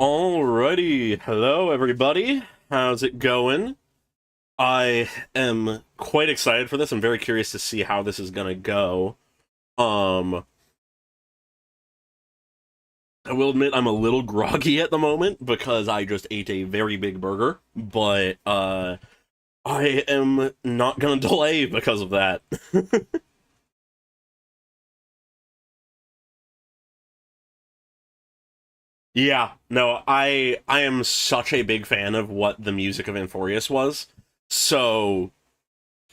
Alrighty, hello everybody. How's it going? I am quite excited for this. I'm very curious to see how this is gonna go. Um, I will admit I'm a little groggy at the moment because I just ate a very big burger, but I am not gonna delay because of that. Yeah, no, I am such a big fan of what the music of Inforius was. So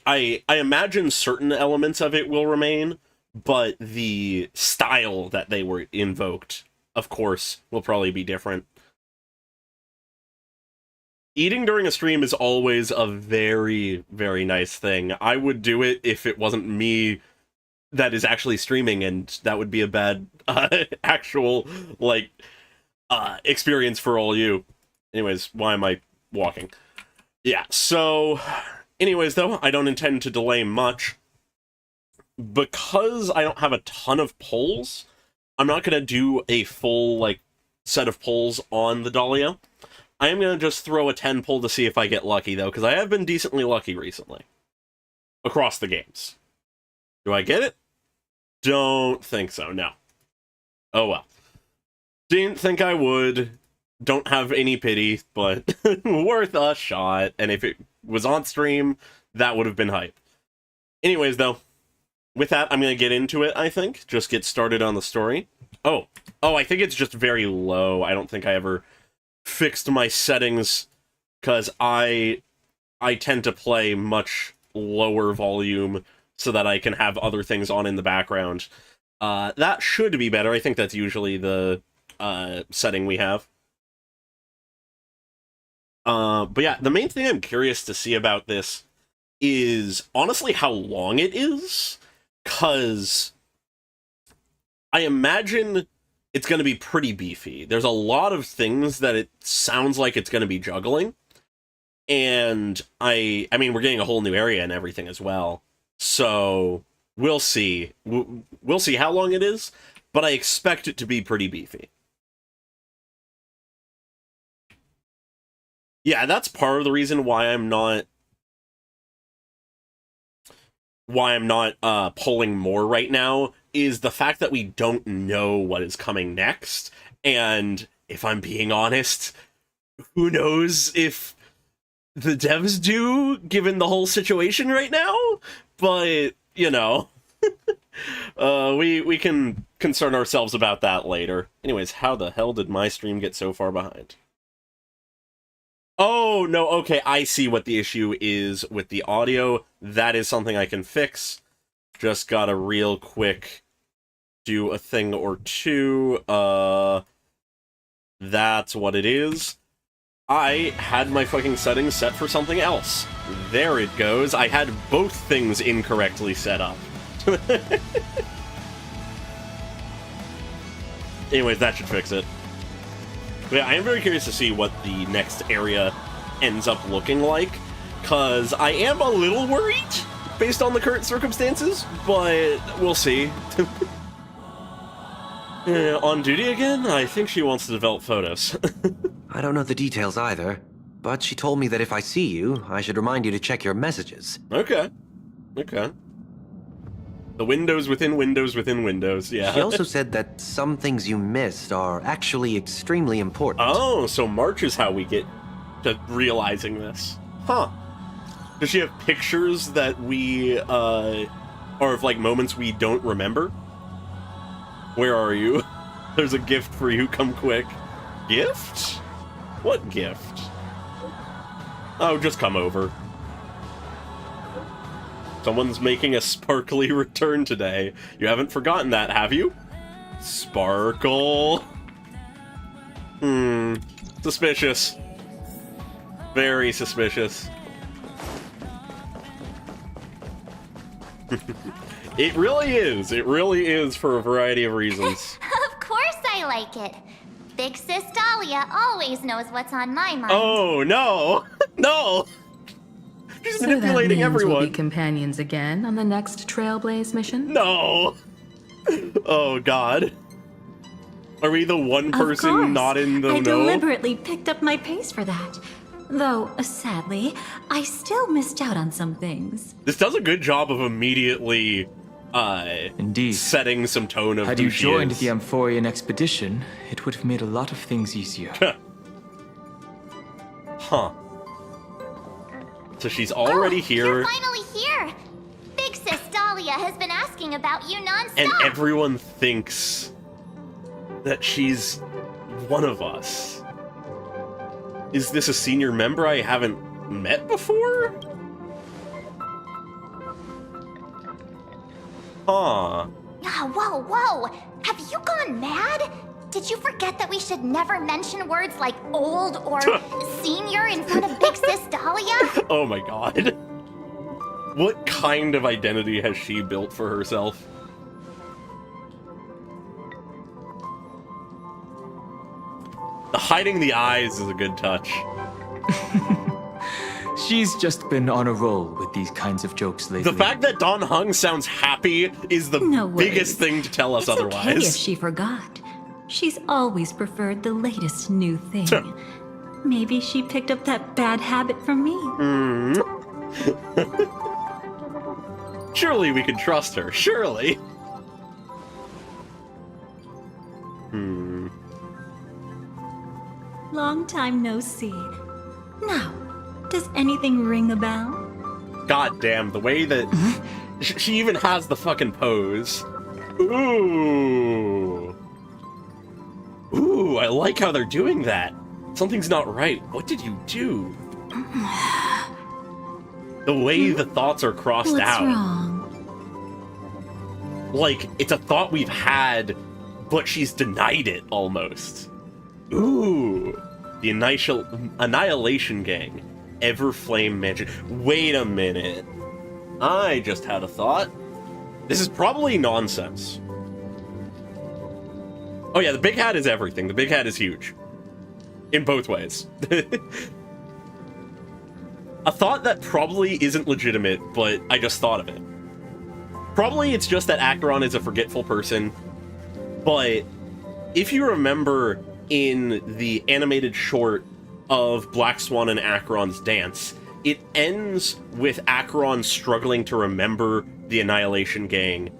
I imagine certain elements of it will remain, but the style that they were invoked, of course, will probably be different. Eating during a stream is always a very, very nice thing. I would do it if it wasn't me that is actually streaming, and that would be a bad actual like experience for all you. Anyways, why am I walking? Yeah, so anyways, though, I don't intend to delay much. Because I don't have a ton of polls, I'm not going to do a full, like, set of polls on the Dahlia. I am going to just throw a 10 poll to see if I get lucky, though, because I have been decently lucky recently. Across the games. Do I get it? Don't think so, no. Oh well. Didn't think I would. Don't have any pity, but worth a shot. And if it was on stream, that would have been hype. Anyways, though, with that, I'm going to get into it, I think. Just get started on the story. Oh, I think it's just very low. I don't think I ever fixed my settings, because I tend to play much lower volume so that I can have other things on in the background. That should be better. I think that's usually the setting we have. But yeah, the main thing I'm curious to see about this is honestly how long it is, because I imagine it's going to be pretty beefy. There's a lot of things that it sounds like it's going to be juggling, and I mean, we're getting a whole new area and everything as well, so we'll see. We'll see how long it is, but I expect it to be pretty beefy. Yeah, that's part of the reason why I'm not pulling more right now, is the fact that we don't know what is coming next. And if I'm being honest, who knows if the devs do, given the whole situation right now? But, you know, we can concern ourselves about that later. Anyways, how the hell did my stream get so far behind? Oh, no, okay, I see what the issue is with the audio. That is something I can fix. Just gotta real quick do a thing or two. That's what it is. I had my fucking settings set for something else. There it goes. I had both things incorrectly set up. Anyways, that should fix it. But yeah, I am very curious to see what the next area ends up looking like, because I am a little worried based on the current circumstances, but we'll see. On duty again? I think she wants to develop photos. I don't know the details either, but she told me that if I see you, I should remind you to check your messages. Okay. The windows within windows within windows, yeah. She also said that some things you missed are actually extremely important. Oh, so March is how we get to realizing this. Huh. Does she have pictures that we, or of, like, moments we don't remember? Where are you? There's a gift for you, come quick. Gift? What gift? Oh, just come over. Someone's making a sparkly return today. You haven't forgotten that, have you? Sparkle. Suspicious. Very suspicious. It really is. It really is, for a variety of reasons. Of course I like it. Big Sis Dahlia always knows what's on my mind. Oh, no. No. She's manipulating everyone. We'll be companions again on the next Trailblaze mission? No. Oh, God. Are we the one Of person course. not in the I know? deliberately picked up my pace for that. Though, sadly, I still missed out on some things. This does a good job of immediately Indeed. setting some tone of Had who you she joined is. the Amphorian expedition, it would have made a lot of things easier. Huh. So she's already here, You're finally here. Big Sis Dahlia has been asking about you nonstop. and everyone thinks that she's one of us. Is this a senior member I haven't met before? Huh. Whoa, whoa. Have you gone mad? Did you forget that we should never mention words like old or senior in front of Big Sis Dahlia? Oh my god. What kind of identity has she built for herself? The hiding the eyes is a good touch. She's just been on a roll with these kinds of jokes lately. The fact that Don Hung sounds happy is the No biggest worries. thing to tell us It's otherwise. okay if she forgot. She's always preferred the latest new thing. Maybe she picked up that bad habit from me. Surely we can trust her. Surely. Long time no see. Now, does anything ring a bell? God damn, the way that she even has the fucking pose. Ooh. Ooh, I like how they're doing that. Something's not right. What did you do? The way the thoughts are crossed What's out. wrong? Like, it's a thought we've had, but she's denied it almost. Ooh. The Annihilation Gang. Everflame Mansion. Wait a minute. I just had a thought. This is probably nonsense. Oh yeah, the big hat is everything. The big hat is huge. In both ways. A thought that probably isn't legitimate, but I just thought of it. Probably it's just that Acheron is a forgetful person, but if you remember in the animated short of Black Swan and Acheron's dance, it ends with Acheron struggling to remember the Annihilation Gang,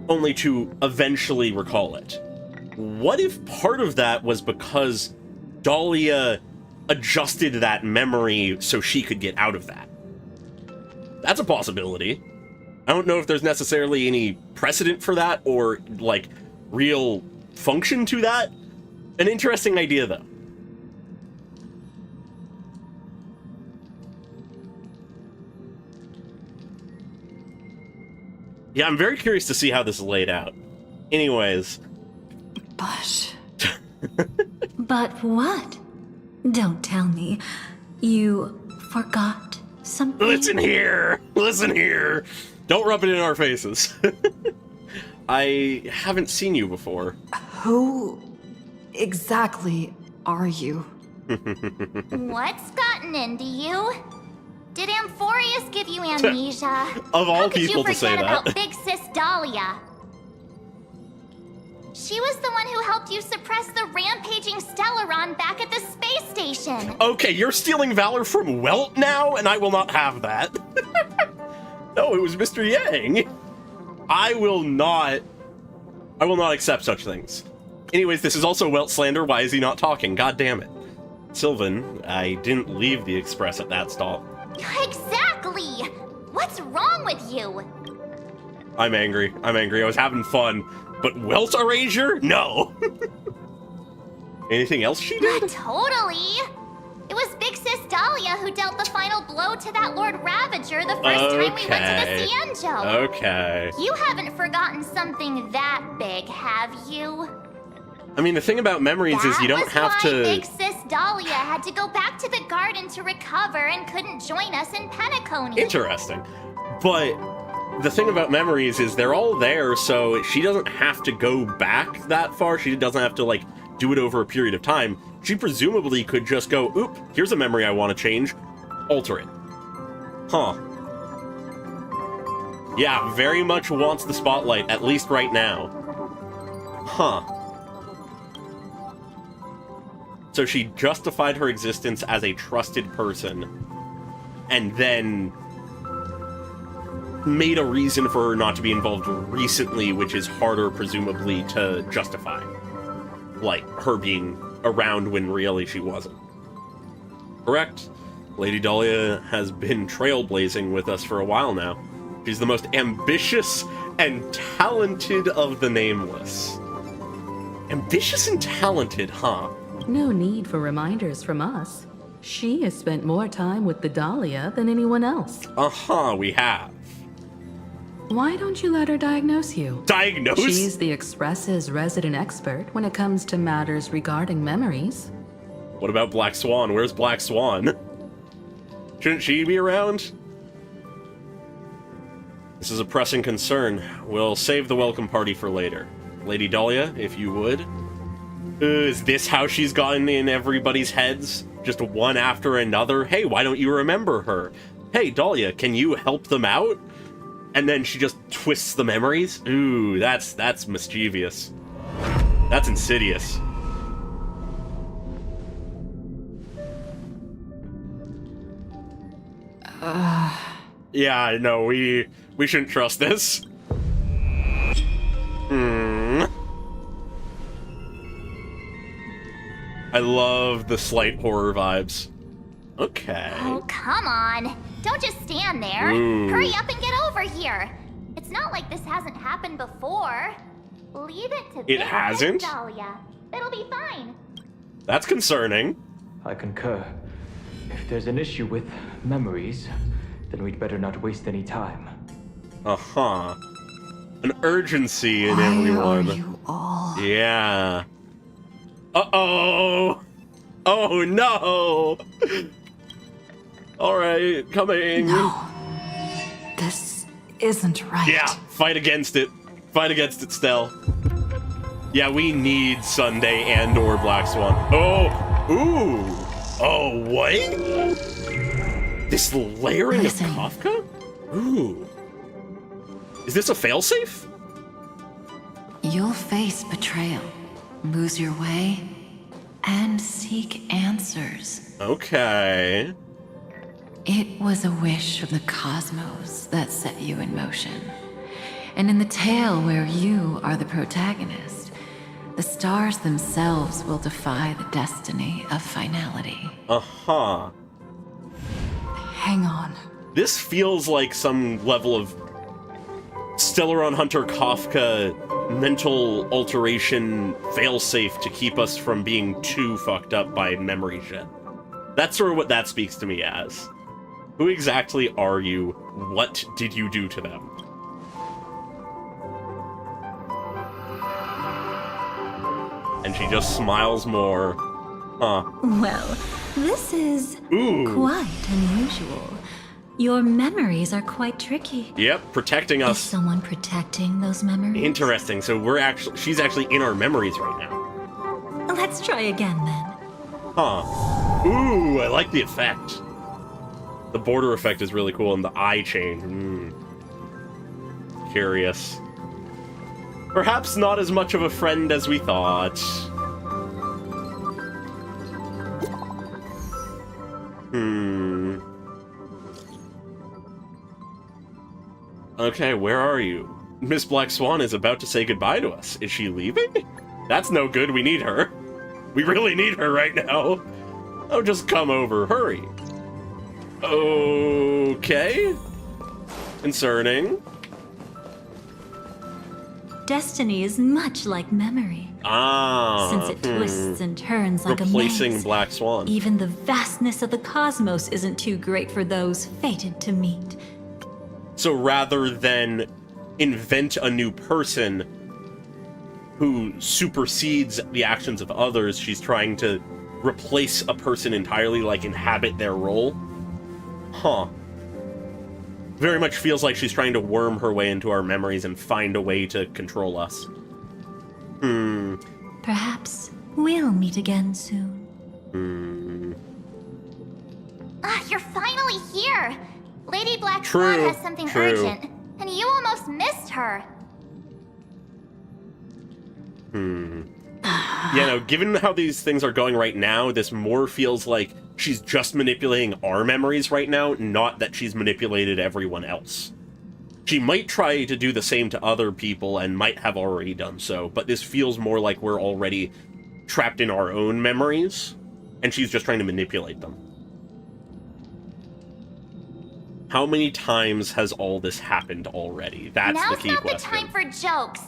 only to eventually recall it. What if part of that was because Dahlia adjusted that memory so she could get out of that? That's a possibility. I don't know if there's necessarily any precedent for that or, like, real function to that. An interesting idea, though. Yeah, I'm very curious to see how this is laid out. Anyways. But... But what? Don't tell me. You forgot something? Listen here! Listen here! Don't rub it in our faces. I haven't seen you before. Who exactly are you? What's gotten into you? Did Amphorius give you amnesia? Of all How could people you to say forget that. about Big Sis Dahlia? She was the one who helped you suppress the rampaging Stellaron back at the space station. Okay, you're stealing valor from Welt now, and I will not have that. No, it was Mr. Yang. I will not accept such things. Anyways, this is also Welt slander. Why is he not talking? God damn it. Sylvan, I didn't leave the Express at that stop. Exactly! What's wrong with you? I'm angry. I was having fun. But Welt Erasure? No. Anything else she did? Totally! It was Big Sis Dahlia who dealt the final blow to that Lord Ravager the first time we went to the Cienjo. Okay. You haven't forgotten something that big, have you? I mean, the thing about memories is you don't have That was why to... Big Sis Dahlia had to go back to the garden to recover and couldn't join us in Penacony. Interesting. But the thing about memories is they're all there, so she doesn't have to go back that far. She doesn't have to, like, do it over a period of time. She presumably could just go, oop, here's a memory I want to change. Alter it. Huh. Yeah, very much wants the spotlight, at least right now. Huh. So she justified her existence as a trusted person, and then made a reason for her not to be involved recently, which is harder, presumably, to justify. Like, her being around when really she wasn't. Correct? Lady Dahlia has been trailblazing with us for a while now. She's the most ambitious and talented of the nameless. Ambitious and talented, huh? No need for reminders from us. She has spent more time with the Dahlia than anyone else. Uh-huh, we have. Why don't you let her diagnose you? Diagnose? She's the Express's resident expert when it comes to matters regarding memories. What about Black Swan? Where's Black Swan? Shouldn't she be around? This is a pressing concern. We'll save the welcome party for later. Lady Dahlia, if you would. Is this how she's gotten in everybody's heads? Just one after another? Hey, why don't you remember her? Hey, Dahlia, can you help them out? And then she just twists the memories? Ooh, that's mischievous. That's insidious. Yeah, no, we shouldn't trust this. I love the slight horror vibes. Okay. Oh, come on. Don't just stand there. Ooh. Hurry up and get over here. It's not like this hasn't happened before. Leave it to It hasn't? Dahlia. It'll be fine. That's concerning. I concur. If there's an issue with memories, then we'd better not waste any time. Uh-huh. An urgency in Why everyone. are you all? Yeah. Uh-oh! Oh, no! Alright, coming. No. This isn't right. Yeah, fight against it. Fight against it, Stell. Yeah, we need Sunday and or Black Swan. Oh! Ooh! Oh, what? This layering Listen. of Kafka? Ooh. Is this a failsafe? You'll face betrayal, lose your way, and seek answers. Okay. It was a wish of the cosmos that set you in motion. And in the tale where you are the protagonist, the stars themselves will defy the destiny of finality. Uh-huh. Hang on. This feels like some level of Stellaron Hunter Kafka mental alteration failsafe to keep us from being too fucked up by memory shit. That's sort of what that speaks to me as. Who exactly are you? What did you do to them? And she just smiles more. Huh. Well, this is Ooh. quite unusual. Your memories are quite tricky. Yep, protecting Is us. someone protecting those memories? Interesting. So she's actually in our memories right now. Let's try again then. Huh. Ooh, I like the effect. The border effect is really cool, and the eye change. Curious. Perhaps not as much of a friend as we thought. Okay, where are you? Miss Black Swan is about to say goodbye to us. Is she leaving? That's no good. We need her. We really need her right now. Oh, just come over. Hurry. Okay. Concerning. Destiny is much like memory. Since it twists and turns like a Replacing maze. Black Swan. Even the vastness of the cosmos isn't too great for those fated to meet. So rather than invent a new person who supersedes the actions of others, she's trying to replace a person entirely, like inhabit their role? Huh. Very much feels like she's trying to worm her way into our memories and find a way to control us. Perhaps we'll meet again soon. You're finally here. Lady Black True, Swan has something true. urgent, and you almost missed her. given how these things are going right now, this more feels like she's just manipulating our memories right now, not that she's manipulated everyone else. She might try to do the same to other people and might have already done so, but this feels more like we're already trapped in our own memories, and she's just trying to manipulate them. How many times has all this happened already? That's the key question. Now's not the time for jokes.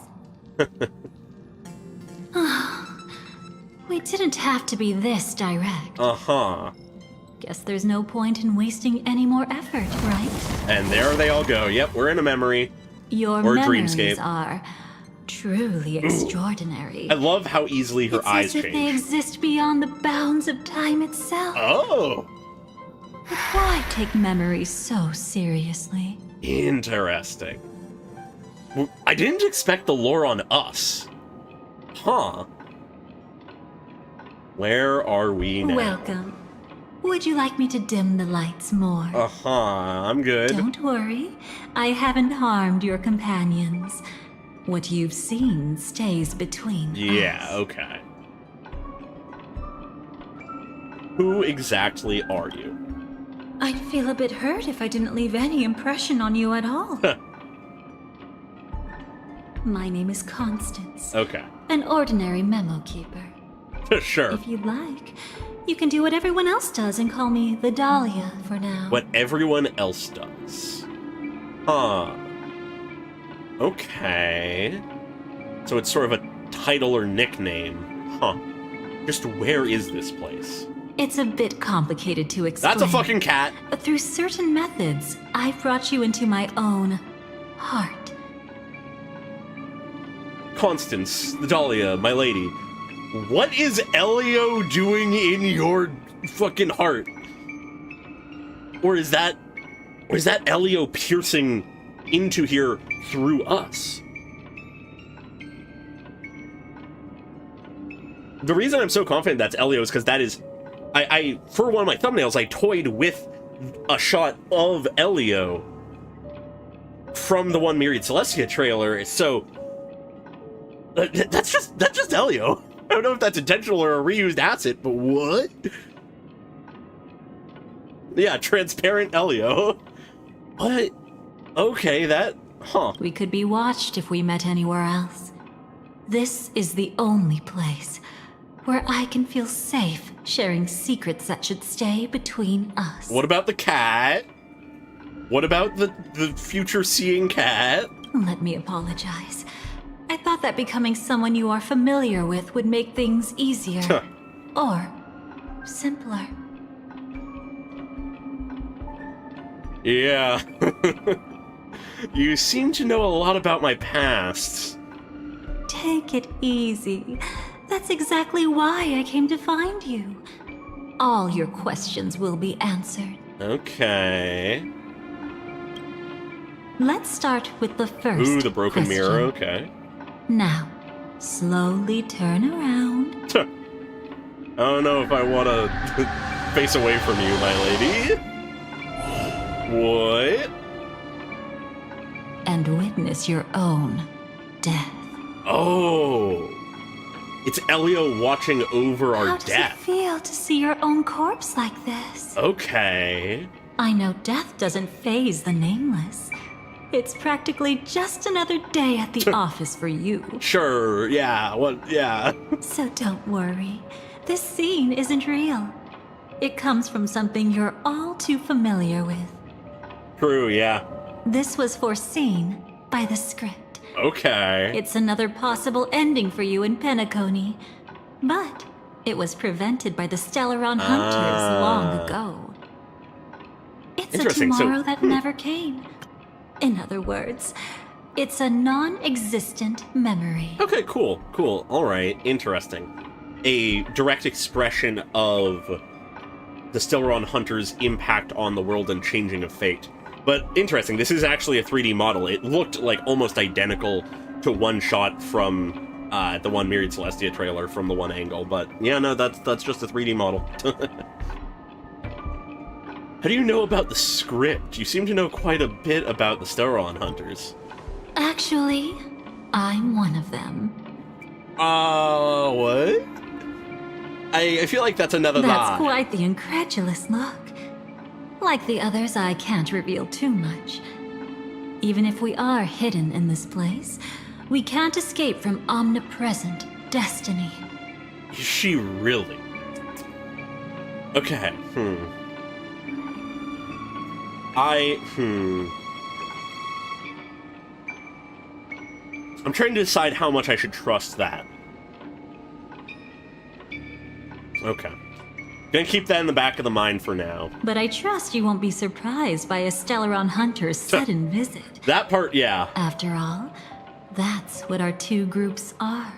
We didn't have to be this direct. Uh-huh. Guess there's no point in wasting any more effort, right? And there they all go. Yep, we're in a memory. Your or memories dreamscape. are truly extraordinary. I love how easily her eyes It's as if they change. exist beyond the bounds of time itself. Oh! But why take memories so seriously? Interesting. Well, I didn't expect the lore on us. Huh. Where are we now? Welcome. Would you like me to dim the lights more? Uh-huh, I'm good. Don't worry. I haven't harmed your companions. What you've seen stays between Yeah, us. okay. Who exactly are you? I'd feel a bit hurt if I didn't leave any impression on you at all. My name is Constance. Okay. An ordinary memo keeper. Sure. If you'd like, you can do what everyone else does and call me the Dahlia for now. What everyone else does. Huh. Okay. So it's sort of a title or nickname. Huh. Just where is this place? It's a bit complicated to explain. That's a fucking cat! But through certain methods, I've brought you into my own heart. Constance, the Dahlia, my lady. What is Elio doing in your fucking heart? Or is that Elio piercing into here through us? The reason I'm so confident that's Elio is because that is... I for one of my thumbnails, I toyed with a shot of Elio from the one Myriad Celestia trailer, so... That's just Elio. I don't know if that's intentional or a reused asset, but what? Yeah, transparent Elio. What? Okay, that... Huh. We could be watched if we met anywhere else. This is the only place where I can feel safe sharing secrets that should stay between us. What about the cat? What about the future seeing cat? Let me apologize. I thought that becoming someone you are familiar with would make things easier. Or simpler. Yeah. You seem to know a lot about my past. Take it easy. That's exactly why I came to find you. All your questions will be answered. Okay. Let's start with the first Ooh, the broken question. mirror, okay. Now, slowly turn around. I don't know if I want to face away from you, my lady. What? And witness your own death. Oh. It's Elio watching over our How does death. it feel to see your own corpse like this? Okay. I know death doesn't faze the nameless. It's practically just another day at the office for you. Sure, yeah, yeah. So don't worry. This scene isn't real. It comes from something you're all too familiar with. True, yeah. This was foreseen by the script. Okay. It's another possible ending for you in Penacony. But it was prevented by the Stellaron Hunters long ago. It's a Interesting, so- tomorrow that never came. In other words, it's a non-existent memory. Okay, cool. All right, interesting. A direct expression of the Stellaron Hunters' impact on the world and changing of fate. But interesting, this is actually a 3D model. It looked like almost identical to one shot from the one Myriad Celestia trailer from the one angle. But yeah, no, that's just a 3D model. How do you know about the script? You seem to know quite a bit about the Stellaron Hunters. Actually, I'm one of them. What? I feel like that's another That's lie. quite the incredulous look. Like the others, I can't reveal too much. Even if we are hidden in this place, we can't escape from omnipresent destiny. Is she really? Okay, I'm trying to decide how much I should trust that. Okay. Gonna keep that in the back of the mind for now. But I trust you won't be surprised by a Stellaron hunter's sudden visit. That part, yeah. After all, that's what our two groups are.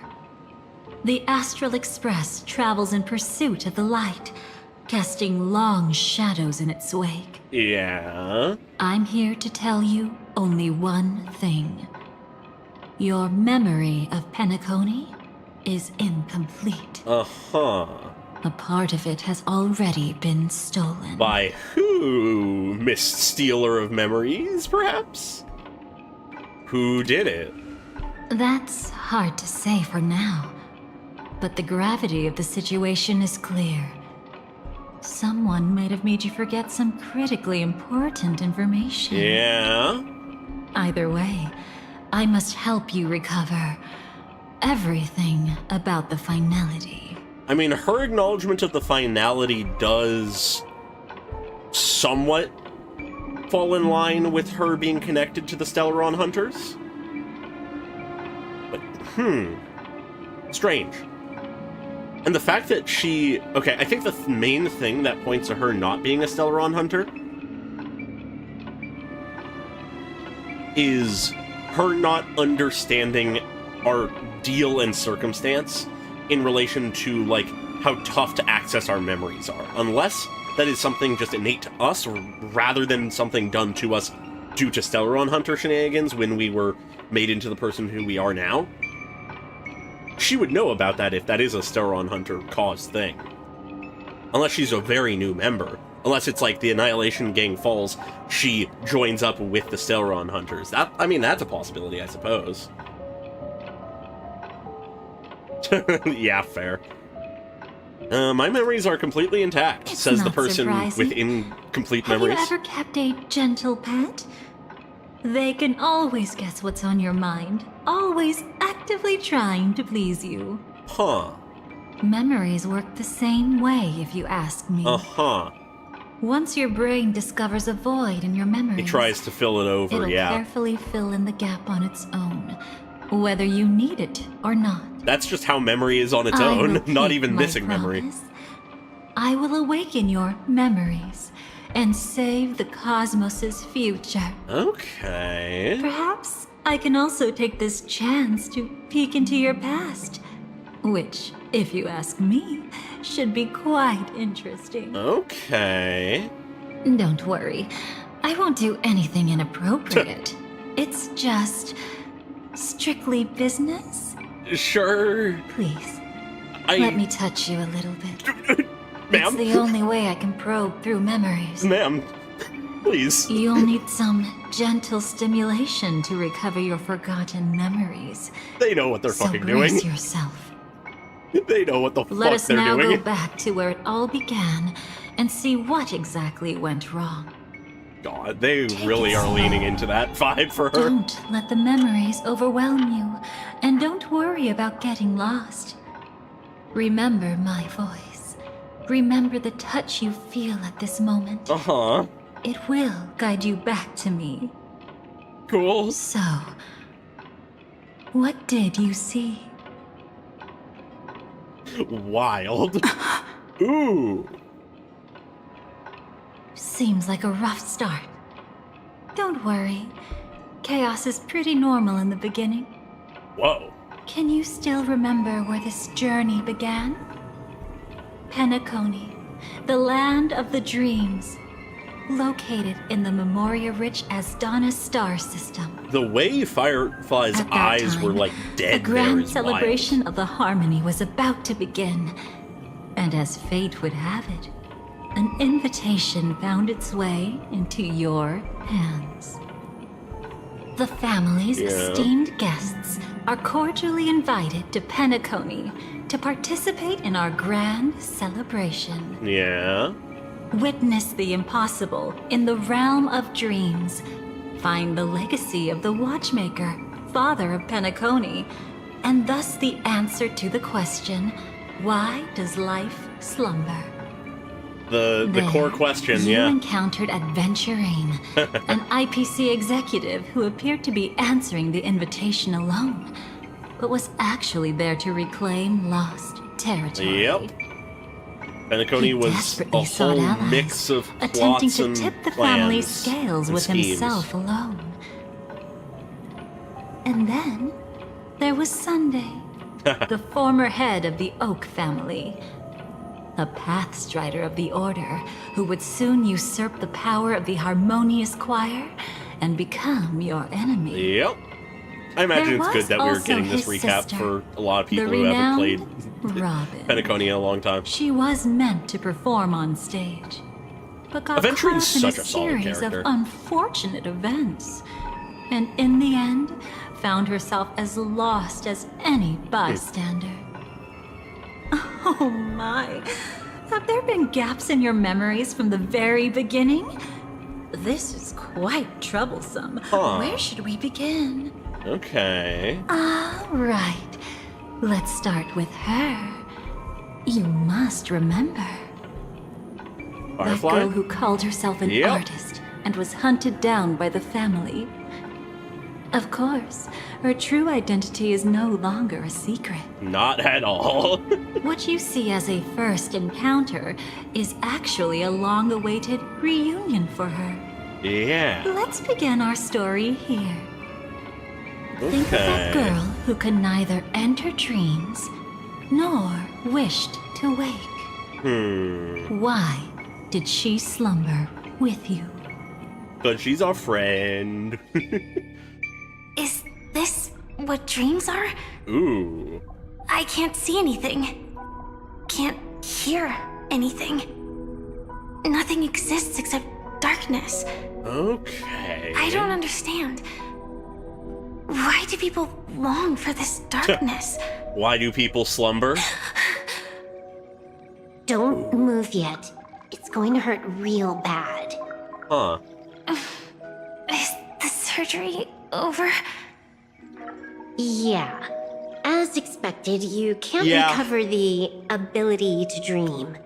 The Astral Express travels in pursuit of the light, casting long shadows in its wake. Yeah. I'm here to tell you only one thing. Your memory of Penacony is incomplete. Uh-huh. A part of it has already been stolen. By who, Miss Stealer of Memories, perhaps? Who did it? That's hard to say for now, but the gravity of the situation is clear. Someone might have made you forget some critically important information. Yeah? Either way, I must help you recover everything about the finality. I mean, her acknowledgement of the finality does somewhat fall in line with her being connected to the Stellaron Hunters. But, strange. And the fact that she... Okay, I think the main thing that points to her not being a Stellaron Hunter is her not understanding our deal and circumstance in relation to, like, how tough to access our memories are. Unless that is something just innate to us, or rather than something done to us due to Stellaron Hunter shenanigans when we were made into the person who we are now. She would know about that if that is a Stellaron Hunter caused thing. Unless she's a very new member. Unless it's like the Annihilation Gang falls, she joins up with the Stellaron Hunters. That, I mean, that's a possibility, I suppose. Yeah, fair. My memories are completely intact, says the not person surprising. with incomplete memories. Have you ever kept a gentle pet? They can always guess what's on your mind, always actively trying to please you. Huh. Memories work the same way, if you ask me. Uh-huh. Once your brain discovers a void in your memories, It tries to fill it over, it'll yeah. carefully fill in the gap on its own, whether you need it or not. That's just how memory is on its I own, will not keep even my missing memory. promise. I will awaken your memories and save the cosmos's future. Okay. Perhaps I can also take this chance to peek into your past, which, if you ask me, should be quite interesting. Okay. Don't worry, I won't do anything inappropriate. It's just strictly business. Sure. Please, let me touch you a little bit. Ma'am? It's the only way I can probe through memories. Ma'am, please. You'll need some gentle stimulation to recover your forgotten memories. They know what they're So fucking brace doing. yourself. They know what the Let fuck us they're now doing. go back to where it all began and see what exactly went wrong. God, they really are leaning into that vibe for her. Don't let the memories overwhelm you, and don't worry about getting lost. Remember my voice. Remember the touch you feel at this moment. Uh-huh. It will guide you back to me. Cool. So, what did you see? Wild. Ooh. Seems like a rough start. Don't worry. Chaos is pretty normal in the beginning. Whoa. Can you still remember where this journey began? Penacony, the land of the dreams, located in the Memoria-rich Asdana star system. The way Firefly's At that eyes time, were like dead a grand there is celebration wild. of the harmony was about to begin. And as fate would have it, an invitation found its way into your hands. The family's Yeah. esteemed guests are cordially invited to Penacony to participate in our grand celebration. Yeah. Witness the impossible in the realm of dreams. Find the legacy of the Watchmaker, father of Penacony, and thus the answer to the question, why does life slumber? The core question, you yeah. encountered Adventurine, an IPC executive who appeared to be answering the invitation alone, but was actually there to reclaim lost territory. Yep. Penacony He was a desperately sought whole allies, mix of attempting plots to and tip the plans family's scales and with schemes. himself alone. And then there was Sunday, the former head of the Oak family, a pathstrider of the Order who would soon usurp the power of the Harmonious Choir and become your enemy. Yep. I imagine There it's good was that we were also getting this his recap sister, for a lot of people the who haven't renowned played Robin. Penacony in a long time. She was meant to perform on stage, but got Aventurine's caught in such a a solid series character. of unfortunate events, and in the end, found herself as lost as any bystander. Oh my! Have there been gaps in your memories from the very beginning? This is quite troublesome. Huh. Where should we begin? Okay. All right. Let's start with her. You must remember. That Firefly? girl who called herself an Yep. artist and was hunted down by the family. Of course, her true identity is no longer a secret. Not at all. What you see as a first encounter is actually a long-awaited reunion for her. Yeah. Let's begin our story here. Think of that Okay. girl who could neither enter dreams nor wished to wake. Why did she slumber with you? But she's our friend. Is this what dreams are? Ooh. I can't see anything. Can't hear anything. Nothing exists except darkness. Okay. I don't understand. Why do people long for this darkness? Why do people slumber? Don't move yet. It's going to hurt real bad. Huh. Is the surgery over? Yeah. As expected, you can't Yeah. recover the ability to dream.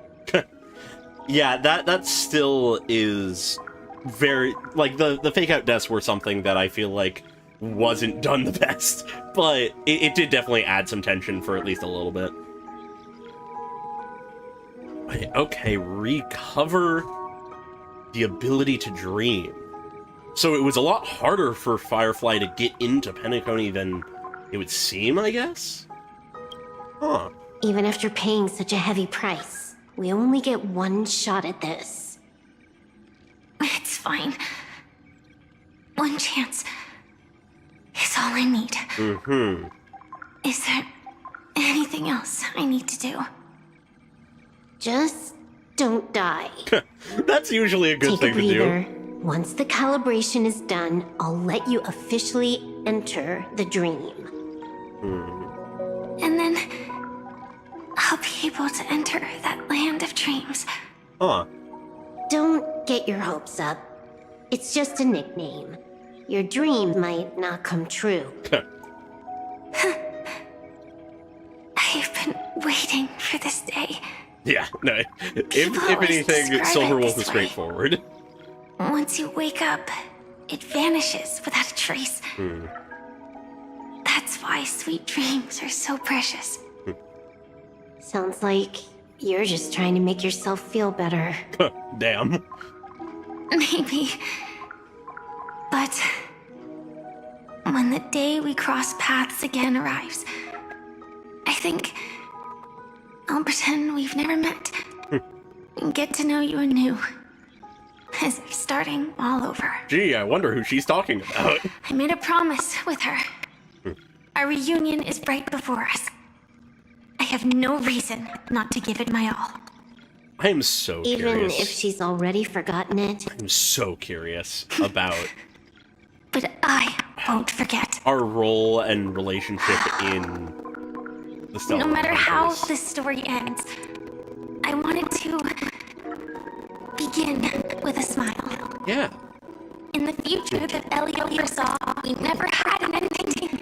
Yeah, that still is very like the fake out deaths were something that I feel like wasn't done the best, but it did definitely add some tension for at least a little bit. Wait, okay, recover the ability to dream. So it was a lot harder for Firefly to get into Penacony than it would seem, I guess? Huh. Even after paying such a heavy price, we only get one shot at this. It's fine. One chance is all I need. Mm-hmm. Is there anything else I need to do? Just don't die. That's usually a good Take thing a to do. breather. Once the calibration is done, I'll let you officially enter the dream. And then I'll be able to enter that land of dreams. Huh. Don't get your hopes up. It's just a nickname. Your dream might not come true. I've been waiting for this day. Yeah, no. People If always anything, describe Silver it Wolf this is way. straightforward. Once you wake up, it vanishes without a trace. That's why sweet dreams are so precious. Sounds like you're just trying to make yourself feel better. Damn. Maybe. But when the day we cross paths again arrives, I think I'll pretend we've never met and get to know you anew. As if starting all over. Gee, I wonder who she's talking about. I made a promise with her. Our reunion is right before us. I have no reason not to give it my all. I am so Even curious. if she's already forgotten it. I'm so curious about but I won't forget. our role and relationship in the Stellar No matter how Hunters. this story ends, I wanted to begin with a smile. Yeah. In the future that Elio foresaw, we never had an ending.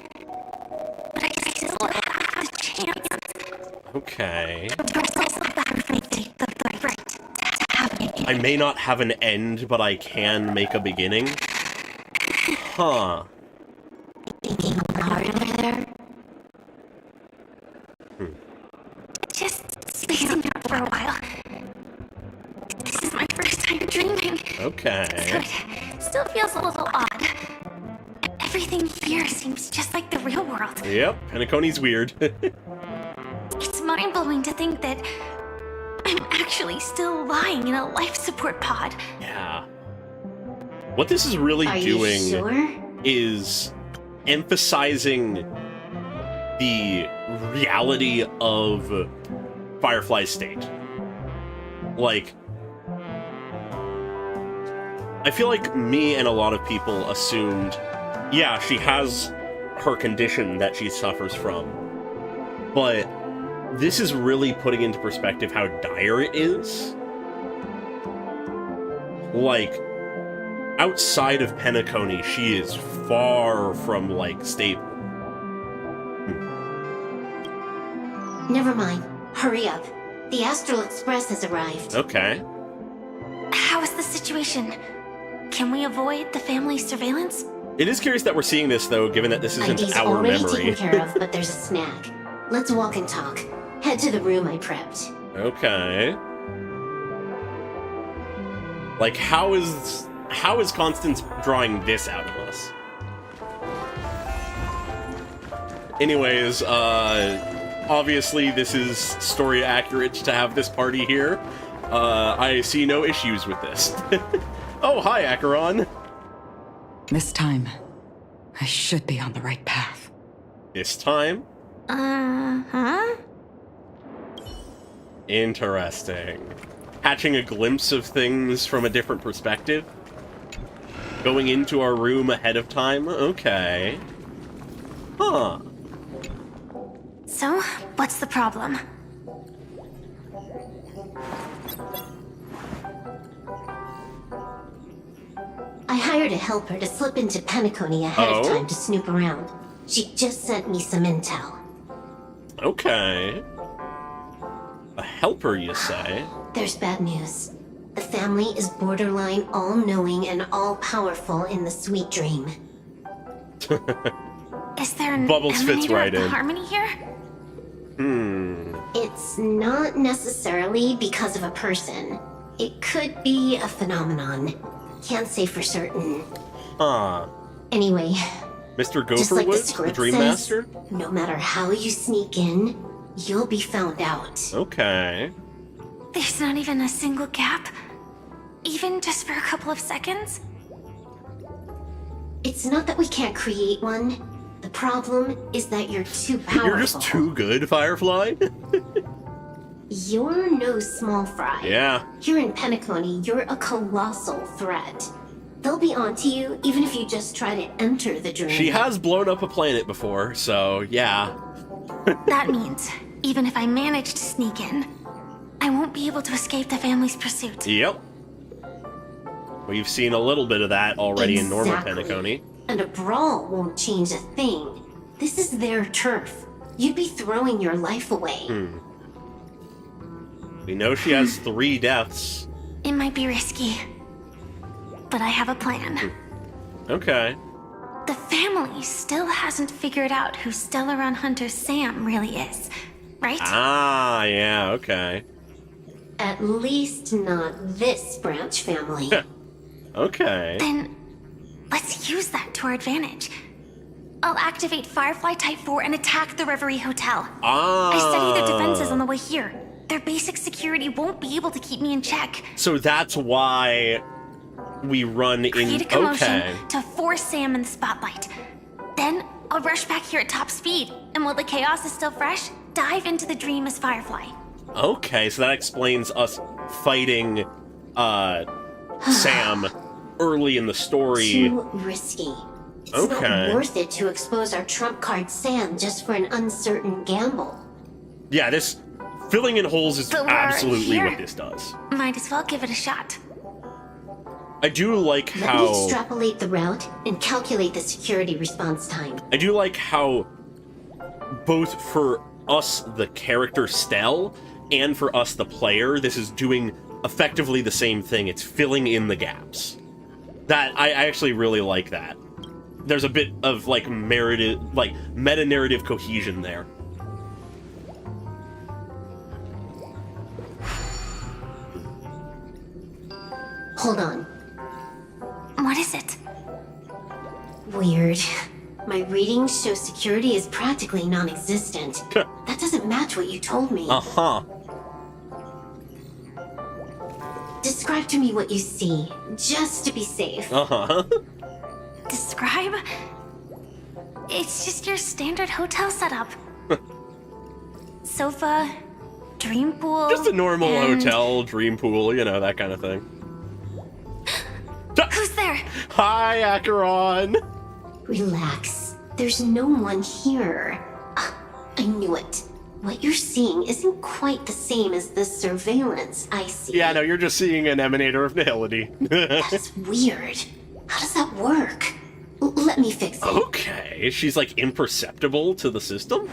But I still have the chance Okay. to wrestle back with the right to have it. I may not have an end, but I can make a beginning. Huh. Thinking hard over there. Just spacing out for a while. This is my first time dreaming. Okay. So it still feels a little odd. Everything here seems just like the real world. Yep, Penacony's weird. It's mind-blowing to think that I'm actually still lying in a life support pod. Yeah. What this is really Are you doing sure? is emphasizing the reality of Firefly's state. Like, I feel like me and a lot of people assumed, yeah, she has her condition that she suffers from, but this is really putting into perspective how dire it is. Like, outside of Penacony, she is far from, like, stable. Never mind. Hurry up. The Astral Express has arrived. Okay. How is the situation? Can we avoid the family's surveillance? It is curious that we're seeing this, though, given that this isn't ID's our already memory. taken care of, but there's a snag. Let's walk and talk. Head to the room I prepped. Okay. Like, how is Constance drawing this out of us? Anyways, obviously this is story accurate to have this party here. I see no issues with this. Oh, hi, Acheron. This time, I should be on the right path. This time? Uh-huh. Interesting. Catching a glimpse of things from a different perspective? Going into our room ahead of time? Okay. Huh. So, what's the problem? I hired a helper to slip into Penacony ahead of time to snoop around. She just sent me some intel. Okay. A helper, you say? There's bad news. The family is borderline all-knowing and all-powerful in the sweet dream. Is there an Bubbles fits emanator right of the in. harmony here? It's not necessarily because of a person. It could be a phenomenon. Can't say for certain. Huh. Anyway, Mr. just like the Gopherwood, the script Dream says, Master? no matter how you sneak in, you'll be found out. Okay. There's not even a single gap? Even just for a couple of seconds? It's not that we can't create one. The problem is that you're too powerful. You're just too good, Firefly? You're no small fry. Yeah. Here in Penacony, you're a colossal threat. They'll be onto you even if you just try to enter the dream. She has blown up a planet before, so yeah. That means, even if I manage to sneak in, I won't be able to escape the family's pursuit. Yep. We've seen a little bit of that already in normal Exactly. Penacony. And a brawl won't change a thing. This is their turf. You'd be throwing your life away. We know she has 3 deaths. It might be risky, but I have a plan. Okay. The family still hasn't figured out who Stellaron Hunter Sam really is, right? Ah, yeah, okay. At least not this branch family. Okay. Then let's use that to our advantage. I'll activate Firefly Type 4 and attack the Reverie Hotel. I studied their defenses on the way here. Their basic security won't be able to keep me in check. So that's why we run in... Create a commotion Okay. to force Sam in the spotlight. Then I'll rush back here at top speed, and while the chaos is still fresh, dive into the dream as Firefly. Okay, so that explains us fighting, Sam early in the story. Too risky. It's Okay. not worth it to expose our trump card Sam just for an uncertain gamble. Yeah, this filling in holes is But we're absolutely here. what this does. Might as well give it a shot. I do like Let me how extrapolate the route and calculate the security response time. I do like how both for us, the character Stell, and for us, the player, this is doing effectively the same thing. It's filling in the gaps. That I actually really like that. There's a bit of like meta-narrative cohesion there. Hold on. What is it? Weird. My readings show security is practically non-existent. That doesn't match what you told me. Uh-huh. Describe to me what you see, just to be safe. Uh-huh. Describe? It's just your standard hotel setup. Sofa, dream pool. Just a normal and- hotel, dream pool, you know, that kind of thing. Who's there? Hi, Acheron! Relax. There's no one here. Ah, I knew it. What you're seeing isn't quite the same as the surveillance I see. Yeah, no, you're just seeing an emanator of nihility. That's weird. How does that work? Let me fix it. Okay, she's like imperceptible to the system?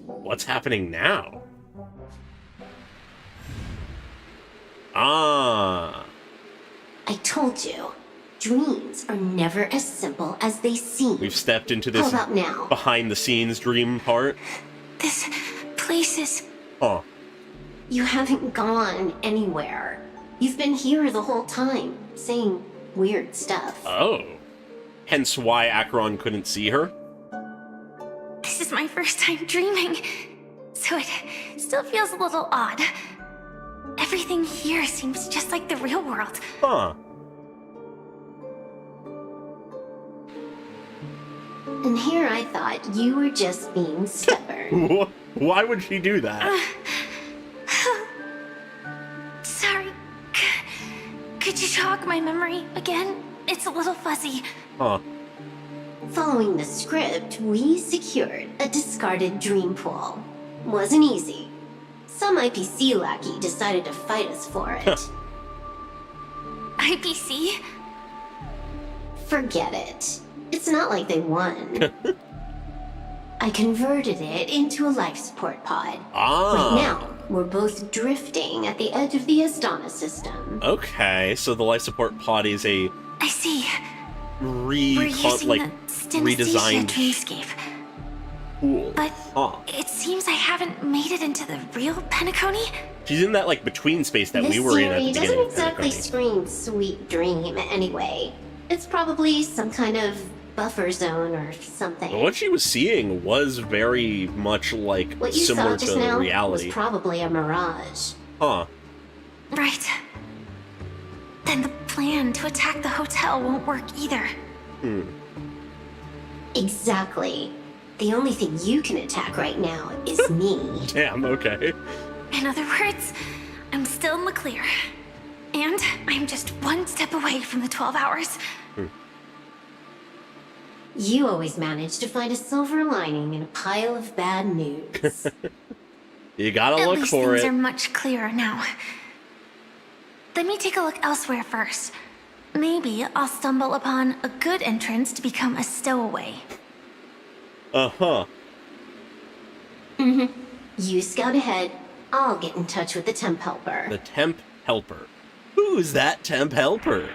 What's happening now? Ah. I told you. Dreams are never as simple as they seem. We've stepped into How this about now? behind-the-scenes dream part. This place is... Huh. You haven't gone anywhere. You've been here the whole time, saying weird stuff. Oh. Hence why Acheron couldn't see her? This is my first time dreaming, so it still feels a little odd. Everything here seems just like the real world. Huh. And here I thought you were just being stubborn. Why would she do that? Sorry. Could you jog my memory again? It's a little fuzzy. Huh. Following the script, we secured a discarded dream pool. Wasn't easy. Some IPC lackey decided to fight us for it. IPC? Forget it. It's not like they won. I converted it into a life support pod. Ah. Right now, we're both drifting at the edge of the Astana system. Okay, so the life support pod is a I see. We're using the synesthesia redesigned dreamscape. pool. But Huh. it seems I haven't made it into the real Penacony. She's in that like between space that This we were in at theory the doesn't beginning of exactly Penacony. scream sweet dream anyway. It's probably some kind of buffer zone or something. What she was seeing was very much like What you similar saw just to now reality. was probably a mirage. Huh. Right. Then the plan to attack the hotel won't work either. Exactly. The only thing you can attack right now is me. Damn, okay. In other words, I'm still in the clear. And I'm just one step away from the 12 hours. You always manage to find a silver lining in a pile of bad news. You gotta At look least for things it. are much clearer now. Let me take a look elsewhere first. Maybe I'll stumble upon a good entrance to become a stowaway. Uh-huh. You scout ahead. I'll get in touch with the temp helper. The temp helper. Who's that temp helper?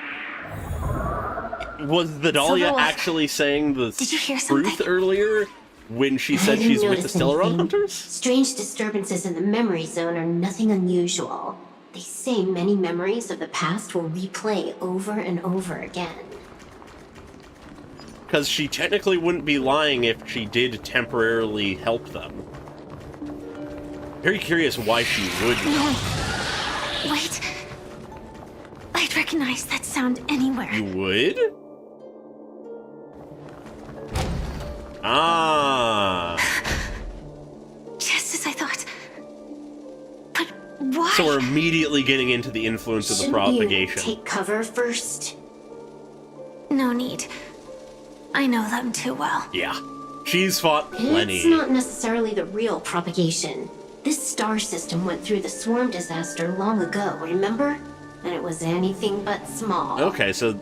Was the Dahlia Silverwolf. actually saying the Did you hear truth something? earlier when she said I didn't she's with the notice Stellaron anything. Hunters? Strange disturbances in the memory zone are nothing unusual. They say many memories of the past will replay over and over again. Because she technically wouldn't be lying if she did temporarily help them. Very curious why she would. Wait. I'd recognize that sound anywhere. You would? Ah. Just as I thought. But why? So we're immediately getting into the influence of the propagation. You take cover first? No need. I know them too well. Yeah. She's fought plenty. It's not necessarily the real propagation. This star system went through the swarm disaster long ago, remember? And it was anything but small. Okay, so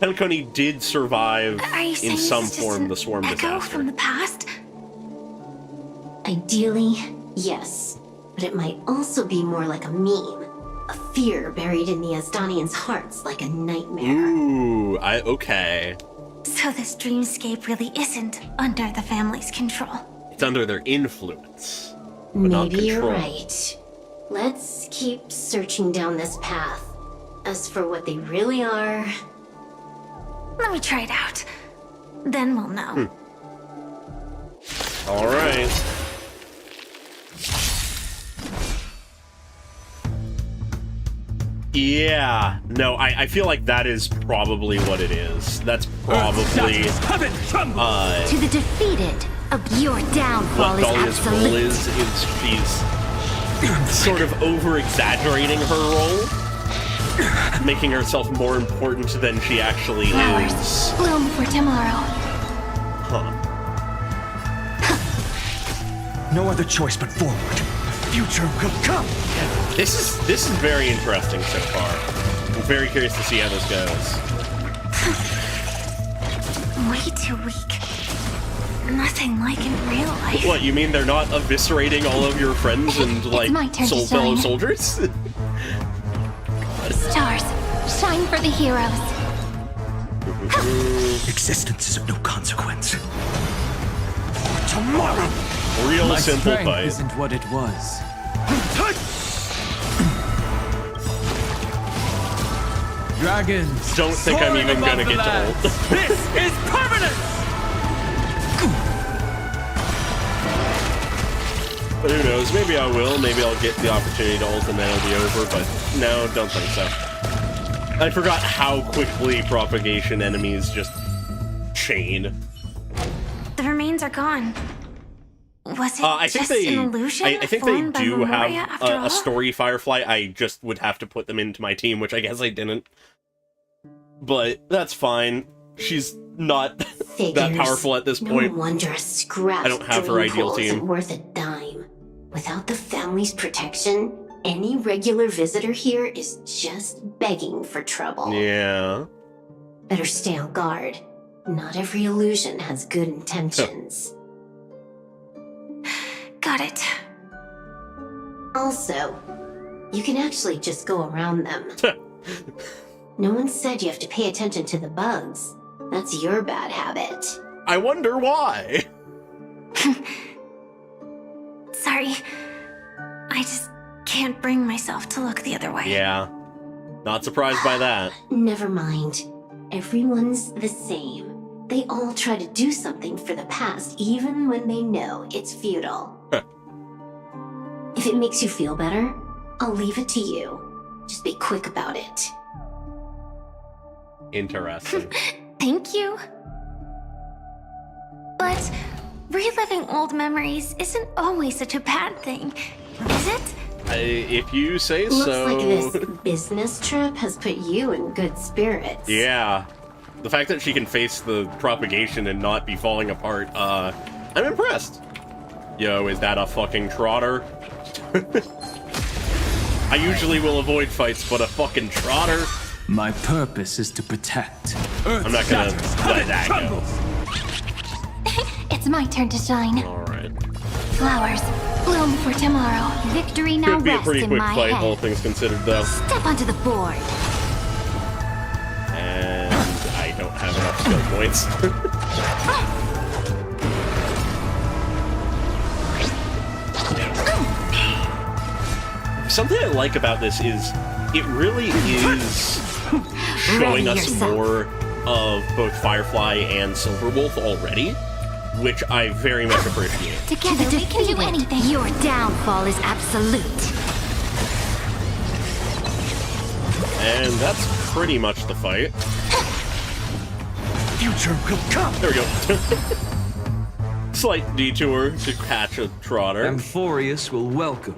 Penacony did survive Are you saying in some this is just form an the swarm echo disaster. from the past? Ideally, yes. But it might also be more like a meme. A fear buried in the Asdanians' hearts like a nightmare. Ooh, okay. So this dreamscape really isn't under the family's control. It's under their influence, but not Maybe you're control. right. Let's keep searching down this path. As for what they really are... Let me try it out. Then we'll know. All right. Yeah, no, I feel like that is probably what it is. That's probably To the defeated, your downfall what is Dahlia's role absolute. is she's sort of over-exaggerating her role, making herself more important than she actually Flowers is. bloom for tomorrow. Huh. No other choice but forward. The future will come. This is very interesting so far. I'm very curious to see how this goes. Way too weak. Nothing like in real life. What, you mean they're not eviscerating all of your friends and, like, my turn to fellow shine. soldiers? Stars, shine for the heroes. Existence is of no consequence. Tomorrow. Real My simple strength fight. isn't what it was. Dragons. Don't think I'm soaring even above gonna the get to lands. ult. This is permanent. But who knows? Maybe I will. Maybe I'll get the opportunity to ult and then it'll be over. But no, don't think so. I forgot how quickly propagation enemies just chain. The remains are gone. Was it I think just they. an illusion I think they formed by do Memoria have after all? a story Firefly. I just would have to put them into my team, which I guess I didn't. But that's fine. She's not that Figures. powerful at this No point. wonder a scrap I don't have her dream ideal pool team. isn't worth a dime. Without the family's protection, any regular visitor here is just begging for trouble. Yeah. Better stay on guard. Not every illusion has good intentions. Got it. Also, you can actually just go around them. No one said you have to pay attention to the bugs. That's your bad habit. I wonder why. Sorry. I just can't bring myself to look the other way. Yeah. Not surprised by that. Never mind. Everyone's the same. They all try to do something for the past, even when they know it's futile. If it makes you feel better, I'll leave it to you. Just be quick about it. Interesting. Thank you. But reliving old memories isn't always such a bad thing, is it? If you say Looks so. like this business trip has put you in good spirits. Yeah. The fact that she can face the propagation and not be falling apart, I'm impressed. Yo, is that a fucking trotter? I usually will avoid fights, but a fucking trotter? My purpose is to protect. I'm not gonna let that go. It's my turn to shine. Alright. Flowers bloom for tomorrow. Victory now Could be a rests pretty in quick my fight, head. all things considered, though. Step onto the board. And I don't have enough skill points. Something I like about this is it really is showing Ready us yourself. more of both Firefly and Silverwolf already, which I very much appreciate. Together we can do anything. Your downfall is absolute. And that's pretty much the fight. Future will come. There we go. Slight detour to catch a trotter. Amphorius will welcome.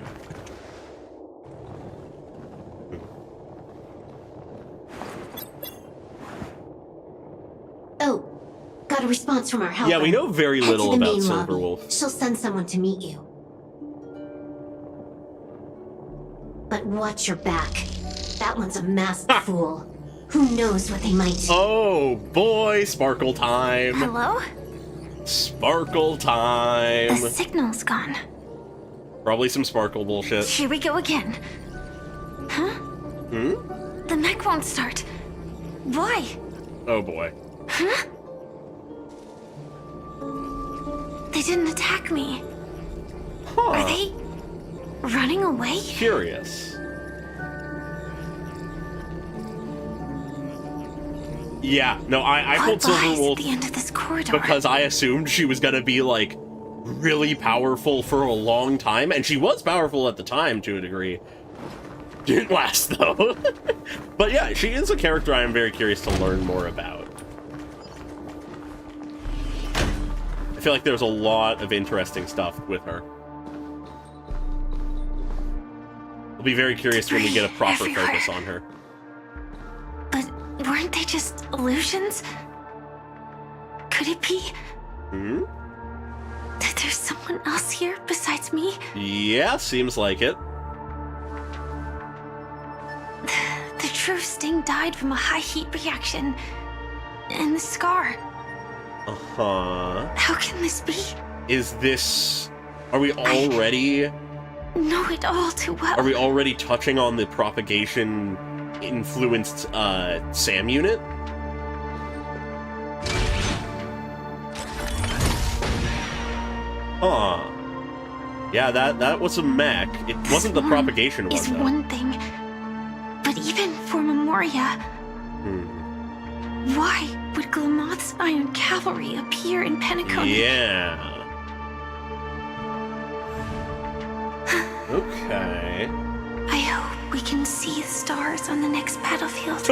got a response from our helper. Yeah, we know very Head to little the about main lobby. Silverwolf. She'll send someone to meet you. But watch your back. That one's a masked fool. Who knows what they might do? Oh boy, sparkle time. Hello? Sparkle time. The signal's gone. Probably some sparkle bullshit. Here we go again. Huh? Hmm? The mech won't start. Why? Oh boy. Huh? They didn't attack me. Huh. Are they running away? Curious. Yeah, no, I pulled What lies at Silverwolf the end of this corridor? because I assumed she was gonna be, like, really powerful for a long time, and she was powerful at the time, to a degree. Didn't last, though. But yeah, she is a character I am very curious to learn more about. I feel like there's a lot of interesting stuff with her. I'll be very curious when we get a proper Everywhere. focus on her. But weren't they just illusions? Could it be Hmm? that there's someone else here besides me? Yeah, seems like it. The true Sting died from a high heat reaction. And the scar. Uh-huh. How can this be? Is this... Are we already... Know it all too well. Are we already touching on the propagation-influenced, SAM unit? Huh. Yeah, that was a mech. It wasn't the propagation one, Is though. one thing. But even for Memoria, why would Glamoth's Iron Cavalry appear in Penacony? Yeah. Okay. I hope we can see the stars on the next battlefield.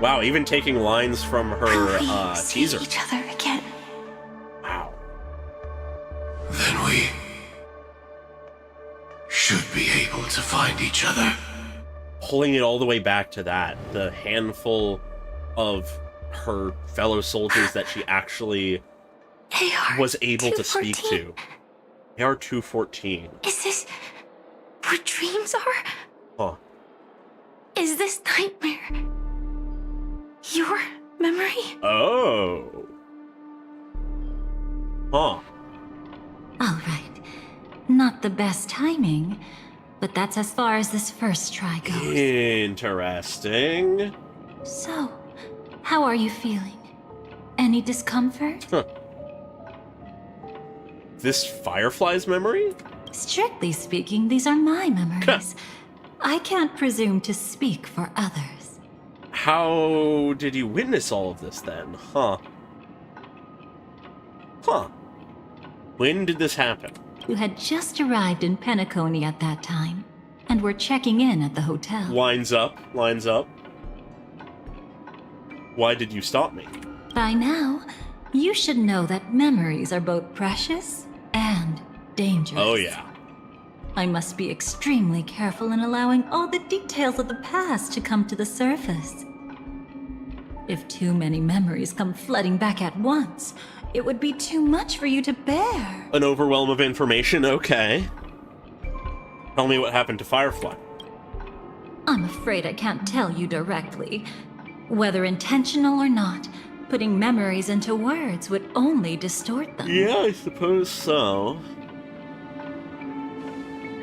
Wow, even taking lines from her When we see teaser. each other again. Wow. Then we should be able to find each other. Pulling it all the way back to that, the handful of her fellow soldiers that she actually was able to speak to. AR-214. Is this what dreams are? Huh. Is this nightmare your memory? Oh. Huh. All right. Not the best timing, but that's as far as this first try goes. Interesting. So, how are you feeling? Any discomfort? Huh. This Firefly's memory? Strictly speaking, these are my memories. I can't presume to speak for others. How did you witness all of this then? Huh. Huh. When did this happen? You had just arrived in Penacony at that time, and were checking in at the hotel. Lines up, lines up. Why did you stop me? By now, you should know that memories are both precious and dangerous. Oh yeah. I must be extremely careful in allowing all the details of the past to come to the surface. If too many memories come flooding back at once, it would be too much for you to bear. An overwhelm of information, okay. Tell me what happened to Firefly. I'm afraid I can't tell you directly. Whether intentional or not, putting memories into words would only distort them. Yeah, I suppose so.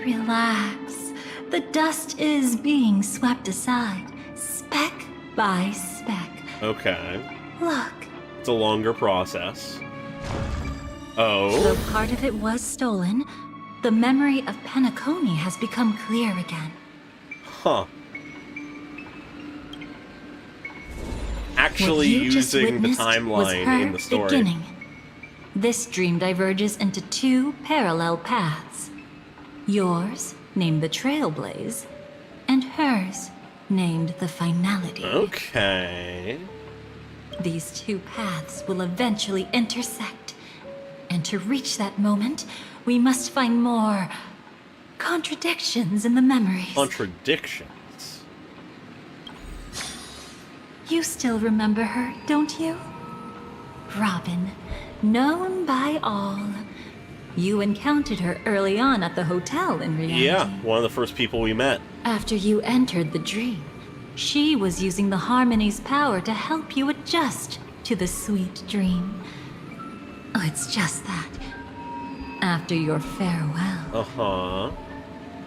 Relax. The dust is being swept aside, speck by speck. Okay. Look, It's a longer process. Oh. though part of it was stolen, the memory of Penacony has become clear again. Huh. Actually What you just using the witnessed was timeline her in the story. beginning. This dream diverges into two parallel paths. Yours, named the Trailblaze, and hers, named the Finality. Okay. These two paths will eventually intersect. And to reach that moment, we must find more contradictions in the memories. Contradictions. You still remember her, don't you? Robin, known by all. You encountered her early on at the hotel in reality. Yeah, one of the first people we met. After you entered the dream, she was using the Harmony's power to help you adjust to the sweet dream. Oh, it's just that. After your farewell, Uh-huh.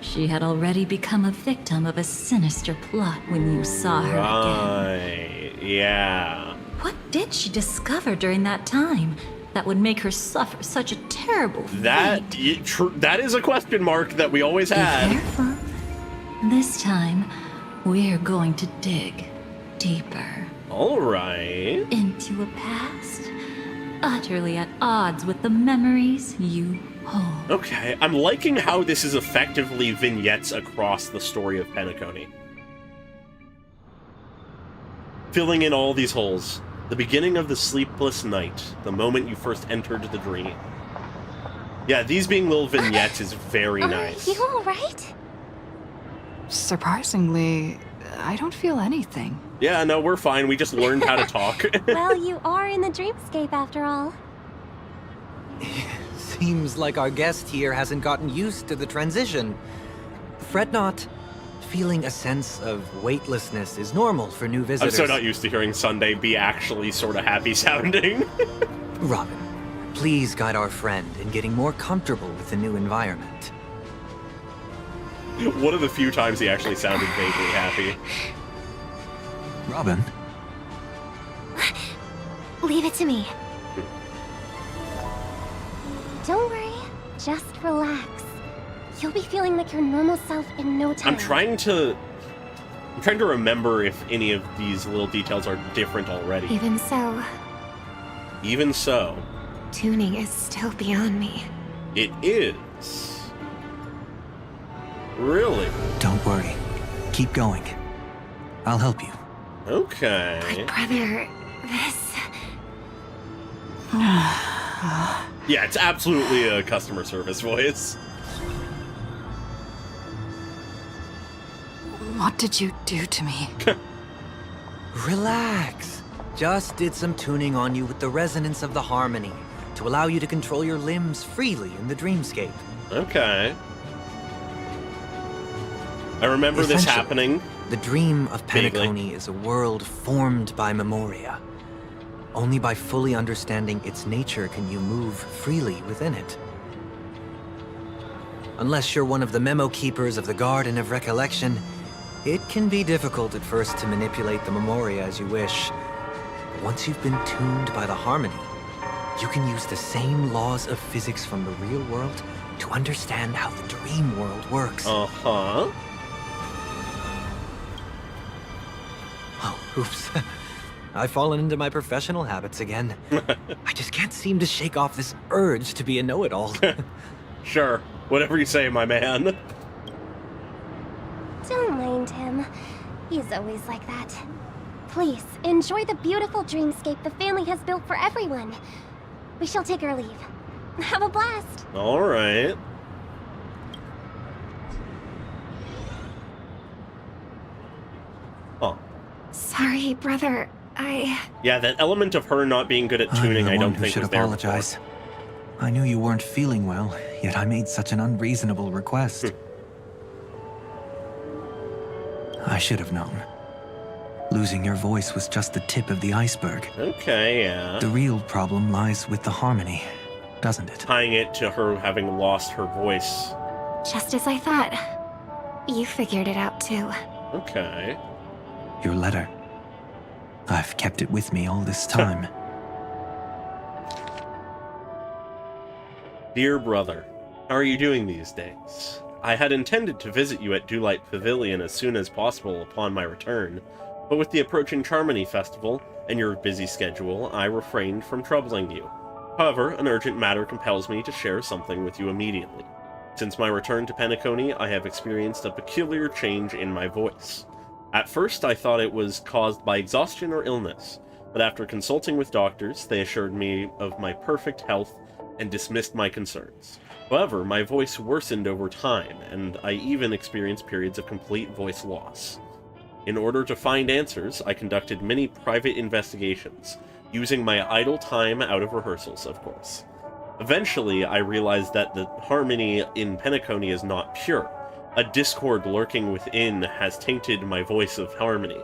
she had already become a victim of a sinister plot when you saw her again. Right, yeah. What did she discover during that time that would make her suffer such a terrible fate? That is a question mark that we always had. Be careful. This time, we're going to dig deeper. All right. Into a past utterly at odds with the memories you hold. Okay, I'm liking how this is effectively vignettes across the story of Penacony. Filling in all these holes. The beginning of the sleepless night, the moment you first entered the dream. Yeah, these being little vignettes is very nice. You all right? Surprisingly, I don't feel anything. Yeah, no, we're fine. We just learned how to talk. Well, you are in the dreamscape after all. Seems like our guest here hasn't gotten used to the transition. Fret not. Feeling a sense of weightlessness is normal for new I'm visitors. so not used to hearing Sunday be actually sort of happy sounding. Robin, please guide our friend in getting more comfortable with the new environment. One of the few times he actually sounded vaguely happy. Robin? Leave it to me. Don't worry, just relax. You'll be feeling like your normal self in no time. I'm trying to remember if any of these little details are different already. Even so, Even so, tuning is still beyond me. it is. Really? Don't worry. Keep going. I'll help you. Okay. But brother, this... Yeah, it's absolutely a customer service voice. What did you do to me? Relax. Just did some tuning on you with the resonance of the harmony to allow you to control your limbs freely in the dreamscape. Okay. I remember this Essentially, happening. The dream of Vaguely. Penacony is a world formed by memoria. Only by fully understanding its nature can you move freely within it. Unless you're one of the memo keepers of the Garden of Recollection, it can be difficult at first to manipulate the memoria as you wish. But once you've been tuned by the harmony, you can use the same laws of physics from the real world to understand how the dream world works. Uh-huh. Oh, oops. I've fallen into my professional habits again. I just can't seem to shake off this urge to be a know-it-all. Sure. Whatever you say, my man. Don't mind him. He's always like that. Please, enjoy the beautiful dreamscape the family has built for everyone. We shall take our leave. Have a blast. All right. Oh. Sorry, brother. Yeah, that element of her not being good at tuning, I don't think should was there apologize. before. I knew you weren't feeling well, yet I made such an unreasonable request. I should have known. Losing your voice was just the tip of the iceberg. Okay, yeah. The real problem lies with the harmony, doesn't it? Tying it to her having lost her voice. Just as I thought. You figured it out too. Okay. Your letter. I've kept it with me all this time. Dear brother, how are you doing these days? I had intended to visit you at Dewlight Pavilion as soon as possible upon my return, but with the approaching Charmony Festival and your busy schedule, I refrained from troubling you. However, an urgent matter compels me to share something with you immediately. Since my return to Penacony, I have experienced a peculiar change in my voice. At first, I thought it was caused by exhaustion or illness, but after consulting with doctors, they assured me of my perfect health and dismissed my concerns. However, my voice worsened over time, and I even experienced periods of complete voice loss. In order to find answers, I conducted many private investigations, using my idle time out of rehearsals, of course. Eventually, I realized that the harmony in Penacony is not pure. A discord lurking within has tainted my voice of harmony,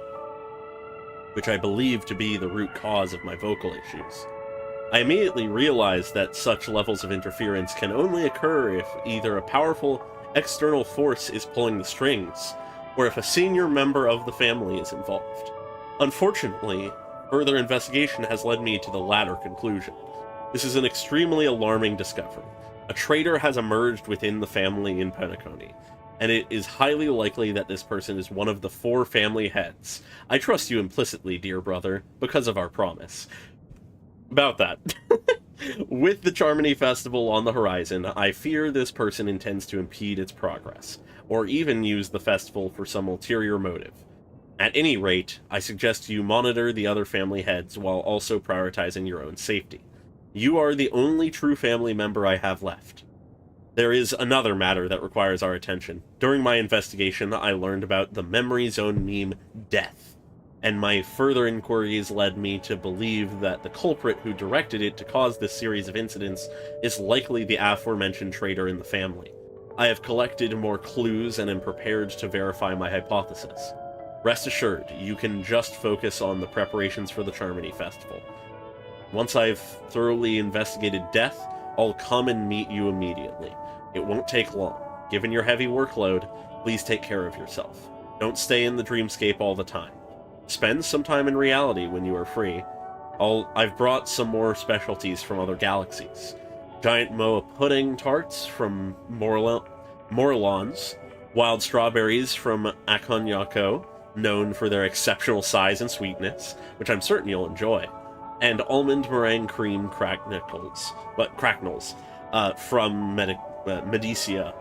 which I believe to be the root cause of my vocal issues. I immediately realized that such levels of interference can only occur if either a powerful external force is pulling the strings, or if a senior member of the family is involved. Unfortunately, further investigation has led me to the latter conclusion. This is an extremely alarming discovery. A traitor has emerged within the family in Penacony, and it is highly likely that this person is one of the 4 family heads. I trust you implicitly, dear brother, because of our promise. About that. With the Charmony Festival on the horizon, I fear this person intends to impede its progress, or even use the festival for some ulterior motive. At any rate, I suggest you monitor the other family heads while also prioritizing your own safety. You are the only true family member I have left. There is another matter that requires our attention. During my investigation, I learned about the Memory Zone meme, Death, and my further inquiries led me to believe that the culprit who directed it to cause this series of incidents is likely the aforementioned traitor in the family. I have collected more clues and am prepared to verify my hypothesis. Rest assured, you can just focus on the preparations for the Charmony Festival. Once I've thoroughly investigated Death, I'll come and meet you immediately. It won't take long. Given your heavy workload, please take care of yourself. Don't stay in the dreamscape all the time. Spend some time in reality when you are free. I've brought some more specialties from other galaxies. Giant moa pudding tarts from Morlons, wild strawberries from Akonyako, known for their exceptional size and sweetness, which I'm certain you'll enjoy, and almond meringue cream cracknels from Medicia.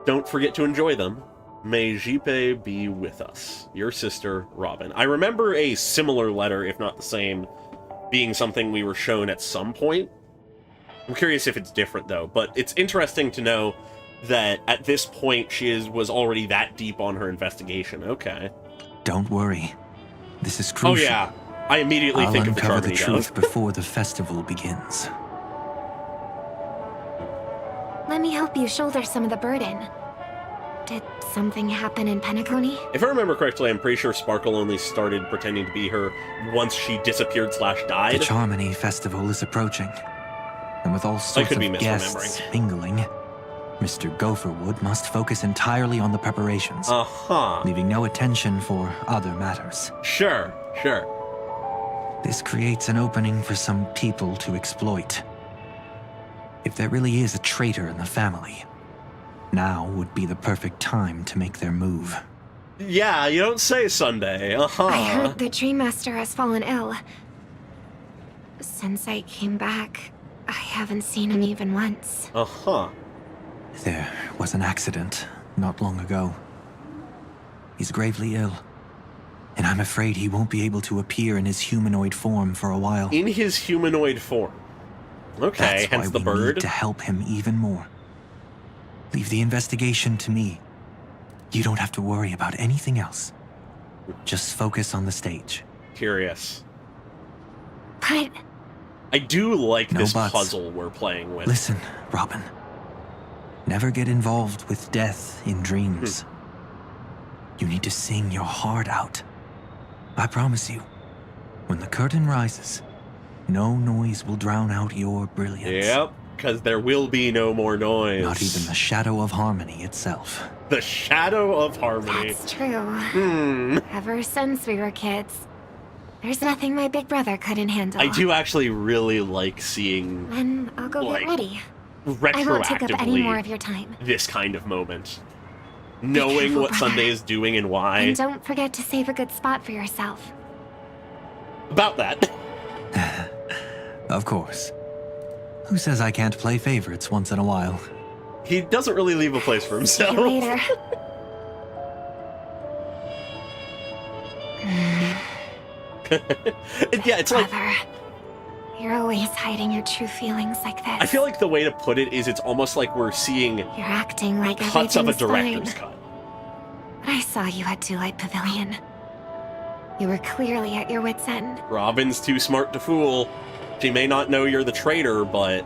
Don't forget to enjoy them. May Jipe be with us. Your sister, Robin. I remember a similar letter, if not the same, being something we were shown at some point. I'm curious if it's different, though, but it's interesting to know that at this point she was already that deep on her investigation. Okay. Don't worry. This is crucial. Oh, yeah. I immediately think of the uncover the Charmony truth before the festival begins. Let me help you shoulder some of the burden. Did something happen in Penacony? If I remember correctly, I'm pretty sure Sparkle only started pretending to be her once she disappeared/died. The Charmony Festival is approaching, and with all sorts of guests mingling, Mr. Gopherwood must focus entirely on the preparations, leaving no attention for other matters. Sure. This creates an opening for some people to exploit. If there really is a traitor in the family, now would be the perfect time to make their move. Yeah, you don't say, Sunday. I heard the Dream Master has fallen ill. Since I came back, I haven't seen him even once. There was an accident not long ago. He's gravely ill, and I'm afraid he won't be able to appear in his humanoid form for a while. In his humanoid form? Okay, hence the bird. That's why we need to help him even more. Leave the investigation to me. You don't have to worry about anything else. Just focus on the stage. Curious. But... I do like No this buts. puzzle we're playing with. Listen, Robin. Never get involved with death in dreams. You need to sing your heart out. I promise you, when the curtain rises, no noise will drown out your brilliance. Yep, because there will be no more noise. Not even the shadow of harmony itself. The shadow of harmony. That's true. Ever since we were kids, there's nothing my big brother couldn't handle. I do actually really like seeing... Then I'll go get ready. Retroactively, I won't take up any more of your time. This kind of moment. Knowing careful, what brother. Sunday is doing and why. And don't forget to save a good spot for yourself. About that. Of course. Who says I can't play favorites once in a while? He doesn't really leave a place for himself. See you later. Yeah, it's like... Brother, you're always hiding your true feelings like this. I feel like the way to put it is it's almost like we're seeing You're acting like cuts of a everything's director's fine. cut. But I saw you at Daylight Pavilion. You were clearly at your wit's end. Robin's too smart to fool. She may not know you're the traitor, but...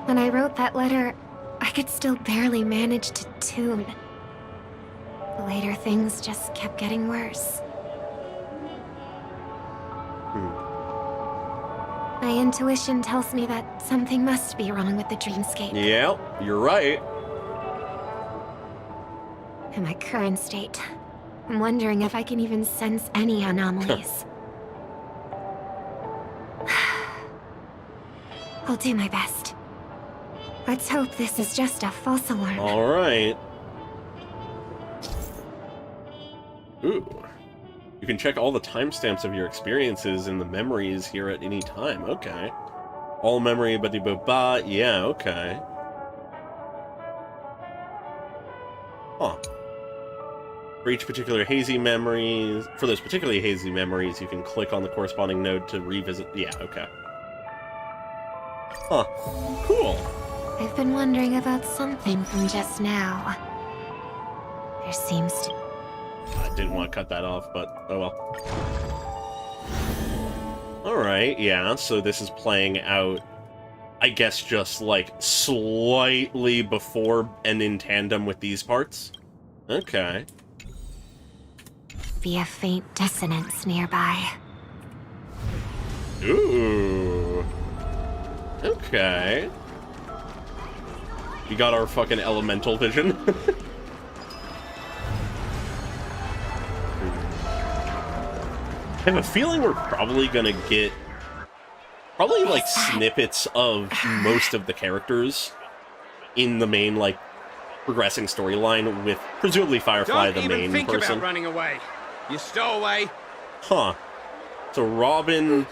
When I wrote that letter, I could still barely manage to tune. Later, things just kept getting worse. My intuition tells me that something must be wrong with the dreamscape. Yeah, you're right. In my current state, I'm wondering if I can even sense any anomalies. I'll do my best. Let's hope this is just a false alarm. Alright. Ooh. You can check all the timestamps of your experiences in the memories here at any time. Okay. All memory, ba-de-ba-ba. Yeah, okay. Huh. For each particular hazy memories... For those particularly hazy memories, you can click on the corresponding node to revisit... Yeah, okay. Huh. Cool. I've been wondering about something from just now. There seems to... I didn't want to cut that off, but oh well. Alright, yeah, so this is playing out, I guess, just, like, slightly before and in tandem with these parts. Okay. Be a faint dissonance nearby. Ooh. Okay. We got our fucking elemental vision. I have a feeling we're probably gonna get like snippets of most of the characters in the main like progressing storyline with presumably Firefly the main person. Don't even think about running away. You stowaway. Huh. So Robin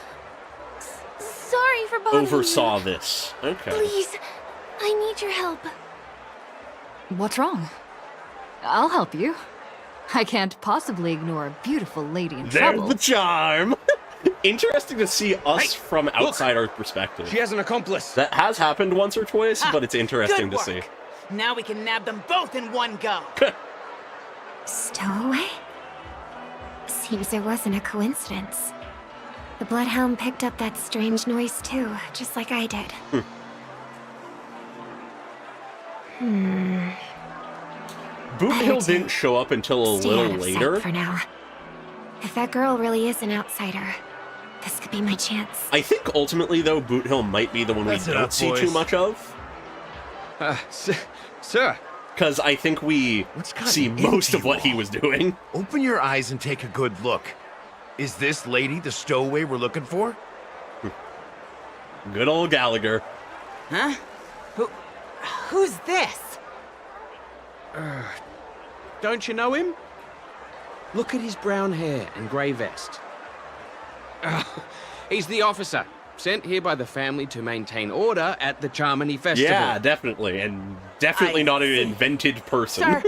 Sorry for bothering oversaw you. this. Okay. Please, I need your help. What's wrong? I'll help you. I can't possibly ignore a beautiful lady in trouble. There's the charm! Interesting to see us from outside our perspective. She has an accomplice. That has happened once or twice, but it's interesting to see. Now we can nab them both in one go. Stowaway? Seems it wasn't a coincidence. The Bloodhound picked up that strange noise too, just like I did. Boot Hill didn't show up until a little later. For now. If that girl really is an outsider, this could be my chance. I think ultimately, though, Boot Hill might be the one we don't see too much of. Sir. Because I think we see most of what he was doing. Open your eyes and take a good look. Is this lady the stowaway we're looking for? Good old Gallagher. Huh? Who's this? Don't you know him? Look at his brown hair and grey vest. He's the officer, sent here by the family to maintain order at the Charmony Festival. Yeah, definitely. And definitely not an invented person. Sir,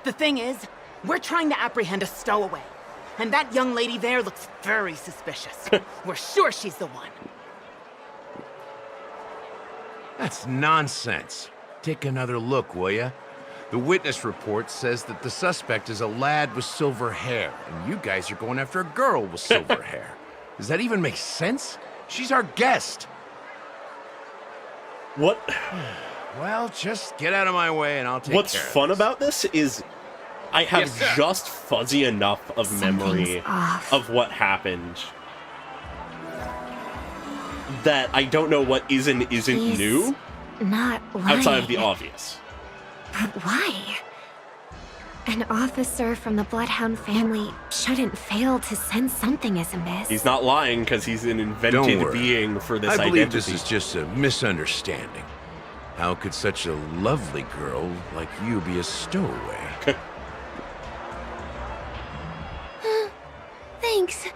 the thing is, we're trying to apprehend a stowaway. And that young lady there looks very suspicious. We're sure she's the one. That's nonsense. Take another look, will ya? The witness report says that the suspect is a lad with silver hair, and you guys are going after a girl with silver hair. Does that even make sense? She's our guest. What? Well, just get out of my way and I'll take What's care of fun about this is I have just fuzzy enough of memory of what happened that I don't know what is and isn't new. Not lying. Outside of the obvious. But why? An officer from the Bloodhound family shouldn't fail to sense something is amiss. He's not lying because he's an invented being for this identity. I believe this is just a misunderstanding. How could such a lovely girl like you be a stowaway? Thanks.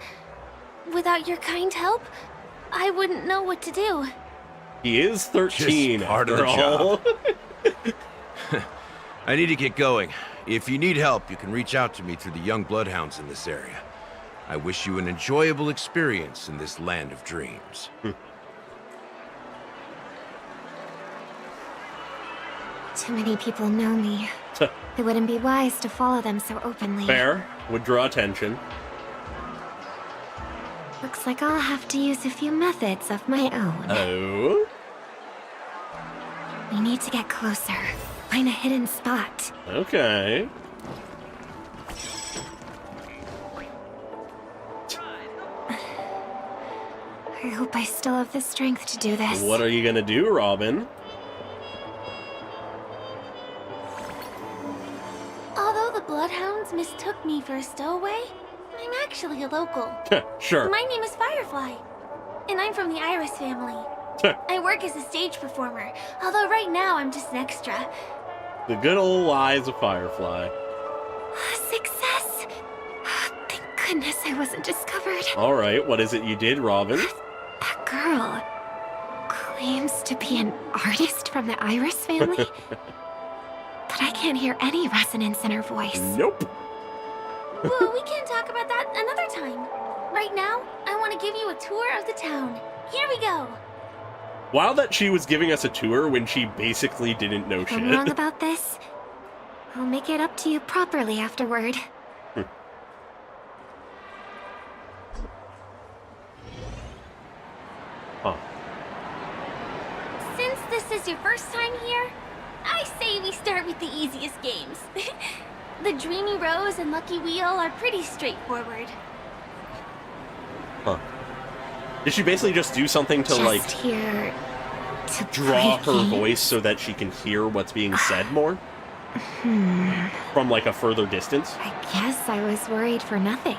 Without your kind help, I wouldn't know what to do. He is 13, Just part of the job. I need to get going. If you need help, you can reach out to me through the young bloodhounds in this area. I wish you an enjoyable experience in this land of dreams. Too many people know me. It wouldn't be wise to follow them so openly. Fair. Would draw attention. Looks like I'll have to use a few methods of my own. Oh? We need to get closer. Find a hidden spot. Okay. I hope I still have the strength to do this. What are you gonna do, Robin? Although the Bloodhounds mistook me for a stowaway, I'm actually a local. Sure. My name is Firefly, and I'm from the Iris family. I work as a stage performer, although right now I'm just an extra. The good old eyes of Firefly. Success! Thank goodness I wasn't discovered. Alright, what is it you did, Robin? That girl claims to be an artist from the Iris family, but I can't hear any resonance in her voice. Nope. Well, we can talk about that another time. Right now, I want to give you a tour of the town. Here we go. Wow, that she was giving us a tour when she basically didn't know If shit. I'm wrong about this, I'll make it up to you properly afterward. Huh. Since this is your first time here, I say we start with the easiest games. The Dreamy Rose and Lucky Wheel are pretty straightforward. Huh. Did she basically just do something to, like, here to draw her play voice so that she can hear what's being said more? From, like, a further distance? I guess I was worried for nothing.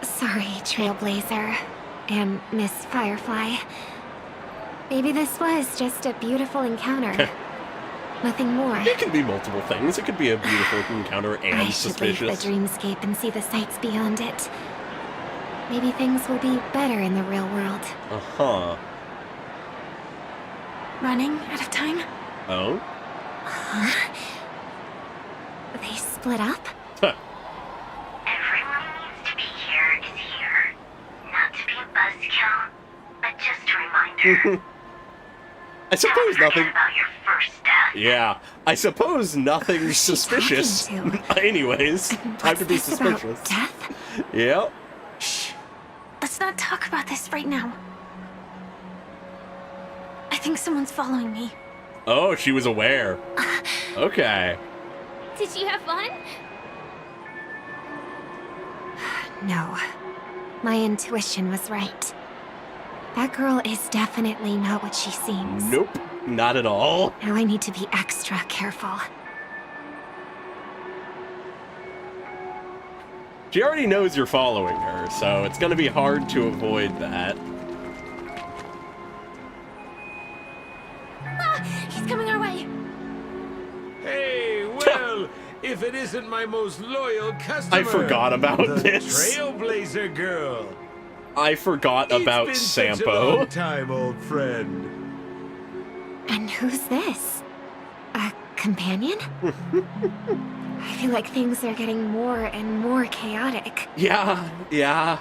Sorry, Trailblazer and Miss Firefly. Maybe this was just a beautiful encounter. Nothing more. It could be multiple things. It could be a beautiful encounter and I should leave suspicious. the dreamscape and see the sights beyond it. Maybe things will be better in the real world. Uh-huh. Running out of time? Oh? Huh? They split up? Everyone needs to be here is here. Not to be a buzzkill, but just a reminder. I suppose Don't nothing... forget about your first death. Yeah, I suppose nothing suspicious. Anyways, time to be What's this about suspicious. death? Yep. Shh. Let's not talk about this right now. I think someone's following me. Oh, she was aware. Okay. Did you have fun? No. My intuition was right. That girl is definitely not what she seems. Nope, not at all. Now I need to be extra careful. She already knows you're following her, so it's gonna be hard to avoid that. Ah, he's coming our way. Hey, well, if it isn't my most loyal customer, I forgot about the this. Trailblazer girl. I forgot about It's been such a Sampo. long time, old friend. And who's this? A companion? I feel like things are getting more and more chaotic. Yeah, yeah.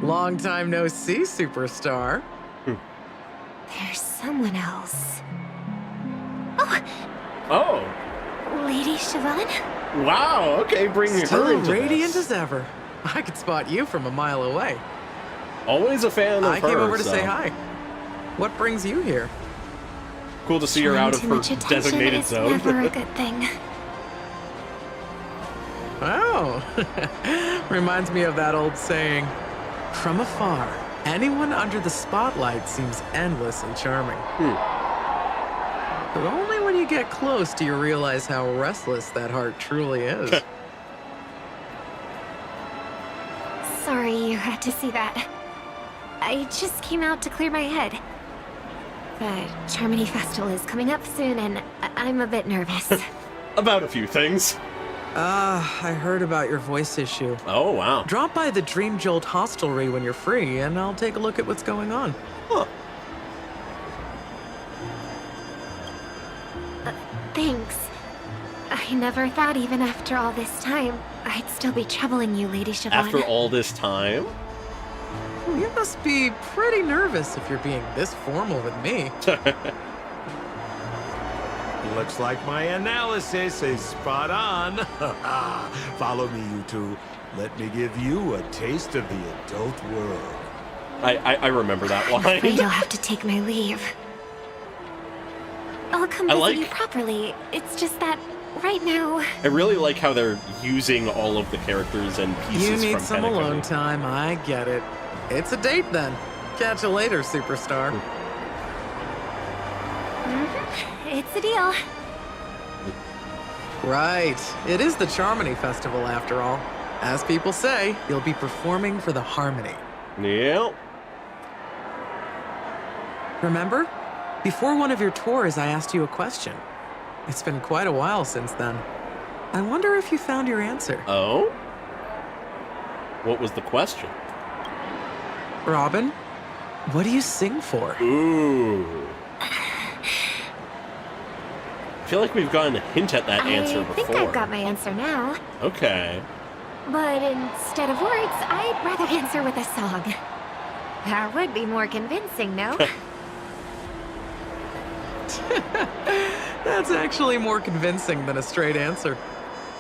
Long time no see, superstar. There's someone else. Oh, Lady Siobhan? wow, okay, bring her Still into radiant this. as ever. I could spot you from a mile away. Always a fan of her, I came over to so. say hi. What brings you here? Cool to see her out of Too her much attention designated is zone. never a good thing. Oh, reminds me of that old saying, from afar, anyone under the spotlight seems endlessly charming. But only when you get close do you realize how restless that heart truly is. Sorry you had to see that. I just came out to clear my head. The Charmony Festival is coming up soon, and I'm a bit nervous. About a few things. I heard about your voice issue. Oh, wow. Drop by the Dream Jolt hostelry when you're free, and I'll take a look at what's going on. Huh. Thanks. I never thought even after all this time, I'd still be troubling you, Lady Siobhan. After all this time? You must be pretty nervous if you're being this formal with me. Looks like my analysis is spot on. Follow me, you two. Let me give you a taste of the adult world. I remember that I'm afraid line. I'll have to take my leave. I'll come I visit like- you properly. It's just that right now... I really like how they're using all of the characters and pieces You need from some Penacony. alone time, I get it. It's a date then. Catch you later, superstar. It's a deal. Right. It is the Charmony Festival after all. As people say, you'll be performing for the Harmony. Yep. Remember? Before one of your tours, I asked you a question. It's been quite a while since then. I wonder if you found your answer. Oh? What was the question? Robin, what do you sing for? Ooh. I feel like we've gotten a hint at that answer before. I think I've got my answer now. Okay. But instead of words, I'd rather answer with a song. That would be more convincing, no? That's actually more convincing than a straight answer.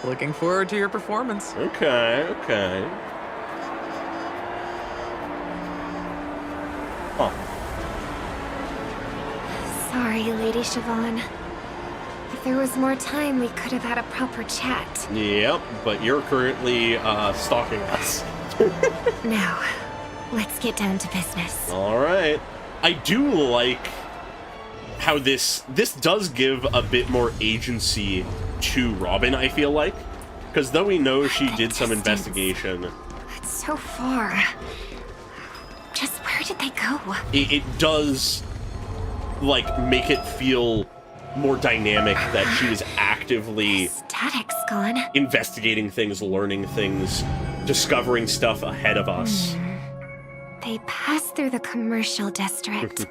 Looking forward to your performance. Okay, okay. Huh. Sorry, Lady Siobhan. If there was more time, we could have had a proper chat. Yep, but you're currently stalking us. Now, let's get down to business. All right. I do like how this does give a bit more agency to Robin, I feel like. Because though we know she did some investigation, It's so far. Just where did they go? it does, like, make it feel more dynamic that she was actively Static's gone. investigating things, learning things, discovering stuff ahead of us. They passed through the commercial district.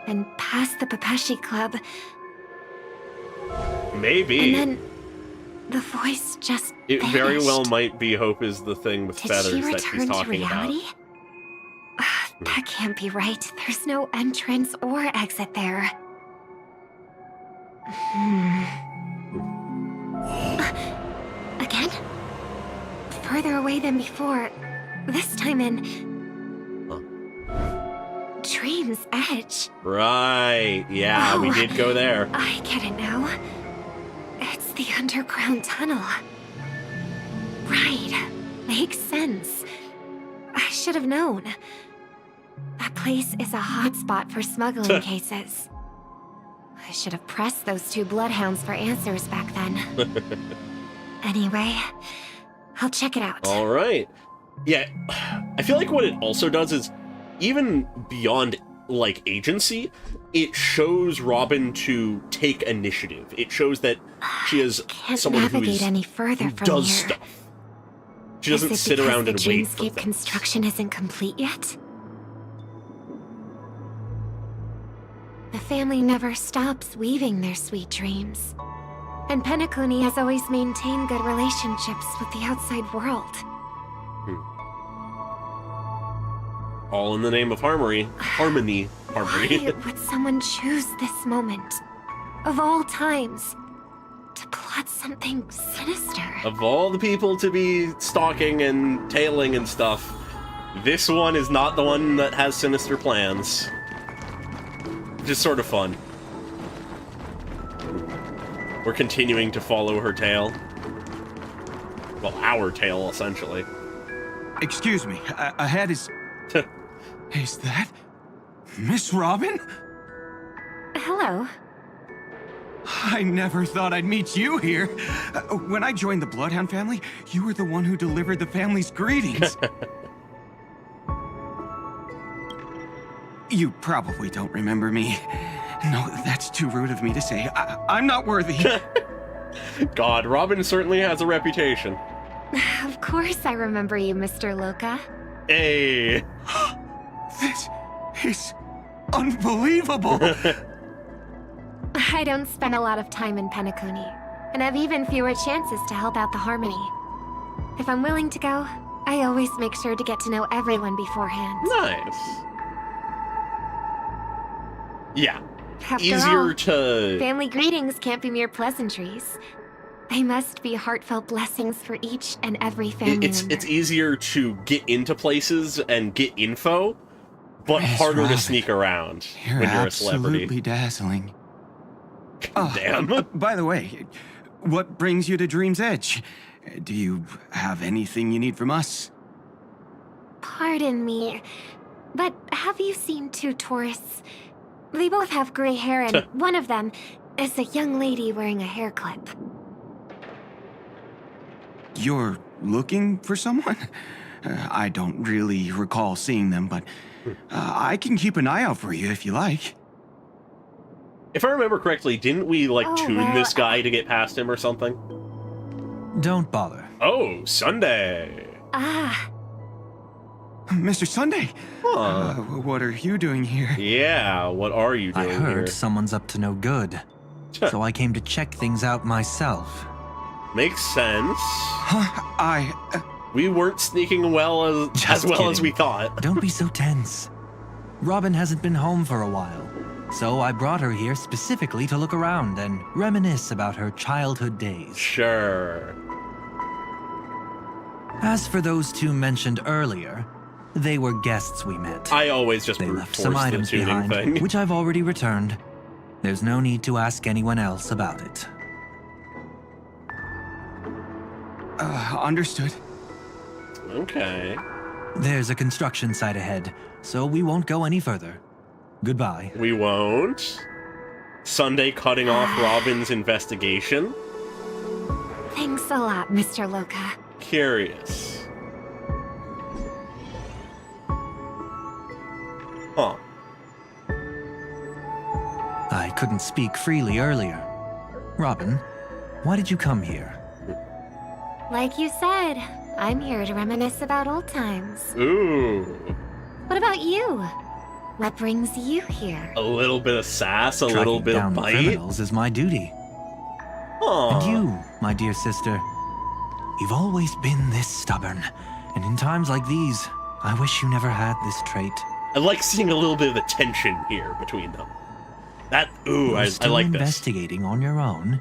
And past the Papashi Club. Maybe. And then the voice just It very vanished. well might be Hope is the thing with Did feathers she that she's return to talking about. reality? That can't be right. There's no entrance or exit there. Again? Further away than before. This time in... Dream's Edge. Right. Yeah, we Oh, did go there. I get it now. It's the underground tunnel. Right. Makes sense. I should have known. That place is a hotspot for smuggling cases. I should have pressed those two bloodhounds for answers back then. Anyway, I'll check it out. All right. Yeah, I feel like what it also does is, even beyond, like, agency, it shows Robin to take initiative. It shows that she is Can't someone who navigate any further who from does here. stuff. She doesn't Is it sit because around the and wait for dreamscape construction isn't complete yet? The family never stops weaving their sweet dreams. And Penacony has always maintained good relationships with the outside world. all in the name of harmony. Harmony. Why would someone choose this moment, of all times, to plot something sinister? Of all the people to be stalking and tailing and stuff, this one is not the one that has sinister plans. Just sort of fun. We're continuing to follow her tail. Well, our tail, essentially. Excuse me, ahead is... Is that... Miss Robin? Hello. I never thought I'd meet you here. When I joined the Bloodhound family, you were the one who delivered the family's greetings. You probably don't remember me. No, that's too rude of me to say. I'm not worthy. God, Robin certainly has a reputation. Of course I remember you, Mr. Loca. Hey. This is unbelievable. I don't spend a lot of time in Penacony, and have even fewer chances to help out the Harmony. If I'm willing to go, I always make sure to get to know everyone beforehand. Nice. Yeah. After Easier all, to... family greetings can't be mere pleasantries. They must be heartfelt blessings for each and every family It's member. easier to get into places and get info, but Miss harder Robin, to sneak around You're when you're a celebrity. absolutely dazzling. Damn. By the way, what brings you to Dream's Edge? Do you have anything you need from us? Pardon me, but have you seen two tourists? They both have gray hair, and one of them is a young lady wearing a hair clip. You're looking for someone? I don't really recall seeing them, but I can keep an eye out for you if you like. If I remember correctly, didn't we, like, tune well, this guy to get past him or something? Don't bother. Oh, Sunday. Ah. Mr. Sunday, Huh. what are you doing here? Yeah, what are you doing I heard here? someone's up to no good, so I came to check things out myself. Makes sense. Huh? We weren't sneaking as well as we thought. Don't be so tense. Robin hasn't been home for a while, so I brought her here specifically to look around and reminisce about her childhood days. Sure. As for those two mentioned earlier, they were guests we met. I always just They brute left force some the items tuning behind, thing. which I've already returned. There's no need to ask anyone else about it. Understood. Okay. There's a construction site ahead, so we won't go any further. Goodbye. We won't. Sunday cutting off Robin's investigation. Thanks a lot, Mr. Loka. Curious. Huh. I couldn't speak freely earlier. Robin, why did you come here? Like you said, I'm here to reminisce about old times. Ooh. What about you? What brings you here? A little bit of sass, a little bit of bite. Criminals is my duty. Aww. And you, my dear sister, you've always been this stubborn. And in times like these, I wish you never had this trait. I like seeing a little bit of the tension here between them. That, ooh, I Still like this. investigating on your own,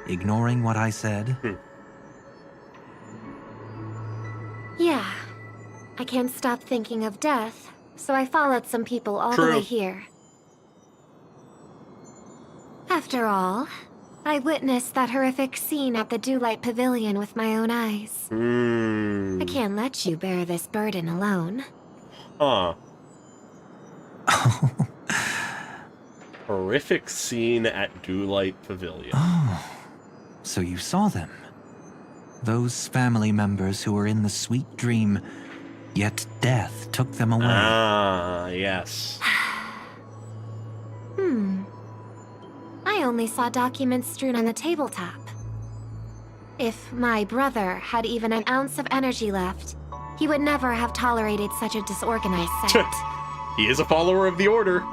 ignoring what I said. Yeah. I can't stop thinking of death, so I followed some people all the way here. After all, I witnessed that horrific scene at the Dewlight Pavilion with my own eyes. I can't let you bear this burden alone. Huh. Horrific scene at Dewlight Pavilion. Oh, so you saw them. Those family members who were in the sweet dream, yet death took them away. Ah, yes. I only saw documents strewn on the tabletop. If my brother had even an ounce of energy left, he would never have tolerated such a disorganized set. He is a follower of the Order.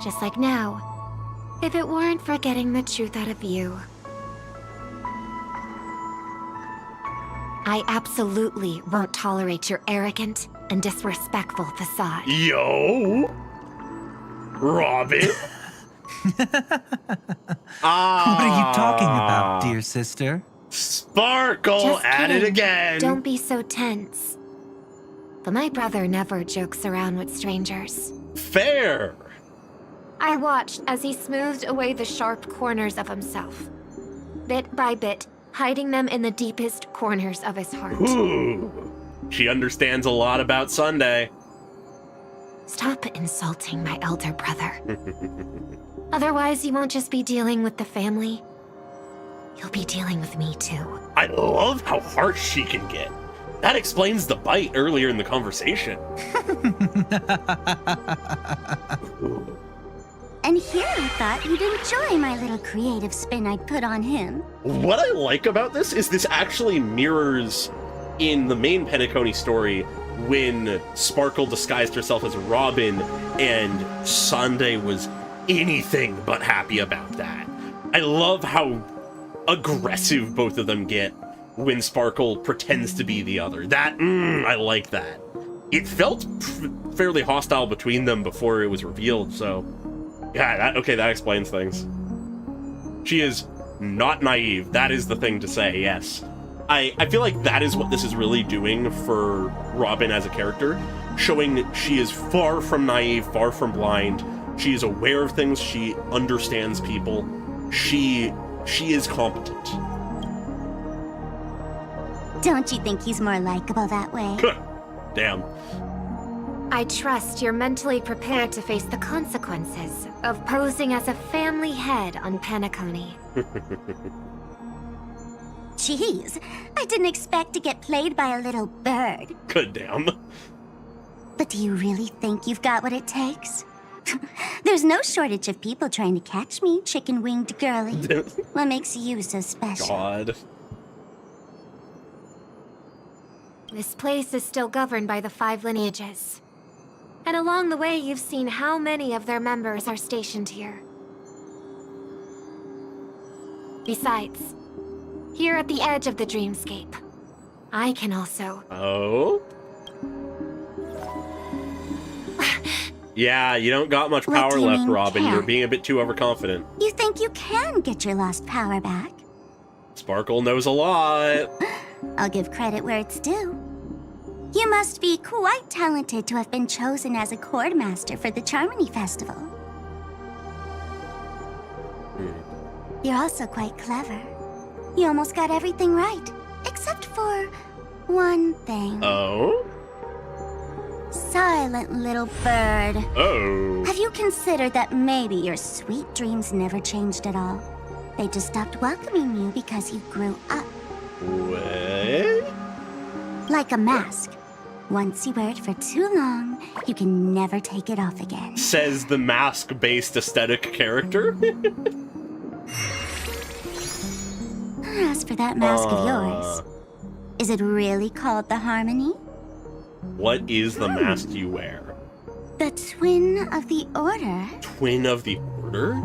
Just like now, if it weren't for getting the truth out of you. I absolutely won't tolerate your arrogant and disrespectful facade. Yo! Robin? What are you talking about, dear sister? Sparkle Just at kidding. it again! Don't be so tense. But my brother never jokes around with strangers. Fair! I watched as he smoothed away the sharp corners of himself. Bit by bit, hiding them in the deepest corners of his heart. Ooh. She understands a lot about Sunday. Stop insulting my elder brother. Otherwise, you won't just be dealing with the family. You'll be dealing with me too. I love how harsh she can get. That explains the bite earlier in the conversation. And here I thought you'd enjoy my little creative spin I put on him. What I like about this is this actually mirrors in the main Penacony story when Sparkle disguised herself as Robin and Sunday was anything but happy about that. I love how aggressive both of them get when Sparkle pretends to be the other. That, I like that. It felt fairly hostile between them before it was revealed, so... Yeah, that explains things. She is Not naive. That is the thing to say, yes. I feel like that is what this is really doing for Robin as a character, showing that she is far from naive, far from blind. She is aware of things. She understands people. She is competent. Don't you think he's more likable that way? Damn. I trust you're mentally prepared to face the consequences of posing as a family head on Penacony. Jeez, I didn't expect to get played by a little bird. Good damn. But do you really think you've got what it takes? There's no shortage of people trying to catch me, chicken-winged girly. What makes you so special? God. This place is still governed by the 5 lineages. And along the way, you've seen how many of their members are stationed here. Besides, here at the edge of the dreamscape, I can also... Oh? Yeah, you don't got much power left, Robin. You're being a bit too overconfident. You think you can get your lost power back? Sparkle knows a lot. I'll give credit where it's due. You must be quite talented to have been chosen as a chord master for the Charmony Festival. You're also quite clever. You almost got everything right, except for one thing. Oh? Silent little bird. Oh. Have you considered that maybe your sweet dreams never changed at all? They just stopped welcoming you because you grew up. What? Like a mask. Once you wear it for too long, you can never take it off again. Says the mask-based aesthetic character. As for that mask of yours, is it really called the Harmony? What is the mask you wear? The Twin of the Order. Twin of the Order?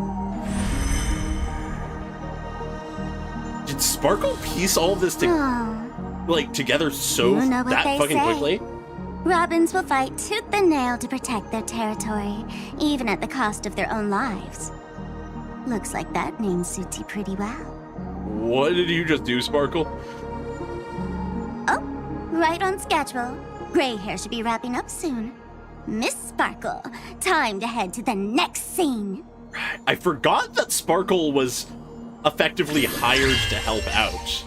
Did Sparkle piece all this together so You know what that they fucking say. quickly? Robins will fight tooth and nail to protect their territory, even at the cost of their own lives. Looks like that name suits you pretty well. What did you just do, Sparkle? Oh, right on schedule. Gray hair should be wrapping up soon. Miss Sparkle, time to head to the next scene. I forgot that Sparkle was effectively hired to help out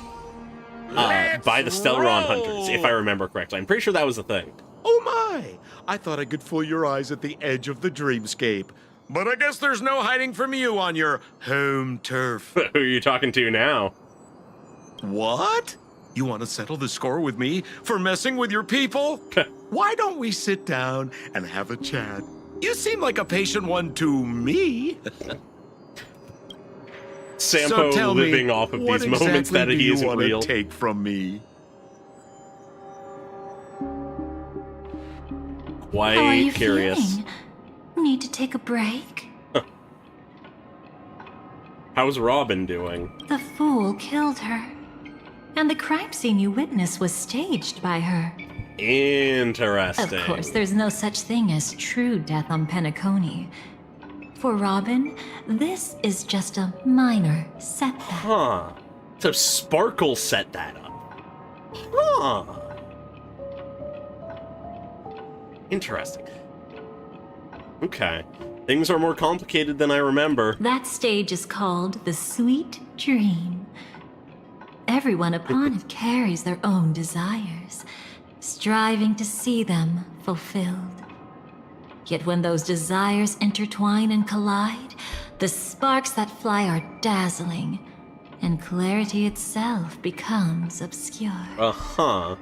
by the Stellaron Hunters, if I remember correctly. I'm pretty sure that was the thing. Oh my! I thought I could fool your eyes at the edge of the dreamscape. But I guess there's no hiding from you on your home turf. Who are you talking to now? What? You want to settle the score with me for messing with your people? Why don't we sit down and have a chat? You seem like a patient one to me. Sampo so living off of these moments that he isn't real. What do you want to take from me? Quite How are you curious. feeling? Need to take a break? How's Robin doing? The fool killed her. And the crime scene you witnessed was staged by her. Interesting. Of course, there's no such thing as true death on Penacony. For Robin, this is just a minor setback. Huh. So Sparkle set that up. Huh. Interesting. Okay. Things are more complicated than I remember. That stage is called the Sweet Dream. Everyone upon it carries their own desires, striving to see them fulfilled. Yet when those desires intertwine and collide, the sparks that fly are dazzling, and clarity itself becomes obscure. Uh-huh.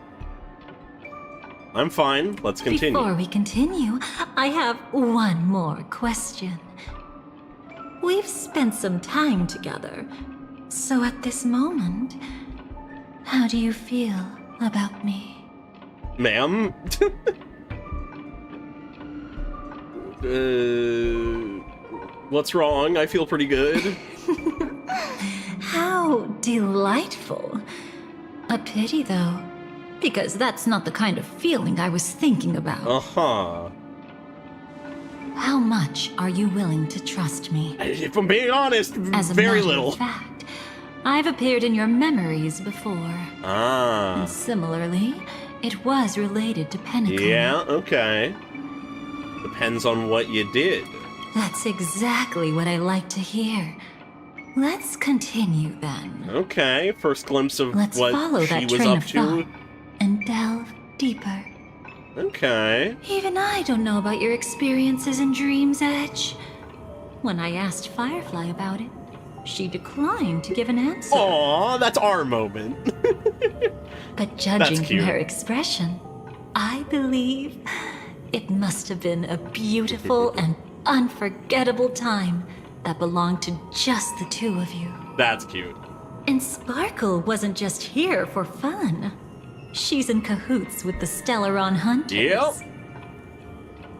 I'm fine. Let's continue. Before we continue, I have one more question. We've spent some time together, so at this moment, how do you feel about me? Ma'am? What's wrong? I feel pretty good. How delightful. A pity, though, because that's not the kind of feeling I was thinking about. Uh-huh. How much are you willing to trust me? If I'm being honest, As a very matter little. of fact, I've appeared in your memories before. And similarly, it was related to Penacony. Yeah, okay. Depends on what you did. That's exactly what I like to hear. Let's continue then. Okay, first glimpse of Let's what follow she that was train up of to. thought and delve deeper. Okay. Even I don't know about your experiences in Dream's Edge. When I asked Firefly about it, she declined to give an answer. Aw, that's our moment. But judging from her expression, I believe it must have been a beautiful and unforgettable time that belonged to just the two of you. That's cute. And Sparkle wasn't just here for fun. She's in cahoots with the Stellaron Hunters. Yep.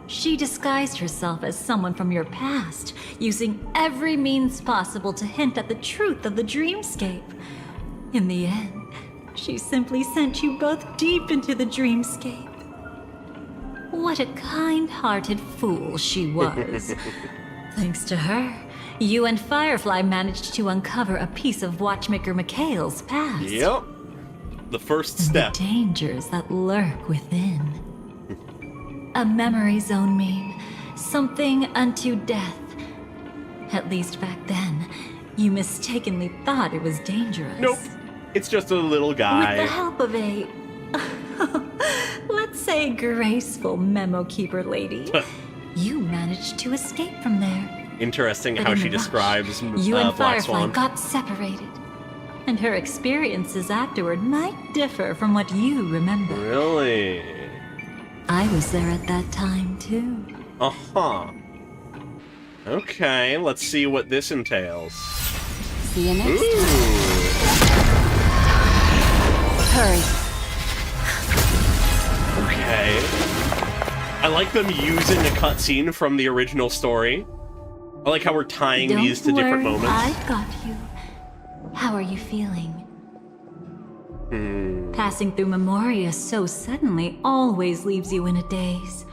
She disguised herself as someone from your past, using every means possible to hint at the truth of the dreamscape. In the end, she simply sent you both deep into the dreamscape. What a kind-hearted fool she was. Thanks to her, you and Firefly managed to uncover a piece of Watchmaker Mikhail's past. Yep. The first step. The dangers that lurk within. A memory zone meme. Something unto death. At least back then, you mistakenly thought it was dangerous. Nope. It's just a little guy. With the help of a... let's say graceful memo keeper lady, you managed to escape from there. Interesting But how in she the rush, describes you and Black Firefly Swan. got separated. And her experiences afterward might differ from what you remember. Really? I was there at that time, too. Uh-huh. Okay, let's see what this entails. See you next Ooh. Hurry. Okay. I like them using a cutscene from the original story. I like how we're tying Don't these to different worry, moments. I've got you. How are you feeling? Passing through Memoria so suddenly always leaves you in a daze.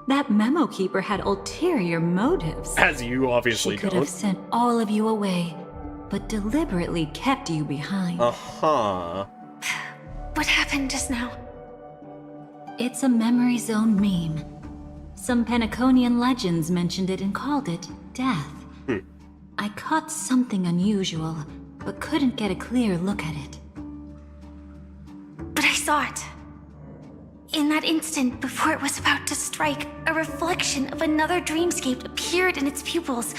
That memo keeper had ulterior motives. As you obviously She could don't. have sent all of you away, but deliberately kept you behind. Uh-huh. What happened just now? It's a memory zone meme. Some Penaconian legends mentioned it and called it death. I caught something unusual, but couldn't get a clear look at it. But I saw it. In that instant, before it was about to strike, a reflection of another dreamscape appeared in its pupils.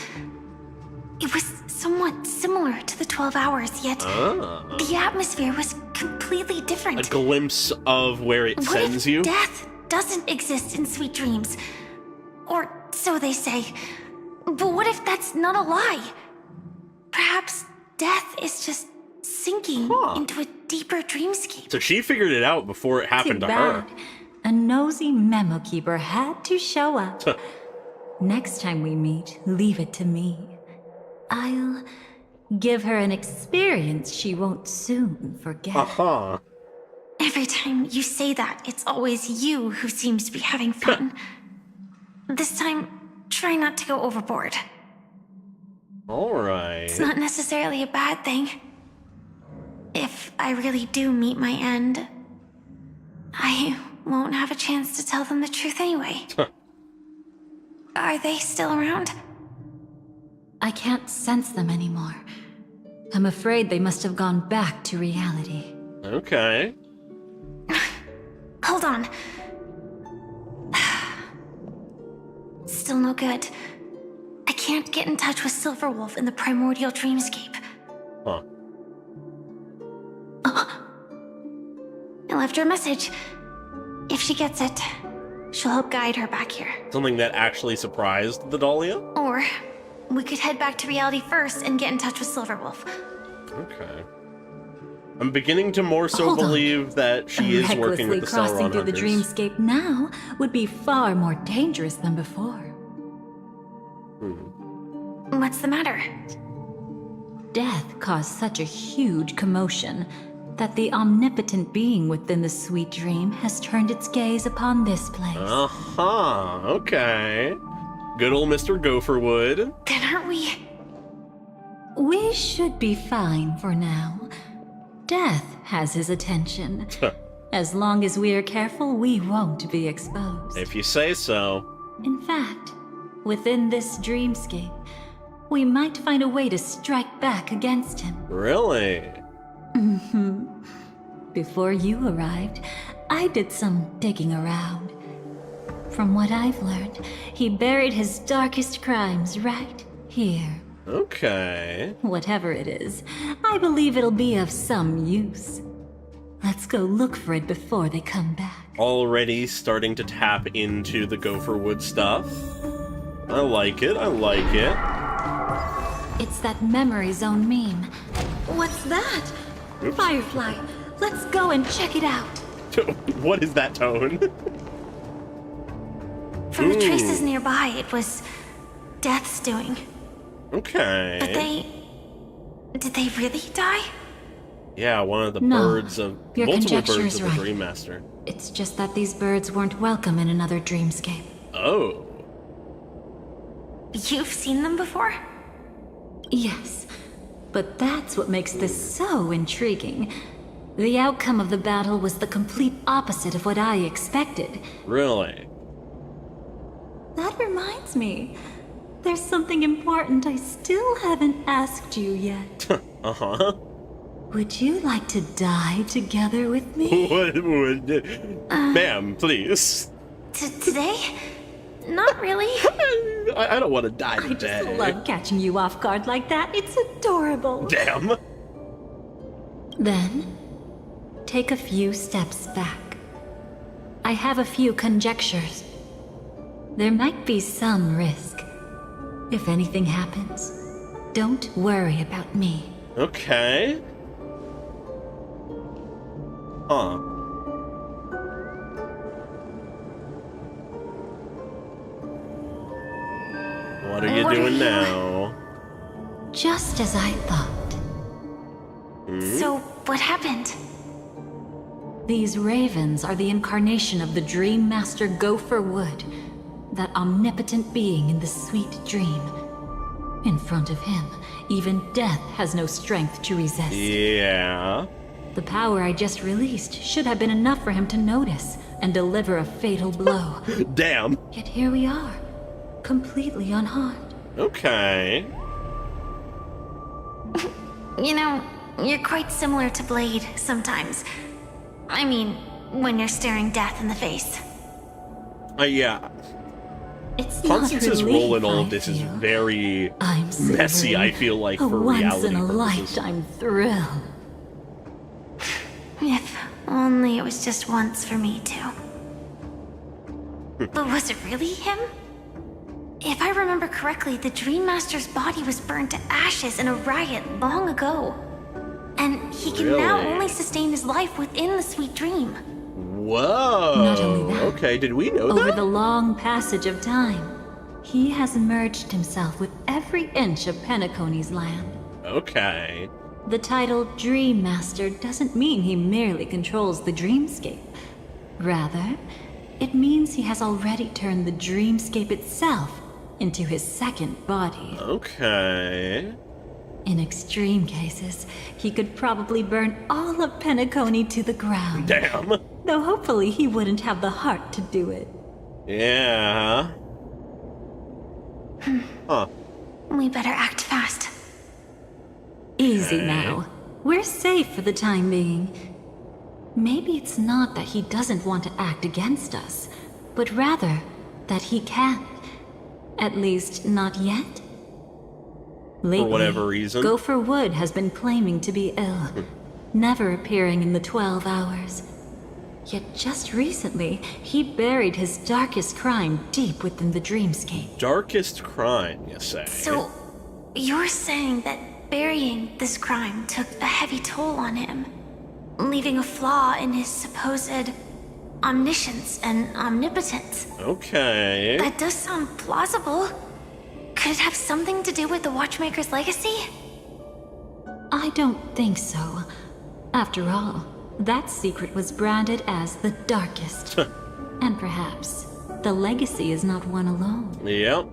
It was somewhat similar to the 12 Hours, yet the atmosphere was completely different. A glimpse of where it What sends if you. death doesn't exist in sweet dreams? Or so they say. But what if that's not a lie? Perhaps death is just sinking into a deeper dreamscape. So she figured it out before it happened Too to her. bad. A nosy memo keeper had to show up. Next time we meet, leave it to me. I'll give her an experience she won't soon forget. Uh-huh. Every time you say that, it's always you who seems to be having fun. This time, try not to go overboard. Alright. It's not necessarily a bad thing. If I really do meet my end, I won't have a chance to tell them the truth anyway. Are they still around? I can't sense them anymore. I'm afraid they must have gone back to reality. Okay. Hold on. Still no good. I can't get in touch with Silverwolf in the primordial dreamscape. Huh. I left her a message. If she gets it, she'll help guide her back here. Something that actually surprised the Dahlia? Or we could head back to reality first and get in touch with Silverwolf. Okay. I'm beginning to more so Hold on. believe that she is working with the Recklessly crossing Stellaron through the Hunters. dreamscape now would be far more dangerous than before. What's the matter? Death caused such a huge commotion that the omnipotent being within the sweet dream has turned its gaze upon this place. Uh-huh, okay. Good old Mr. Gopherwood. Then aren't we... We should be fine for now. Death has his attention. As long as we are careful, we won't be exposed. If you say so. In fact, within this dreamscape, we might find a way to strike back against him. Really? Mm-hmm. Before you arrived, I did some digging around. From what I've learned, he buried his darkest crimes right here. Okay. Whatever it is, I believe it'll be of some use. Let's go look for it before they come back. Already starting to tap into the Gopherwood stuff. I like it, I like it. It's that memory zone meme. What's that? Oops. Firefly, let's go and check it out. What is that tone? From the traces nearby, it was Death's doing. Okay. But did they really die? Yeah, one of the No, birds of... your multiple conjecture birds is of the right. Dream Master. It's just that these birds weren't welcome in another dreamscape. Oh. You've seen them before? Yes, but that's what makes this so intriguing. The outcome of the battle was the complete opposite of what I expected. Really? That reminds me. There's something important I still haven't asked you yet. Uh-huh. Would you like to die together with me? Ma'am, please. Today? Not really. I don't want to die I today. just love catching you off guard like that. It's adorable. Damn. Then, take a few steps back. I have a few conjectures. There might be some risk. If anything happens, don't worry about me. Okay. Huh. What are you doing now? Just as I thought. So, what happened? These ravens are the incarnation of the Dream Master Gopher Wood, that omnipotent being in the sweet dream. In front of him, even death has no strength to resist. Yeah. The power I just released should have been enough for him to notice and deliver a fatal blow. Damn. Yet here we are, completely unharmed. Okay. You know, you're quite similar to Blade sometimes. I mean, when you're staring death in the face. Yeah. It's Constance's not role in relief, all I of this is feel. very I'm messy, savoring I feel like, a for reality purposes. once-in-a-lifetime thrill. If only it was just once for me too. But was it really him? If I remember correctly, the Dream Master's body was burned to ashes in a riot long ago. And he can now Really? only sustain his life within the sweet dream. Whoa. Not only that, Okay, did we know over that? the long passage of time, he has merged himself with every inch of Penacony's land. Okay. The title Dream Master doesn't mean he merely controls the dreamscape. Rather, it means he has already turned the dreamscape itself into his second body. Okay. In extreme cases, he could probably burn all of Penacony to the ground. Damn. Though hopefully he wouldn't have the heart to do it. Yeah. Huh. We better act fast. Easy now. We're safe for the time being. Maybe it's not that he doesn't want to act against us, but rather that he can't. At least, not yet. Lately, For whatever reason. Gopher Wood has been claiming to be ill, never appearing in the 12 hours. Yet just recently, he buried his darkest crime deep within the dreamscape. Darkest crime, you say? So, you're saying that burying this crime took a heavy toll on him, leaving a flaw in his supposed omniscience and omnipotence. Okay. That does sound plausible. Could it have something to do with the Watchmaker's legacy? I don't think so. After all, that secret was branded as the darkest. And perhaps the legacy is not one alone. Yep.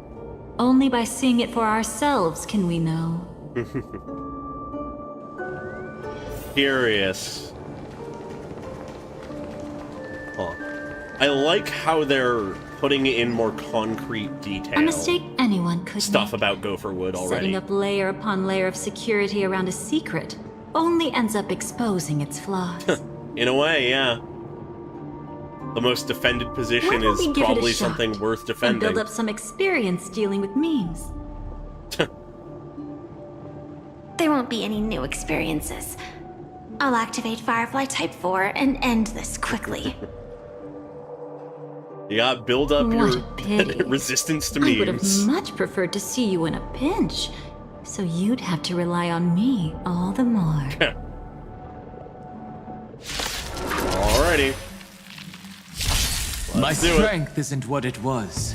Only by seeing it for ourselves can we know. Curious. Huh. I like how they're putting in more concrete detail. A mistake anyone could Stuff make. about Gopher Wood already. Setting up layer upon layer of security around a secret only ends up exposing its flaws. In a way, yeah. The most defended position Why don't is we give it a probably shot something worth and defending. build up some experience dealing with memes. There won't be any new experiences. I'll activate Firefly Type 4 and end this quickly. You gotta build up What your a pity. resistance to I would have memes. much preferred to see you in a pinch, so you'd have to rely on me all the more. Alrighty. My Let's do it. strength isn't what it was.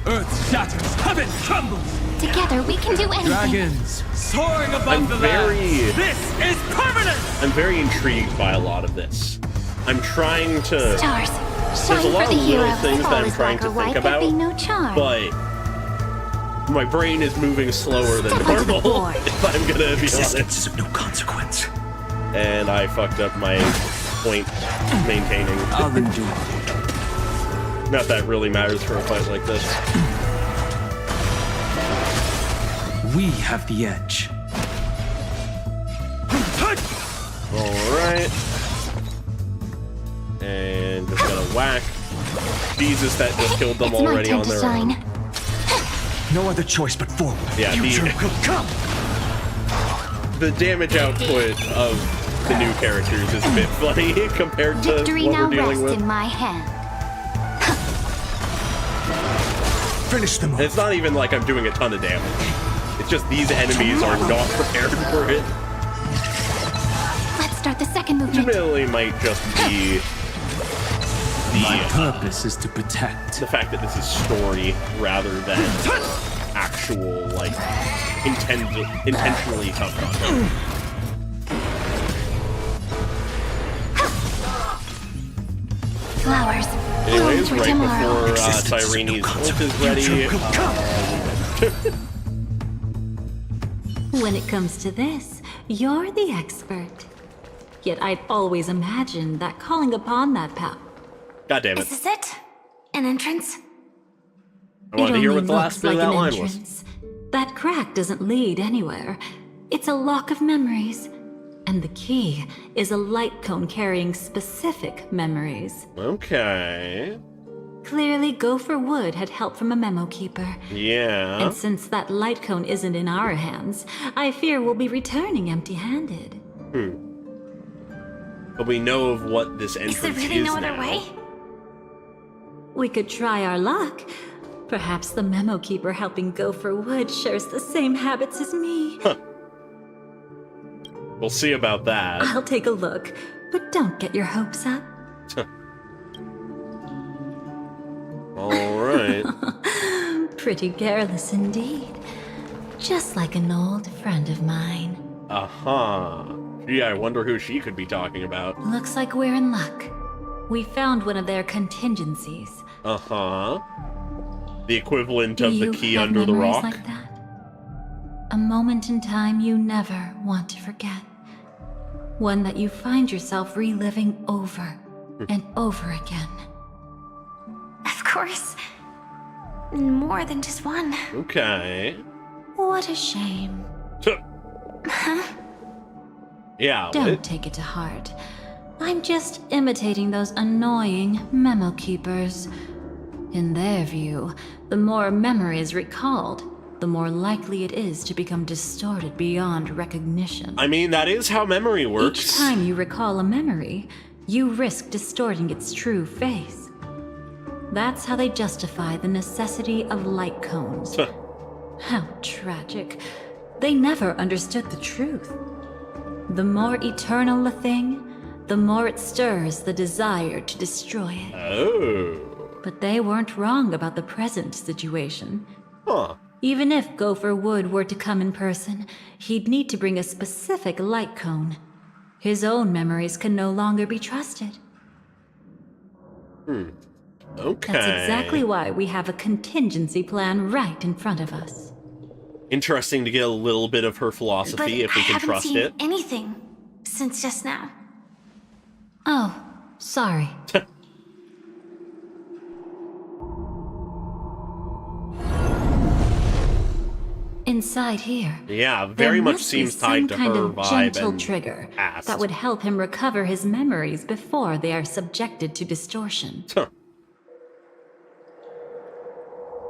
Earth shatters, heaven trembles. Together we can do anything. Dragons soaring above I'm the very- lands. This is permanent. I'm very intrigued by a lot of this. I'm trying to... Stars, There's shine a for lot the of little hero. things If that all I'm is trying black to or think white, about, there'd be no charm. but my brain is moving slower than Step onto the normal, board. if I'm gonna be Existence honest. is of no consequence. And I fucked up my point maintaining. I'll endure. Not that really matters for a fight like this. We have the edge. Alright. And just gonna whack. Jesus, that just killed them It's my already turn on to their shine. own. No other choice but forward. Yeah, Future will come. the damage output of the new characters is a bit funny compared to Victory what now we're dealing rests with. in my hand. Finish them off. It's not even like I'm doing a ton of damage. It's just these enemies are not prepared for it. Let's start the second movement. Ultimately might just be My purpose is to protect. the fact that this is story rather than actual, like, intentionally tough content. Flowers. Anyways, bloom for right tomorrow. before Cyrene's ult is ready, When it comes to this, you're the expert. Yet I'd always imagined that calling upon that power. God damn it. Is this it? An entrance? I wanted to hear what the only last bit looks of that like line an was. entrance. That crack doesn't lead anywhere. It's a lock of memories. And the key is a light cone carrying specific memories. Okay. Clearly, Gopher Wood had help from a memo keeper. Yeah. And since that light cone isn't in our hands, I fear we'll be returning empty-handed. But we know of what this entrance Is there really no now. other way? We could try our luck. Perhaps the memo keeper helping Gopher Wood shares the same habits as me. We'll see about that. I'll take a look, but don't get your hopes up. Alright. Pretty careless indeed. Just like an old friend of mine. Uh-huh. Gee, I wonder who she could be talking about. Looks like we're in luck. We found one of their contingencies. Uh-huh. The equivalent of Do the you key have under the memories rock. like that? A moment in time you never want to forget. One that you find yourself reliving over and over again. Of course. More than just one. Okay. What a shame. Huh? Yeah, Don't take it to heart. I'm just imitating those annoying memo keepers. In their view, the more memories recalled, the more likely it is to become distorted beyond recognition. I mean, that is how memory works. Each time you recall a memory, you risk distorting its true face. That's how they justify the necessity of light cones. How tragic. They never understood the truth. The more eternal a thing, the more it stirs the desire to destroy it. Oh. But they weren't wrong about the present situation. Huh. Even if Gopher Wood were to come in person, he'd need to bring a specific light cone. His own memories can no longer be trusted. Okay. That's exactly why we have a contingency plan right in front of us. Interesting to get a little bit of her philosophy, if we can trust I haven't it. seen anything since just now. Oh, sorry. Inside here, Yeah, very much must be seems tied to some kind her of vibe gentle and trigger past. that would help him recover his memories before they are subjected to distortion.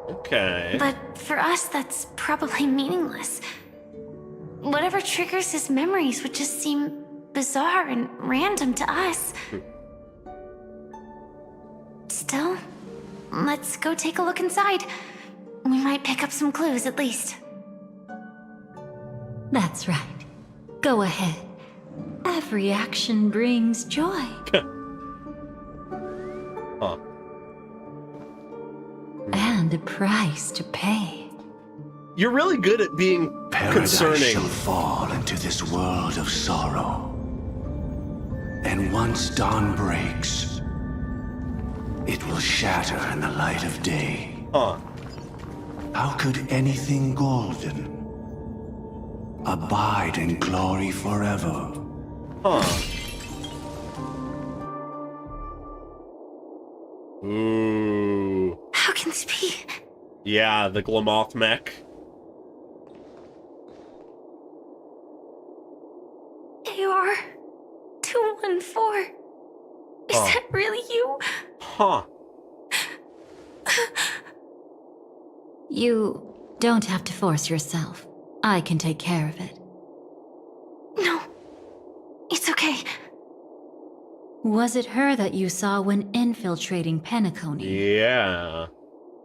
Okay. But for us, that's probably meaningless. Whatever triggers his memories would just seem bizarre and random to us. Still, let's go take a look inside. We might pick up some clues at least. That's right. Go ahead. Every action brings joy. Huh. And a price to pay. You're really good at being concerning. Paradise shall fall into this world of sorrow. And once dawn breaks, it will shatter in the light of day. How could anything golden abide in glory forever? Ooh. How can this be? Yeah, the Glamoth mech. AR 214. Is that really you? Huh. You don't have to force yourself. I can take care of it. No. It's okay. Was it her that you saw when infiltrating Penacony? Yeah.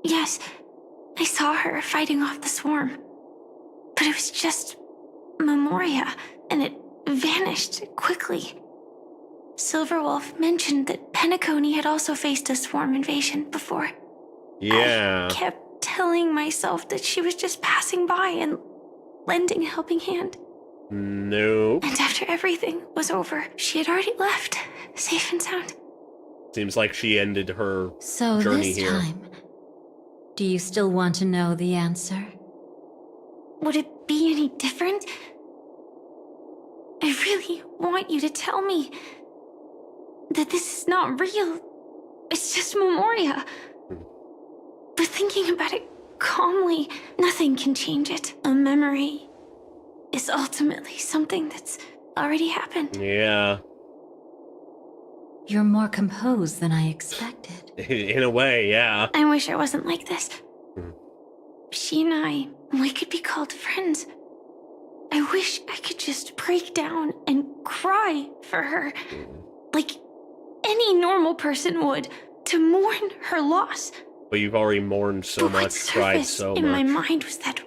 Yes. I saw her fighting off the swarm. But it was just Memoria, and it vanished quickly. Silverwolf mentioned that Penacony had also faced a swarm invasion before. Yeah. I kept telling myself that she was just passing by and lending a helping hand. Nope. And after everything was over, she had already left, safe and sound. Seems like she ended her So journey this here. time, do you still want to know the answer? Would it be any different? I really want you to tell me that this is not real. It's just Memoria. But thinking about it calmly, nothing can change it. A memory is ultimately something that's already happened. Yeah. You're more composed than I expected. In a way, yeah. I wish I wasn't like this. She and we could be called friends. I wish I could just break down and cry for her, like any normal person would, to mourn her loss. But you've already mourned so But what much, cried surfaced so in much. my mind was that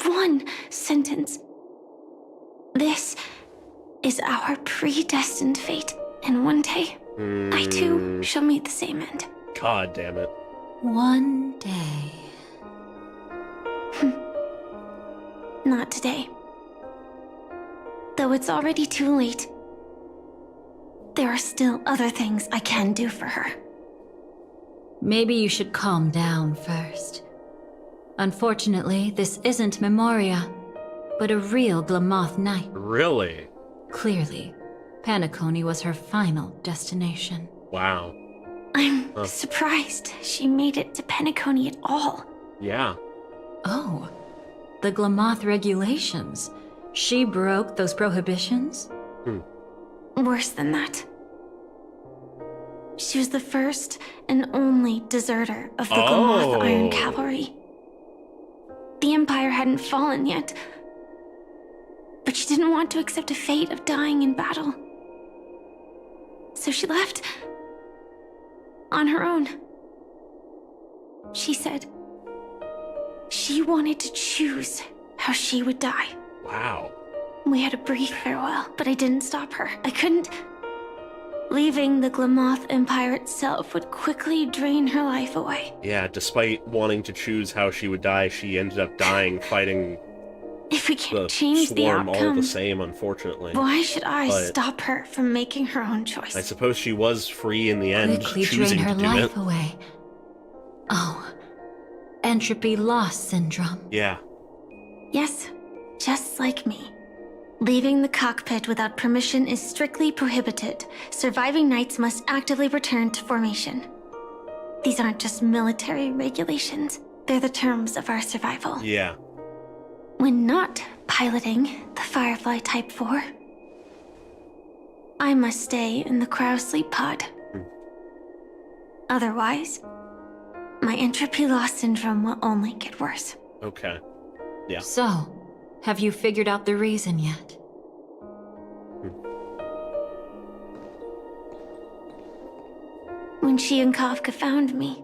one sentence. This is our predestined fate, and one day, I too shall meet the same end. God damn it. One day. Not today. Though it's already too late, there are still other things I can do for her. Maybe you should calm down first. Unfortunately, this isn't Memoria, but a real Glamoth Knight. Really? Clearly, Penacony was her final destination. Wow. I'm surprised she made it to Penacony at all. Yeah. Oh, the Glamoth regulations. She broke those prohibitions? Worse than that. She was the first and only deserter of the Glamoth Iron Cavalry. The Empire hadn't fallen yet, but she didn't want to accept a fate of dying in battle. So she left on her own. She said she wanted to choose how she would die. Wow. We had a brief farewell, but I didn't stop her. I couldn't. Leaving the Glamoth Empire itself would quickly drain her life away. Yeah, despite wanting to choose how she would die, she ended up dying fighting If we can't the change the swarm all outcome, the same, unfortunately. why should I But stop her from making her own choice? I suppose she was free in the end, Quickly drain choosing her to do life it. away. Oh, entropy loss syndrome. Yeah. Yes, just like me. Leaving the cockpit without permission is strictly prohibited. Surviving knights must actively return to formation. These aren't just military regulations, they're the terms of our survival. Yeah. When not piloting the Firefly Type 4, I must stay in the cryo sleep pod. Otherwise, my entropy loss syndrome will only get worse. Okay. Yeah. So, have you figured out the reason yet? When she and Kafka found me,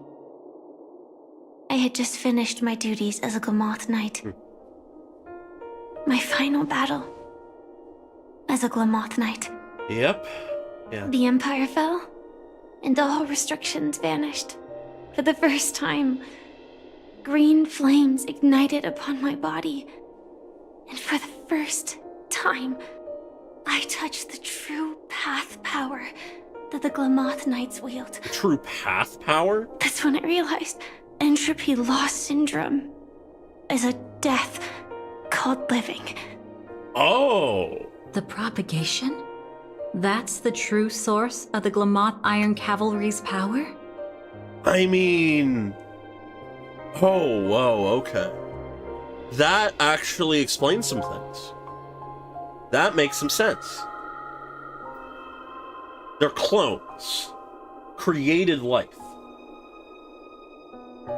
I had just finished my duties as a Glamoth Knight. My final battle as a Glamoth Knight. Yep. Yeah. The Empire fell, and all restrictions vanished. For the first time, green flames ignited upon my body. And for the first time, I touched the true path power that the Glamoth Knights wield. True path power? That's when I realized entropy loss syndrome is a death called living. Oh! The propagation? That's the true source of the Glamoth Iron Cavalry's power? I mean... Oh, whoa, okay. That actually explains some things. That makes some sense. They're clones. Created life.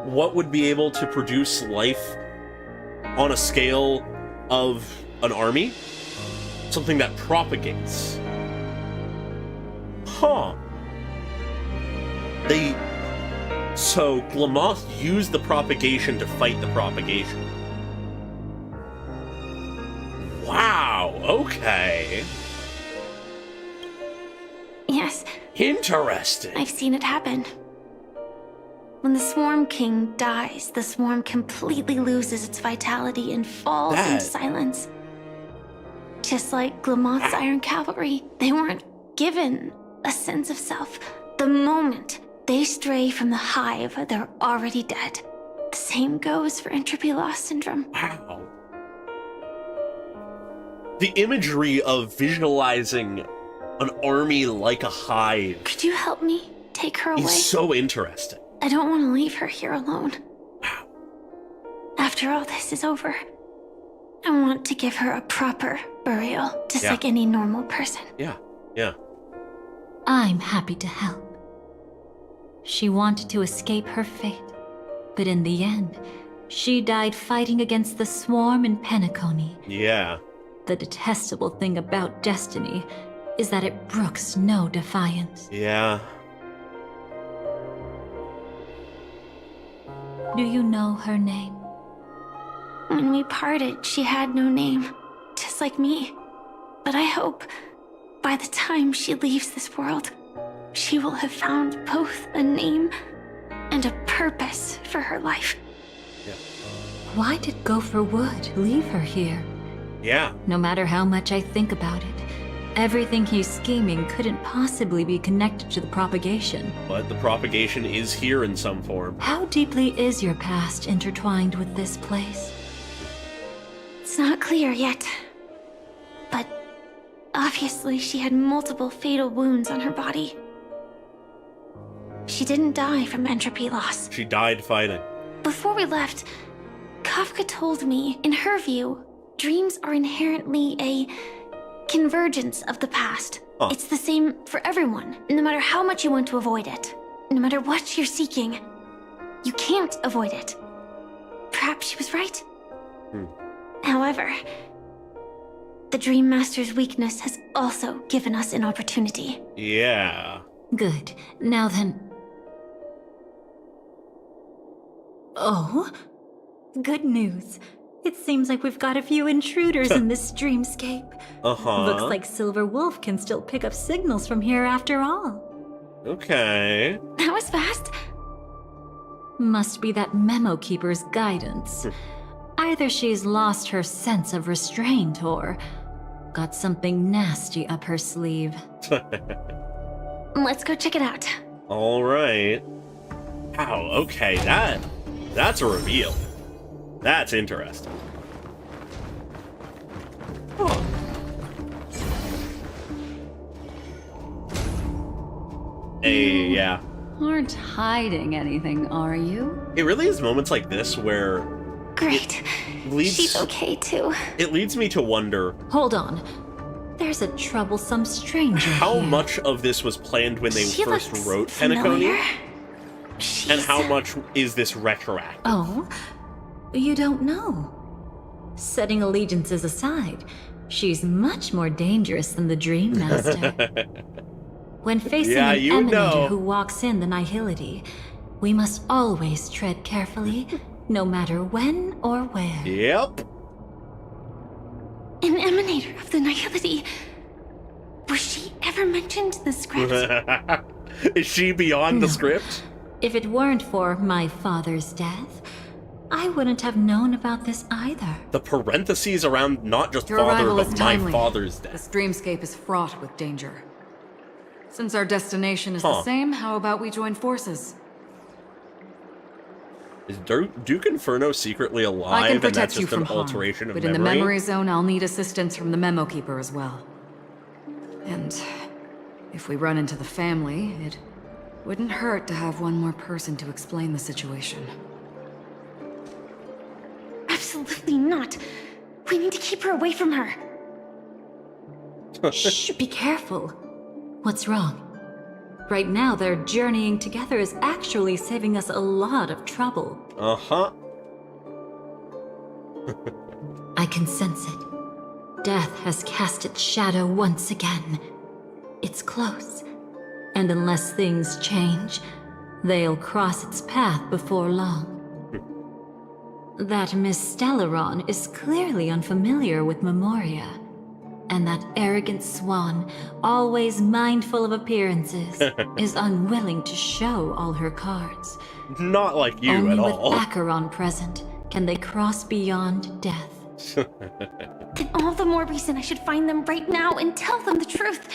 What would be able to produce life on a scale of an army? Something that propagates. Huh. So, Glamoth used the propagation to fight the propagation. Wow, okay. Yes. Interesting. I've seen it happen. When the Swarm King dies, the Swarm completely loses its vitality and falls into silence. Just like Glamoth's Iron Cavalry, they weren't given a sense of self. The moment they stray from the hive, they're already dead. The same goes for entropy loss syndrome. Wow. The imagery of visualizing an army like a hive. Could you help me take her away? It's so interesting. I don't want to leave her here alone. Wow. After all this is over, I want to give her a proper burial, just like any normal person. Yeah, yeah. I'm happy to help. She wanted to escape her fate, but in the end, she died fighting against the swarm in Penacony. Yeah. The detestable thing about destiny is that it brooks no defiance. Yeah. Do you know her name? When we parted, she had no name, just like me. But I hope, by the time she leaves this world, she will have found both a name and a purpose for her life. Yeah. Why did Gopher Wood leave her here? Yeah. No matter how much I think about it, everything he's scheming couldn't possibly be connected to the propagation. But the propagation is here in some form. How deeply is your past intertwined with this place? It's not clear yet. But obviously she had multiple fatal wounds on her body. She didn't die from entropy loss. She died fighting. Before we left, Kafka told me, in her view, dreams are inherently a convergence of the past. Huh. It's the same for everyone, no matter how much you want to avoid it. No matter what you're seeking, you can't avoid it. Perhaps she was right. However, the Dream Master's weakness has also given us an opportunity. Yeah. Good. Now then... Oh? Good news. It seems like we've got a few intruders in this dreamscape. Looks like Silver Wolf can still pick up signals from here after all. Okay. That was fast. Must be that Memo Keeper's guidance. Either she's lost her sense of restraint or got something nasty up her sleeve. Let's go check it out. All right. Wow, okay, that's a reveal. That's interesting. Hey, yeah. Aren't hiding anything, are you? It really is moments like this where... Great. She's okay, too. It leads me to wonder... Hold on. There's a troublesome stranger How here. much of this was planned when they She first looks wrote familiar. Penacony? And how much is this retroactive? Oh? You don't know. Setting allegiances aside, she's much more dangerous than the Dream Master. When facing an emanator who walks in the Nihility, we must always tread carefully, no matter when or where. Yep. An emanator of the Nihility. Was she ever mentioned in the script? Is she beyond the script? If it weren't for my father's death, I wouldn't have known about this either. The parentheses around not just Your father, arrival but is my timely. father's death. This dreamscape is fraught with danger. Since our destination is Huh. the same, how about we join forces? Is Duke Inferno secretly alive? I can and protect that's you just from an harm, alteration of but in the memory zone, I'll need assistance from the Memo Keeper as well. And if we run into the family, it wouldn't hurt to have one more person to explain the situation. Absolutely not. We need to keep her away from her. Shh, be careful. What's wrong? Right now, their journeying together is actually saving us a lot of trouble. Uh-huh. I can sense it. Death has cast its shadow once again. It's close. And unless things change, they'll cross its path before long. That Miss Stellaron is clearly unfamiliar with Memoria. And that arrogant swan, always mindful of appearances, is unwilling to show all her cards. Not like you Only at with all. Acheron present can they cross beyond death. Then all the more reason I should find them right now and tell them the truth.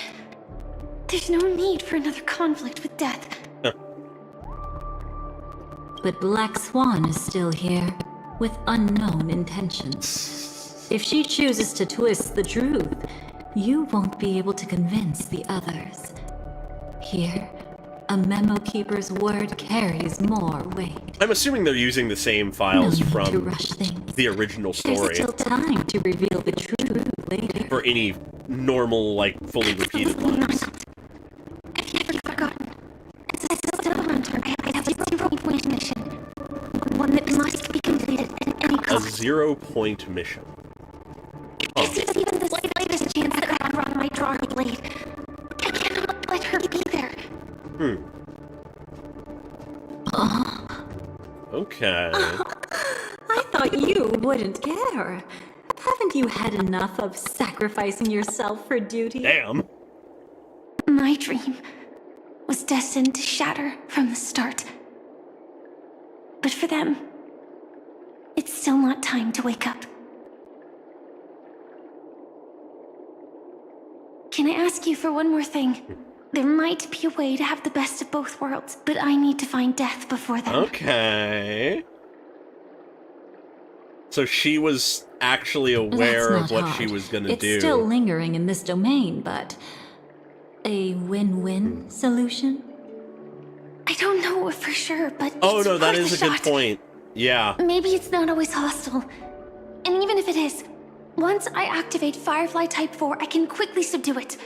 There's no need for another conflict with death. But Black Swan is still here, with unknown intentions. If she chooses to twist the truth, you won't be able to convince the others. Here, a Memo Keeper's word carries more weight. I'm assuming they're using the same files No need to from rush things. the original There's story still time to reveal the truth later. for any normal, like, fully repeated lines. Have you ever forgotten? As a still hunter, I have a 0-point mission. One that must be completed at any A cost. 0-point mission. If there's even the slightest chance that I run my drawer blade, I cannot let her be there. Okay. I thought you wouldn't care. Haven't you had enough of sacrificing yourself for duty? Damn. My dream was destined to shatter from the start. But for them, it's still not time to wake up. Can I ask you for one more thing? There might be a way to have the best of both worlds, but I need to find death before then. Okay. So she was actually aware of That's what not she hard. was gonna It's do. still lingering in this domain, but a win-win solution? I don't know for sure, but Oh it's no, that worth is a a good shot. point. Yeah. Maybe it's not always hostile. And even if it is, once I activate Firefly Type 4, I can quickly subdue it.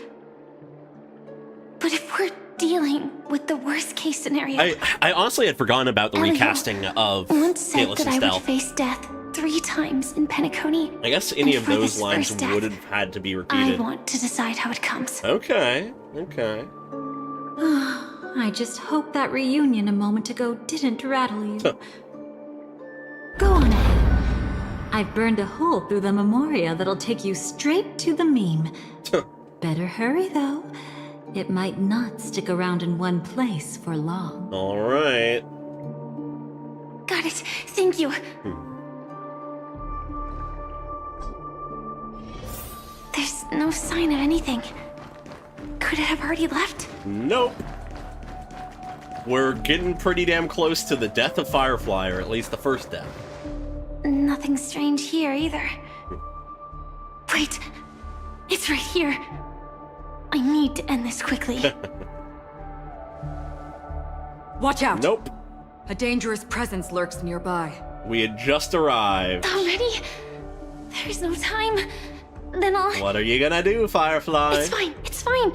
But if we're dealing with the worst case scenario, I honestly had forgotten about the Elio recasting of once said Caitlus that I Estelle. would face death 3 times in Penacony. I guess any And of for those this lines first death, would have had to be I repeated. want to decide how it comes. Okay, okay. I just hope that reunion a moment ago didn't rattle you. Go on ahead. I've burned a hole through the Memoria that'll take you straight to the meme. Better hurry, though. It might not stick around in one place for long. All right. Got it. Thank you. There's no sign of anything. Could it have already left? Nope. We're getting pretty damn close to the death of Firefly, or at least the first death. Nothing strange here either. Wait, It's right here. I need to end this quickly. Watch out! Nope. A dangerous presence lurks nearby. We had just arrived. Already? There's no time. Then I'll... What are you gonna do, Firefly? It's fine, it's fine.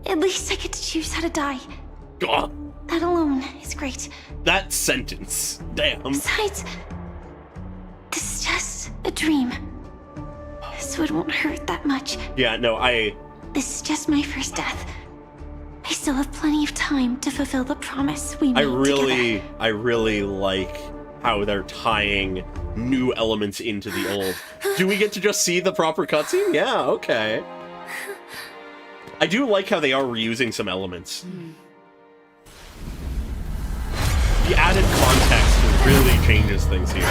At least I get to choose how to die. God. That alone is great. That sentence. Damn. Besides, this is just a dream. So it won't hurt that much. Yeah, no, This is just my first death. I still have plenty of time to fulfill the promise we made together. I really like how they're tying new elements into the old. Do we get to just see the proper cutscene? Yeah, okay. I do like how they are reusing some elements. The added context really changes things here.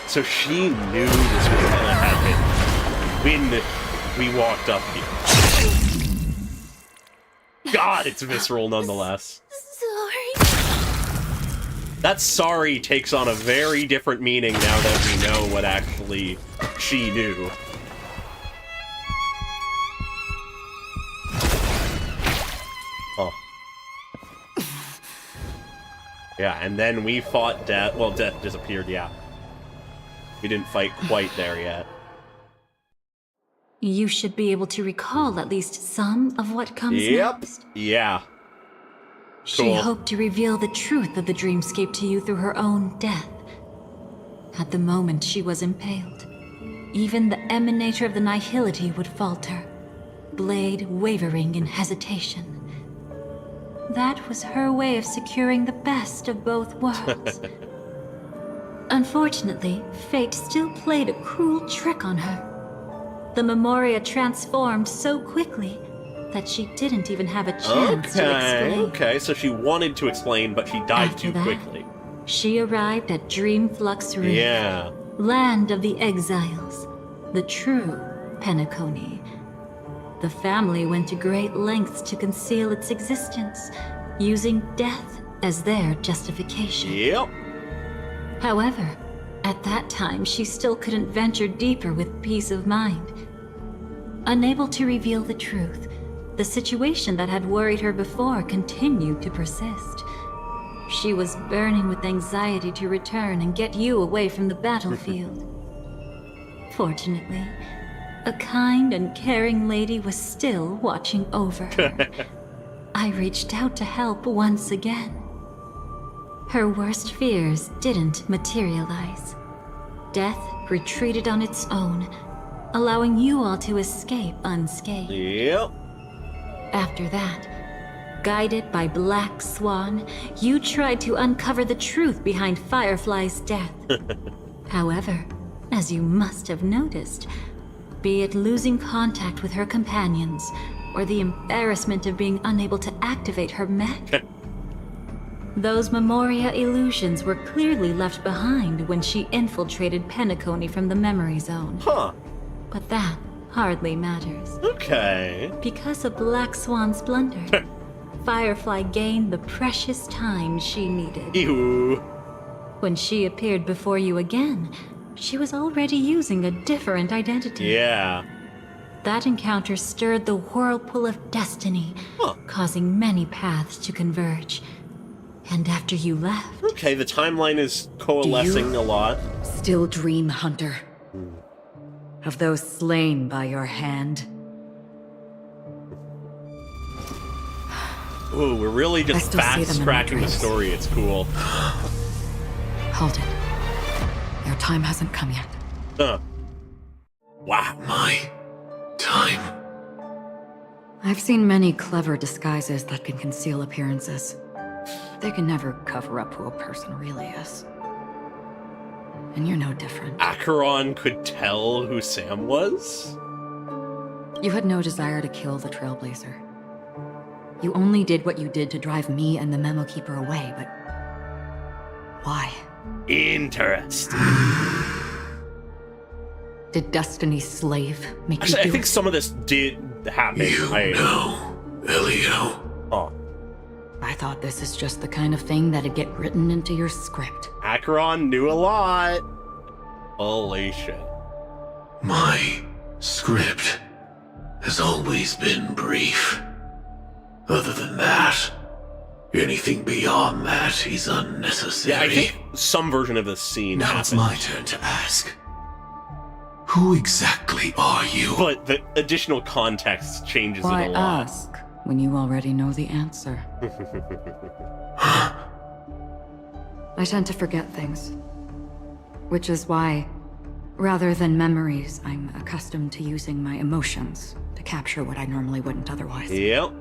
So she knew this was gonna happen when we walked up here. God, it's visceral nonetheless. Sorry. That sorry takes on a very different meaning now that we know what actually she knew. Oh. Yeah, and then we fought Death. Well, Death disappeared, yeah. We didn't fight quite there yet. You should be able to recall at least some of what comes next. Yeah. She Cool. hoped to reveal the truth of the dreamscape to you through her own death. At the moment she was impaled, even the emanator of the nihility would falter, blade wavering in hesitation. That was her way of securing the best of both worlds. Unfortunately, fate still played a cruel trick on her. The Memoria transformed so quickly that she didn't even have a chance to explain. Okay, so she wanted to explain, but she died After too that, quickly. She arrived at Dreamflux Reef, Yeah. land of the exiles, the true Penacony. The family went to great lengths to conceal its existence, using death as their justification. Yep. However, at that time she still couldn't venture deeper with peace of mind. Unable to reveal the truth, the situation that had worried her before continued to persist. She was burning with anxiety to return and get you away from the battlefield. Fortunately, a kind and caring lady was still watching over her. I reached out to help once again. Her worst fears didn't materialize. Death retreated on its own, allowing you all to escape unscathed. Yep. After that, guided by Black Swan, you tried to uncover the truth behind Firefly's death. However, as you must have noticed, be it losing contact with her companions, or the embarrassment of being unable to activate her mech, those Memoria illusions were clearly left behind when she infiltrated Penacony from the memory zone. Huh. But that hardly matters. Okay. Because of Black Swan's blunder, Firefly gained the precious time she needed. Ew. When she appeared before you again, she was already using a different identity. Yeah. That encounter stirred the whirlpool of destiny, causing many paths to converge. And after you left... Okay, the timeline is coalescing a lot. Still dream, Hunter. Of those slain by your hand. Ooh, we're really just fast-tracking the story. It's cool. Hold it. Your time hasn't come yet. Wow. My time. I've seen many clever disguises that can conceal appearances. They can never cover up who a person really is. And you're no different. Acheron could tell who Sam was? You had no desire to kill the Trailblazer. You only did what you did to drive me and the Memo Keeper away, but... why? Interesting. Did Destiny's slave make you Actually, do I think it? some of this did happen. Elio. Oh. I thought this is just the kind of thing that'd get written into your script. Acheron knew a lot. Holy shit. My Script has always been brief. Other than that, anything beyond that is unnecessary. Yeah, I think some version of this scene Now happens. it's my turn to ask. Who exactly are you? But the additional context changes Why it a lot. ask when you already know the answer? I tend to forget things. Which is why, rather than memories, I'm accustomed to using my emotions to capture what I normally wouldn't otherwise. Yep.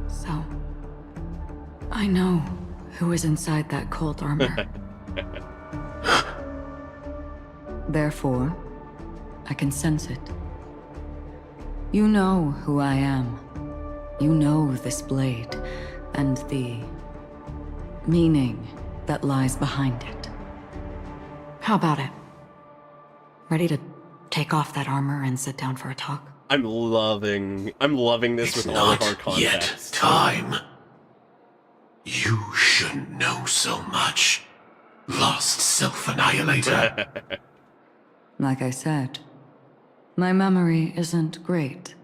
So, I know who is inside that cold armor. Therefore, I can sense it. You know who I am. You know this blade, and the meaning that lies behind it. How about it? Ready to take off that armor and sit down for a talk? I'm loving this It's with all of not our context. yet time. You shouldn't know so much. Lost self-annihilator. Like I said, my memory isn't great,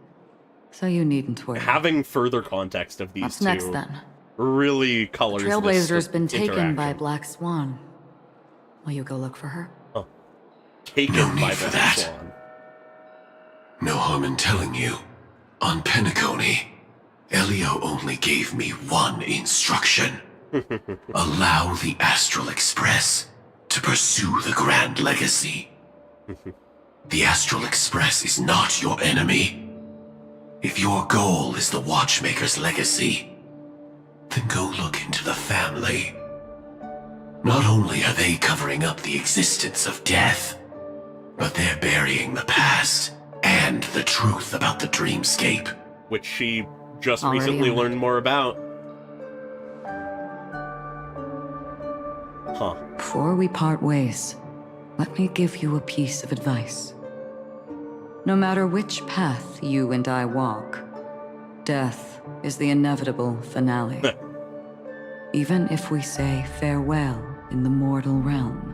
so you needn't worry. Having further context of these What's two next then? really colors Trailblazer's this been taken interaction. by Black Swan. Will you go look for her? Oh. Taken No need by for Black that. Swan. No harm in telling you. On Penacony, Elio only gave me one instruction. Allow the Astral Express to pursue the Grand Legacy. The Astral Express is not your enemy. If your goal is the Watchmaker's legacy, then go look into the family. Not only are they covering up the existence of death, but they're burying the past and the truth about the dreamscape. Which she just Already recently on it. learned more about. Huh. Before we part ways, let me give you a piece of advice. No matter which path you and I walk, death is the inevitable finale. Even if we say farewell in the mortal realm,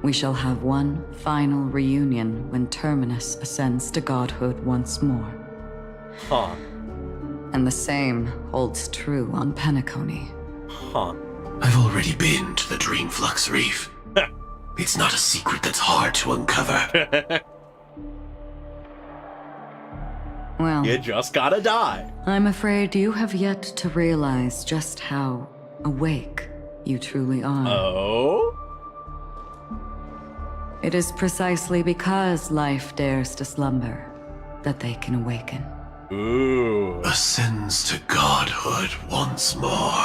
we shall have one final reunion when Terminus ascends to godhood once more. Huh. And the same holds true on Penacony. Huh. I've already been to the Dreamflux Reef. It's not a secret that's hard to uncover. Well, You just gotta die. I'm afraid you have yet to realize just how awake you truly are. Oh? It is precisely because life dares to slumber that they can awaken. Ooh. Ascends to godhood once more.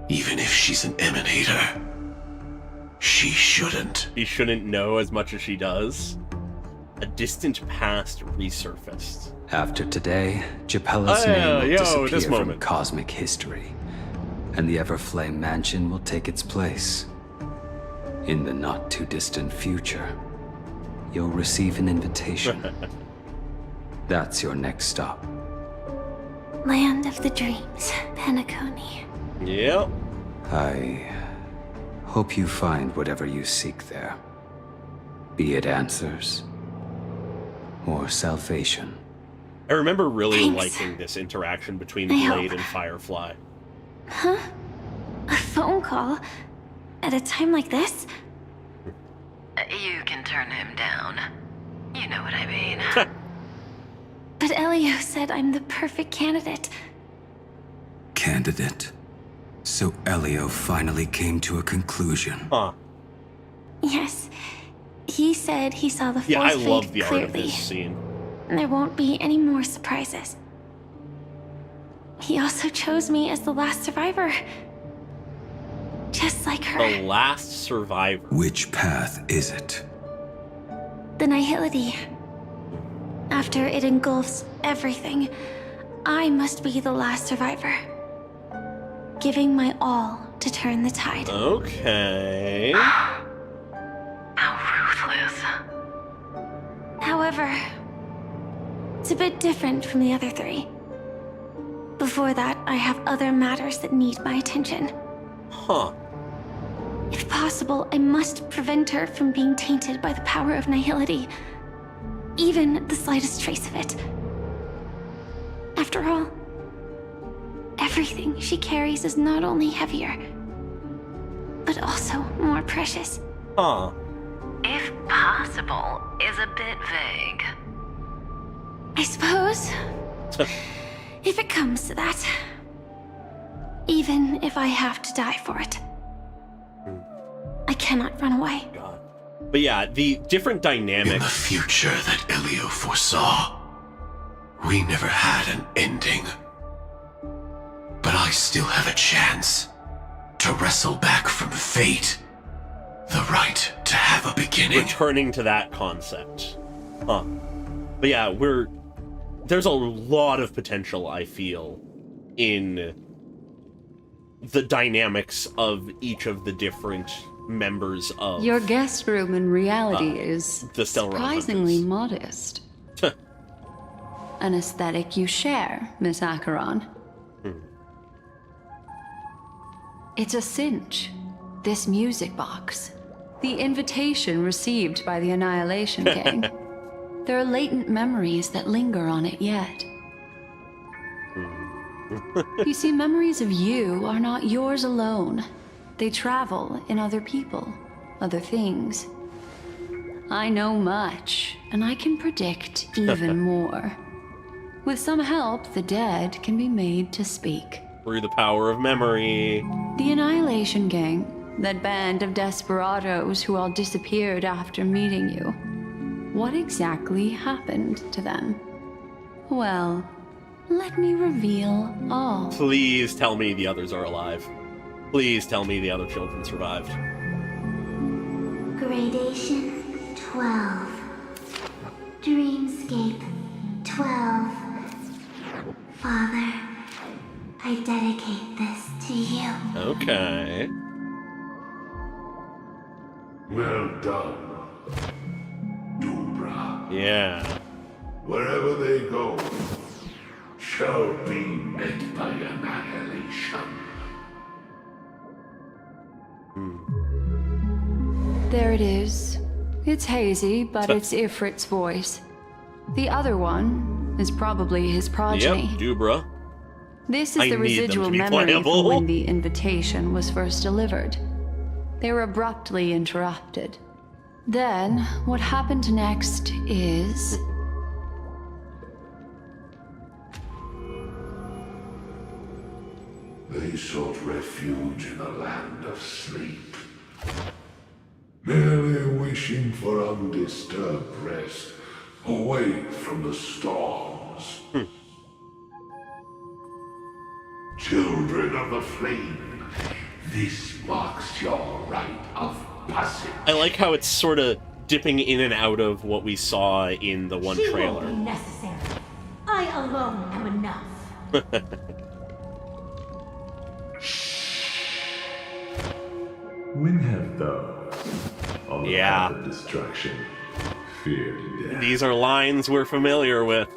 Even if she's an emanator, she shouldn't. She shouldn't know as much as she does. A distant past resurfaced. After today, Japella's name will this disappear from moment. cosmic history, and the Everflame Mansion will take its place. In the not-too-distant future, you'll receive an invitation. That's your next stop. Land of the Dreams, Penacony. Yep. I hope you find whatever you seek there. Be it answers or salvation. I remember really Thanks. liking this interaction between I Blade hope. and Firefly. Huh? A phone call? At a time like this? You can turn him down. You know what I mean. But Elio said I'm the perfect candidate. Candidate. So Elio finally came to a conclusion. Huh. Yes. He said he saw the Yeah, I fourth love fate the art clearly. of this scene. There won't be any more surprises. He also chose me as the last survivor. Just like her. The last survivor. Which path is it? The Nihility. After it engulfs everything, I must be the last survivor. Giving my all to turn the tide. Okay. How ruthless. However, it's a bit different from the other three. Before that, I have other matters that need my attention. Huh. If possible, I must prevent her from being tainted by the power of Nihility. even the slightest trace of it. After all, everything she carries is not only heavier, but also more precious. Huh. If possible is a bit vague. I suppose, if it comes to that, even if I have to die for it, I cannot run away. God. But yeah, the different dynamics. In the future that Elio foresaw, we never had an ending. But I still have a chance to wrestle back from fate the right to have a beginning. Returning to that concept. Huh. But yeah, there's a lot of potential, I feel, in the dynamics of each of the different members of your guest room in reality is the surprisingly modest. An aesthetic you share, Miss Acheron. It's a cinch. This music box. The invitation received by the Annihilation Gang. There are latent memories that linger on it yet. You see, memories of you are not yours alone. They travel in other people, other things. I know much, and I can predict even more. With some help, the dead can be made to speak. Through the power of memory. The Annihilation Gang, that band of desperados who all disappeared after meeting you. What exactly happened to them? Well, let me reveal all. Please tell me the others are alive. Please tell me the other children survived. Gradation 12. Dreamscape 12. Father, I dedicate this to you. Okay. Well done, Dubra. Yeah. Wherever they go, shall be met by annihilation. There it is. It's hazy, but it's Ifrit's voice. The other one is probably his progeny. Yep, Dubra. This is the residual memory from when the invitation was first delivered. They were abruptly interrupted. Then, what happened next is... They sought refuge in a land of sleep, merely wishing for undisturbed rest away from the storms. Children of the Flame, this marks your rite of passage. I like how it's sort of dipping in and out of what we saw in the one trailer. Won't be necessary. I alone am enough. When have those on the path of destruction feared death? These are lines we're familiar with.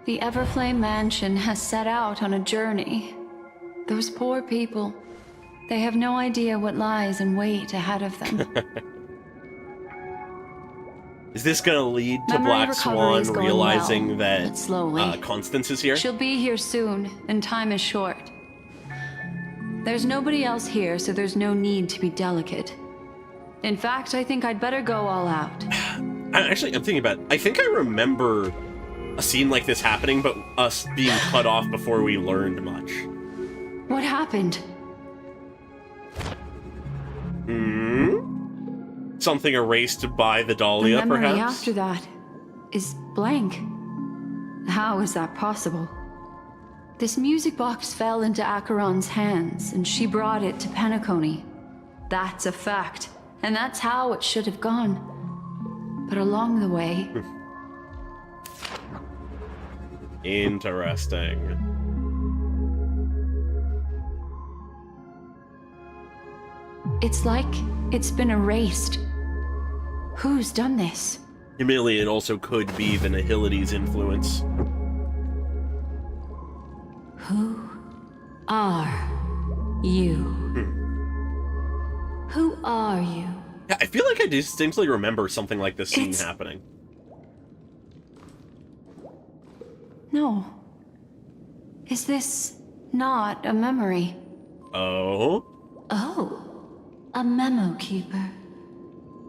The Everflame Mansion has set out on a journey. Those poor people, they have no idea what lies in wait ahead of them. Is this gonna lead to Black Swan realizing that Constance is here? She'll be here soon, and time is short. There's nobody else here, so there's no need to be delicate. In fact, I think I'd better go all out. I'm thinking about it. I think I remember a scene like this happening, but us being cut off before we learned much. What happened? Something erased by the Dahlia, the memory perhaps? after that is blank. How is that possible? This music box fell into Acheron's hands, and she brought it to Penacony. That's a fact, and that's how it should have gone. But along the way... Interesting. It's like it's been erased. Who's done this? Admittedly, it also could be the Nihility's influence. Who are you? Who are you? Yeah, I feel like I distinctly remember something like this scene happening. No. Is this not a memory? Oh? Oh, a memo keeper.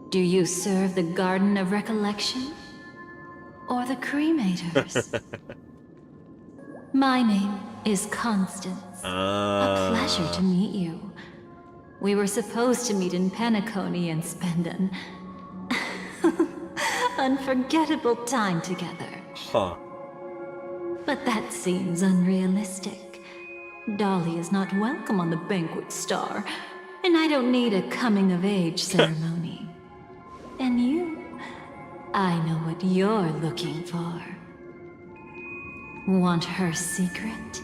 Do you serve the Garden of Recollection? Or the Cremators? My name is Constance. A pleasure to meet you. We were supposed to meet in Penacony and spend an unforgettable time together. Huh. But that seems unrealistic. Dahlia is not welcome on the banquet star, and I don't need a coming-of-age ceremony. And you, I know what you're looking for. Want her secret?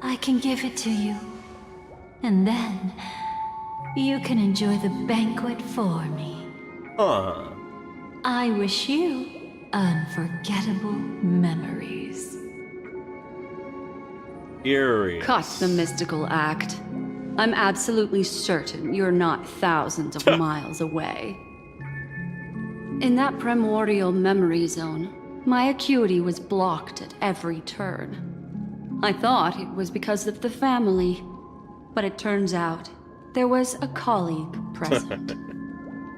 I can give it to you. And then, you can enjoy the banquet for me. Huh. I wish you unforgettable memories. Curious. Cut the mystical act. I'm absolutely certain you're not thousands of miles away. In that primordial memory zone, my acuity was blocked at every turn. I thought it was because of the family, but it turns out there was a colleague present.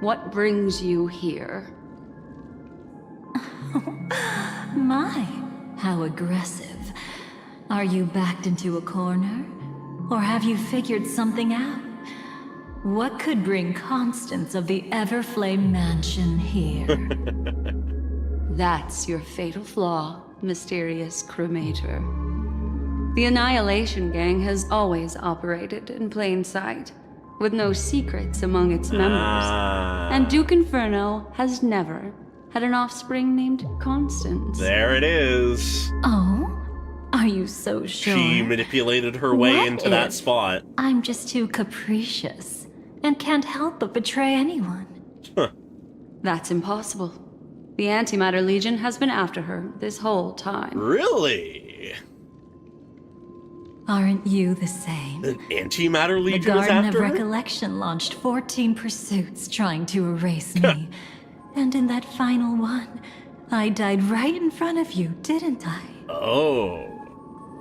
What brings you here? My, how aggressive. Are you backed into a corner? Or have you figured something out? What could bring Constance of the Everflame Mansion here? That's your fatal flaw, mysterious cremator. The Annihilation Gang has always operated in plain sight, with no secrets among its members. And Duke Inferno has never had an offspring named Constance. There it is. Oh? Are you so sure? She manipulated her way What into that if spot. I'm just too capricious and can't help but betray anyone. Huh. That's impossible. The Antimatter Legion has been after her this whole time. Really? Aren't you the same? The Antimatter Legion The is Garden of after her? Recollection launched 14 pursuits trying to erase me. And in that final one, I died right in front of you, didn't I? Oh.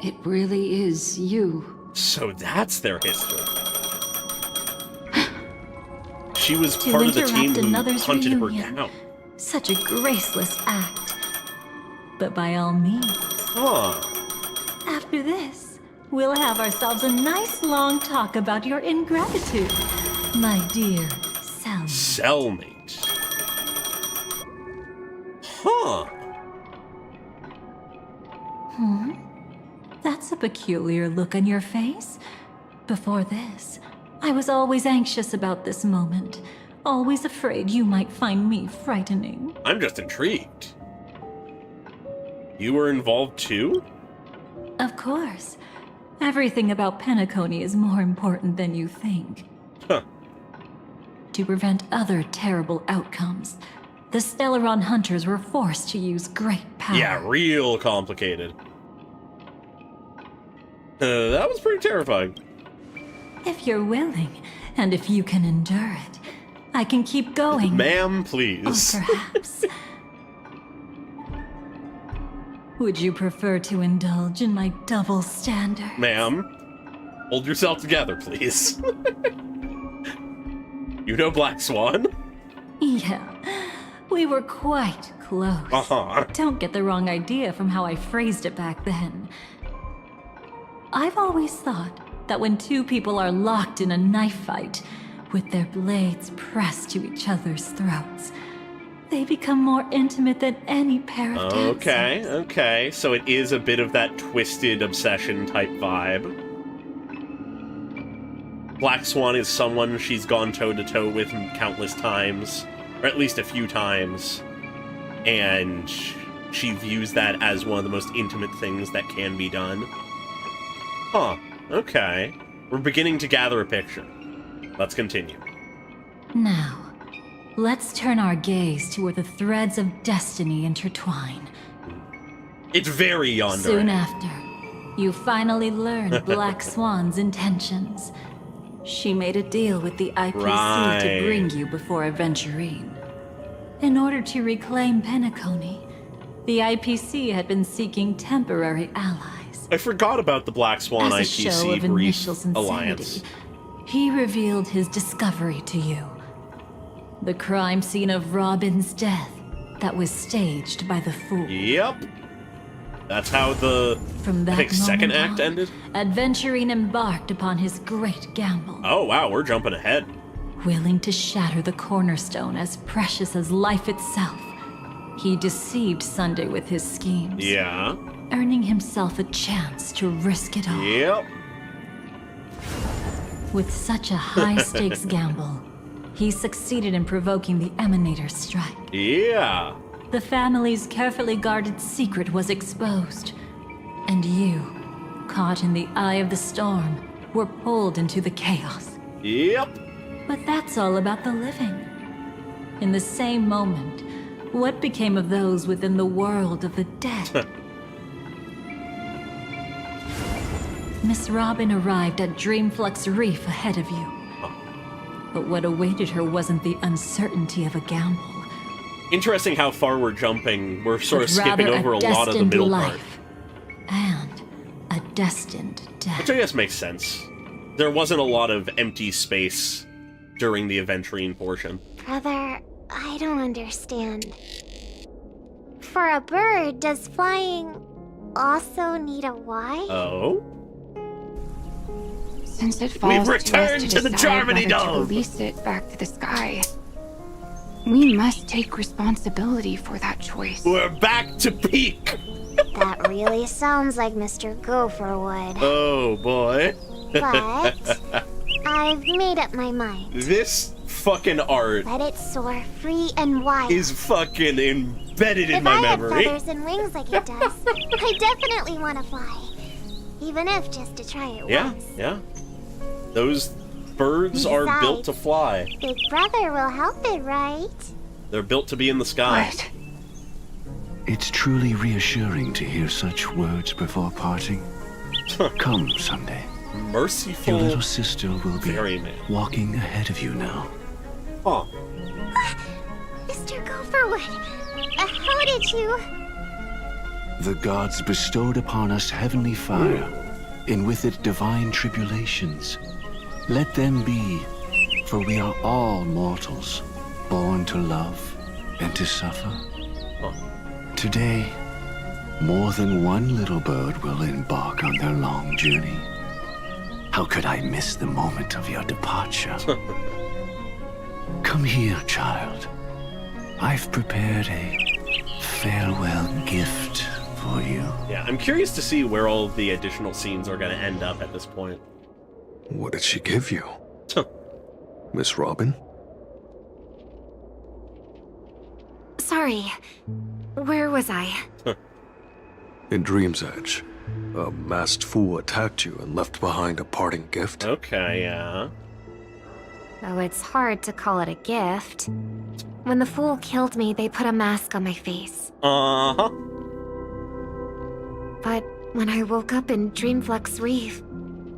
It really is you. So that's their history. She was To part of the team interrupt who another's hunted reunion. her down. Such a graceless act. But by all means. Huh. After this, we'll have ourselves a nice long talk about your ingratitude, my dear cellmate. Cellmate. Huh. That's a peculiar look on your face. Before this, I was always anxious about this moment. Always afraid you might find me frightening. I'm just intrigued. You were involved too? Of course. Everything about Penacony is more important than you think. Huh. To prevent other terrible outcomes, the Stellaron hunters were forced to use great power. Yeah, real complicated. That was pretty terrifying. If you're willing, and if you can endure it, I can keep going. Ma'am, please. Or perhaps... Would you prefer to indulge in my double standard? Ma'am, hold yourself together, please. You know Black Swan? Yeah, we were quite close. Uh-huh. Don't get the wrong idea from how I phrased it back then. I've always thought that when two people are locked in a knife fight, with their blades pressed to each other's throats, they become more intimate than any pair of dancers. Okay. So it is a bit of that twisted obsession type vibe. Black Swan is someone she's gone toe-to-toe with countless times, or at least a few times, and she views that as one of the most intimate things that can be done. Huh, okay. We're beginning to gather a picture. Let's continue. Now, let's turn our gaze to where the threads of destiny intertwine. It's very yonder. Soon after, you finally learn Black Swan's intentions. She made a deal with the IPC to bring you before Aventurine. In order to reclaim Penacony, The IPC had been seeking temporary allies. I forgot about the Black Swan As a show IPC of brief initial sincerity, alliance. he revealed his discovery to you. The crime scene of Robin's death that was staged by the Fool. Yep. That's how the, From that I think, second moment act on, ended. Adventurine embarked upon his great gamble. Oh, wow, we're jumping ahead. Willing to shatter the cornerstone as precious as life itself, he deceived Sunday with his schemes. Yeah. Earning himself a chance to risk it all. Yep. With such a high-stakes gamble, he succeeded in provoking the Emanator's strike. Yeah. The family's carefully guarded secret was exposed, and you, caught in the eye of the storm, were pulled into the chaos. Yep. But that's all about the living. In the same moment, what became of those within the world of the dead? Miss Robin arrived at Dreamflux Reef ahead of you. But what awaited her wasn't the uncertainty of a gamble. Interesting how far we're jumping. We're sort of but skipping rather over a lot of the destined middle part. life and a destined death. Which I guess makes sense. There wasn't a lot of empty space during the Aventurine portion. Brother, I don't understand. For a bird, does flying also need a why? Oh? Since it falls We've to us returned to to the decide Germany whether to Dome. release it back to the sky, we must take responsibility for that choice. We're back to peak. That really sounds like Mr. Gopher would. Oh boy. But I've made up my mind. This fucking art Let it soar free and wild. is fucking embedded in if my I memory. had feathers and wings like it does, I definitely want to fly. Even if just to try it Yeah, once. yeah. Those birds are built to fly. Big Brother will help it, right? They're built to be in the sky. It's truly reassuring to hear such words before parting. Come, Sunday. Merciful. Your little sister will be ferryman. walking ahead of you now. Huh. Mr. Gopherwood, how did you... The gods bestowed upon us heavenly fire, and with it divine tribulations. Let them be, for we are all mortals, born to love and to suffer. Today, more than one little bird will embark on their long journey. How could I miss the moment of your departure? Come here, child. I've prepared a farewell gift for you. Yeah, I'm curious to see where all the additional scenes are going to end up at this point. What did she give you? Miss Robin? Sorry. Where was I? In Dream's Edge, a masked fool attacked you and left behind a parting gift. Okay, yeah. Though it's hard to call it a gift. When the fool killed me, they put a mask on my face. Uh-huh. But when I woke up in Dreamflux Reef,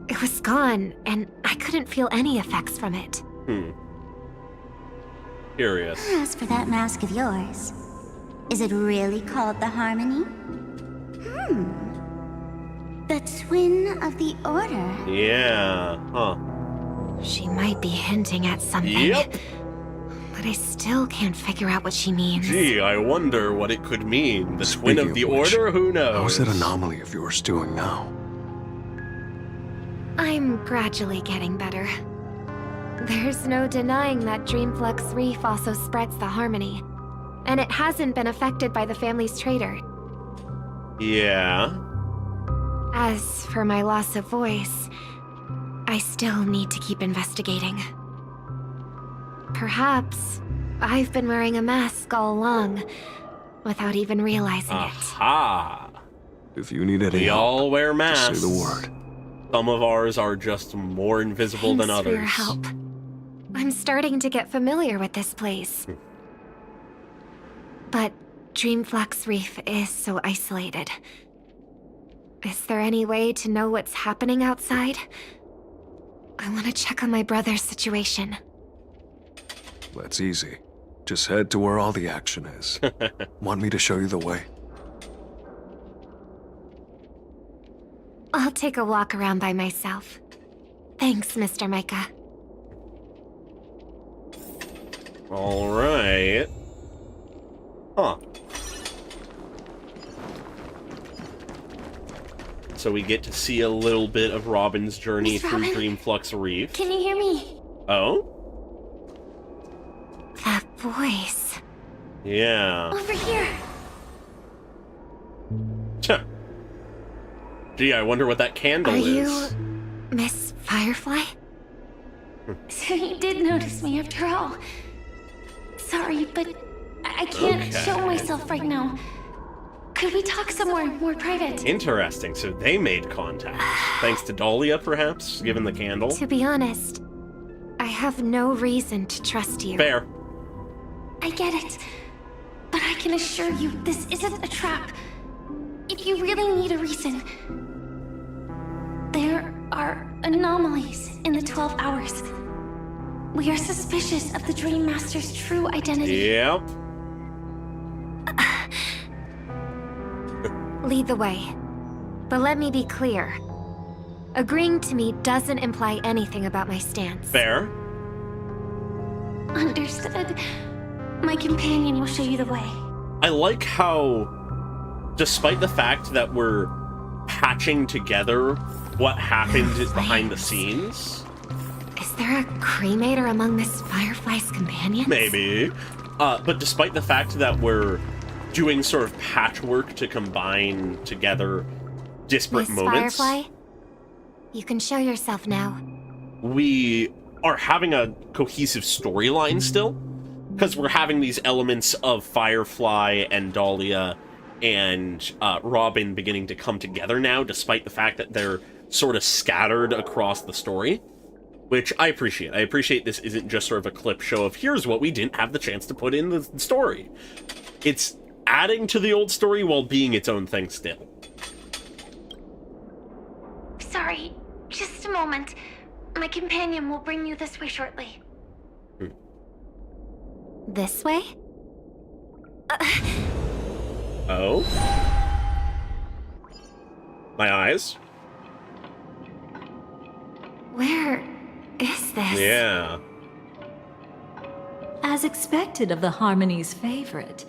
it was gone, and I couldn't feel any effects from it. Curious. As for that mask of yours, is it really called the Harmony? The twin of the Order. Yeah, huh. She might be hinting at something. Yep. But I still can't figure out what she means. Gee, I wonder what it could mean. The twin Speaking of the of which, Order? Who knows? How's that anomaly of yours doing now? I'm gradually getting better. There's no denying that Dreamflux Reef also spreads the Harmony. And it hasn't been affected by the family's traitor. Yeah. As for my loss of voice, I still need to keep investigating. Perhaps I've been wearing a mask all along, without even realizing it. Aha! If you need any We help, all wear masks. just say the word. Some of ours are just more invisible than Thanks others. for your help. I'm starting to get familiar with this place. But Dreamflux Reef is so isolated. Is there any way to know what's happening outside? I want to check on my brother's situation. That's easy. Just head to where all the action is. Want me to show you the way? I'll take a walk around by myself. Thanks, Mr. Micah. All right. Huh. So we get to see a little bit of Robin's journey Miss through Robin? Dreamflux Reef. Can you hear me? Oh? That voice. Yeah. Over here. Gee, I wonder what that candle Are is. you Miss Firefly? So you did notice me after all. Sorry, but I can't show myself right now. Could we talk somewhere more private? Interesting. So they made contact. Thanks to Dahlia, perhaps, given the candle. To be honest, I have no reason to trust you. Fair. I get it. But I can assure you, this isn't a trap. If you really need a reason, there are anomalies in the 12 hours. We are suspicious of the Dream Master's true identity. Yep. Lead the way. But let me be clear. Agreeing to me doesn't imply anything about my stance. Fair. Understood. My companion will show you the way. I like how, despite the fact that we're patching together what happened behind the scenes. Is there a cremator among Miss Firefly's companions? Maybe. But despite the fact that we're doing sort of patchwork to combine together disparate Miss moments. Firefly, you can show yourself now. We are having a cohesive storyline still, because we're having these elements of Firefly and Dahlia and Robin beginning to come together now, despite the fact that they're sort of scattered across the story, which I appreciate. I appreciate this isn't just sort of a clip show of here's what we didn't have the chance to put in the story. It's adding to the old story while being its own thing still. Sorry, just a moment. My companion will bring you this way shortly. This way? Oh? My eyes? Where is this? Yeah. As expected of the Harmony's favorite,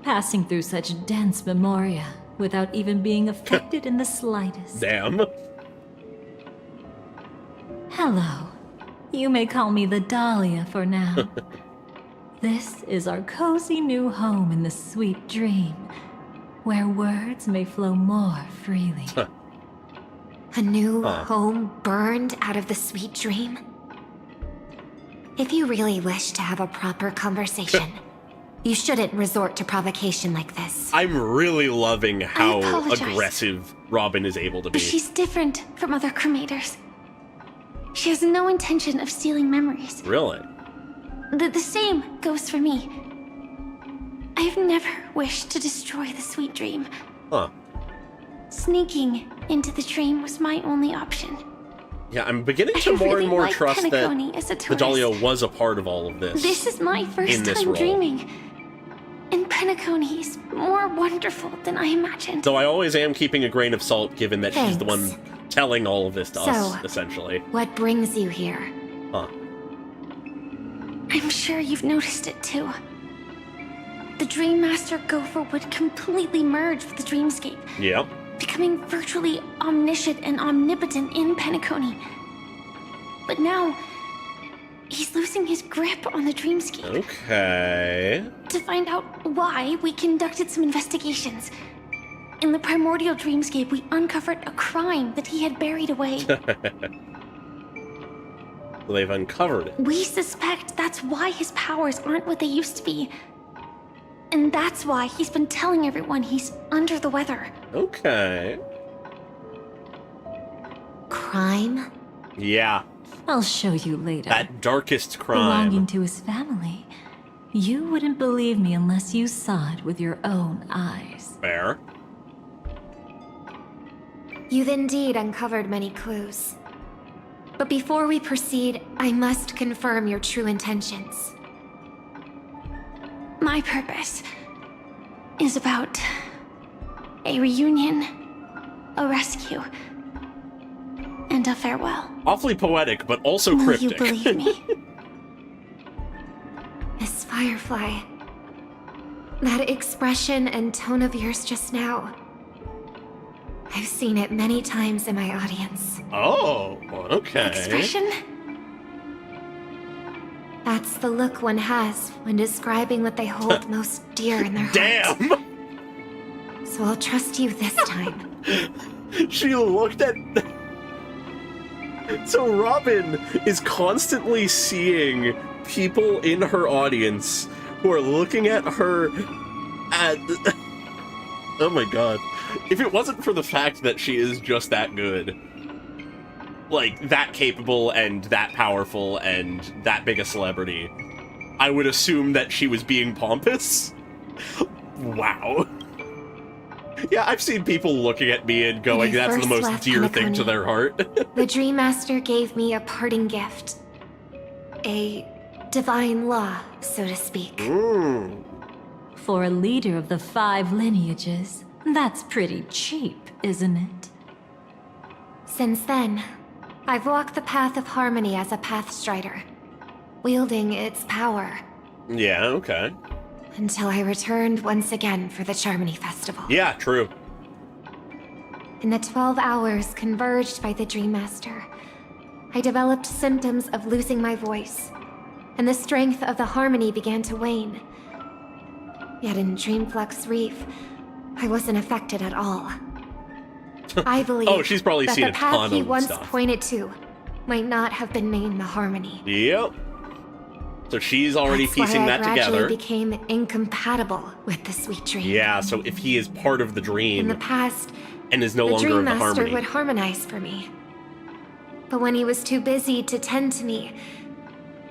passing through such dense memoria without even being affected in the slightest. Damn. Hello. You may call me the Dahlia for now. This is our cozy new home in the sweet dream, where words may flow more freely. A new home burned out of the sweet dream? If you really wish to have a proper conversation, you shouldn't resort to provocation like this. I'm really loving how apologize. aggressive Robin is able to be. She's different from other cremators. She has no intention of stealing memories. Really? The same goes for me. I've never wished to destroy the sweet dream. Huh. Sneaking into the dream was my only option. Yeah, I'm beginning to I more really and more like trust Penacony as a that the tourist. Dahlia was a part of all of this. This is my in first this time role. dreaming. And Penacony is more wonderful than I imagined. Though I always am keeping a grain of salt, given that she's the one telling all of this to us, essentially. What brings you here? Huh. I'm sure you've noticed it too. The Dream Master Gopher would completely merge with the dreamscape, Yep. becoming virtually omniscient and omnipotent in Penacony. But now, he's losing his grip on the dreamscape. Okay. To find out why, we conducted some investigations. In the primordial dreamscape, we uncovered a crime that he had buried away. Well, they've uncovered it. We suspect that's why his powers aren't what they used to be. And that's why he's been telling everyone he's under the weather. Okay. Crime? Yeah. I'll show you later. That darkest crime. Belonging to his family. You wouldn't believe me unless you saw it with your own eyes. Fair. You've indeed uncovered many clues. But before we proceed, I must confirm your true intentions. My purpose is about a reunion a rescue, and a farewell. Awfully poetic, but also Will cryptic. you believe me? Miss Firefly, that expression and tone of yours just now, I've seen it many times in my audience. Oh, okay. Expression? That's the look one has when describing what they hold most dear in their hearts. Damn! So I'll trust you this time. She looked at... So Robin is constantly seeing people in her audience who are looking at her at... Oh my god. If it wasn't for the fact that she is just that good, like, that capable and that powerful and that big a celebrity, I would assume that she was being pompous. Wow. Yeah, I've seen people looking at me and going, that's the most dear thing to their heart. The Dream Master gave me a parting gift. A divine law, so to speak. For a leader of the 5 lineages, that's pretty cheap, isn't it? Since then, I've walked the path of harmony as a Pathstrider, wielding its power. Yeah, okay. Until I returned once again for the Charmony Festival. Yeah, true. In the 12 hours converged by the Dream Master, I developed symptoms of losing my voice, and the strength of the harmony began to wane. Yet in Dreamflux Reef, I wasn't affected at all. I believe she's probably that seen the a path ton he of once stuff. pointed to might not have been named the Harmony. Yep. So she's already That's piecing why that I gradually together. became incompatible with the sweet dream. Yeah, so if he is part of the dream In the past, and is no the longer Dream of the Master harmony. would harmonize for me. But when he was too busy to tend to me,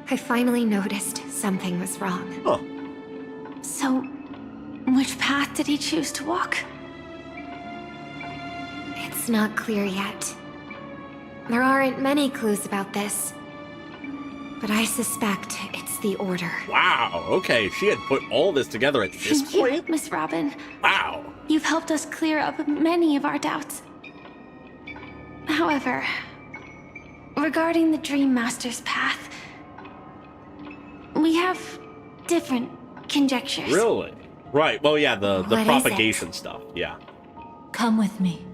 I finally noticed something was wrong. Huh. So, which path did he choose to walk? It's not clear yet. There aren't many clues about this, but I suspect it's the Order. Wow, okay, she had put all this together at this Thank you, point? Miss Robin. Wow. You've helped us clear up many of our doubts. However, regarding the Dream Master's path, we have different conjectures. Really? Right, well, yeah, the What is propagation stuff, yeah. Come with me.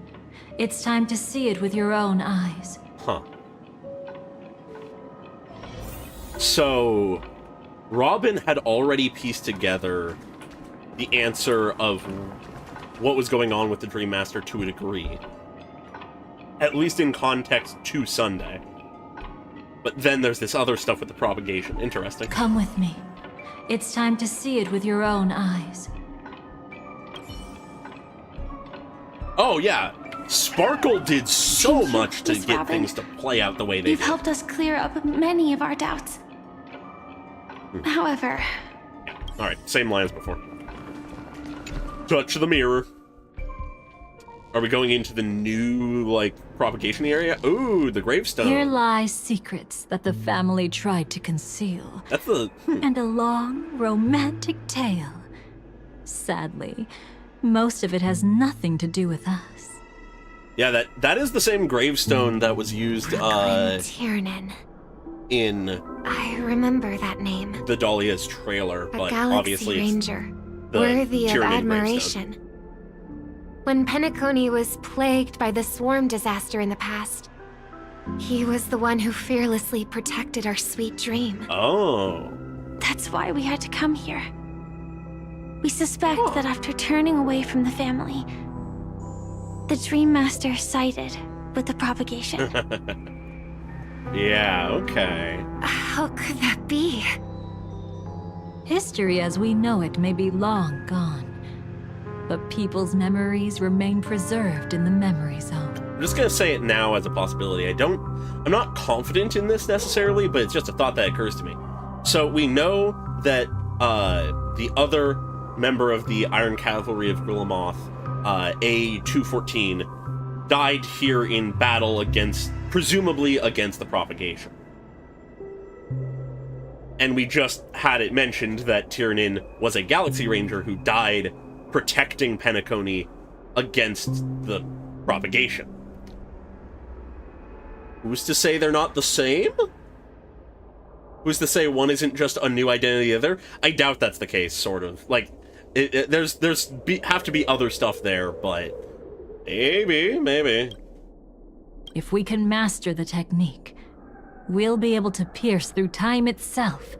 It's time to see it with your own eyes. Huh. So, Robin had already pieced together the answer of what was going on with the Dream Master to a degree. At least in context to Sunday. But then there's this other stuff with the propagation. Interesting. Come with me. It's time to see it with your own eyes. Oh, yeah. Sparkle did so Thank you, much to Miss get Robin. things to play out the way they You've did. helped us clear up many of our doubts. However, Alright, same line as before. Touch the mirror. Are we going into the new, like, propagation area? Ooh, the gravestone. Here lie secrets that the family tried to conceal. That's the... And a long, romantic tale. Sadly, most of it has nothing to do with us. Yeah, that is the same gravestone that was used, Tiernan. in I remember that name. the Dahlia's trailer, A but galaxy obviously ranger, the worthy of Tiernan admiration. When Penacony was plagued by the swarm disaster in the past, he was the one who fearlessly protected our sweet dream. Oh. that's why we had to come here. We suspect that after turning away from the family, the Dream Master sided with the propagation. Yeah, okay. How could that be? History as we know it may be long gone, but people's memories remain preserved in the memory zone. I'm just gonna say it now as a possibility. I'm not confident in this necessarily, but it's just a thought that occurs to me. So we know that the other member of the Iron Cavalry of Guillemoth, A214, died here in battle presumably against the propagation. And we just had it mentioned that Tiernan was a Galaxy Ranger who died protecting Penacony against the propagation. Who's to say they're not the same? Who's to say one isn't just a new identity of the other? I doubt that's the case, sort of. Like, there's have to be other stuff there, but maybe. If we can master the technique, we'll be able to pierce through time itself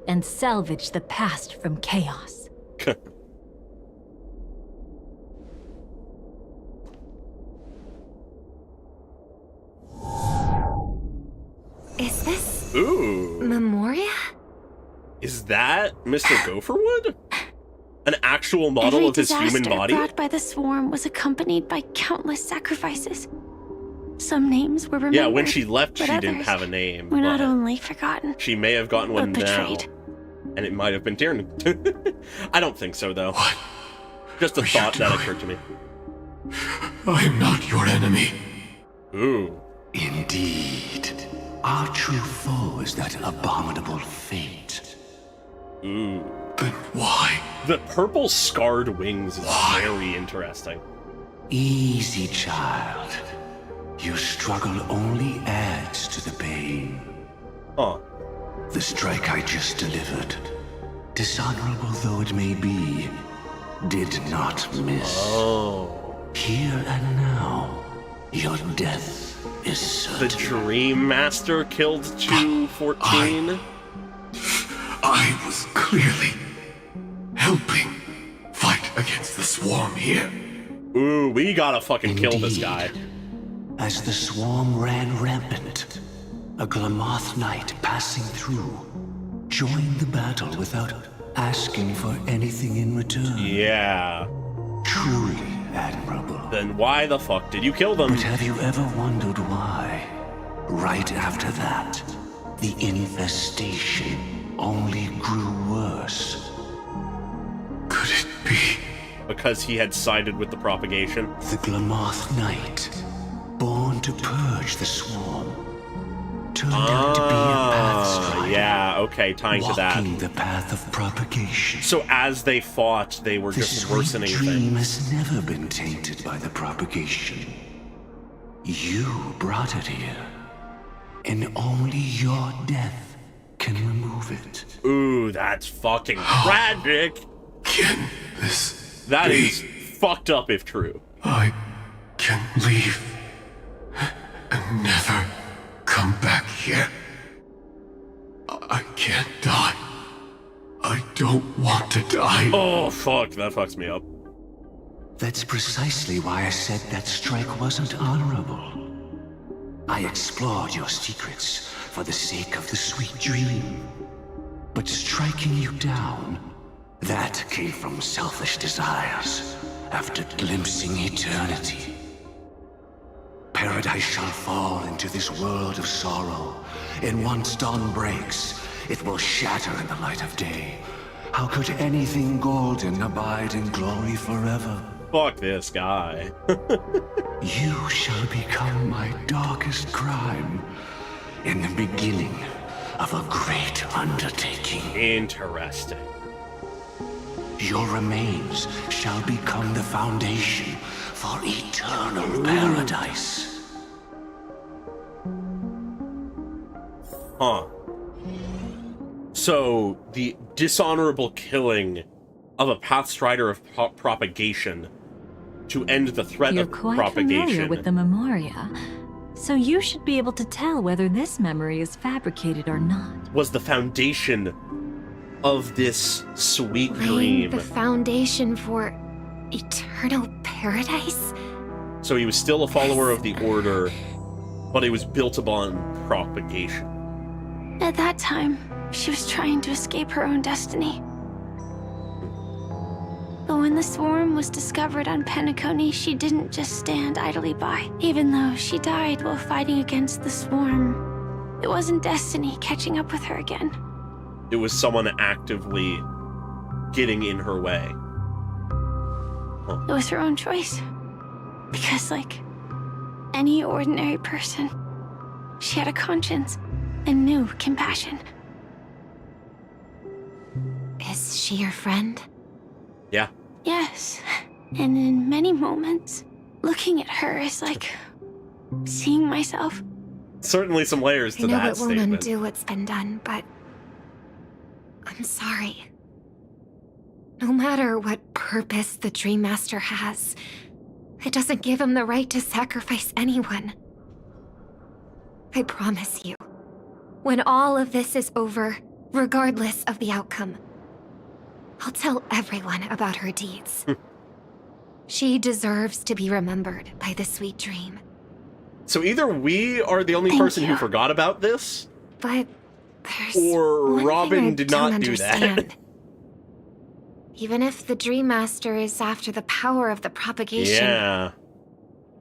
and salvage the past from chaos. Is this... Ooh. Memoria? Is that Mr. Gopherwood? An actual model of his human body? Every disaster brought by the swarm was accompanied by countless sacrifices. Some names were remembered. Yeah, when she left, she but didn't others have a name. were not but only forgotten, she may have gotten one but now. betrayed. And it might have been Tyrion. I don't think so, though. What Just a thought that occurred to me. I am not your enemy. Ooh. Indeed. Our true foe is that abominable fate. Ooh. Then why? The purple scarred wings is very interesting. Easy, child. Your struggle only adds to the pain. Huh. The strike I just delivered, dishonorable though it may be, did not miss. Oh. Here and now, your death is certain. The Dream Master killed 214? I was clearly helping fight against the swarm here. Ooh, we gotta fucking kill this guy. As the swarm ran rampant, a Glamoth knight passing through joined the battle without asking for anything in return. Yeah. Truly admirable. Then why the fuck did you kill them? But have you ever wondered why? Right after that, the infestation only grew worse. Could it be? Because he had sided with the propagation. The Glamoth Knight, born to purge the swarm, turned out to be a path strider. Yeah, okay, tying to that. Walking the path of propagation. So as they fought, they were just worsening things. The dream things. has never been tainted by the propagation. You brought it here, and only your death can remove it. Ooh, that's fucking tragic. Can this That be? is fucked up if true. I can leave and never come back here. I can't die. I don't want to die. Oh, fuck, that fucks me up. That's precisely why I said that strike wasn't honorable. I explored your secrets for the sake of the sweet dream. But striking you down, that came from selfish desires after glimpsing eternity. Paradise shall fall into this world of sorrow, and once dawn breaks, it will shatter in the light of day. How could anything golden abide in glory forever? Fuck this guy. You shall become my darkest crime in the beginning of a great undertaking. Interesting. Your remains shall become the foundation for eternal paradise. Huh. So, the dishonorable killing of a Pathstrider of propagation to end the threat You're of quite propagation. familiar with the Memoria, so you should be able to tell whether this memory is fabricated or not. Was the foundation of this sweet Laying dream. the foundation for eternal paradise? So he was still a follower of the Order, but it was built upon propagation. At that time, she was trying to escape her own destiny. But when the swarm was discovered on Penacony, she didn't just stand idly by. Even though she died while fighting against the swarm, it wasn't destiny catching up with her again. It was someone actively getting in her way. It was her own choice. Because, like any ordinary person, she had a conscience and knew compassion. Is she your friend? Yeah. Yes, and in many moments, looking at her is like seeing myself. Certainly some layers to I know that it won't statement. undo what's been done, but I'm sorry. No matter what purpose the Dream Master has, it doesn't give him the right to sacrifice anyone. I promise you, when all of this is over, regardless of the outcome, I'll tell everyone about her deeds. She deserves to be remembered by the sweet dream. So either we are the only person who forgot about this, But there's or one Robin thing I did don't not do that. understand. Even if the Dream Master is after the power of the propagation, Yeah.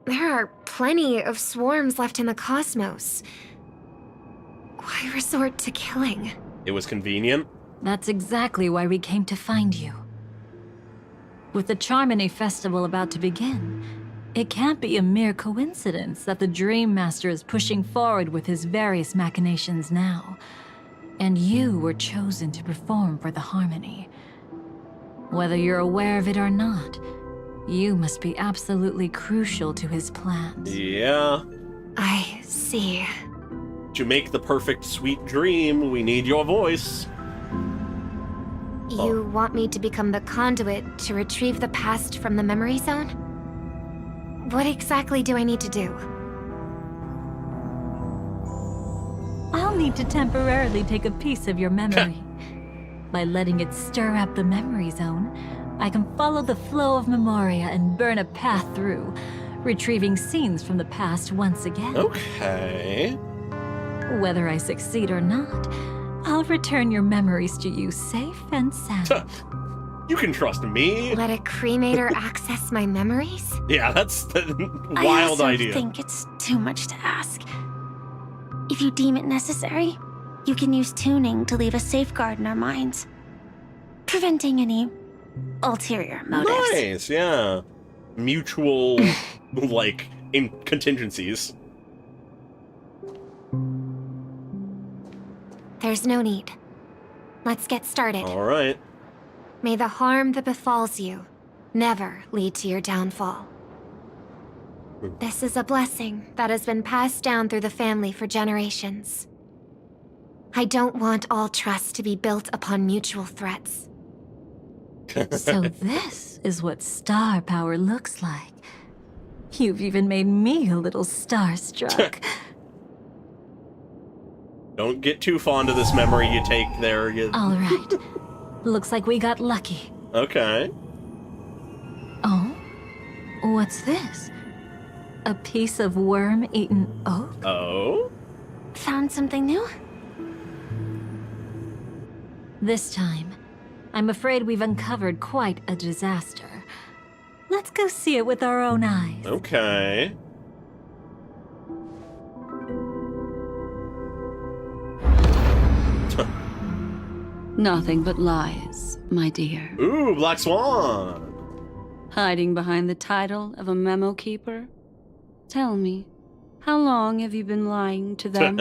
there are plenty of swarms left in the cosmos. Why resort to killing? It was convenient. That's exactly why we came to find you. With the Charmony Festival about to begin, it can't be a mere coincidence that the Dream Master is pushing forward with his various machinations now. And you were chosen to perform for the Harmony. Whether you're aware of it or not, you must be absolutely crucial to his plans. Yeah. I see. To make the perfect sweet dream, we need your voice. You want me to become the conduit to retrieve the past from the memory zone? What exactly do I need to do? I'll need to temporarily take a piece of your memory. By letting it stir up the memory zone, I can follow the flow of memoria and burn a path through, retrieving scenes from the past once again. Okay. Whether I succeed or not, I'll return your memories to you safe and sound. You can trust me. Let a cremator access my memories? Yeah, that's the I wild also idea. think it's too much to ask. If you deem it necessary, you can use tuning to leave a safeguard in our minds, preventing any ulterior motives. Nice, yeah. Mutual, like, in contingencies. There's no need. Let's get started. All right. May the harm that befalls you never lead to your downfall. This is a blessing that has been passed down through the family for generations. I don't want all trust to be built upon mutual threats. So this is what star power looks like. You've even made me a little starstruck. Don't get too fond of this memory you take there. All right. Looks like we got lucky. Okay. Oh? What's this? A piece of worm-eaten oak? Oh? Found something new? This time, I'm afraid we've uncovered quite a disaster. Let's go see it with our own eyes. Okay. Nothing but lies, my dear. Ooh, Black Swan! Hiding behind the title of a memo keeper? Tell me, how long have you been lying to them?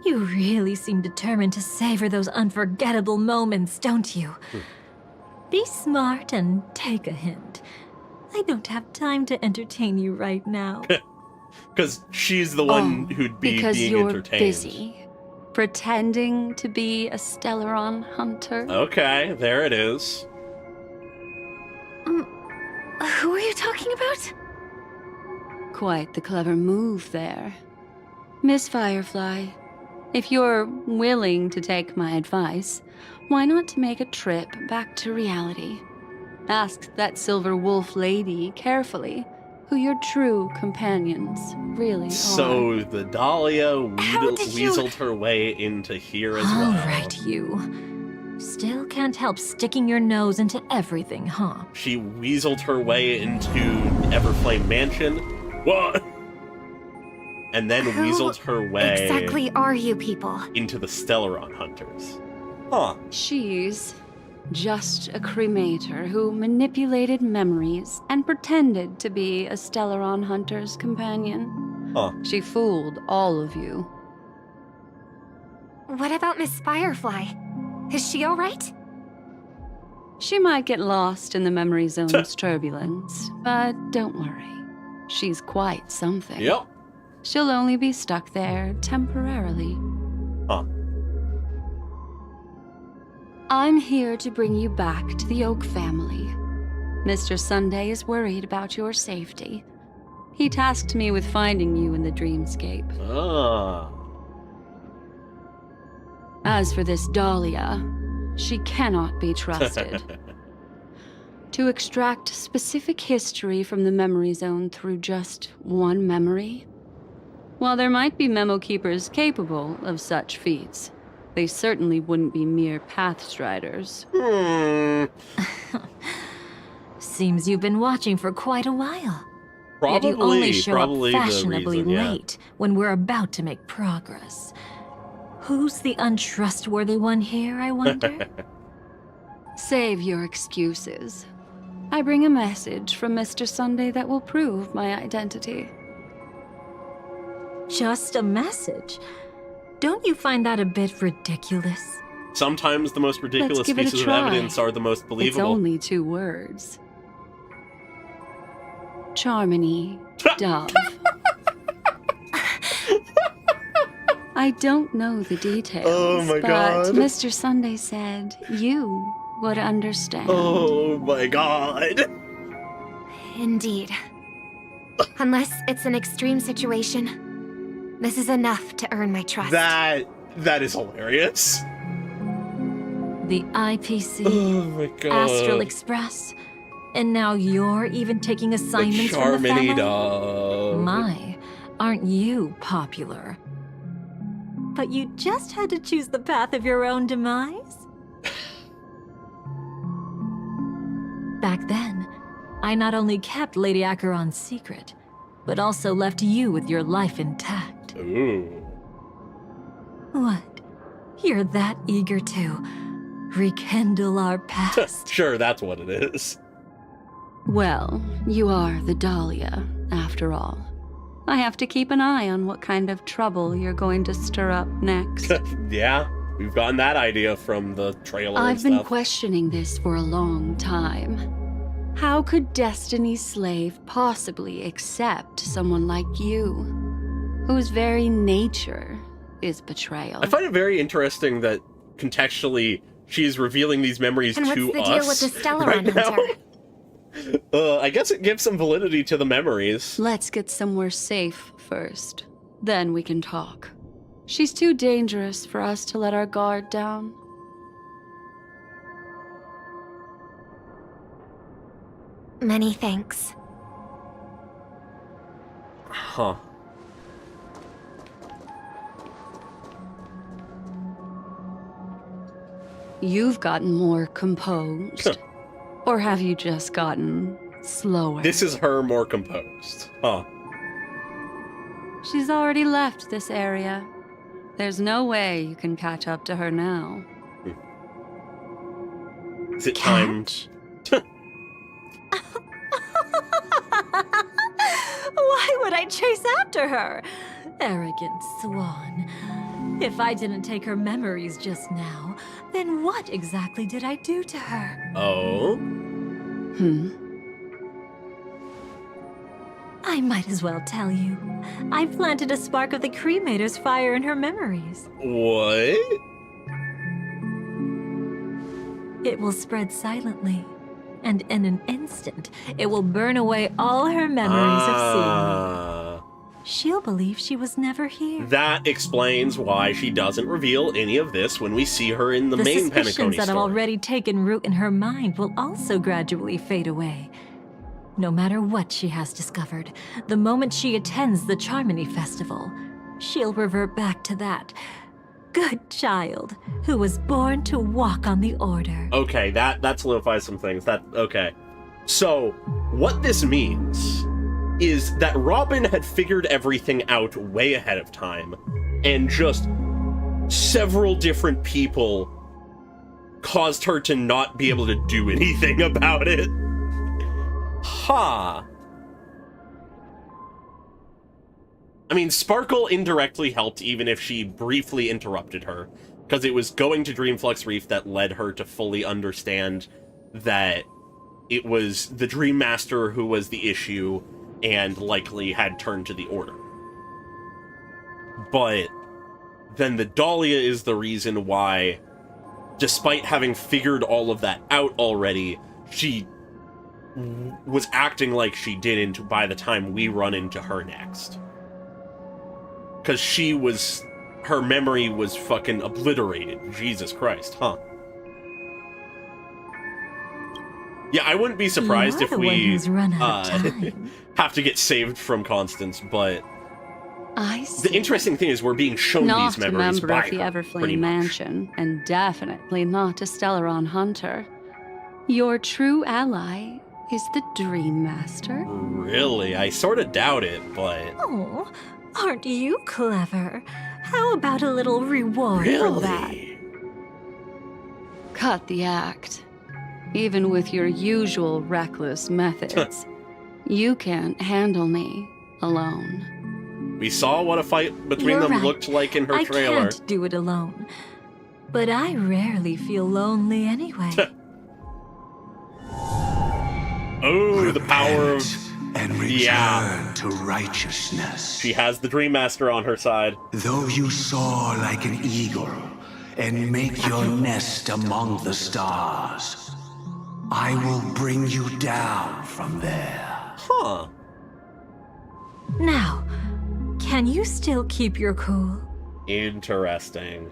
You really seem determined to savor those unforgettable moments, don't you? Be smart and take a hint. I don't have time to entertain you right now. Because she's the one who'd be because being you're entertained. busy. Pretending to be a Stellaron hunter. Okay, there it is. Who are you talking about? Quite the clever move there. Miss Firefly, if you're willing to take my advice, why not make a trip back to reality? Ask that Silver Wolf lady carefully who your true companions really are. So the Dahlia weaseled her way into here as well. All right, you. Still can't help sticking your nose into everything, huh? She weaseled her way into Everflame Mansion. What? And then weaseled her way Exactly are you people? into the Stellaron Hunters. Huh. She's just a cremator who manipulated memories and pretended to be a Stellaron hunter's companion. Huh. She fooled all of you. What about Miss Firefly? Is she alright? She might get lost in the memory zone's turbulence, but don't worry. She's quite something. Yep. She'll only be stuck there temporarily. Huh. I'm here to bring you back to the Oak family. Mr. Sunday is worried about your safety. He tasked me with finding you in the dreamscape. Ah. As for this Dahlia, she cannot be trusted. To extract specific history from the memory zone through just one memory? While there might be memo keepers capable of such feats, they certainly wouldn't be mere pathstriders. Seems you've been watching for quite a while. Probably, Yet you only show probably up the fashionably reason, yeah. late when we're about to make progress. Who's the untrustworthy one here, I wonder? Save your excuses. I bring a message from Mr. Sunday that will prove my identity. Just a message? Don't you find that a bit ridiculous? Sometimes the most ridiculous Let's give it a pieces of try. evidence are the most It's believable. only 2 words. Charmony, Dove. I don't know the details, Oh my but God. Mr. Sunday said you would understand. Oh my god. Indeed. Unless it's an extreme situation, this is enough to earn my trust. That is hilarious. The IPC, Oh my god. Astral Express, and now you're even taking assignments from the Charmony family? Dove. My, aren't you popular? But you just had to choose the path of your own demise? Back then, I not only kept Lady Acheron's secret, but also left you with your life intact. Ooh. What? You're that eager to rekindle our past? Sure, that's what it is. Well, you are the Dahlia, after all. I have to keep an eye on what kind of trouble you're going to stir up next. Yeah, we've gotten that idea from the trailer and I've been stuff. questioning this for a long time. How could Destiny's slave possibly accept someone like you, whose very nature is betrayal? I find it very interesting that contextually she's revealing these memories And to what's the us deal with the Stellar right now. Hunter? I guess it gives some validity to the memories. Let's get somewhere safe first. Then we can talk. She's too dangerous for us to let our guard down. Many thanks. Huh. You've gotten more composed. Or have you just gotten slower? This is her more composed. Huh. She's already left this area. There's no way you can catch up to her now. Is it time? Why would I chase after her? Arrogant swan. If I didn't take her memories just now, then what exactly did I do to her? Oh? I might as well tell you. I planted a spark of the cremator's fire in her memories. What? It will spread silently, and in an instant, it will burn away all her memories of seeing me. She'll believe she was never here. That explains why she doesn't reveal any of this when we see her in the main suspicions Penacony that have story. already taken root in her mind will also gradually fade away. No matter what she has discovered, the moment she attends the Charmony Festival, she'll revert back to that good child who was born to walk on the Order. Okay, that solidifies some things. Okay. So, what this means is that Robin had figured everything out way ahead of time, and just several different people caused her to not be able to do anything about it. Ha! I mean, Sparkle indirectly helped even if she briefly interrupted her, because it was going to Dreamflux Reef that led her to fully understand that it was the Dream Master who was the issue and likely had turned to the Order. But then the Dahlia is the reason why, despite having figured all of that out already, she was acting like she didn't by the time we run into her next. Because her memory was fucking obliterated. Jesus Christ, huh? Yeah, I wouldn't be surprised if we have to get saved from Constance, but I see. The interesting thing is we're being shown Not these memories a member by of the her, Everflame pretty much. Mansion, and definitely not a Stellaron hunter. Your true ally is the Dream Master. Really? I sort of doubt it, but... Oh, aren't you clever? How about a little reward for that? Cut the act. Even with your usual reckless methods, you can't handle me alone. We saw what a fight between You're them right. looked like in her I trailer. can't do it alone. But I rarely feel lonely anyway. Oh, the power of... and return to righteousness. She has the Dream Master on her side. Though you soar like an eagle and make your nest among the stars, I will bring you down from there. Huh. Now, can you still keep your cool? Interesting.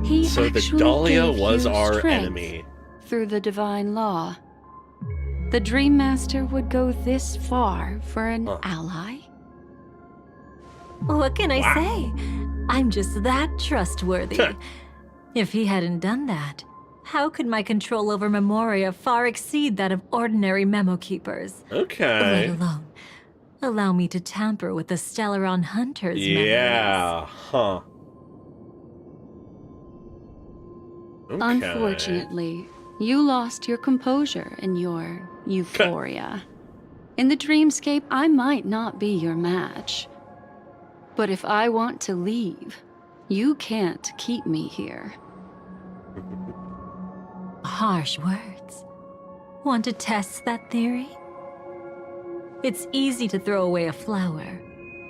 He So the actually Dahlia gave was you our strength enemy. Through the divine law. The Dream Master would go this far for an ally? What can I say? I'm just that trustworthy. If he hadn't done that, how could my control over Memoria far exceed that of ordinary memo keepers? Okay. Let alone allow me to tamper with the Stellaron Hunter's Yeah, huh. Okay. Unfortunately, you lost your composure in your euphoria. In the dreamscape, I might not be your match. But if I want to leave, you can't keep me here. Harsh words. Want to test that theory? It's easy to throw away a flower,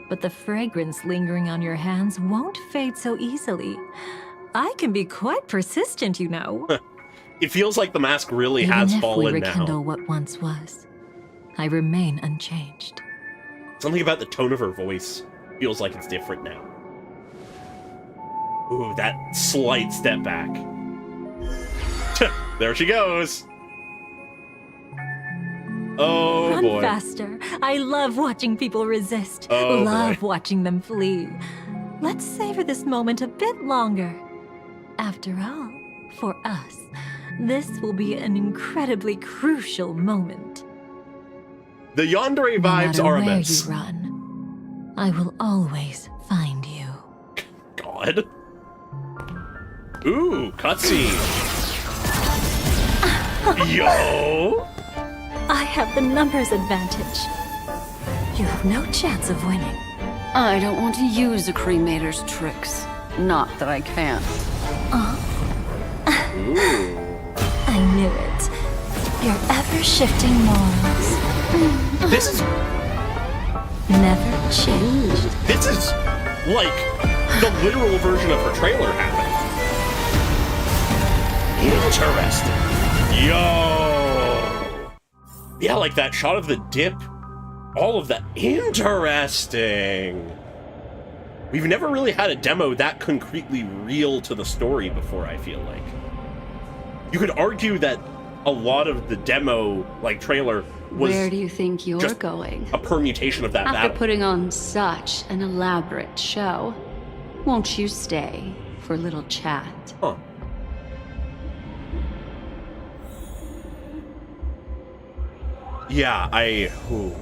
but the fragrance lingering on your hands won't fade so easily. I can be quite persistent, you know. It feels like the mask really Even has if fallen we rekindle now. what once was, I remain unchanged. Something about the tone of her voice feels like it's different now. Ooh, that slight step back. There she goes. Oh, Run boy. faster. I love watching people resist. Oh, love boy. watching them flee. Let's savor this moment a bit longer. After all, for us, this will be an incredibly crucial moment. The yandere No vibes matter are where immense. you run, I will always find you. God. Ooh, cutscene. Yo! I have the numbers advantage. You have no chance of winning. I don't want to use a cremator's tricks. Not that I can't. I knew it. Your ever-shifting morals. This is... Never changed. This is like the literal version of her trailer happened. Interesting. Yo! Yeah, like that shot of the dip. All of that. Interesting. We've never really had a demo that concretely real to the story before, I feel like. You could argue that a lot of the demo, like, trailer was Where do you think you're just going? a permutation of that After battle. putting on such an elaborate show, won't you stay for a little chat? Huh. Yeah, ooh.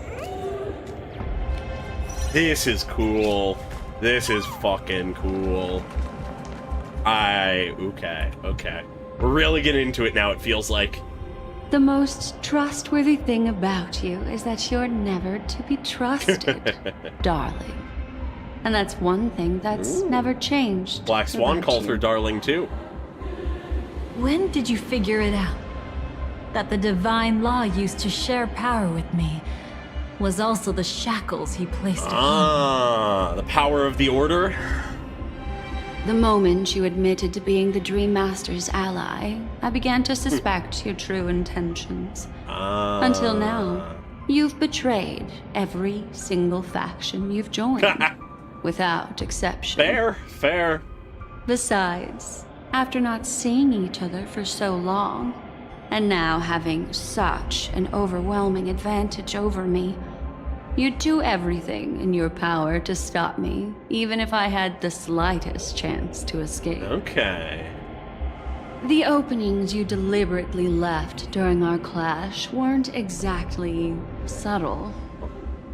This is cool. This is fucking cool. Okay. We're really getting into it now, it feels like. The most trustworthy thing about you is that you're never to be trusted, darling. And that's one thing that's never changed. Black Swan about calls you. her darling, too. When did you figure it out? That the divine law used to share power with me was also the shackles he placed upon me. The power of the Order? The moment you admitted to being the Dream Master's ally, I began to suspect your true intentions. Until now, you've betrayed every single faction you've joined, without exception. Fair. Besides, after not seeing each other for so long, and now having such an overwhelming advantage over me, you'd do everything in your power to stop me, even if I had the slightest chance to escape. Okay. The openings you deliberately left during our clash weren't exactly subtle.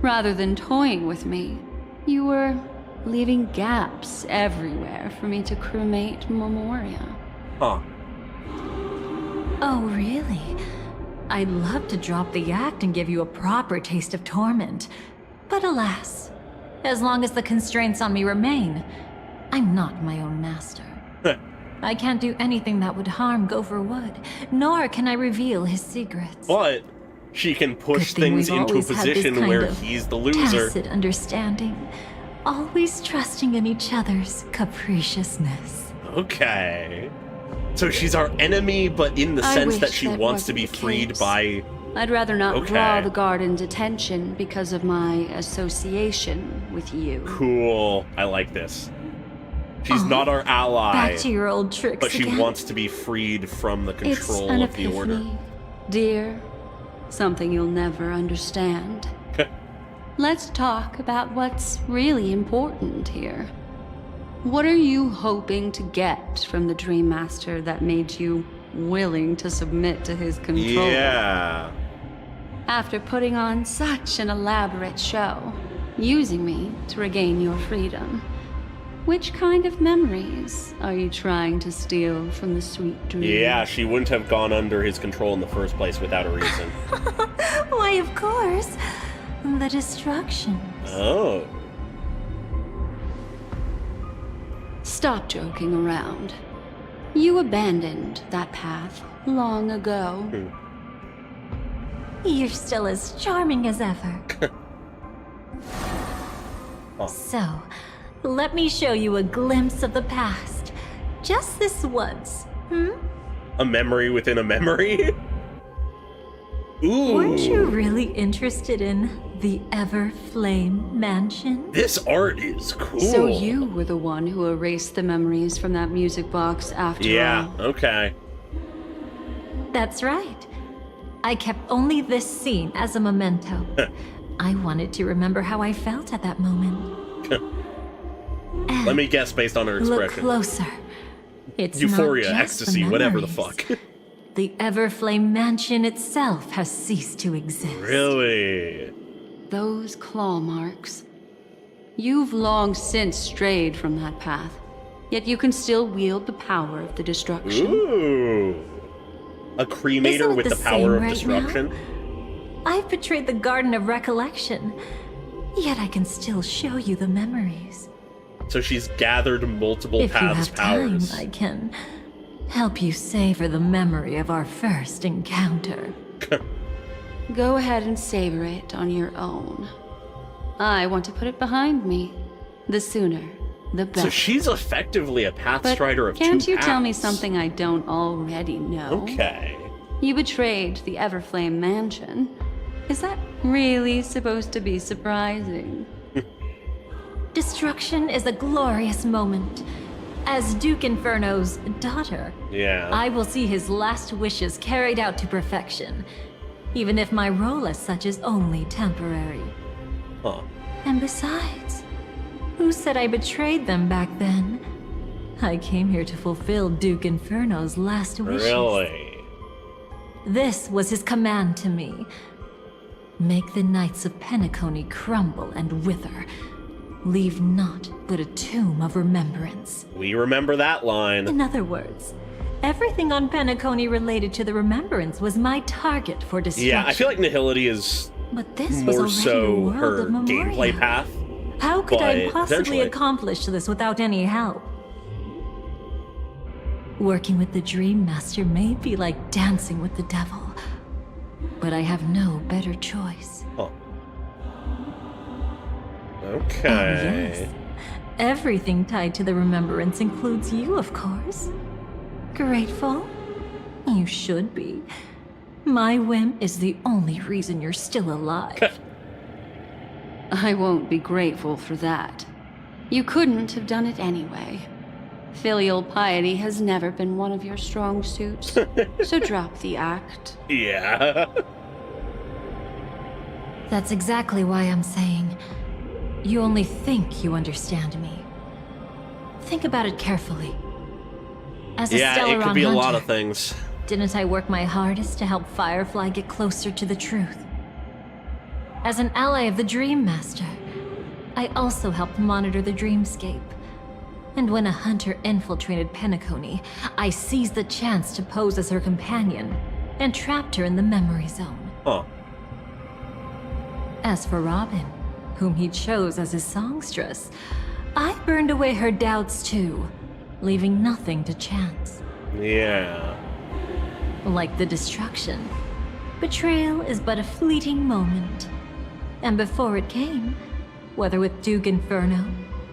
Rather than toying with me, you were leaving gaps everywhere for me to cremate Memoria. Huh. Oh, really? I'd love to drop the act and give you a proper taste of torment. But alas, as long as the constraints on me remain, I'm not my own master. I can't do anything that would harm Gopher Wood, nor can I reveal his secrets. But she can push things into a position where he's the loser. Tacit understanding, always trusting in each other's capriciousness. Okay. So she's our enemy, but in the sense that she wants to be freed by... I'd rather not draw the Garden's attention because of my association with you. Cool. I like this. She's not our ally. Back to your old tricks but she again. wants to be freed from the control It's an of the Order. epiphany, dear. Something you'll never understand. Let's talk about what's really important here. What are you hoping to get from the Dream Master that made you willing to submit to his control? Yeah. After putting on such an elaborate show, using me to regain your freedom, which kind of memories are you trying to steal from the sweet dream? Yeah, she wouldn't have gone under his control in the first place without a reason. Why, of course. The destructions. Oh. Stop joking around. You abandoned that path long ago. You're still as charming as ever. So, let me show you a glimpse of the past. Just this once, A memory within a memory? Ooh. Weren't you really interested in the Everflame Mansion? This art is cool. So you were the one who erased the memories from that music box after all. Yeah, okay. That's right. I kept only this scene as a memento. I wanted to remember how I felt at that moment. Let me guess based on her expression. Look closer. It's Euphoria, not just ecstasy, the whatever the memories. fuck. The Everflame Mansion itself has ceased to exist. Really? Those claw marks. You've long since strayed from that path, yet you can still wield the power of the destruction. Ooh. A cremator Isn't it with the the power same of right destruction? now? I've betrayed the Garden of Recollection, yet I can still show you the memories. So she's gathered multiple If you paths have time, powers. I can help you savor the memory of our first encounter. Go ahead and savor it on your own. I want to put it behind me. The sooner, the better. So she's effectively a pathstrider of two can't you paths. tell me something I don't already know? Okay. You betrayed the Everflame Mansion. Is that really supposed to be surprising? Destruction is a glorious moment. As Duke Inferno's daughter, Yeah. I will see his last wishes carried out to perfection, even if my role as such is only temporary. Huh. And besides, who said I betrayed them back then? I came here to fulfill Duke Inferno's last wishes. Really? This was his command to me. Make the Knights of Penacony crumble and wither. Leave naught but a tomb of remembrance. We remember that line. In other words, everything on Penacony related to the remembrance was my target for destruction. Yeah, I feel like Nihility is But this was more already so a world her of Memoria. gameplay path. How could I but possibly potentially. accomplish this without any help? Working with the Dream Master may be like dancing with the devil, but I have no better choice. Oh. Okay. Oh, yes. Everything tied to the remembrance includes you, of course. Grateful? You should be. My whim is the only reason you're still alive. I won't be grateful for that. You couldn't have done it anyway. Filial piety has never been one of your strong suits, so drop the act. Yeah. That's exactly why I'm saying, you only think you understand me. Think about it carefully. As a it could be a Stellaron lot hunter, of things. didn't I work my hardest to help Firefly get closer to the truth? As an ally of the Dream Master, I also helped monitor the dreamscape. And when a hunter infiltrated Penacony, I seized the chance to pose as her companion and trapped her in the memory zone. Huh. As for Robin, whom he chose as his songstress, I burned away her doubts too, leaving nothing to chance. Yeah. Like the destruction, betrayal is but a fleeting moment. And before it came, whether with Duke Inferno,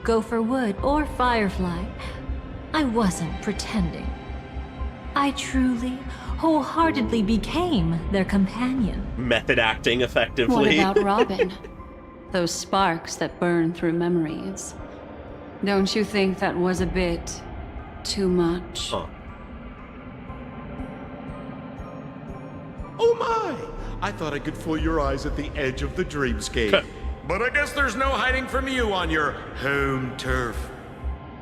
Gopher Wood, or Firefly, I wasn't pretending. I truly, wholeheartedly became their companion. Method acting effectively. What about Robin? Those sparks that burn through memories. Don't you think that was a bit too much? Huh. Oh my! I thought I could fool your eyes at the edge of the dreamscape. But I guess there's no hiding from you on your home turf.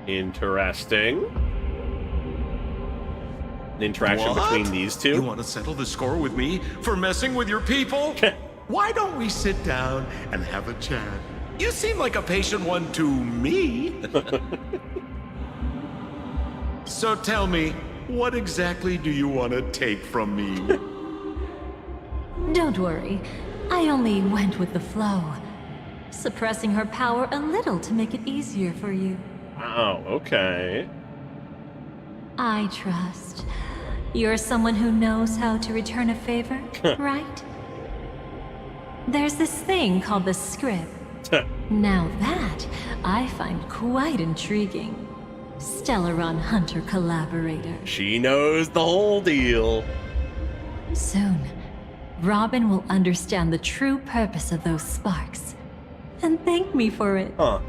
Interesting. An interaction between these two. You want to settle the score with me for messing with your people? Why don't we sit down and have a chat? You seem like a patient one to me. So tell me, what exactly do you want to take from me? Don't worry, I only went with the flow, suppressing her power a little to make it easier for you. Oh, okay. I trust. You're someone who knows how to return a favor, right? There's this thing called the script. Now that, I find quite intriguing. Stellaron Hunter collaborator. She knows the whole deal. Soon, Robin will understand the true purpose of those sparks, and thank me for it. Huh.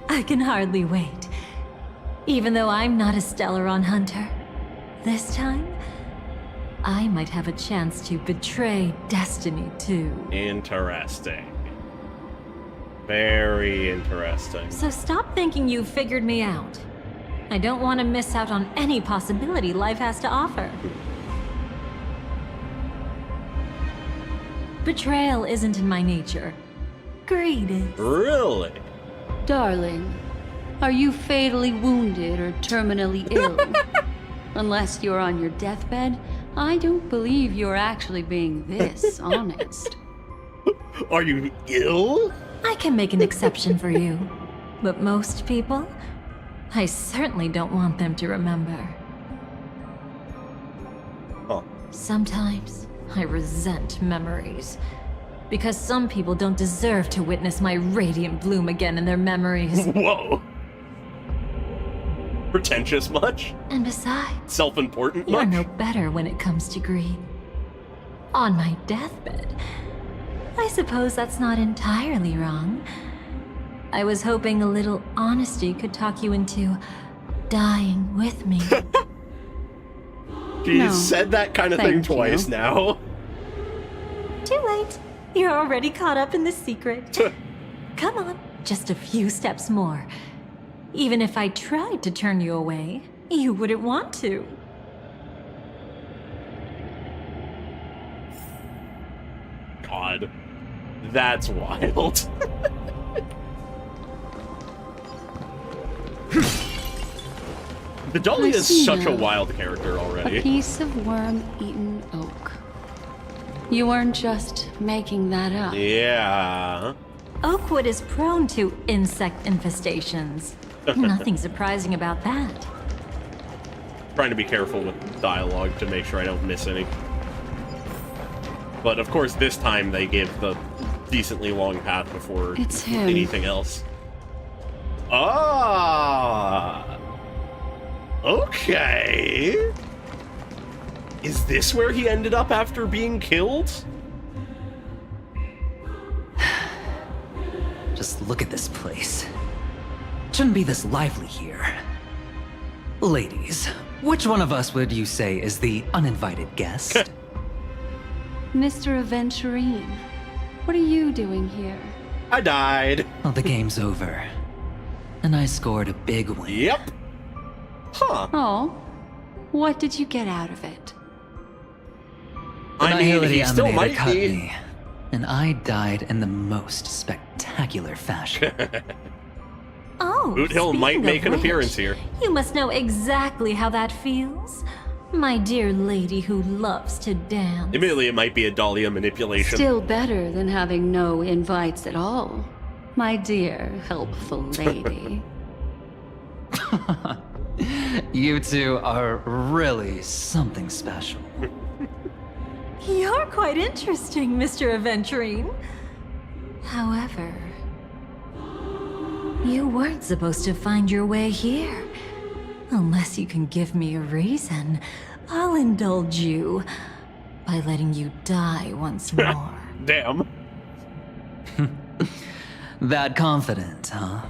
I can hardly wait. Even though I'm not a Stellaron Hunter, this time, I might have a chance to betray destiny too. Interesting. Very interesting. So stop thinking you figured me out. I don't want to miss out on any possibility life has to offer. Betrayal isn't in my nature. Greed is. Really? Darling, are you fatally wounded or terminally ill? Unless you're on your deathbed, I don't believe you're actually being this honest. Are you ill? I can make an exception for you. But most people, I certainly don't want them to remember. Huh. Sometimes, I resent memories. Because some people don't deserve to witness my radiant bloom again in their memories. Whoa. Pretentious much? And besides, self-important you're much? no better when it comes to greed. On my deathbed, I suppose that's not entirely wrong. I was hoping a little honesty could talk you into dying with me. She's said that kind of thing twice now. Too late. You're already caught up in the secret. Come on, just a few steps more. Even if I tried to turn you away, you wouldn't want to. God, that's wild. The Dahlia is such a wild character already. A piece of worm-eaten oak. You weren't just making that up. Yeah. Oakwood is prone to insect infestations. Nothing surprising about that. Trying to be careful with dialogue to make sure I don't miss any. But of course, this time they gave the decently long path before It's him. anything else. Ah! Okay. Is this where he ended up after being killed? Just look at this place. Shouldn't be this lively here. Ladies, which one of us would you say is the uninvited guest? Mr. Aventurine, what are you doing here? I died. Well, the game's over. And I scored a big win. Yep. Huh. Oh, what did you get out of it? I mean, he still Emanator might cut be. me, and I died in the most spectacular fashion. Oh, Boot Hill might speaking make of an appearance which, here. You must know exactly how that feels. My dear lady who loves to dance. Admittedly, it might be a Dahlia manipulation. Still better than having no invites at all, my dear helpful lady. You two are really something special. You're quite interesting, Mr. Aventurine. However, you weren't supposed to find your way here. Unless you can give me a reason, I'll indulge you by letting you die once more. Damn. That confident, huh?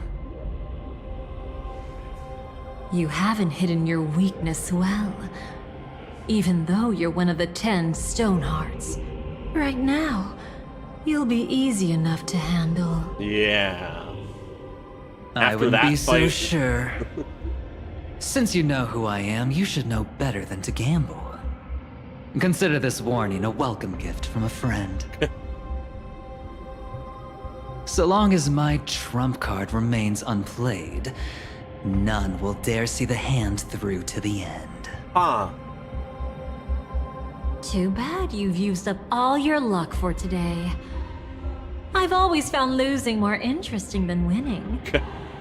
You haven't hidden your weakness well, even though you're one of the 10 Stonehearts. Right now, you'll be easy enough to handle. Yeah. I wouldn't that be so fight- sure. Since you know who I am, you should know better than to gamble. Consider this warning a welcome gift from a friend. So long as my trump card remains unplayed, none will dare see the hand through to the end. Huh. Too bad you've used up all your luck for today. I've always found losing more interesting than winning.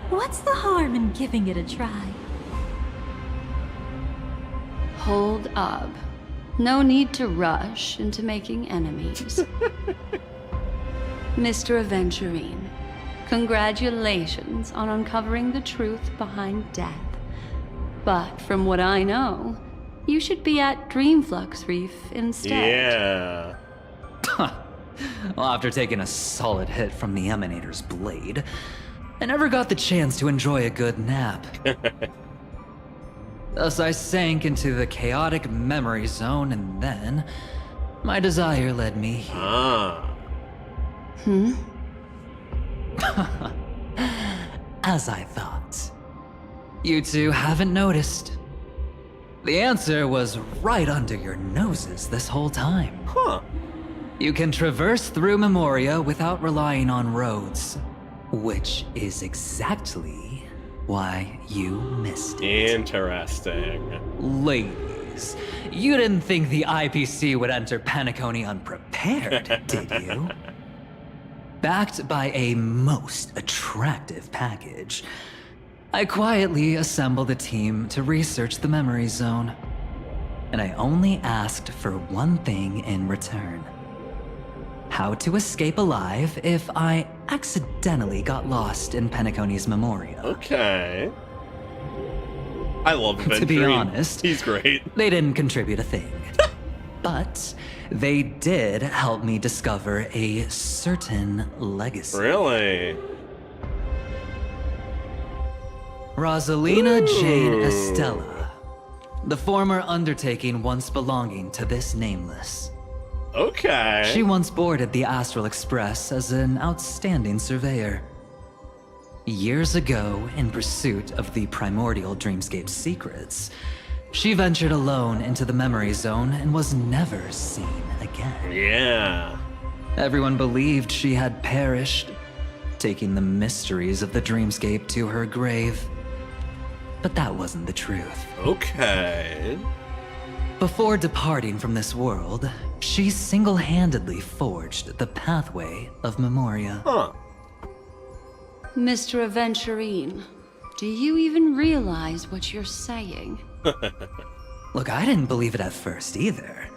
What's the harm in giving it a try? Hold up. No need to rush into making enemies. Mr. Aventurine, congratulations on uncovering the truth behind death. But from what I know, you should be at Dreamflux Reef instead. Yeah. Well, after taking a solid hit from the Emanator's blade, I never got the chance to enjoy a good nap. Thus, I sank into the chaotic memory zone, and then my desire led me here. Ah. As I thought. You two haven't noticed. The answer was right under your noses this whole time. Huh. You can traverse through Memoria without relying on roads, which is exactly why you missed it. Interesting. Ladies, you didn't think the IPC would enter Penacony unprepared, did you? Backed by a most attractive package, I quietly assembled a team to research the memory zone. And I only asked for one thing in return. How to escape alive if I accidentally got lost in Penacony's Memoria. Okay. I love Aventurine. To be honest, he's great. They didn't contribute a thing. But they did help me discover a certain legacy. Really? Rosalina Jane Estella, the former undertaking once belonging to this nameless. Okay. She once boarded the Astral Express as an outstanding surveyor. Years ago, in pursuit of the primordial dreamscape secrets, she ventured alone into the memory zone and was never seen again. Yeah. Everyone believed she had perished, taking the mysteries of the dreamscape to her grave. But that wasn't the truth. Okay. Before departing from this world, she single-handedly forged the pathway of Memoria. Huh. Mr. Aventurine, Do you even realize what you're saying? Look, I didn't believe it at first either.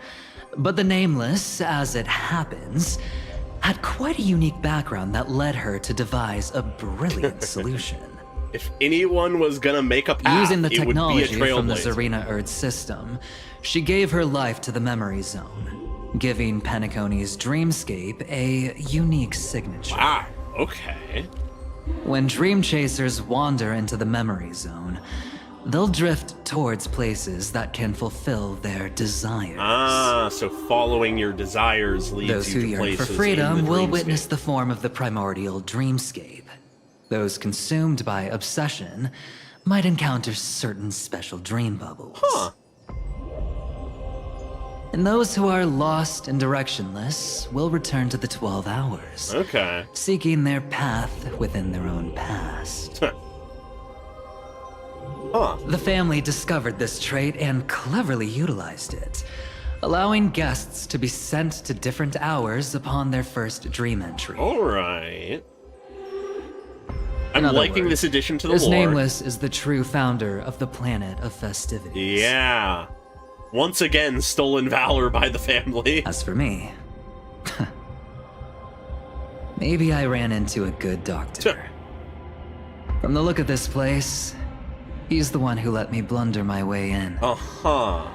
But the Nameless, as it happens, had quite a unique background that led her to devise a brilliant solution. If anyone was gonna make a path, Using the it would be a technology from the trailblazer. Zarina Earth system, she gave her life to the Memory Zone, giving Penacony's dreamscape a unique signature. Ah, okay. When dream chasers wander into the Memory Zone, they'll drift towards places that can fulfill their desires. Ah, so following your desires leads Those you who to yearn places for freedom in the will dreamscape. witness the form of the primordial dreamscape. Those consumed by obsession might encounter certain special dream bubbles. Huh. And those who are lost and directionless will return to the 12 hours. Okay. Seeking their path within their own past. Huh. The family discovered this trait and cleverly utilized it, allowing guests to be sent to different hours upon their first dream entry. Alright. I'm In other liking words, this addition to the this lore. Nameless is the true founder of the planet of festivities. Yeah. Once again, stolen valor by the family. As for me, maybe I ran into a good doctor. From the look of this place, he's the one who let me blunder my way in. Uh-huh.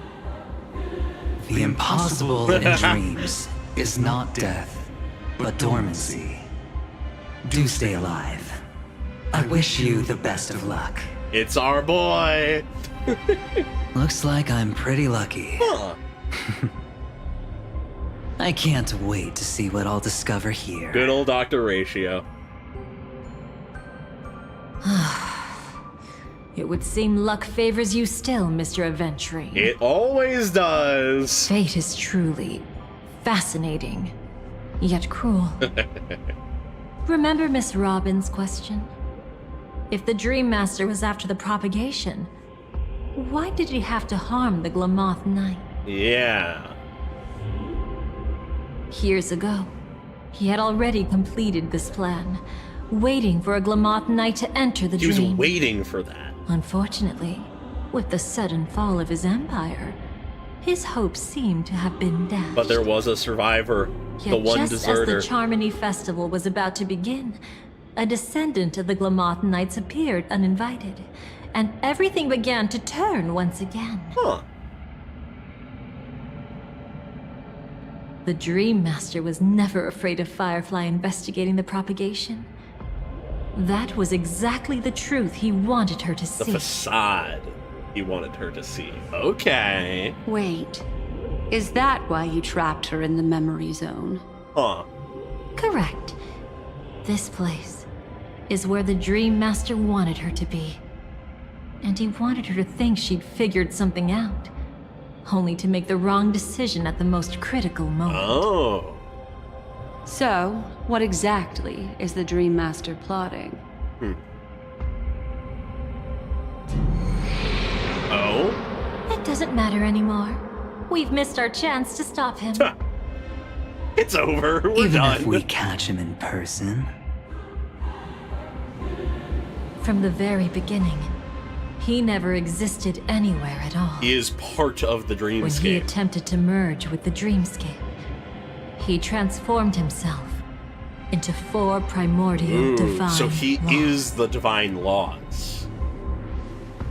The impossible in dreams is not death, but dormancy. Do stay alive. I wish you the best of luck. It's our boy. Looks like I'm pretty lucky. Huh. I can't wait to see what I'll discover here. Good old Dr. Ratio. It would seem luck favors you still, Mr. Aventuring. It always does. Fate is truly fascinating, yet cruel. Remember Miss Robin's question? If the Dream Master was after the propagation, why did he have to harm the Glamoth Knight? Yeah. Years ago, he had already completed this plan, waiting for a Glamoth Knight to enter the dream. He was waiting for that. Unfortunately, with the sudden fall of his empire, his hopes seemed to have been dashed. But there was a survivor, Yet the one just deserter. as the Charmony Festival was about to begin, a descendant of the Glamoth Knights appeared uninvited, and everything began to turn once again. Huh. The Dream Master was never afraid of Firefly investigating the propagation. That was exactly the truth he wanted her to The see. facade he wanted her to see. Okay. Wait, is that why you trapped her in the memory zone? Huh. Correct. This place is where the Dream Master wanted her to be. And he wanted her to think she'd figured something out, only to make the wrong decision at the most critical moment. Oh. So, what exactly is the Dream Master plotting? Oh? It doesn't matter anymore. We've missed our chance to stop him. It's over. We're Even done. if we catch him in person. From the very beginning, he never existed anywhere at all. He is part of the When he dreamscape. attempted to merge with the dreamscape, he transformed himself into 4 primordial divine so he laws. is the divine laws.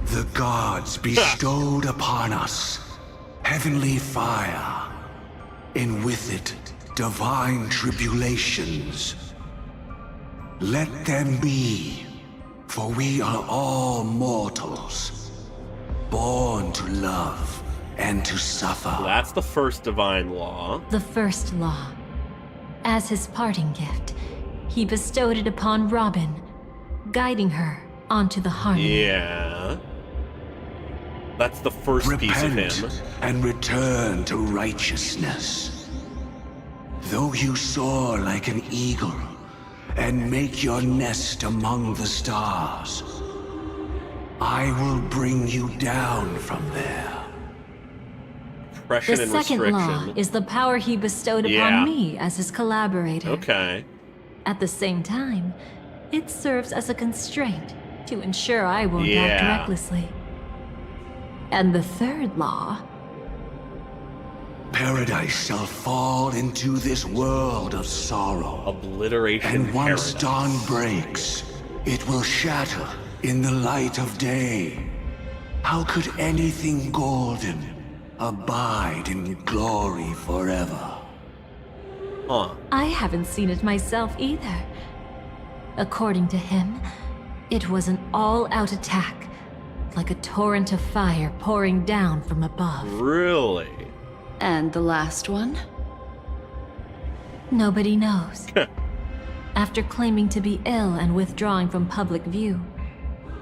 The gods bestowed upon us heavenly fire, and with it divine tribulations. Let them be, for we are all mortals, born to love and to suffer. That's the first divine law. The first law. As his parting gift, he bestowed it upon Robin, guiding her onto the harmony. Yeah. That's the first piece of Repent him. and return to righteousness. Though you soar like an eagle and make your nest among the stars, I will bring you down from there. Oppression The and second law restriction. is the power he bestowed upon Yeah. me as his collaborator. Okay. At the same time, it serves as a constraint to ensure I won't act recklessly. And the third law... Paradise shall fall into this world of sorrow. Obliteration And once paradise. dawn breaks, it will shatter in the light of day. How could anything golden abide in glory forever? I haven't seen it myself either. According to him, it was an all-out attack, like a torrent of fire pouring down from above. Really? And the last one? Nobody knows. After claiming to be ill and withdrawing from public view,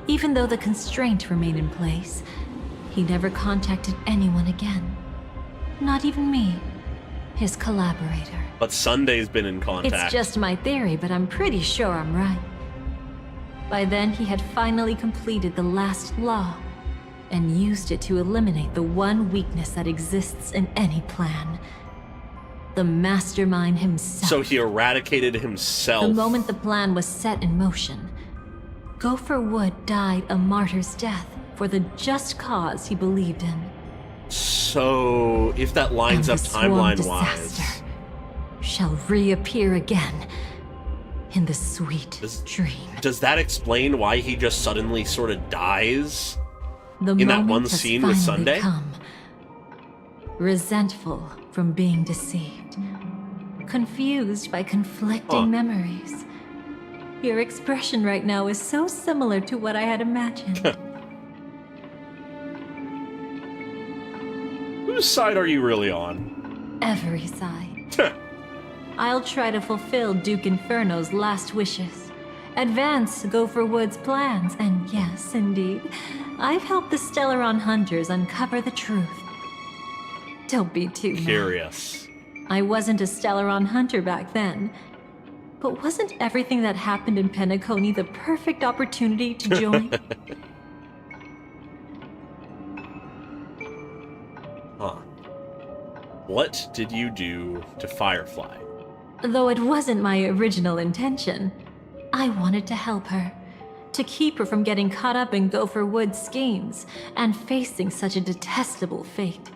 even though the constraint remained in place, he never contacted anyone again. Not even me, his collaborator. But Sunday's been in contact. It's just my theory, but I'm pretty sure I'm right. By then, he had finally completed the last law and used it to eliminate the one weakness that exists in any plan. The mastermind himself. So he eradicated himself. The moment the plan was set in motion, Gopher Wood died a martyr's death for the just cause he believed in. So, if that lines up timeline-wise... shall reappear again in the sweet dream. Does that explain why he just suddenly sort of dies? The in that moment one has scene with finally Sunday? Come. Resentful from being deceived. Confused by conflicting memories. Your expression right now is so similar to what I had imagined. Whose side are you really on? Every side. I'll try to fulfill Duke Inferno's last wishes. Advance Gopher Wood's plans, and yes, indeed, I've helped the Stellaron hunters uncover the truth. Don't be too curious. I wasn't a Stellaron hunter back then, but wasn't everything that happened in Penacony the perfect opportunity to join? What did you do to Firefly? Though it wasn't my original intention, I wanted to help her. To keep her from getting caught up in Gopher Wood's schemes and facing such a detestable fate.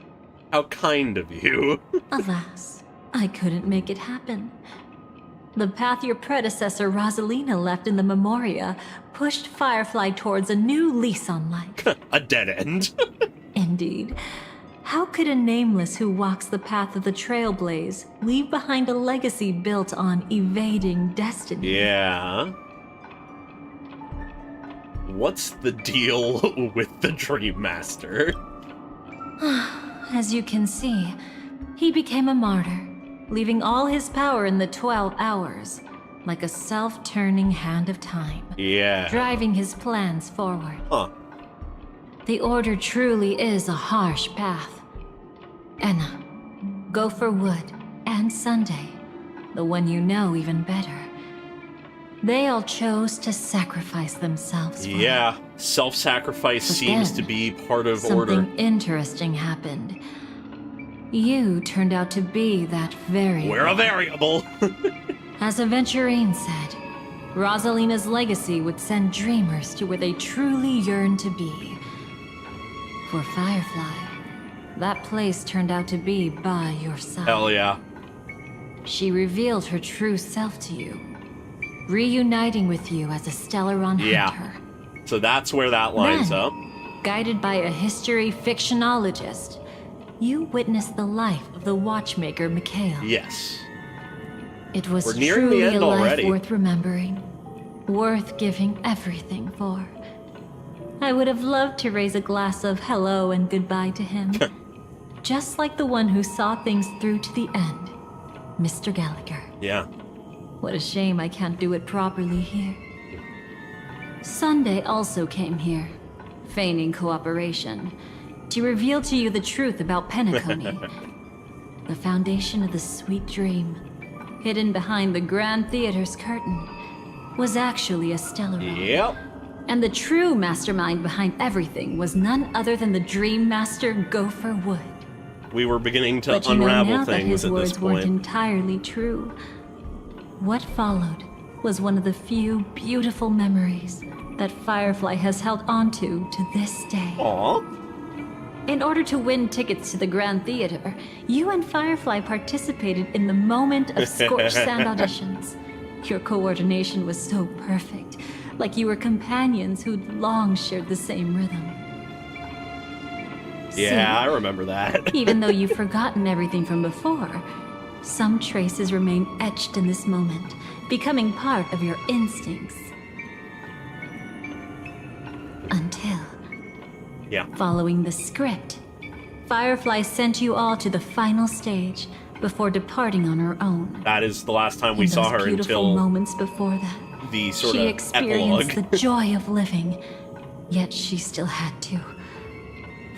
How kind of you. Alas, I couldn't make it happen. The path your predecessor Rosalina left in the Memoria pushed Firefly towards a new lease on life. A dead end. Indeed. How could a nameless who walks the path of the Trailblaze leave behind a legacy built on evading destiny? Yeah. What's the deal with the Dream Master? As you can see, he became a martyr, leaving all his power in the 12 hours, like a self-turning hand of time. Yeah. Driving his plans forward. The Order truly is a harsh path. Enna, Gopher Wood, and Sunday, the one you know even better. They all chose to sacrifice themselves for Yeah, self-sacrifice But seems then, to be part of something Order. interesting happened. You turned out to be that variable. We're a variable. As Aventurine said, Rosalina's legacy would send dreamers to where they truly yearn to be. For Firefly, that place turned out to be by your side. Hell yeah. She revealed her true self to you, reuniting with you as a Stellaron hunter. Yeah. So that's where that lines Then, up. Guided by a history fictionologist, you witnessed the life of the watchmaker Mikhail. Yes. It was We're nearing the truly end a life already. worth remembering, worth giving everything for. I would have loved to raise a glass of hello and goodbye to him. Just like the one who saw things through to the end, Mr. Gallagher. Yeah. What a shame I can't do it properly here. Sunday also came here, feigning cooperation, to reveal to you the truth about Penacony, the foundation of the sweet dream, hidden behind the Grand Theater's curtain, was actually a Stellaron. Yep. And the true mastermind behind everything was none other than the Dream Master Gopher Wood. We were beginning to But you know unravel now that things his at this words weren't point. entirely true. What followed was one of the few beautiful memories that Firefly has held onto to this day. Aww. In order to win tickets to the Grand Theater, you and Firefly participated in the Moment of Scorched Sand auditions. Your coordination was so perfect, like you were companions who'd long shared the same rhythm. Yeah, I remember that. Even though you've forgotten everything from before, some traces remain etched in this moment, becoming part of your instincts. Until... yeah. Following the script, Firefly sent you all to the final stage before departing on her own. That is the last time we In saw those her beautiful until moments before that, the sort she of experienced epilogue. the joy of living, yet she still had to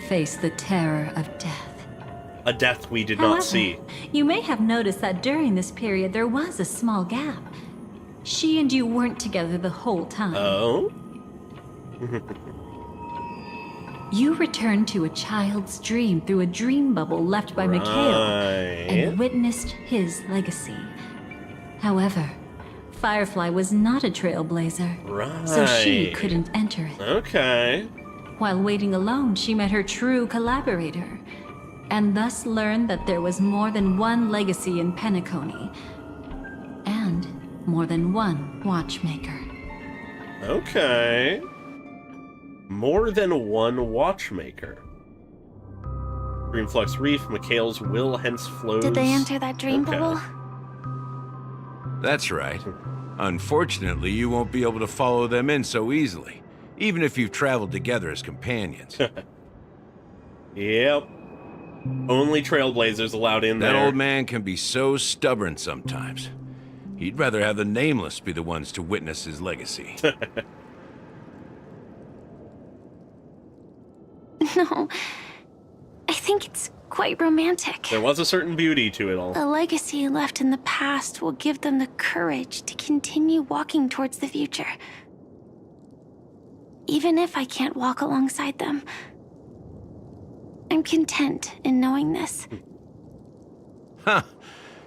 face the terror of death. A death we did However, not see. You may have noticed that during this period there was a small gap. She and you weren't together the whole time. Oh? You returned to a child's dream through a dream bubble left by Mikhail and witnessed his legacy. However, Firefly was not a trailblazer, so she couldn't enter it. Okay. While waiting alone, she met her true collaborator, and thus learned that there was more than one legacy in Penacony, and more than one watchmaker. Okay. More than one watchmaker. Dreamflux Reef, Mikhail's will hence flows. Did they enter that dream bubble? That's right. Unfortunately, you won't be able to follow them in so easily, even if you've traveled together as companions. Yep. Only trailblazers allowed in there. That old man can be so stubborn sometimes. He'd rather have the Nameless be the ones to witness his legacy. No, I think it's quite romantic. There was a certain beauty to it all. A legacy left in the past will give them the courage to continue walking towards the future. Even if I can't walk alongside them, I'm content in knowing this. Ha!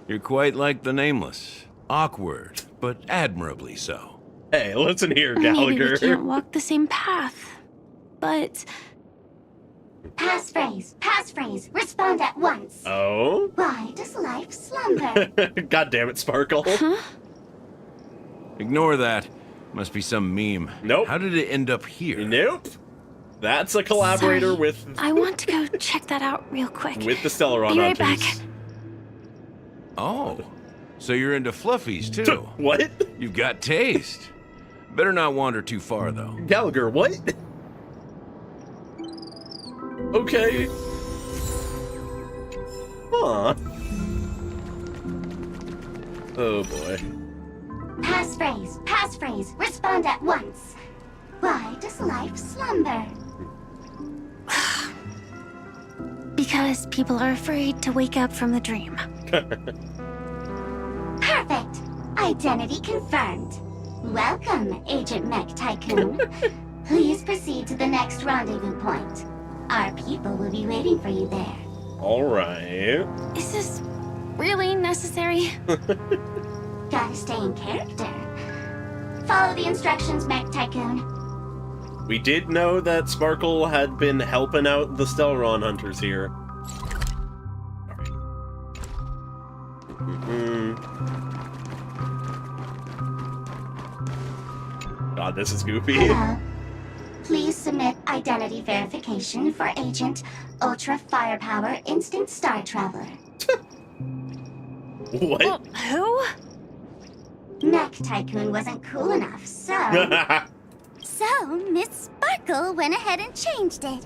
You're quite like the Nameless. Awkward, but admirably so. Hey, listen here, Maybe Gallagher. we can't walk the same path, but... Passphrase, respond at once. Oh? Why does life slumber? God damn it, Sparkle. Huh? Ignore that. Must be some meme. Nope. How did it end up here? Nope. That's a collaborator Sorry, with... I want to go check that out real quick. with the Stellaron Be right Hunters. back. Oh, so you're into fluffies too. What? You've got taste. Better not wander too far, though. Gallagher, what? Okay. Huh. Oh boy. Passphrase, respond at once. Why does life slumber? Because people are afraid to wake up from the dream. Perfect. Identity confirmed. Welcome, Agent Mech Tycoon. Please proceed to the next rendezvous point. Our people will be waiting for you there. Alright. Is this really necessary? Gotta stay in character. Follow the instructions, Mech Tycoon. We did know that Sparkle had been helping out the Stellaron Hunters here. Alright. God, this is goofy. Hello. Please submit identity verification for Agent Ultra Firepower Instant Star Traveler. What? Who? Mech Tycoon wasn't cool enough, so... So, Miss Sparkle went ahead and changed it.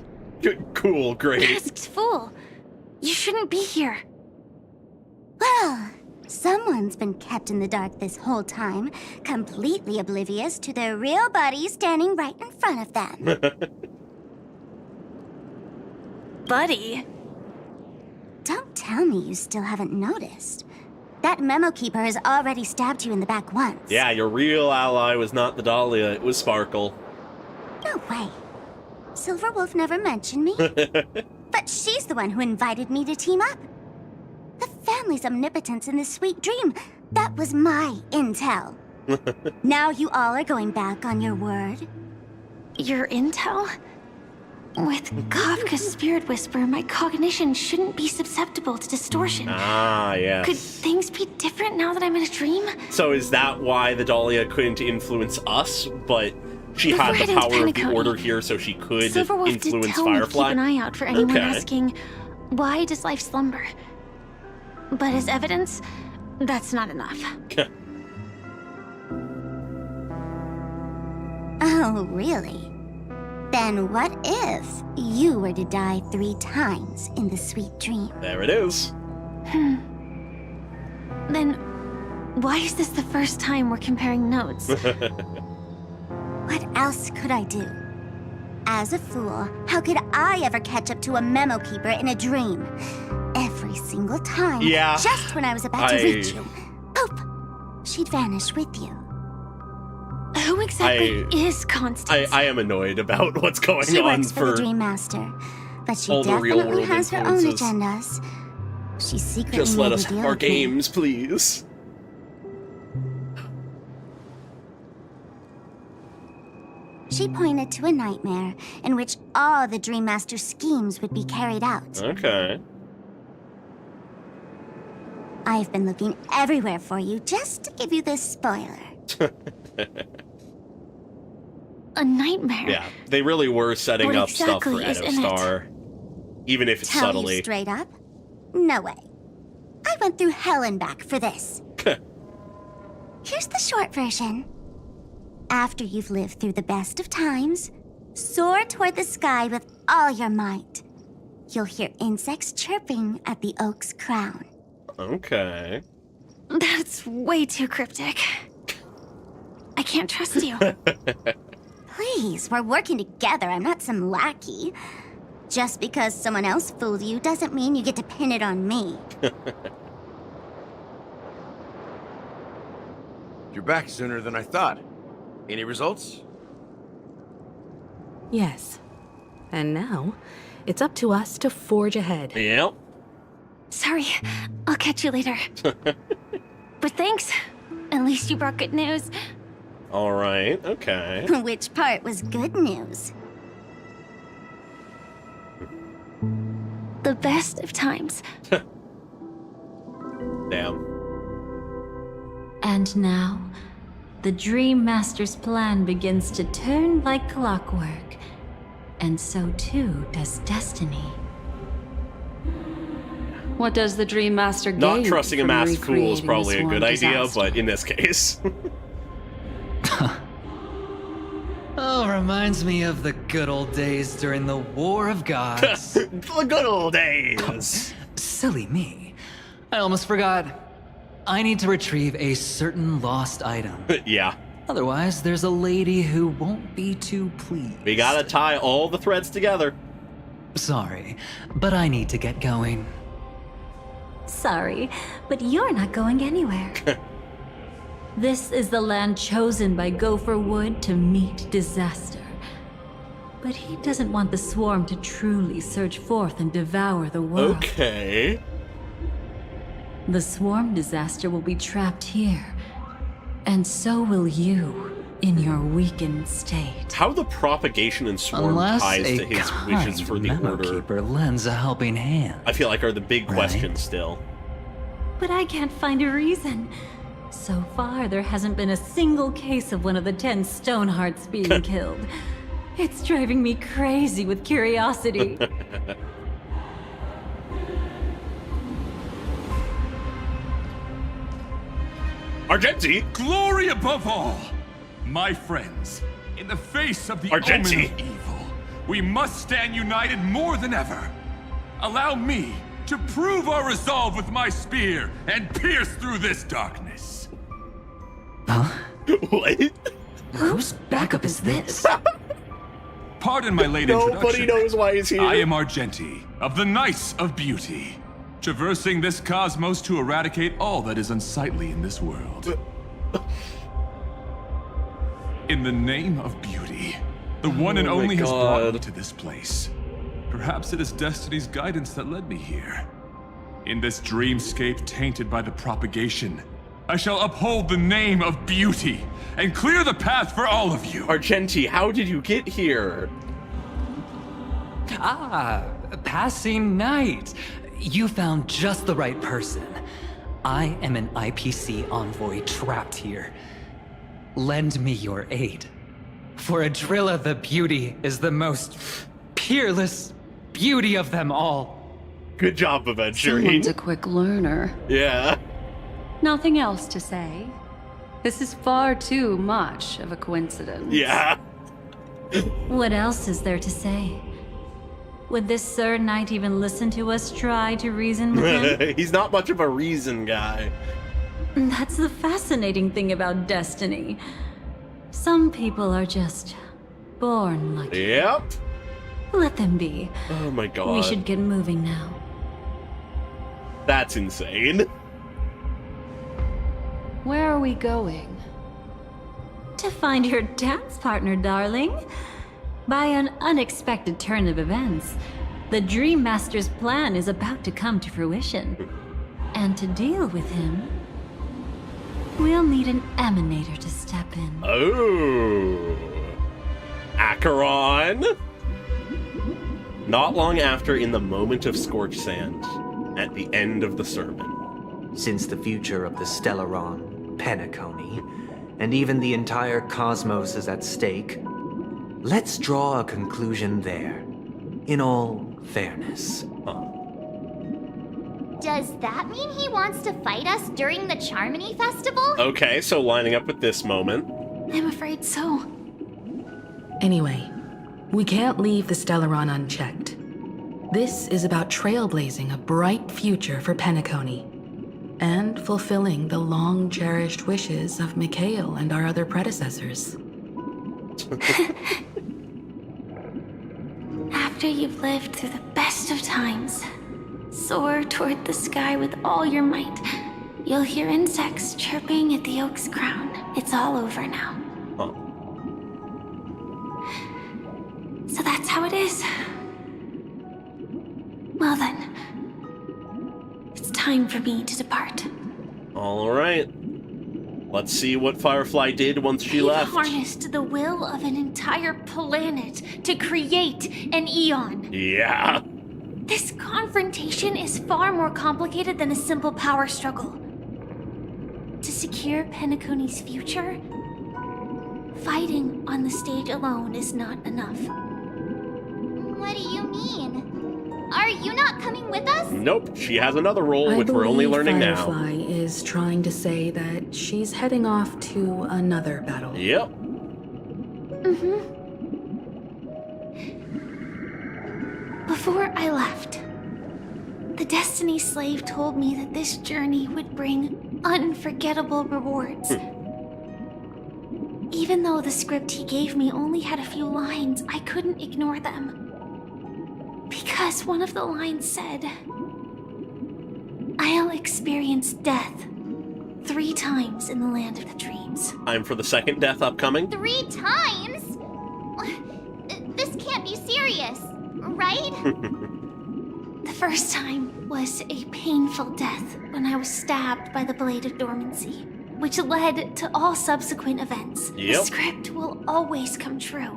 Cool, great. Masked fool. You shouldn't be here. Well, someone's been kept in the dark this whole time, completely oblivious to their real body standing right in front of them. Buddy. Don't tell me you still haven't noticed. That memo keeper has already stabbed you in the back once. Yeah, your real ally was not the Dahlia, it was Sparkle. No way. Silverwolf never mentioned me. But she's the one who invited me to team up. The family's omnipotence in this sweet dream, that was my intel. Now you all are going back on your word? your intel? With Kafka's spirit whisper, my cognition shouldn't be susceptible to distortion. Ah, yes. Could things be different now that I'm in a dream? So is that why the Dahlia couldn't influence us, but she Before had the heading to power of the Penacony, Order here so she could Silverwolf did influence tell me to Firefly? keep an eye out for anyone Okay. asking, why does life slumber? But as evidence, that's not enough. Oh, really? Then what if you were to die 3 times in the sweet dream? There it is. Then, why is this the first time we're comparing notes? What else could I do? As a fool, how could I ever catch up to a memo keeper in a dream? Every single time, Yeah, just when I was about to reach you, poof, she'd vanish with you. Who exactly is Constance? I am annoyed about what's going She on works for the Dream Master, but she all the real definitely world has her own influences. agendas. She secretly Just let made us a deal have our with me. games, please. She pointed to a nightmare in which all the Dream Master's schemes would be carried out. Okay. I've been looking everywhere for you just to give you this spoiler. A nightmare? Yeah, they really were setting What up stuff for exactly is in Edostar, even if it's Tell subtly. you straight up? No way. I went through hell and back for this. Here's the short version. After you've lived through the best of times, soar toward the sky with all your might. You'll hear insects chirping at the oak's crown. Okay. That's way too cryptic. I can't trust you. Please, we're working together. I'm not some lackey. Just because someone else fooled you doesn't mean you get to pin it on me. You're back sooner than I thought. Any results? Yes. And now, it's up to us to forge ahead. Yep. Sorry, I'll catch you later. But thanks. At least you brought good news. All right, okay. Which part was good news? The best of times. Damn. And now, the Dream Master's plan begins to turn like clockwork. And so too does destiny. What does the Dream Master gain? Not trusting a from masked fool is recreating probably this a good war idea, disaster? but in this case. Oh, reminds me of the good old days during the War of Gods. The good old days. Silly me. I almost forgot. I need to retrieve a certain lost item. Yeah. Otherwise, there's a lady who won't be too pleased. We gotta tie all the threads together. Sorry, but I need to get going. Sorry, but you're not going anywhere. This is the land chosen by Gopher Wood to meet disaster. But he doesn't want the swarm to truly surge forth and devour the world. Okay. The swarm disaster will be trapped here. And so will you, in your weakened state. How the propagation and swarm Unless ties a to his kind wishes for the memo Order, keeper lends a helping hand. I feel like are the big Right. questions still. But I can't find a reason. So far, there hasn't been a single case of one of the 10 Stonehearts being killed. It's driving me crazy with curiosity. Argenti! Glory above all! My friends, in the face of the Argenti! omen of evil, we must stand united more than ever. Allow me to prove our resolve with my spear and pierce through this darkness. Huh? What? Whose backup is this? Pardon my late Nobody introduction. knows why he's here. I am Argenti, of the Knights of Beauty, traversing this cosmos to eradicate all that is unsightly in this world. In the name of beauty, the one and Oh my only has brought me God. to this place. Perhaps it is destiny's guidance that led me here. In this dreamscape tainted by the propagation, I shall uphold the name of beauty and clear the path for all of you. Argenti, how did you get here? Ah, passing night. You found just the right person. I am an IPC envoy trapped here. Lend me your aid. For Adrilla the Beauty is the most peerless beauty of them all. Good job, Avengers. Someone's a quick learner. Yeah. Nothing else to say. This is far too much of a coincidence. Yeah. What else is there to say? Would this Sir Knight even listen to us try to reason with him? He's not much of a reason guy. That's the fascinating thing about destiny. Some people are just born lucky. Yep. Let them be. Oh my god. We should get moving now. That's insane. Where are we going? To find your dance partner, darling. By an unexpected turn of events, the Dream Master's plan is about to come to fruition. And to deal with him, we'll need an emanator to step in. Oh. Acheron. Not long after, in the moment of scorched sand, at the end of the sermon. Since the future of the Stellaron, Penacony, and even the entire cosmos is at stake, let's draw a conclusion there, in all fairness. Does that mean he wants to fight us during the Charmony Festival? Okay, so lining up with this moment. I'm afraid so. Anyway, we can't leave the Stellaron unchecked. This is about trailblazing a bright future for Penacony, and fulfilling the long-cherished wishes of Mikhail and our other predecessors. After you've lived through the best of times, soar toward the sky with all your might. You'll hear insects chirping at the oak's crown. It's all over now. Huh. So that's how it is. Well then, it's time for me to depart. All right. Let's see what Firefly did once she left. Harnessed the will of an entire planet to create an Eon. Yeah. This confrontation is far more complicated than a simple power struggle. To secure Penacony's future, fighting on the stage alone is not enough. What do you mean? Are you not coming with us? Nope, she has another role, which we're only learning now. Firefly is trying to say that she's heading off to another battle. Yep. Before I left, the Destiny Slave told me that this journey would bring unforgettable rewards. Even though the script he gave me only had a few lines, I couldn't ignore them. Because one of the lines said, I'll experience death 3 times in the land of the dreams. I'm for the second death upcoming. 3 times? This can't be serious, right? The first time was a painful death when I was stabbed by the Blade of Dormancy, which led to all subsequent events. Yep. The script will always come true,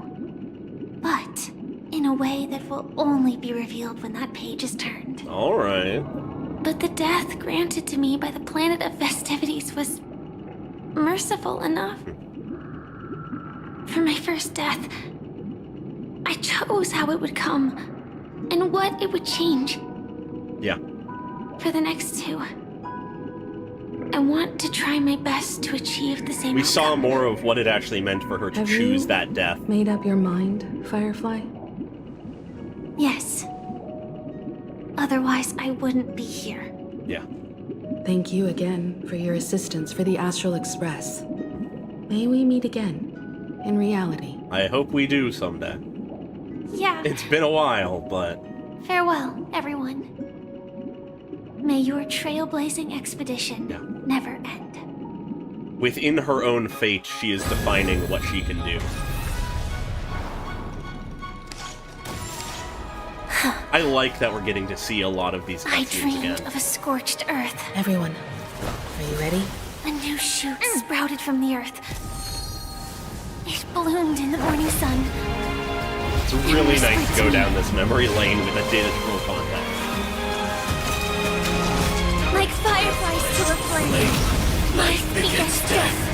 but in a way that will only be revealed when that page is turned. All right. But the death granted to me by the planet of festivities was merciful enough. For my first death, I chose how it would come and what it would change. Yeah. For the next 2, I want to try my best to achieve the same We saw more of what it actually meant for her to Have choose you that death. Made up your mind, Firefly? Yes. Otherwise, I wouldn't be here. Yeah. Thank you again for your assistance for the Astral Express. May we meet again, in reality. I hope we do someday. Yeah. It's been a while, but... Farewell, everyone. May your trailblazing expedition never end. Within her own fate, she is defining what she can do. I like that we're getting to see a lot of these I cutscenes dreamed again. of a scorched earth. Everyone, are you ready? A new shoot sprouted from the earth. It bloomed in the morning sun. It's really nice to go down this memory lane with a digital contact. Like fireflies to a flame, life begets death.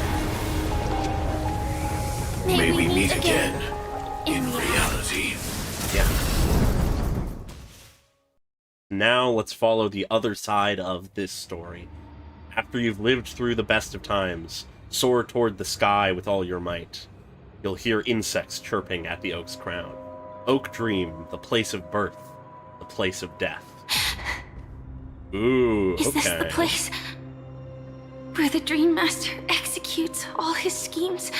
May we meet again in reality. Yeah. Now let's follow the other side of this story. After you've lived through the best of times, soar toward the sky with all your might. You'll hear insects chirping at the oak's crown. Oak Dream, the place of birth, the place of death. Ooh, okay. Is this the place where the Dream Master executes all his schemes?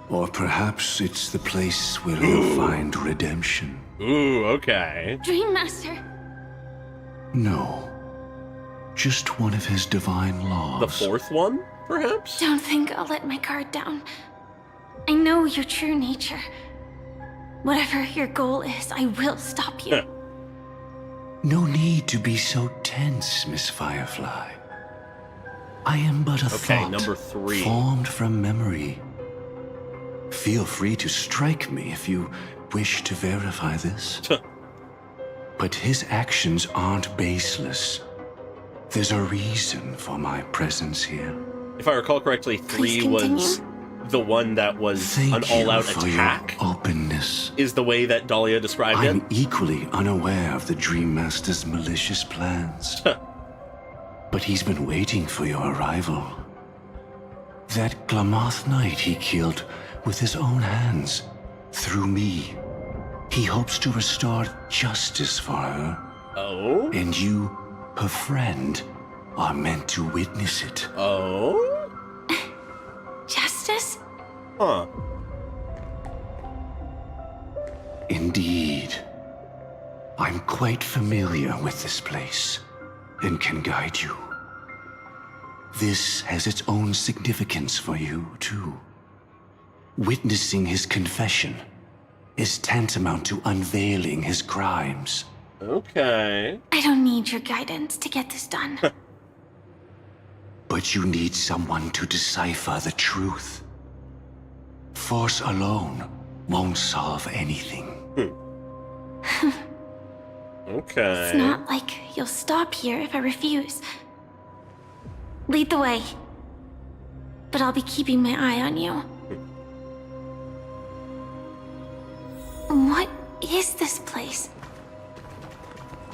Or perhaps it's the place where he'll find redemption. Ooh, okay. Dream Master. No. Just one of his divine laws. The fourth one, perhaps? Don't think I'll let my guard down. I know your true nature. Whatever your goal is, I will stop you. No need to be so tense, Miss Firefly. I am but a thought number 3. Formed from memory. Feel free to strike me if you wish to verify this. But his actions aren't baseless. There's a reason for my presence here. If I recall correctly, 3 was the one that was an all-out attack. Openness. Is the way that Dahlia described it. I'm equally unaware of the Dream Master's malicious plans. But he's been waiting for your arrival. That Glamoth Knight he killed with his own hands, through me. He hopes to restore justice for her. Oh? And you, her friend, are meant to witness it. Oh? Justice? Huh. Indeed. I'm quite familiar with this place, and can guide you. This has its own significance for you, too. Witnessing his confession is tantamount to unveiling his crimes. Okay. I don't need your guidance to get this done. But you need someone to decipher the truth. Force alone won't solve anything. Okay. It's not like you'll stop here if I refuse. Lead the way. But I'll be keeping my eye on you. What is this place?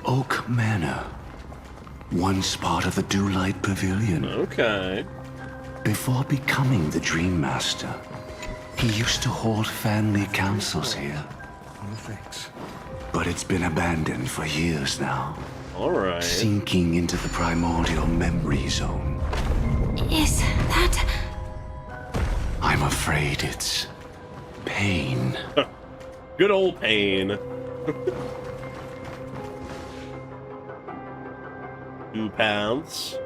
Oak Manor. Once part of the Dewlight Pavilion. Okay. Before becoming the Dream Master, he used to hold family councils here. No thanks. But it's been abandoned for years now. Alright. Sinking into the primordial memory zone. Is that... I'm afraid it's... pain. Good old pain. 2 pounds.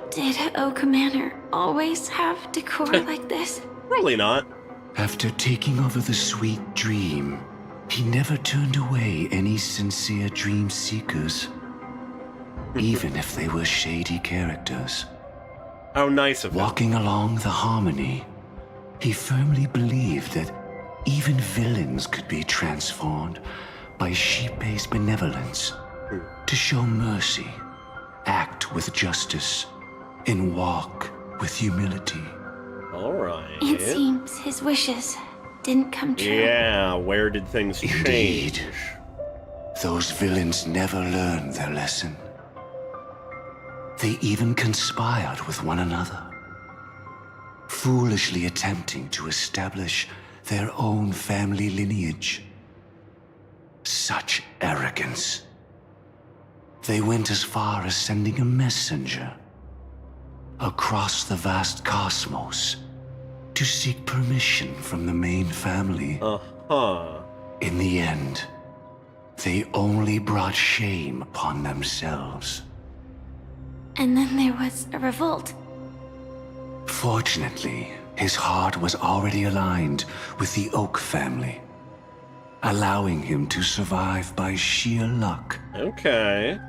Did Oak Manor always have decor like this? Probably not. After taking over the sweet dream, he never turned away any sincere dream seekers. Even if they were shady characters. How nice of him. Walking along the harmony, he firmly believed that even villains could be transformed by sheep-based benevolence to show mercy, act with justice, and walk with humility. Alright. It seems his wishes didn't come true. Yeah, where did things change? Indeed. Those villains never learned their lesson. They even conspired with one another, foolishly attempting to establish their own family lineage. Such arrogance. They went as far as sending a messenger across the vast cosmos to seek permission from the main family. Uh-huh. In the end, they only brought shame upon themselves. And then there was a revolt. Fortunately, his heart was already aligned with the Oak family, allowing him to survive by sheer luck. Okay.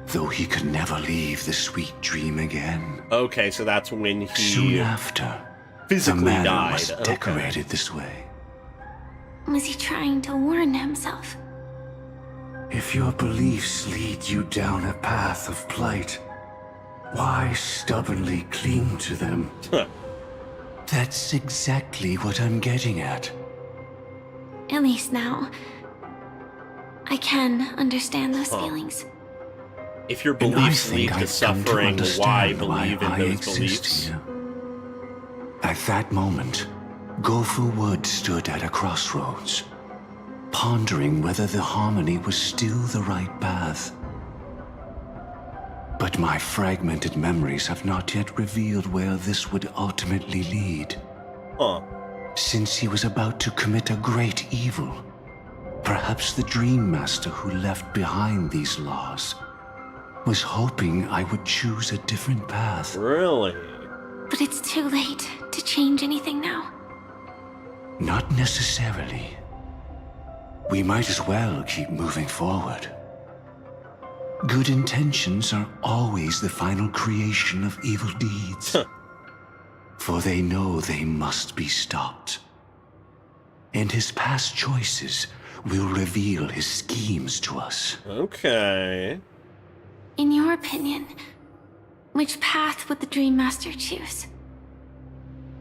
though he could never leave the sweet dream again. Okay, so that's when he soon after physically the manor died. was decorated this way. Was he trying to warn himself? If your beliefs lead you down a path of plight, why stubbornly cling to them? That's exactly what I'm getting at. At least now, I can understand those feelings. If your beliefs lead to suffering, why believe in those beliefs? Here. At that moment, Gopher Wood stood at a crossroads, pondering whether the harmony was still the right path. But my fragmented memories have not yet revealed where this would ultimately lead. Since he was about to commit a great evil, perhaps the Dream Master who left behind these laws was hoping I would choose a different path. Really? But it's too late to change anything now. Not necessarily. We might as well keep moving forward. Good intentions are always the final creation of evil deeds. For they know they must be stopped. And his past choices will reveal his schemes to us. Okay. In your opinion, which path would the Dream Master choose?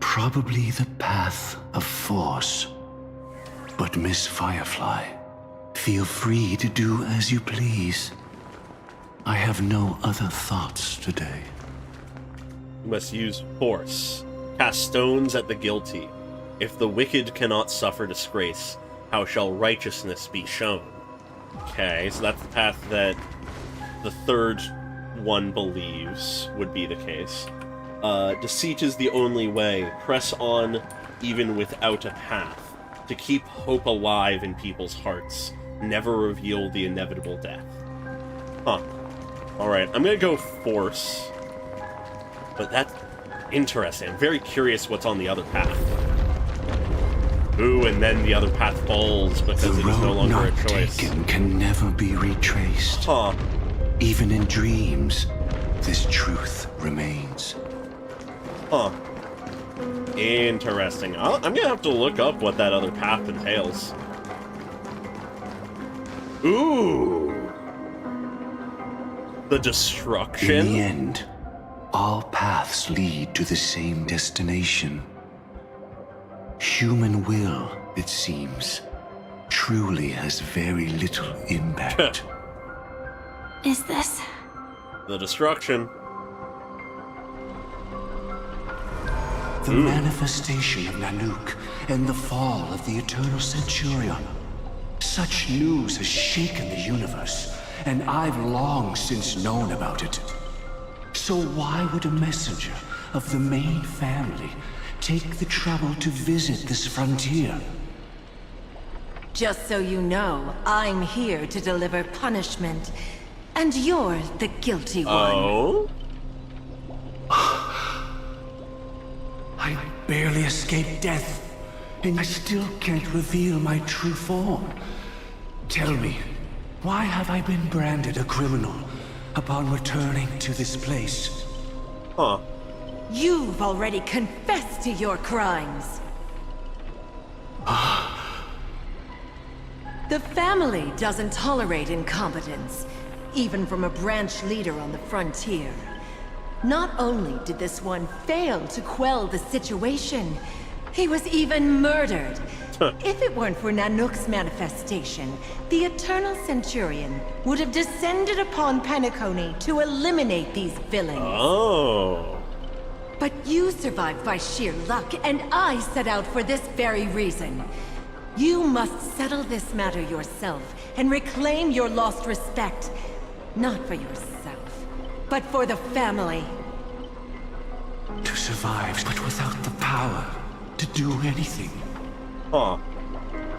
Probably the path of force. But Miss Firefly, feel free to do as you please. I have no other thoughts today. You must use force. Cast stones at the guilty. If the wicked cannot suffer disgrace, how shall righteousness be shown? Okay, so that's the path that the third one believes would be the case. Deceit is the only way. Press on even without a path. To keep hope alive in people's hearts. Never reveal the inevitable death. Alright, I'm gonna go force. But that's interesting. I'm very curious what's on the other path. Ooh, and then the other path falls because it is no longer a choice. Taken can never be retraced. Even in dreams, this truth remains. Interesting. I'm gonna have to look up what that other path entails. Ooh! The destruction? In the end, all paths lead to the same destination. Human will, it seems, truly has very little impact. Is this? The destruction. The manifestation of Nanook and the fall of the Eternal Centurion. Such news has shaken the universe, and I've long since known about it. So why would a messenger of the main family take the trouble to visit this frontier? Just so you know, I'm here to deliver punishment, and you're the guilty one. Oh? I barely escaped death, and I still can't reveal my true form. Tell me, why have I been branded a criminal upon returning to this place? You've already confessed to your crimes. The family doesn't tolerate incompetence, even from a branch leader on the frontier. Not only did this one fail to quell the situation, he was even murdered. If it weren't for Nanook's manifestation, the Eternal Centurion would have descended upon Penacony to eliminate these villains. Oh. But you survived by sheer luck, and I set out for this very reason. You must settle this matter yourself and reclaim your lost respect. Not for yourself, but for the family. To survive, but without the power to do anything.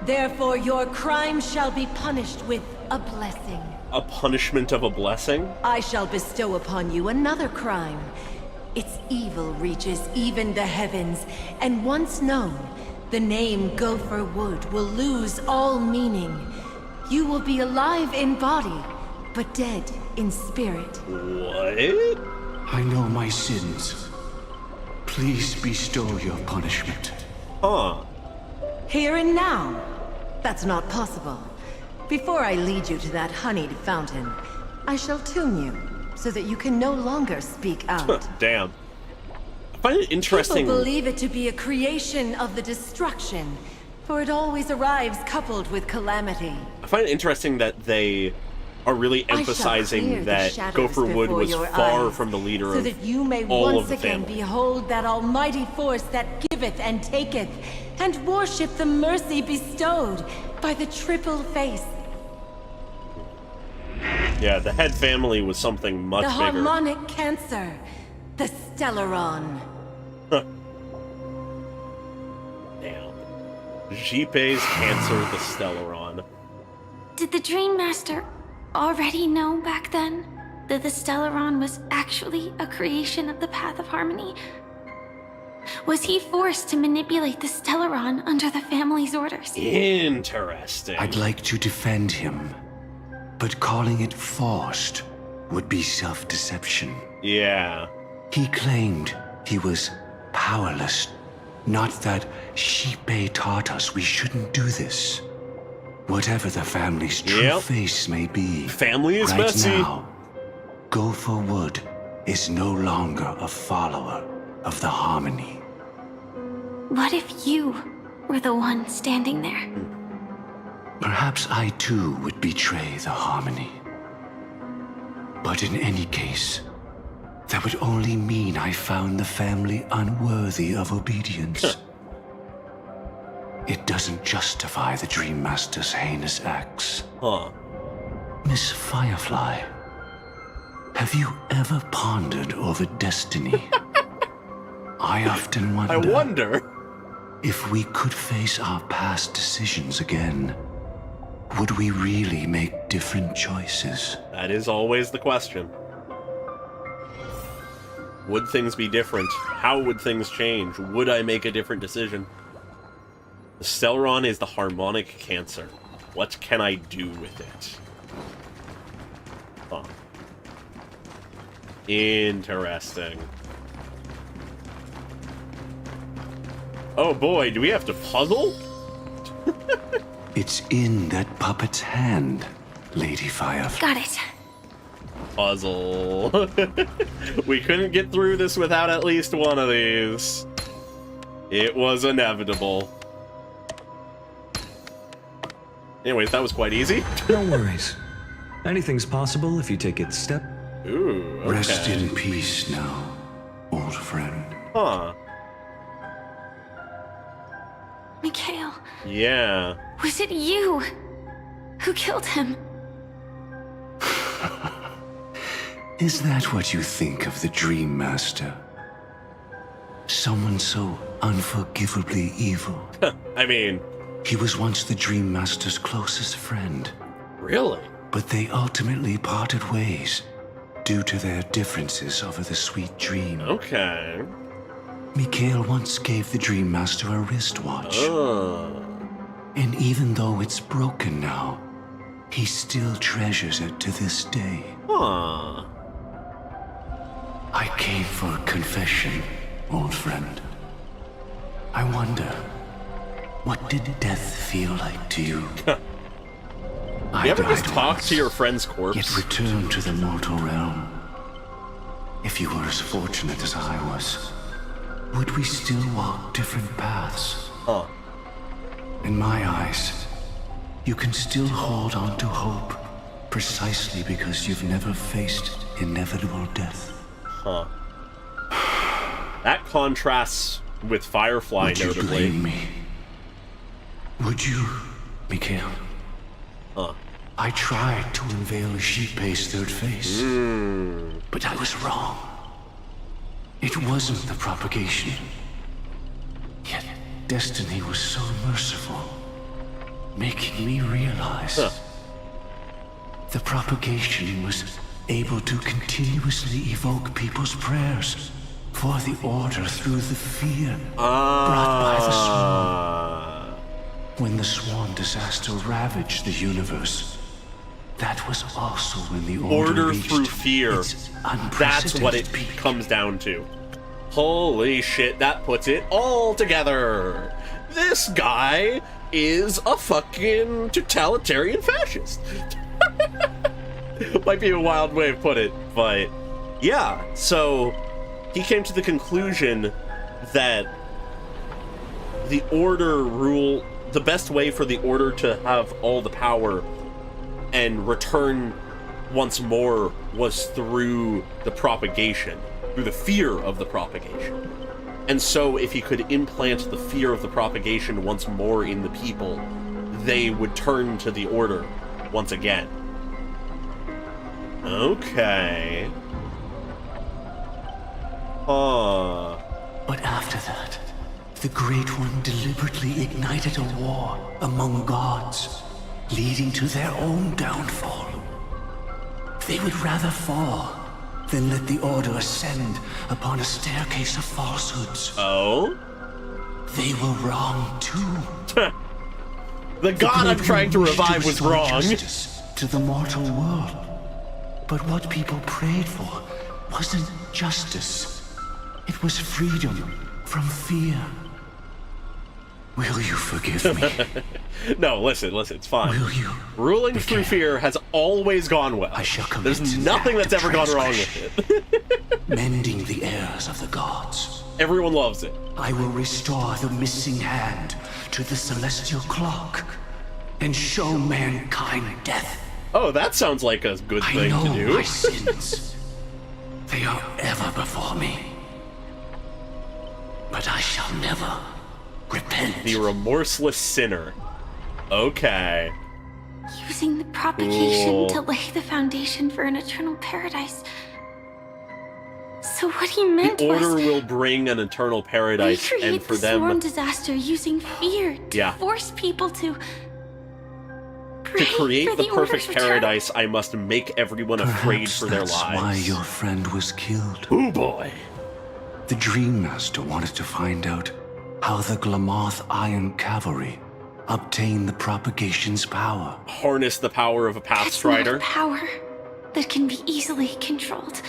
Therefore, your crime shall be punished with a blessing. A punishment of a blessing? I shall bestow upon you another crime. Its evil reaches even the heavens, and once known, the name Gopher Wood will lose all meaning. You will be alive in body, but dead in spirit. What? I know my sins. Please bestow your punishment. Huh. Here and now? That's not possible. Before I lead you to that honeyed fountain, I shall tune you so that you can no longer speak out. Damn. I find it interesting. People believe it to be a creation of the destruction, for it always arrives coupled with calamity. I find it interesting that they are really emphasizing that Gopher Wood was far from the leader so of that you may all once of the again family. behold that almighty force that giveth and taketh, and worship the mercy bestowed by the triple face. Yeah, the head family was something much The bigger. harmonic cancer, the Stellaron. Damn. Jipe's cancer, the Stellaron. Did the Dream Master already know back then that the Stellaron was actually a creation of the Path of Harmony? Was he forced to manipulate the Stellaron under the family's orders? Interesting. I'd like to defend him, but calling it forced would be self-deception. Yeah. He claimed he was powerless, not that Jipe taught us we shouldn't do this. Whatever the family's true face may be, family is right messy. now, Gopher Wood is no longer a follower of the Harmony. What if you were the one standing there? Perhaps I too would betray the Harmony. But in any case, that would only mean I found the family unworthy of obedience. It doesn't justify the Dream Master's heinous acts. Huh. Miss Firefly, have you ever pondered over destiny? I often wonder if we could face our past decisions again, would we really make different choices? That is always the question. Would things be different? How would things change? Would I make a different decision? The Stellaron is the harmonic cancer. What can I do with it? Huh. Interesting. Oh boy, do we have to puzzle? It's in that puppet's hand, Lady Firefly. Got it. Puzzle. We couldn't get through this without at least one of these. It was inevitable. Anyways, that was quite easy. No worries. Anything's possible if you take it step. Ooh, okay. Rest in peace now, old friend. Huh. Mikhail, Yeah. was it you who killed him? Is that what you think of the Dream Master? Someone so unforgivably evil? I mean... He was once the Dream Master's closest friend. Really? But they ultimately parted ways due to their differences over the sweet dream. Okay. Mikhail once gave the Dream Master a wristwatch. Oh. And even though it's broken now, he still treasures it to this day. Huh. I came for a confession, old friend. I wonder, what did death feel like to you? You ever just talk to your friend's corpse? Yet return to the mortal realm. If you were as fortunate as I was, would we still walk different paths? Huh. In my eyes, you can still hold on to hope precisely because you've never faced inevitable death. Huh. That contrasts with Firefly, Would you notably. blame me? Would you, Mikhail? Huh. I tried to unveil Jipe's third face, but I was wrong. It wasn't the propagation. Yet destiny was so merciful, making me realize the propagation was able to continuously evoke people's prayers for the order through the fear brought by the swarm. When the swarm disaster ravaged the universe, that was also when the Order through fear. That's what it comes down to. Holy shit, that puts it all together. This guy is a fucking totalitarian fascist. Might be a wild way to put it, but yeah. So he came to the conclusion that the Order rule, the best way for the Order to have all the power and return once more was through the propagation, through the fear of the propagation. And so if he could implant the fear of the propagation once more in the people, they would turn to the Order once again. Okay. But after that, the Great One deliberately ignited a war among gods, leading to their own downfall. They would rather fall than let the Order ascend upon a staircase of falsehoods. Oh? They were wrong too. The god I'm trying to revive was wrong. Justice to the mortal world. But what people prayed for wasn't justice. It was freedom from fear. Will you forgive me? No, listen, it's fine. Will you? Ruling through fear has always gone well. I shall commit There's nothing that's ever gone wrong with it. Mending the errors of the gods. Everyone loves it. I will restore the missing hand to the celestial clock and show mankind death. Oh, that sounds like a good thing to do. I know my sins. They are ever before me. But I shall never repent. The remorseless sinner. Okay. Using the propagation Cool. to lay the foundation for an eternal paradise. So what he meant The Order was will bring an eternal paradise, and recreate for the swarm them disaster using fear to force people to to create for the the perfect Order's return. paradise, I must make everyone afraid for their That's lives. why your friend was killed. Oh boy. The Dream Master wanted to find out how the Glamoth Iron Cavalry obtained the propagation's power. Harness the power of a Path That's Strider. not power that can be easily controlled.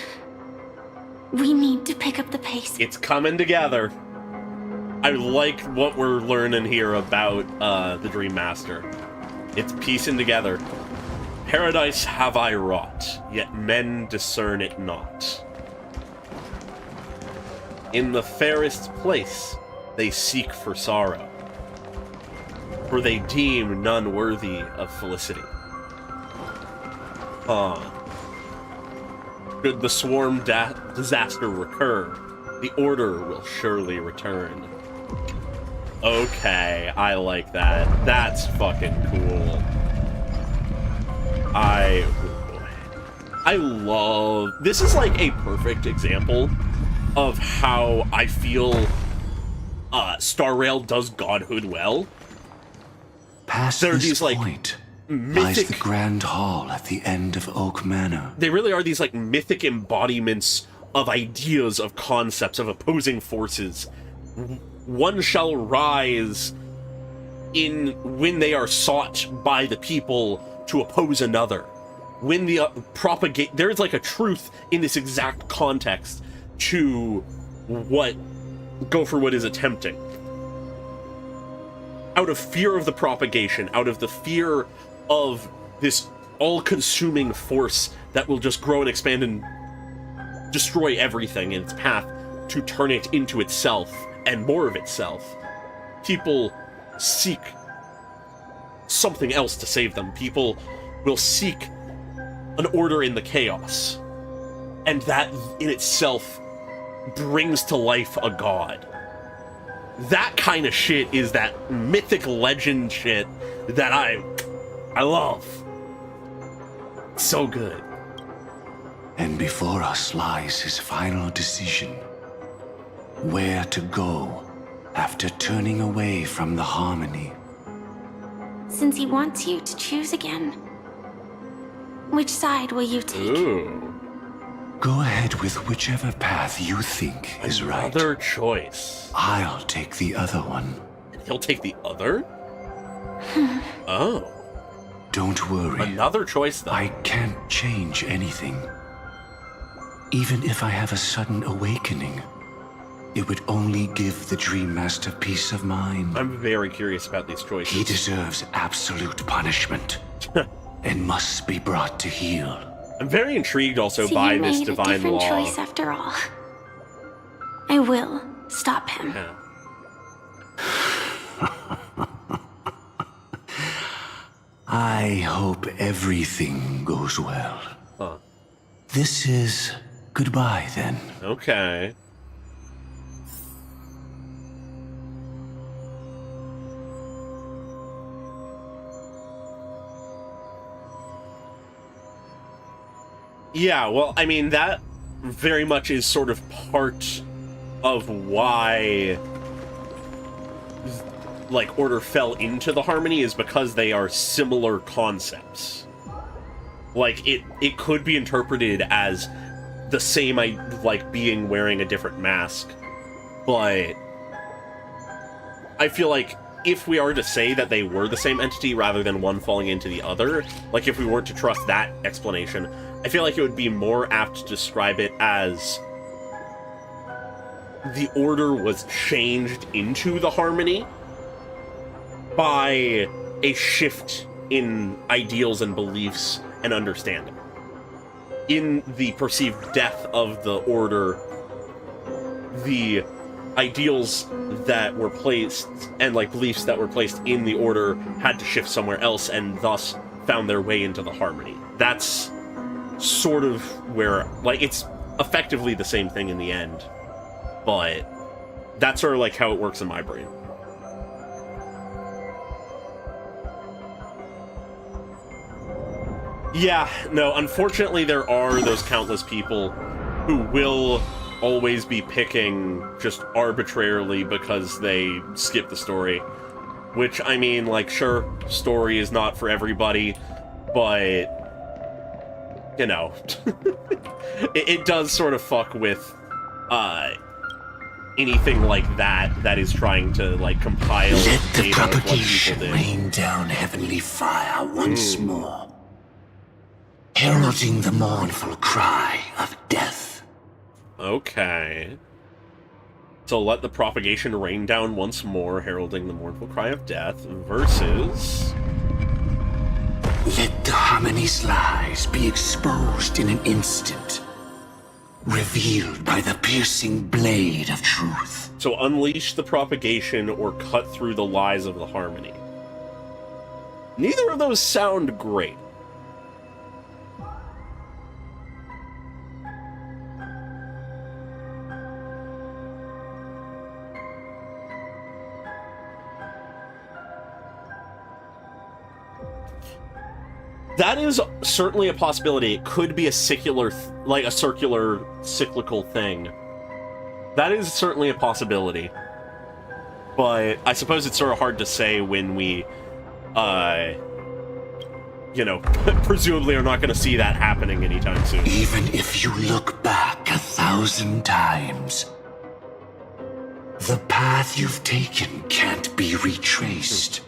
We need to pick up the pace. It's coming together. I like what we're learning here about the Dream Master. It's piecing together. Paradise have I wrought, yet men discern it not. In the fairest place they seek for sorrow, for they deem none worthy of felicity. Should the swarm disaster recur, the Order will surely return. Okay, I like that. That's fucking cool. I love... This is like a perfect example of how I feel Star Rail does godhood well. Past There are this these, like, point mythic... lies the Grand Hall at the end of Oak Manor. They really are these, like, mythic embodiments of ideas, of concepts, of opposing forces. One shall rise when they are sought by the people to oppose another. When the there's like a truth in this exact context to what Go For What is attempting. Out of fear of the propagation, out of the fear of this all-consuming force that will just grow and expand and destroy everything in its path to turn it into itself and more of itself, people seek something else to save them. People will seek an order in the chaos. And that in itself brings to life a god. That kind of shit is that mythic legend shit that I love. So good. And before us lies his final decision. Where to go after turning away from the harmony. Since he wants you to choose again, which side will you take? Ooh. Go ahead with whichever path you think is right. Another choice. I'll take the other one. He'll take the other? Oh. don't worry. Another choice, though. I can't change anything. Even if I have a sudden awakening, it would only give the Dream Master peace of mind. I'm very curious about these choices. He deserves absolute punishment and must be brought to heel. I'm very intrigued also So by you this made divine a different law. choice after all. I will stop him. Yeah. I hope everything goes well. Huh. This is goodbye, then. Okay. Yeah, well, I mean, that very much is sort of part of why, like, Order fell into the Harmony, is because they are similar concepts. Like, it could be interpreted as the same, like, being wearing a different mask, but I feel like if we are to say that they were the same entity rather than one falling into the other, like, if we weren't to trust that explanation, I feel like it would be more apt to describe it as the Order was changed into the Harmony by a shift in ideals and beliefs and understanding. In the perceived death of the Order, the ideals that were placed and, like, beliefs that were placed in the Order had to shift somewhere else and thus found their way into the Harmony. That's sort of where, like, it's effectively the same thing in the end, but that's sort of like how it works in my brain. Yeah, no, unfortunately there are those countless people who will always be picking just arbitrarily because they skip the story. Which, I mean, like, sure, story is not for everybody, but, you know, it does sort of fuck with anything like that is trying to, like, compile Let the data of what people propagation did. rain down heavenly fire once more, heralding the mournful cry of death. Okay. So let the propagation rain down once more, heralding the mournful cry of death, versus... Let the Harmony's lies be exposed in an instant, revealed by the piercing blade of truth. So unleash the propagation or cut through the lies of the Harmony. Neither of those sound great. That is certainly a possibility. It could be a circular, cyclical thing. That is certainly a possibility. But I suppose it's sort of hard to say when we, you know, presumably are not going to see that happening anytime soon. Even if you look back 1,000 times, the path you've taken can't be retraced,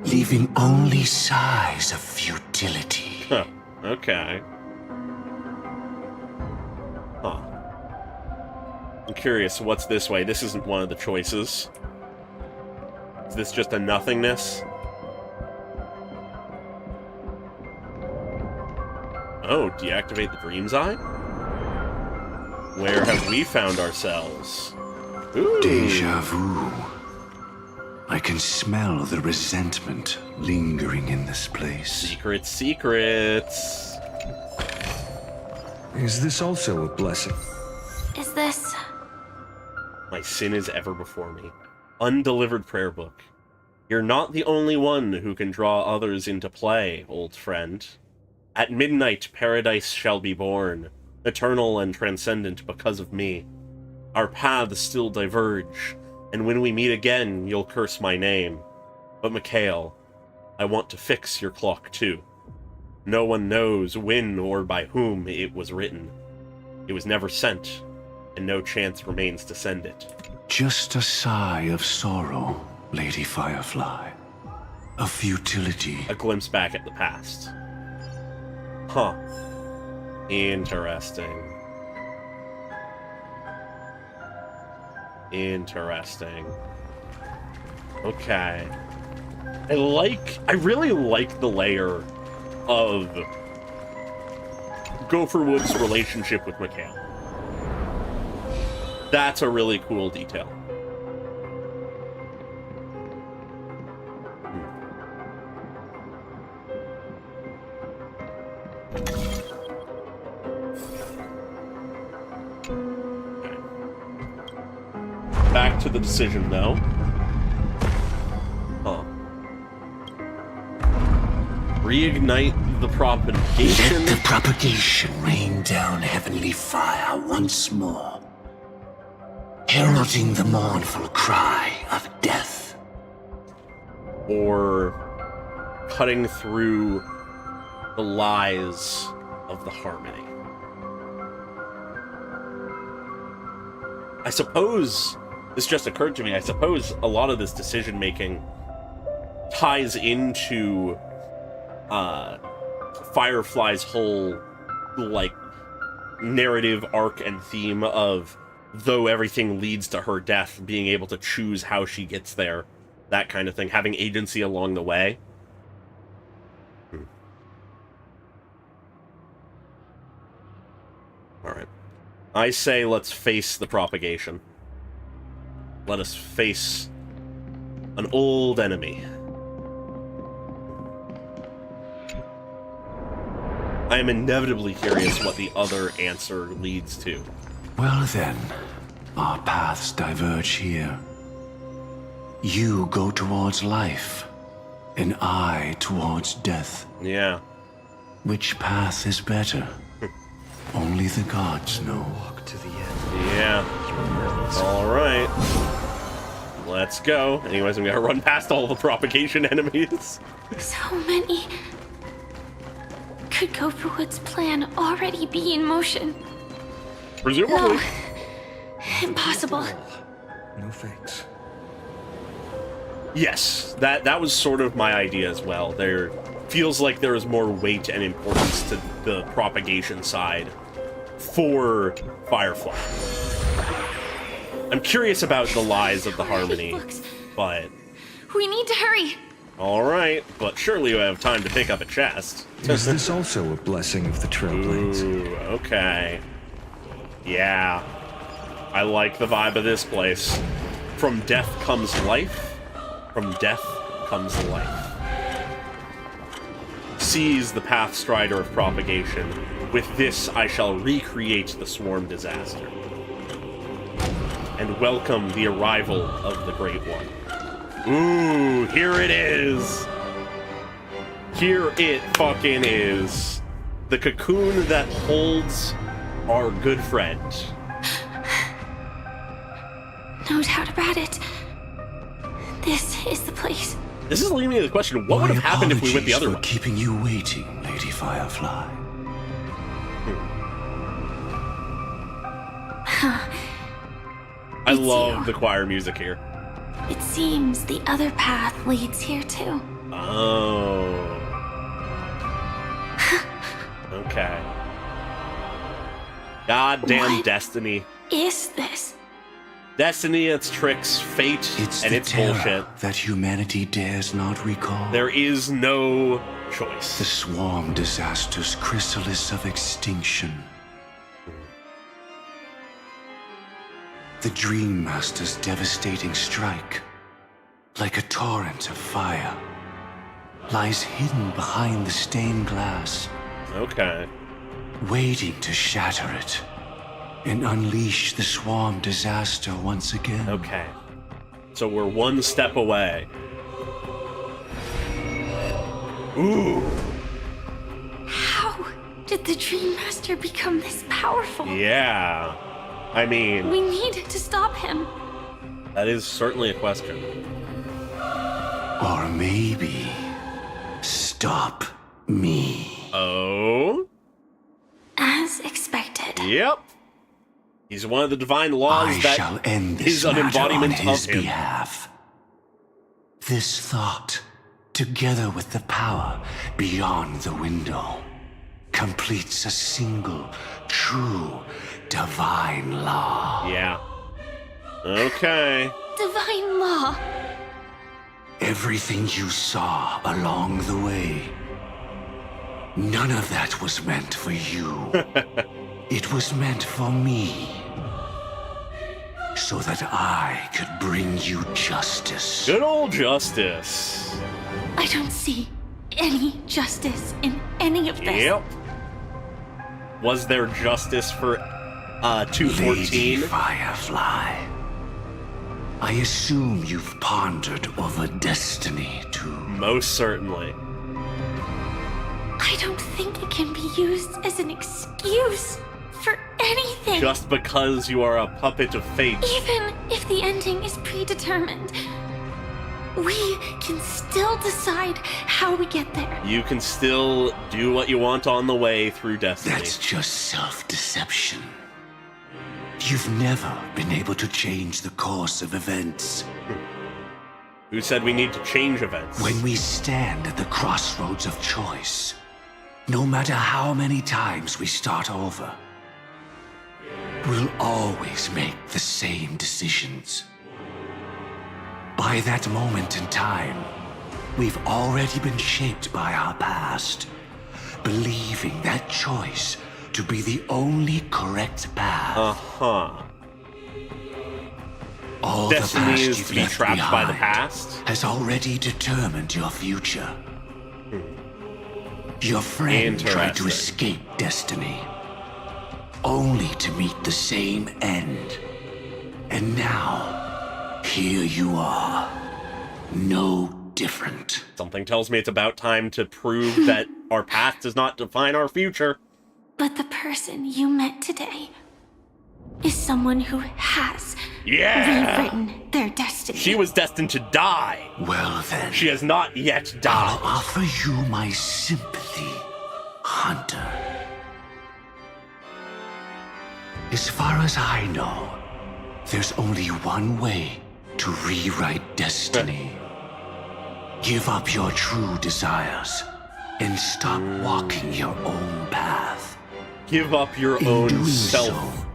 leaving only sighs of futility. Huh. Okay. Huh. I'm curious, what's this way? This isn't one of the choices. Is this just a nothingness? Oh, deactivate the Dream's Eye? Where have we found ourselves? Ooh. Deja vu. I can smell the resentment lingering in this place. Secrets, secrets. Is this also a blessing? Is this... My sin is ever before me. Undelivered prayer book. You're not the only one who can draw others into play, old friend. At midnight, paradise shall be born, eternal and transcendent because of me. Our paths still diverge, and when we meet again, you'll curse my name. But Mikhail, I want to fix your clock too. No one knows when or by whom it was written. It was never sent, and no chance remains to send it. Just a sigh of sorrow, Lady Firefly. A futility. A glimpse back at the past. Huh. Interesting. Interesting. Okay. I really like the layer of Gopherwood's relationship with Mikhail. That's a really cool detail. Back to the decision, though. Huh. Reignite the propagation. Let the propagation rain down heavenly fire once more, heralding the mournful cry of death. Or cutting through the lies of the harmony. I suppose, this just occurred to me, I suppose a lot of this decision-making ties into Firefly's whole, like, narrative arc and theme of, though everything leads to her death, being able to choose how she gets there, that kind of thing, having agency along the way. Alright. I say let's face the propagation. Let us face an old enemy. I am inevitably curious what the other answer leads to. Well then, our paths diverge here. You go towards life, and I towards death. Yeah. Which path is better? Only the gods know. Walk to the end. Yeah. Alright. Let's go. Anyways, I'm gonna run past all the propagation enemies. So many. Could Gopherwood's plan already be in motion? Presumably. No. Impossible. No thanks. Yes, that was sort of my idea as well. There feels like there is more weight and importance to the propagation side for Firefly. I'm curious about the lies of the harmony, but... We need to hurry. Alright, but surely you have time to pick up a chest. Is this also a blessing of the Trailblades? Ooh, okay. Yeah. I like the vibe of this place. From death comes life. From death comes life. Seize the Pathstrider of propagation. With this, I shall recreate the swarm disaster. And welcome the arrival of the Great One. Ooh, here it is! Here it fucking is. The cocoon that holds our good friend. No doubt about it. This is the place. This is leading me to the question, what would have happened if we went the other way? Keeping you waiting, Lady Firefly. I love the choir music here. It seems the other path leads here too. Oh. Okay. Goddamn destiny. Is this? Destiny, its tricks, fate, and its bullshit. That humanity dares not recall. There is no choice. The swarm disaster's chrysalis of extinction. The Dream Master's devastating strike, like a torrent of fire, lies hidden behind the stained glass. Okay. Waiting to shatter it and unleash the swarm disaster once again. Okay. So we're one step away. Ooh. How did the Dream Master become this powerful? Yeah. I mean... We need to stop him. That is certainly a question. Or maybe... stop me. Oh? As expected. Yep. He's one of the divine laws that shall end this is an matter embodiment on his of him. behalf. This thought together with the power beyond the window, completes a single, true, divine law. Yeah. Okay. Divine law. Everything you saw along the way, none of that was meant for you. It was meant for me. So that I could bring you justice. Good old justice. I don't see any justice in any of this. Yep. Was there justice for 214? Lady Firefly, I assume you've pondered over destiny too. Most certainly. I don't think it can be used as an excuse for anything. Just because you are a puppet of fate. Even if the ending is predetermined, we can still decide how we get there. You can still do what you want on the way through destiny. That's just self-deception. You've never been able to change the course of events. Who said we need to change events? When we stand at the crossroads of choice, no matter how many times we start over, we'll always make the same decisions. By that moment in time, we've already been shaped by our past, believing that choice to be the only correct path. Uh-huh. All Destiny the past is you've to be left trapped by the behind past? has already determined your future. Your friend tried to escape destiny, only to meet the same end. And now, here you are, no different. Something tells me it's about time to prove that our past does not define our future. But the person you met today is someone who has rewritten their destiny. She was destined to die. Well then. She has not yet died. I'll offer you my sympathy, Hunter. As far as I know, there's only one way to rewrite destiny. Give up your true desires and stop walking your own path. Give up your In own doing self. So,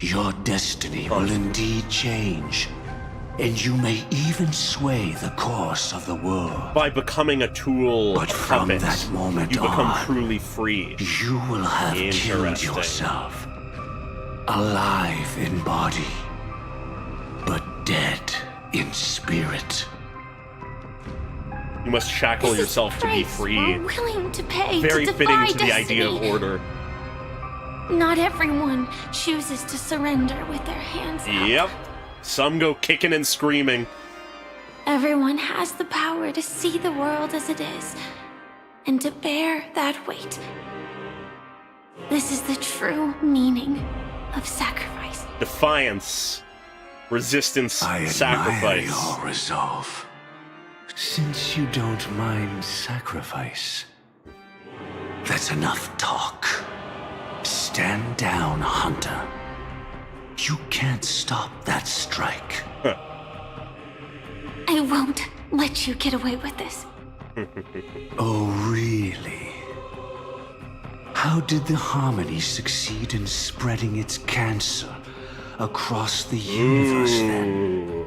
your destiny will indeed change, and you may even sway the course of the world. By becoming a tool, but a from puppet, that moment you become on, truly free. You will have killed yourself, alive in body, but dead in spirit. You must shackle yourself to be free. We're willing to pay Very to fitting defy to the idea of destiny. order. Not everyone chooses to surrender with their hands up. Yep. Some go kicking and screaming. Everyone has the power to see the world as it is, and to bear that weight. This is the true meaning of sacrifice. Defiance. Resistance. I Sacrifice. admire your resolve. Since you don't mind sacrifice, that's enough talk. Stand down, Hunter. You can't stop that strike. I won't let you get away with this. Oh, really? How did the Harmony succeed in spreading its cancer across the universe then?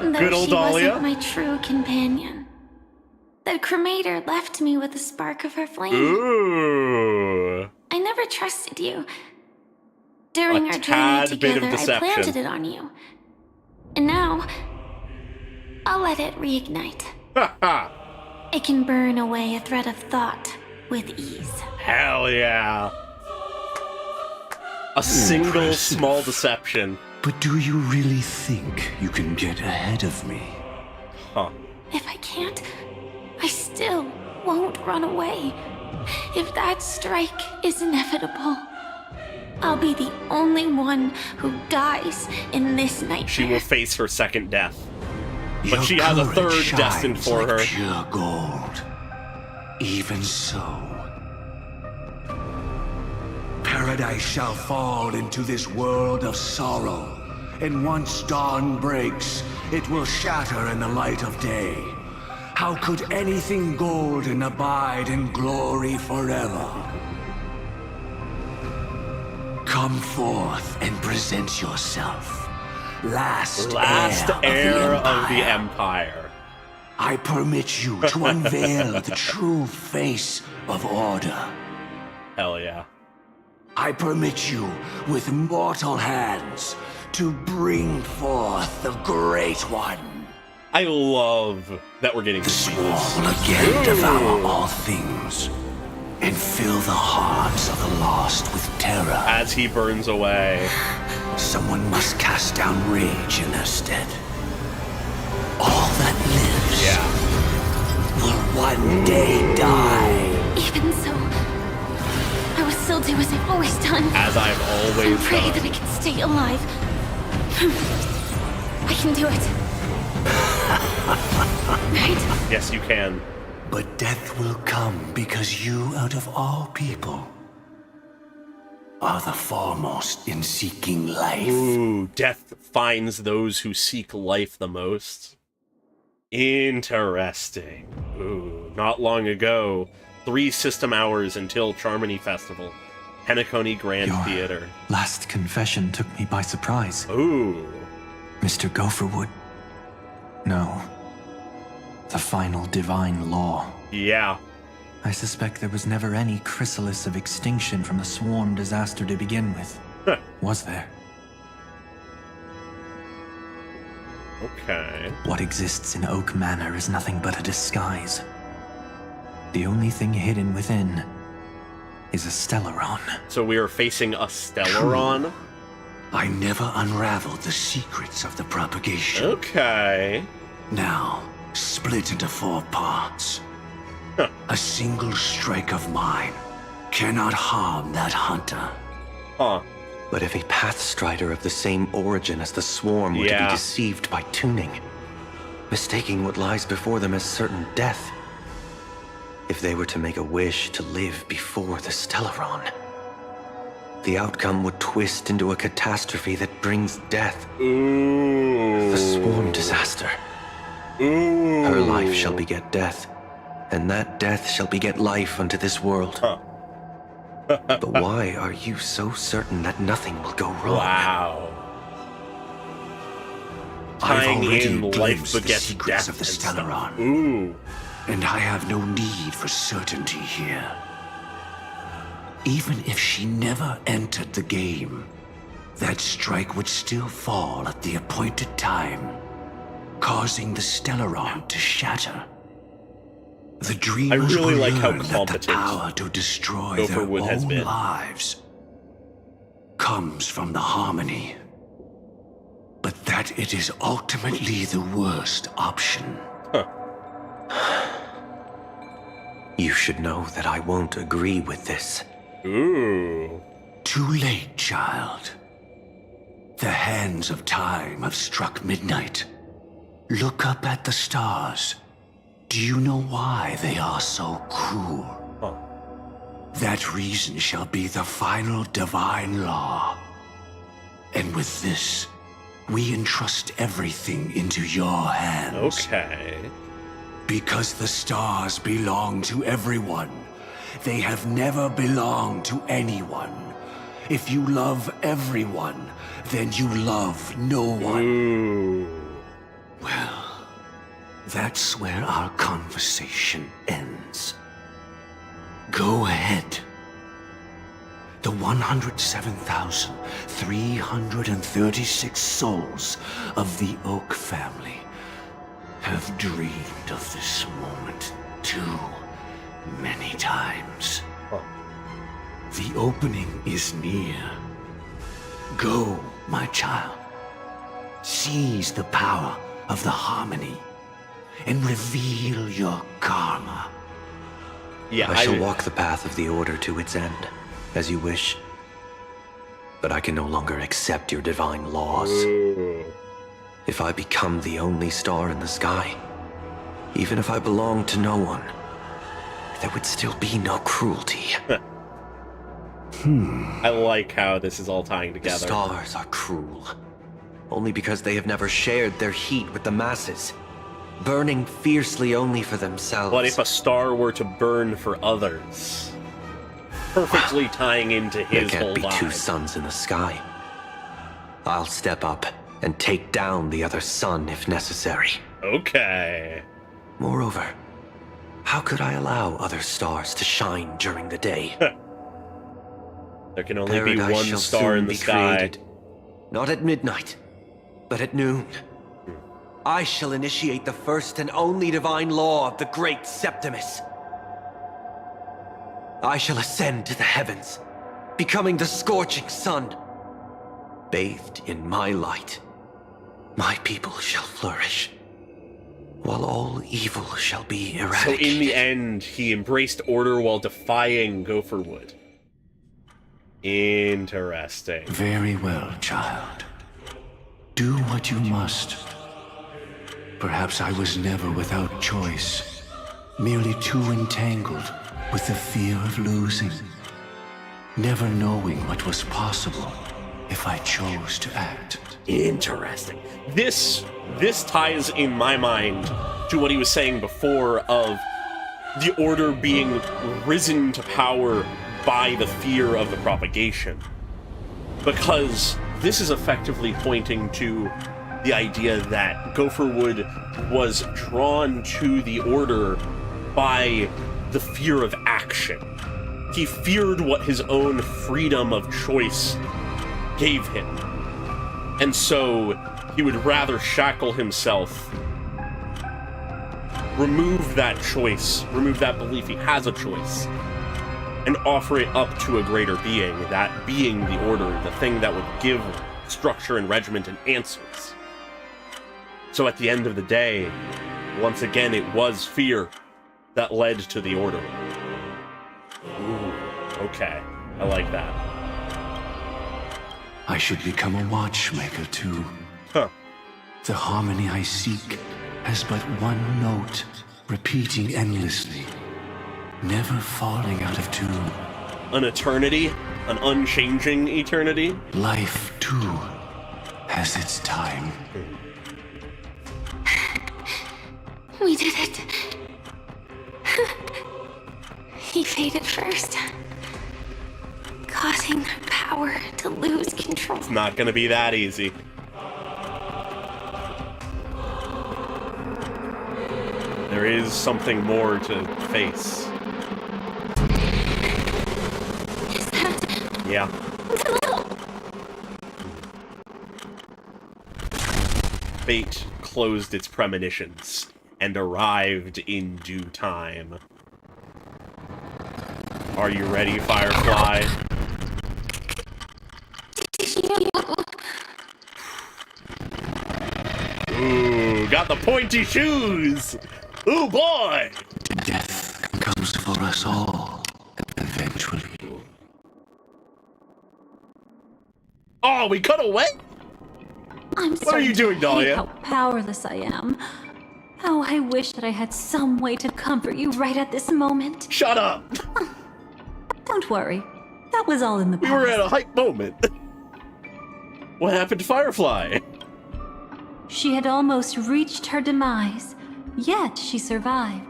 Though Good old she Dahlia. wasn't my true companion. The cremator left me with a spark of her flame. Ooh. I never trusted you. During A our tad journey bit of together, I deception. planted it on you. And now, I'll let it reignite. It can burn away a thread of thought with ease. Hell yeah. A single Impressive. small deception. But do you really think you can get ahead of me? Huh. If I can't, I still won't run away. If that strike is inevitable, I'll be the only one who dies in this nightmare. She will face her second death. But Your she has a courage third shines destined for like her. Pure gold. Even so, Paradise shall fall into this world of sorrow, and once dawn breaks, it will shatter in the light of day. How could anything golden abide in glory forever? Come forth and present yourself. Last heir of the Empire. I permit you to unveil the true face of order. Hell yeah. I permit you, with mortal hands, to bring forth the Great One. I love that we're getting to see this. Will again devour all things and fill the hearts of the lost with terror. As he burns away. Someone must cast down rage in their stead. All that lives will one day die. Even so, I will still do as I've always done. As I've always and pray done. that I can stay alive. I can do it. Right? Yes, you can. But death will come because you, out of all people, are the foremost in seeking life. Ooh, death finds those who seek life the most. Interesting. Ooh, not long ago, 3 system hours until Charmony Festival. Penacony Grand Theater. Last confession took me by surprise. Ooh. Mr. Gopherwood. No. The final divine law. Yeah. I suspect there was never any chrysalis of extinction from the swarm disaster to begin with. Was there? Okay. What exists in Oak Manor is nothing but a disguise. The only thing hidden within is a Stellaron. So we are facing a Stellaron? I never unraveled the secrets of the propagation. Okay. Now, split into 4 parts. A single strike of mine cannot harm that hunter. Huh. But if a Pathstrider of the same origin as the Swarm were to be deceived by tuning, mistaking what lies before them as certain death, if they were to make a wish to live before the Stellaron, the outcome would twist into a catastrophe that brings death. Ooh. The Swarm disaster. Ooh. Her life shall beget death, and that death shall beget life unto this world. Huh. But why are you so certain that nothing will go wrong? Wow. I've already in life glimpsed the begets secrets death of the and Stellaron. stuff. Ooh. And I have no need for certainty here. Even if she never entered the game, that strike would still fall at the appointed time, causing the Stellaron to shatter. The dreamers really will like how learn that the competent power to destroy their Gopherwood has own been. lives comes from the harmony, but that it is ultimately the worst option. You should know that I won't agree with this. Ooh. Too late, child. The hands of time have struck midnight. Look up at the stars. Do you know why they are so cruel? That reason shall be the final divine law. And with this, we entrust everything into your hands. Okay. Because the stars belong to everyone. They have never belonged to anyone. If you love everyone, then you love no one. Ooh. Well, that's where our conversation ends. Go ahead. The 107,336 souls of the Oak family have dreamed of this moment too many times. The opening is near. Go, my child. Seize the power of the harmony and reveal your karma. Yeah, I shall walk the path of the Order to its end, as you wish. But I can no longer accept your divine laws. Ooh. If I become the only star in the sky, even if I belong to no one, there would still be no cruelty. I like how this is all tying The together. stars are cruel, only because they have never shared their heat with the masses, burning fiercely only for themselves. What if a star were to burn for others? Perfectly tying into his there whole can't be vibe. two suns in the sky. I'll step up and take down the other sun if necessary. Okay. Moreover, how could I allow other stars to shine during the day? There can only be Paradise one shall star soon in the be sky. created. Not at midnight, but at noon. I shall initiate the first and only divine law of the great Septimus. I shall ascend to the heavens, becoming the scorching sun. Bathed in my light, my people shall flourish, while all evil shall be So eradicated. in the end, he embraced order while defying Gopherwood. Interesting. Very well, child. Do what you must. Perhaps I was never without choice, merely too entangled with the fear of losing, never knowing what was possible if I chose to act. Interesting. This ties in my mind to what he was saying before of the Order being risen to power by the fear of the propagation. Because this is effectively pointing to the idea that Gopherwood was drawn to the Order by the fear of action. He feared what his own freedom of choice gave him. And so he would rather shackle himself, remove that choice, remove that belief he has a choice, and offer it up to a greater being, that being the Order, the thing that would give structure and regiment and answers. So at the end of the day, once again, it was fear that led to the Order. Ooh, okay. I like that. I should become a watchmaker too. Huh. The harmony I seek has but one note, repeating endlessly, never falling out of tune. An eternity? An unchanging eternity? Life, too, has its time. We did it. He faded first, causing their power to lose control. It's not gonna be that easy. There is something more to face. Yeah. Fate closed its premonitions and arrived in due time. Are you ready, Firefly? Ooh, got the pointy shoes! Ooh, boy! Death comes for us all, eventually. Oh, we cut away? What are you doing, Dahlia? How powerless I am. How I wish that I had some way to comfort you right at this moment. Shut up! Don't worry. That was all in the past. We were at a hype moment. What happened to Firefly? She had almost reached her demise, yet she survived.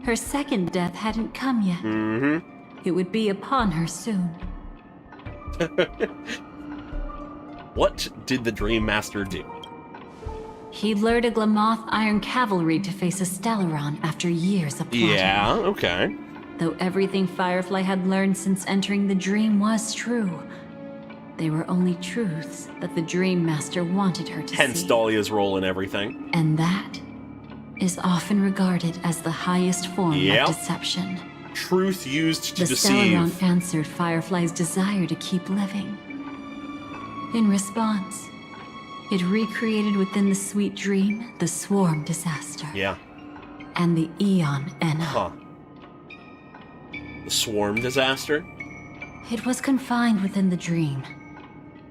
Her second death hadn't come yet. Mm-hmm. It would be upon her soon. What did the Dream Master do? He lured a Glamoth Iron Cavalry to face a Stellaron after years of plotting. Yeah, okay. Though everything Firefly had learned since entering the dream was true, they were only truths that the Dream Master wanted her to Hence see. Dahlia's role in everything. And that is often regarded as the highest form Yep. of deception. Truth used to The deceive. Stellaron answered Firefly's desire to keep living. In response, it recreated within the sweet dream the Swarm disaster. Yeah. And the Eon Enna. Huh. The Swarm disaster? It was confined within the dream.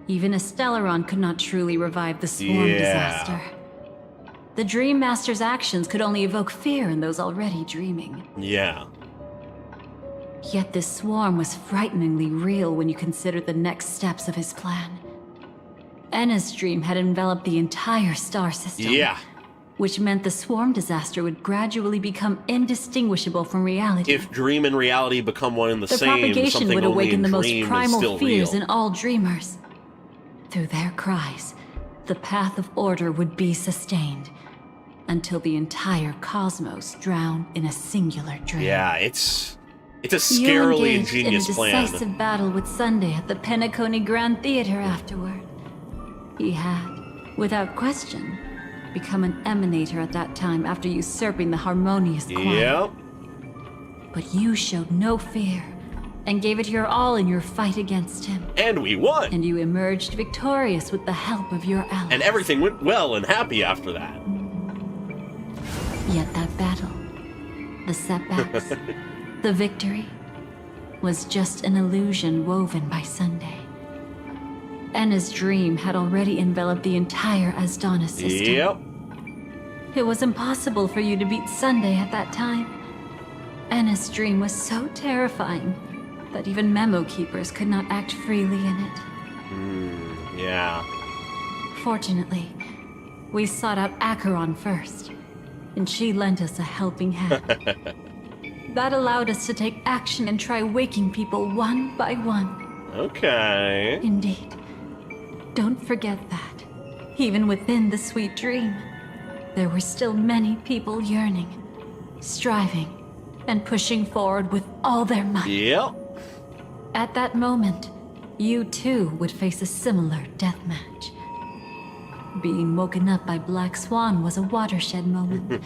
Even a Stellaron could not truly revive the Swarm disaster. The Dream Master's actions could only evoke fear in those already dreaming. Yeah. Yet this swarm was frighteningly real when you consider the next steps of his plan. Enna's dream had enveloped the entire star system. Yeah. Which meant the swarm disaster would gradually become indistinguishable from reality. If dream and reality become one and the same, propagation something would only awaken in the most dream is primal still fears real. in all dreamers. Through their cries, the path of order would be sustained until the entire cosmos drowned in a singular dream. Yeah, it's a scarily ingenious in a plan. decisive battle with Sunday at the Penacony Grand Theater afterward. He had, without question, become an emanator at that time after usurping the harmonious choir. Yep. But you showed no fear and gave it your all in your fight against him. And we won. And you emerged victorious with the help of your allies. And everything went well and happy after that. Yet that battle, the setbacks, the victory, was just an illusion woven by Sunday. Enna's dream had already enveloped the entire Asdana system. Yep. It was impossible for you to beat Sunday at that time. Enna's dream was so terrifying that even memo keepers could not act freely in it. Yeah. Fortunately, we sought out Acheron first, and she lent us a helping hand. That allowed us to take action and try waking people one by one. Okay. Indeed. Don't forget that, even within the sweet dream, there were still many people yearning, striving, and pushing forward with all their might. Yep. At that moment, you too would face a similar deathmatch. Being woken up by Black Swan was a watershed moment.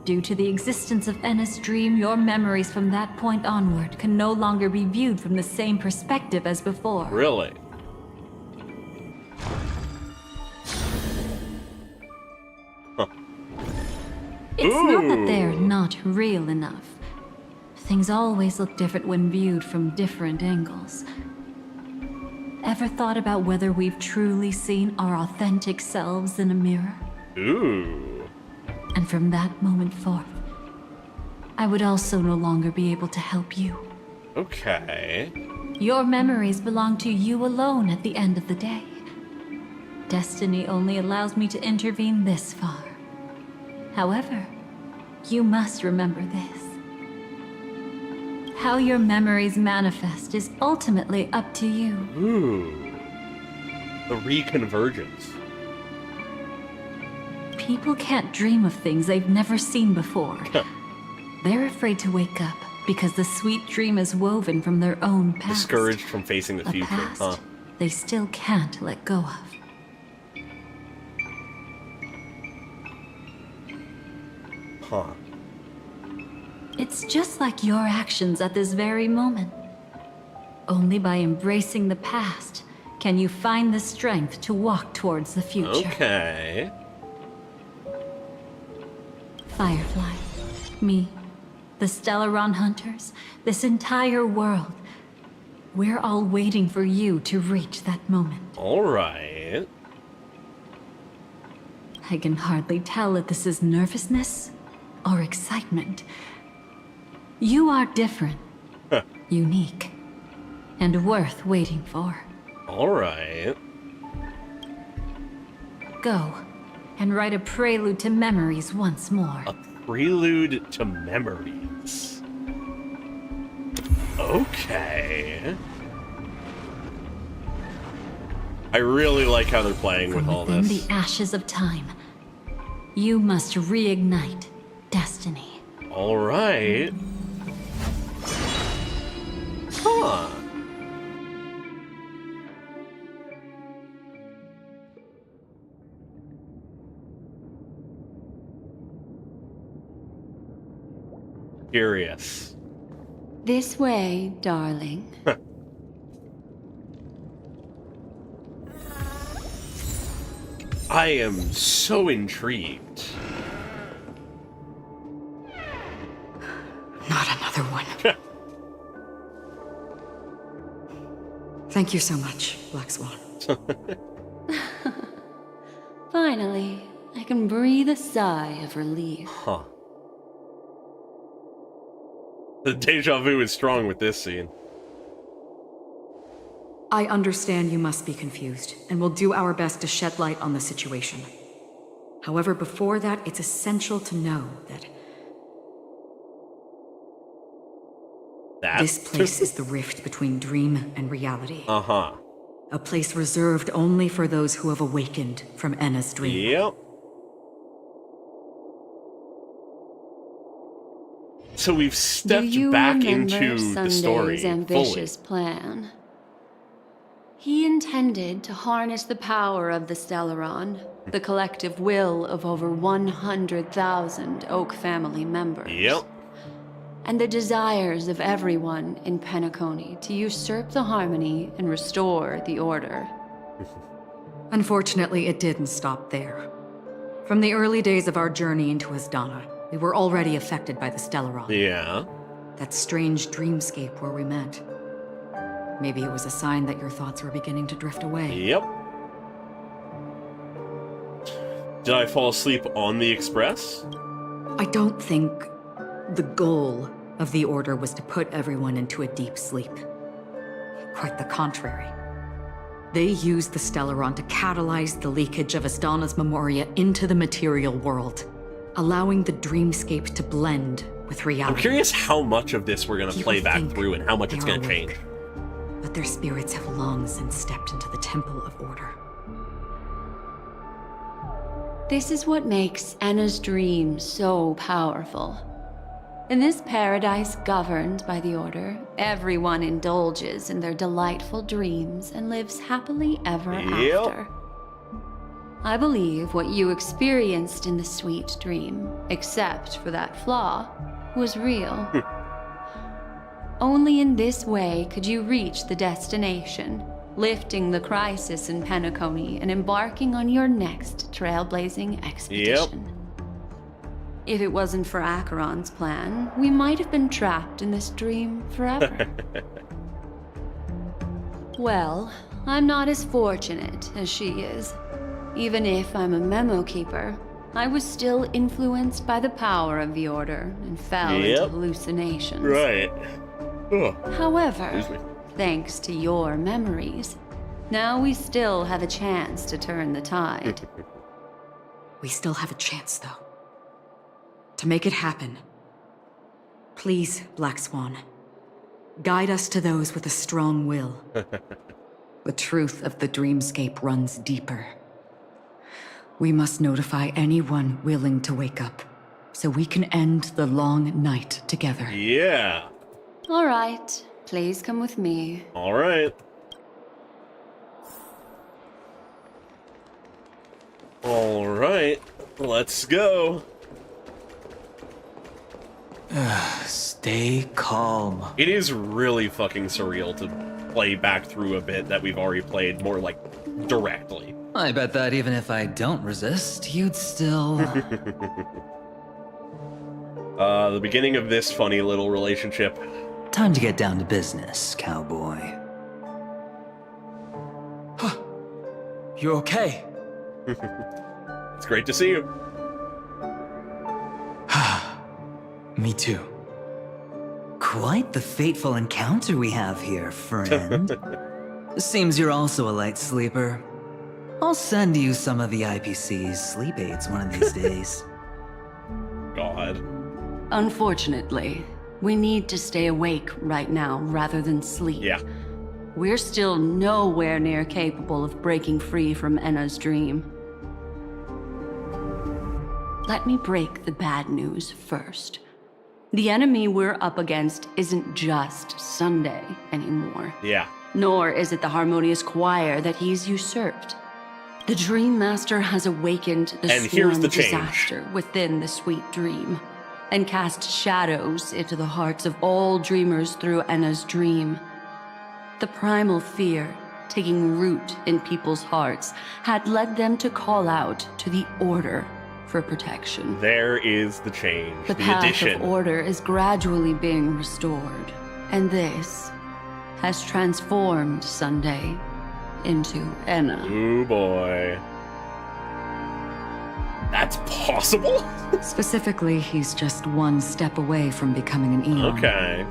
Due to the existence of Enna's dream, your memories from that point onward can no longer be viewed from the same perspective as before. Really? It's not that they're not real enough. Things always look different when viewed from different angles. Ever thought about whether we've truly seen our authentic selves in a mirror? Ooh. And from that moment forth, I would also no longer be able to help you. Okay. Your memories belong to you alone at the end of the day. Destiny only allows me to intervene this far. However, you must remember this. How your memories manifest is ultimately up to you. Ooh. The reconvergence. People can't dream of things they've never seen before. They're afraid to wake up because the sweet dream is woven from their own past. Discouraged from facing the future, past they still can't let go of. Huh. It's just like your actions at this very moment. Only by embracing the past can you find the strength to walk towards the future. Okay. Firefly, me, the Stellaron Hunters, this entire world. We're all waiting for you to reach that moment. All right. I can hardly tell if this is nervousness or excitement. You are different, unique, and worth waiting for. All right. Go and write a prelude to memories once more. A prelude to memories. Okay. I really like how they're playing with all Within this. the ashes of time, you must reignite destiny. All right. Huh. Curious. This way, darling. I am so intrigued. Not another one. Thank you so much, Black Swan. Finally, I can breathe a sigh of relief. Huh. The deja vu is strong with this scene. I understand you must be confused, and will do our best to shed light on the situation. However, before that, it's essential to know that this place is the rift between dream and reality. Uh-huh. A place reserved only for those who have awakened from Enna's dream. Yep. So we've stepped back into the story Sunday's ambitious plan? He intended to harness the power of the Stellaron, the collective will of over 100,000 Oak family members. Yep. And the desires of everyone in Penacony to usurp the harmony and restore the order. Unfortunately, it didn't stop there. From the early days of our journey into Asdana, we were already affected by the Stellaron. Yeah. That strange dreamscape where we met. Maybe it was a sign that your thoughts were beginning to drift away. Yep. Did I fall asleep on the express? I don't think the goal of the Order was to put everyone into a deep sleep. Quite the contrary. They used the Stellaron to catalyze the leakage of Asdana's Memoria into the material world, allowing the dreamscape to blend with reality. I'm curious how much of this we're going to play back through and how much it's going to change. But their spirits have long since stepped into the Temple of Order. This is what makes Enna's dream so powerful. In this paradise governed by the Order, everyone indulges in their delightful dreams and lives happily ever after. I believe what you experienced in the sweet dream, except for that flaw, was real. Only in this way could you reach the destination, lifting the crisis in Penacony and embarking on your next trailblazing expedition. If it wasn't for Acheron's plan, we might have been trapped in this dream forever. Well, I'm not as fortunate as she is. Even if I'm a memo keeper, I was still influenced by the power of the Order and fell into hallucinations. Right. However, thanks to your memories, now we still have a chance to turn the tide. We still have a chance, though. To make it happen, please, Black Swan, guide us to those with a strong will. The truth of the dreamscape runs deeper. We must notify anyone willing to wake up, so we can end the long night together. Yeah. All right, please come with me. All right. All right, let's go. Stay calm. It is really fucking surreal to play back through a bit that we've already played more like directly. I bet that even if I don't resist, you'd still... The beginning of this funny little relationship. Time to get down to business, cowboy. You okay? It's great to see you. Me too. Quite the fateful encounter we have here, friend. Seems you're also a light sleeper. I'll send you some of the IPC's sleep aids one of these days. God. Unfortunately, we need to stay awake right now rather than sleep. Yeah. We're still nowhere near capable of breaking free from Enna's dream. Let me break the bad news first. The enemy we're up against isn't just Sunday anymore. Yeah. Nor is it the harmonious choir that he's usurped. The Dream Master has awakened the swarm disaster within the sweet dream, and cast shadows into the hearts of all dreamers through Enna's dream. The primal fear taking root in people's hearts had led them to call out to the Order for protection. There is the change, the path of order is gradually being restored, and this has transformed Sunday into Enna. Ooh boy. That's possible? Specifically, he's just one step away from becoming an Eon. Okay.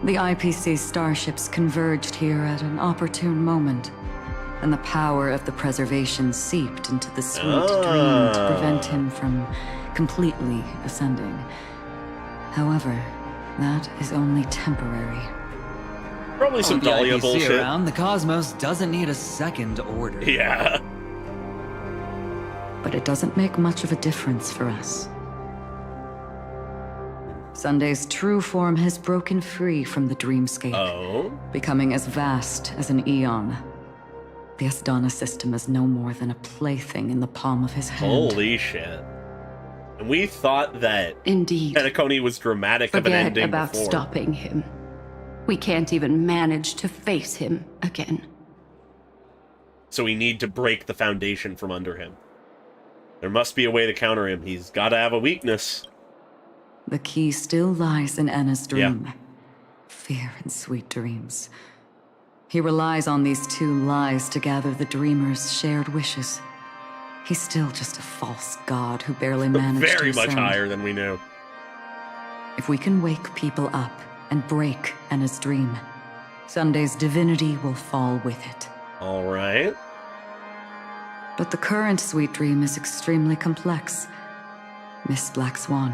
The IPC starships converged here at an opportune moment, and the power of the preservation seeped into the sweet dream to prevent him from completely ascending. However, that is only temporary. Probably some Dahlia bullshit. Around, the cosmos doesn't need a second order. Yeah. But it doesn't make much of a difference for us. Sunday's true form has broken free from the dreamscape, becoming as vast as an eon. The Asdana system is no more than a plaything in the palm of his hand. Holy shit. And we thought that Indeed. Penacony was dramatic of an Forget ending about before. stopping him. We can't even manage to face him again. So we need to break the foundation from under him. There must be a way to counter him. He's got to have a weakness. The key still lies in Anna's dream. Fear and sweet dreams. He relies on these two lies to gather the dreamers' shared wishes. He's still just a false god who barely managed to Very much ascend. higher than we knew. If we can wake people up and break Anna's dream, Sunday's divinity will fall with it. All right. But the current sweet dream is extremely complex. Miss Black Swan,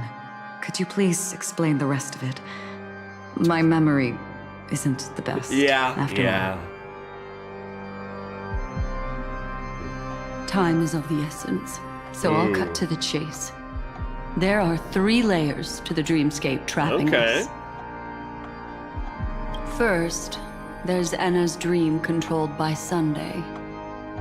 could you please explain the rest of it? My memory isn't the best. After all. Time is of the essence, so I'll cut to the chase. There are 3 layers to the dreamscape trapping us. First, there's Anna's dream controlled by Sunday.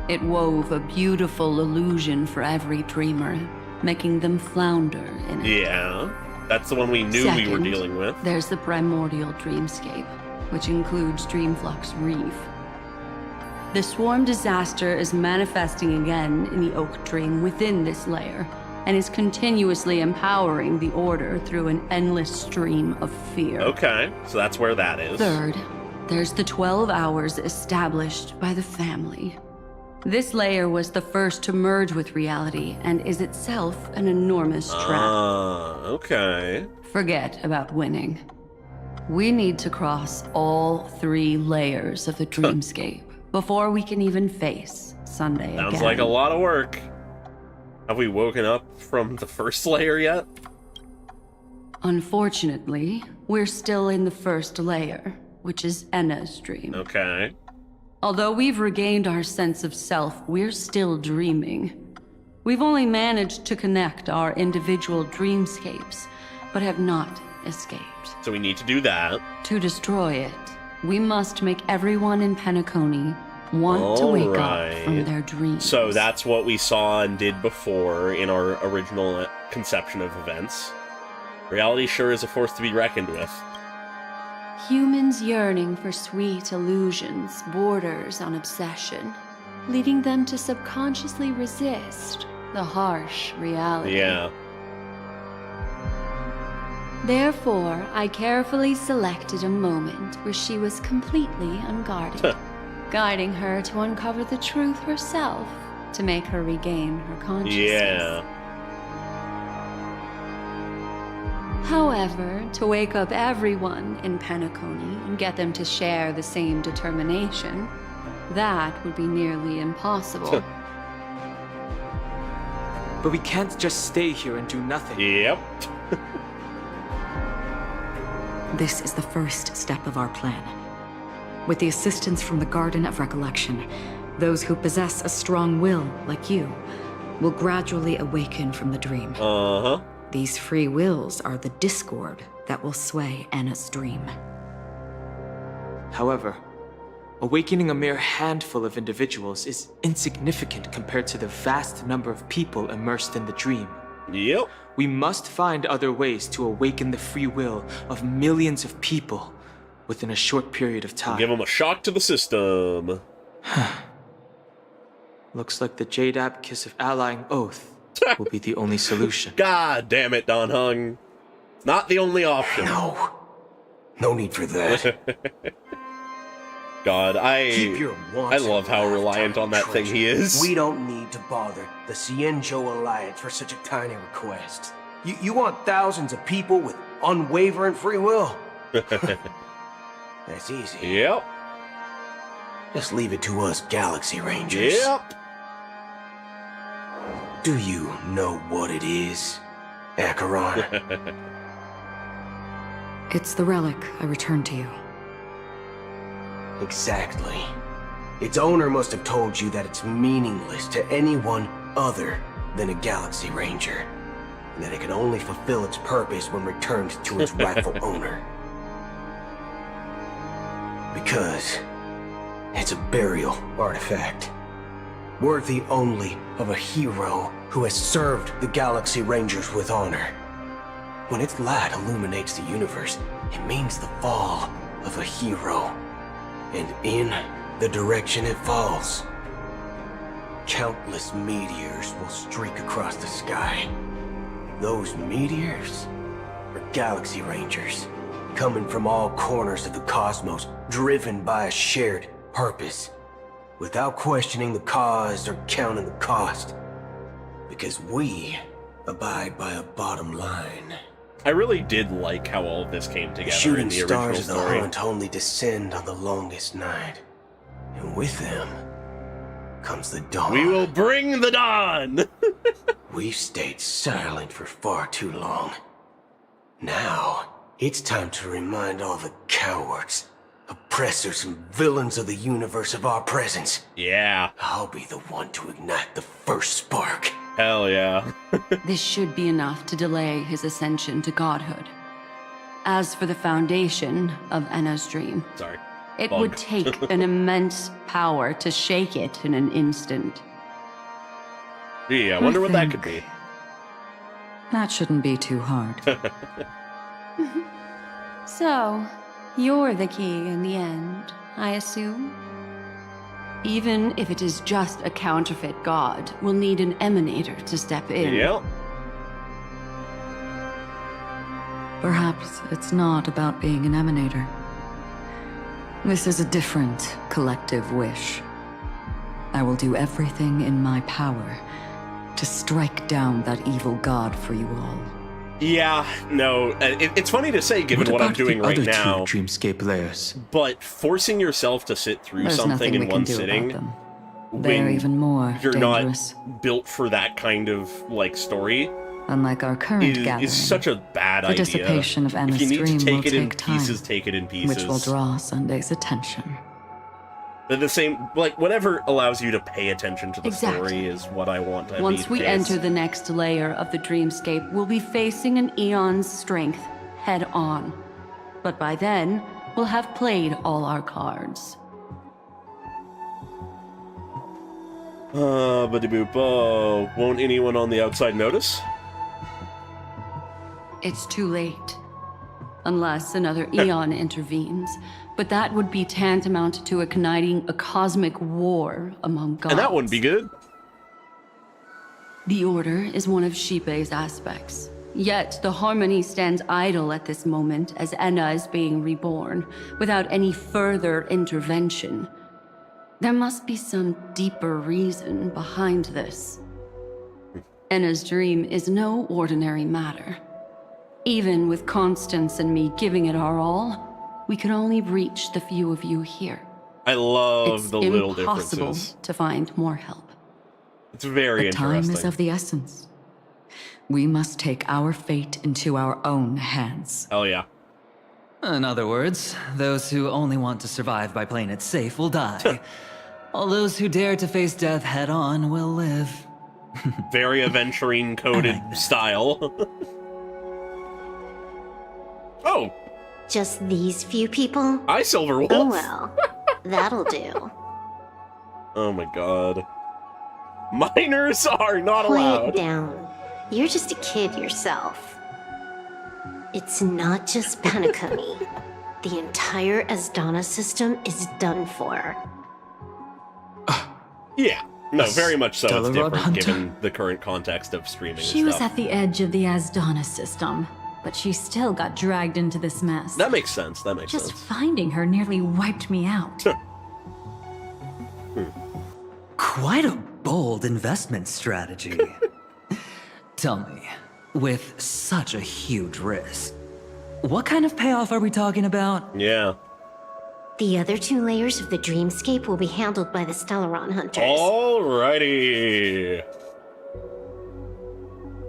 It wove a beautiful illusion for every dreamer, making them flounder in it. Yeah, that's the one we knew we were Second, dealing with. There's the primordial dreamscape, which includes Dreamflux Reef. The swarm disaster is manifesting again in the Oak Dream within this layer, and is continuously empowering the Order through an endless stream of fear. Okay, so that's where that is. Third, there's the 12 hours established by the family. This layer was the first to merge with reality and is itself an enormous trap. Okay. Forget about winning. We need to cross all 3 layers of the dreamscape before we can even face Sunday again. Sounds like a lot of work. Have we woken up from the first layer yet? Unfortunately, we're still in the first layer, which is Enna's dream. Okay. Although we've regained our sense of self, we're still dreaming. We've only managed to connect our individual dreamscapes, but have not escaped. So we need to do that. To destroy it, we must make everyone in Penacony want to wake up from their dreams. So that's what we saw and did before in our original conception of events. Reality sure is a force to be reckoned with. Humans yearning for sweet illusions borders on obsession, leading them to subconsciously resist the harsh reality. Yeah. Therefore, I carefully selected a moment where she was completely unguarded, guiding her to uncover the truth herself to make her regain her consciousness. Yeah. However, to wake up everyone in Penacony and get them to share the same determination, that would be nearly impossible. But we can't just stay here and do nothing. Yep. This is the first step of our plan. With the assistance from the Garden of Recollection, those who possess a strong will, like you, will gradually awaken from the dream. Uh-huh. These free wills are the discord that will sway Anna's dream. However, awakening a mere handful of individuals is insignificant compared to the vast number of people immersed in the dream. Yep. We must find other ways to awaken the free will of millions of people within a short period of time. Give them a shock to the system. Looks like the Jadab Kiss of Allying Oath will be the only solution. God damn it, Don Hung. Not the only option. No need for that. God, Keep your I wants love how reliant on that thing he is. We don't need to bother the Cienjo Alliance for such a tiny request. You want thousands of people with unwavering free will? That's easy. Yep. Just leave it to us Galaxy Rangers. Yep. Do you know what it is, Acheron? It's the relic I returned to you. Exactly. Its owner must have told you that it's meaningless to anyone other than a Galaxy Ranger, and that it can only fulfill its purpose when returned to its rightful owner. Because it's a burial artifact, worthy only of a hero who has served the Galaxy Rangers with honor. When its light illuminates the universe, it means the fall of a hero. And in the direction it falls, countless meteors will streak across the sky. Those meteors are Galaxy Rangers, coming from all corners of the cosmos, driven by a shared purpose, without questioning the cause or counting the cost, because we abide by a bottom line. I really did like how all of this came together The shooting in the stars original of the story. hunt only descend on the longest night, and with them comes the dawn. We will bring the dawn! We've stayed silent for far too long. Now, it's time to remind all the cowards, oppressors, and villains of the universe of our presence. Yeah. I'll be the one to ignite the first spark. Hell yeah. This should be enough to delay his ascension to godhood. As for the foundation of Enna's dream, Sorry. it Bug. would take an immense power to shake it in an instant. Gee, I wonder what that could be. That shouldn't be too hard. So, you're the key in the end, I assume? Even if it is just a counterfeit god, we'll need an emanator to step in. Yep. Perhaps it's not about being an emanator. This is a different collective wish. I will do everything in my power to strike down that evil god for you all. Yeah, no, it's funny to say given what I'm doing right now, Dreamscape layers? but forcing yourself to sit through There's something nothing in we one can do sitting, about them. They're when even more you're dangerous. not built for that kind of, like, story, Unlike our current gathering, is such a bad the idea. dissipation of If Enna's you need dream to will take it in take time, pieces, take it in pieces. which will draw Sunday's attention. But the same, like, whatever allows you to pay attention to the Exactly. story is what I want to Once we pace. enter the next layer of the dreamscape, we'll be facing an eon's strength head on. But by then, we'll have played all our cards. Ba-de-boop. Oh, won't anyone on the outside notice? It's too late. Unless another eon intervenes. But that would be tantamount to igniting a cosmic war among gods. And that wouldn't be good. The Order is one of Xipe's aspects. Yet the Harmony stands idle at this moment as Enna is being reborn, without any further intervention. There must be some deeper reason behind this. Enna's dream is no ordinary matter. Even with Constance and me giving it our all, we could only reach the few of you here. I love It's the little impossible differences. to find more help. It's very The interesting. time is of the essence. We must take our fate into our own hands. Hell yeah. In other words, those who only want to survive by playing it safe will die. All those who dare to face death head on will live. Very aventurine coded style. Oh. Just these few people? Hi, Silver Wolf. Oh well, that'll do. Oh my god. Minors are not Quiet allowed. down. You're just a kid yourself. It's not just Penacony. The entire Asdana system is done for. Yeah. No, very much so. It's Stellar different Hunter. given the current context of streaming She and was stuff. at the edge of the Asdana system, but she still got dragged into this mess. That makes sense. That makes Just sense. finding her nearly wiped me out. Quite a bold investment strategy. Tell me, with such a huge risk, what kind of payoff are we talking about? Yeah. The other 2 layers of the dreamscape will be handled by the Stellaron hunters. Alrighty.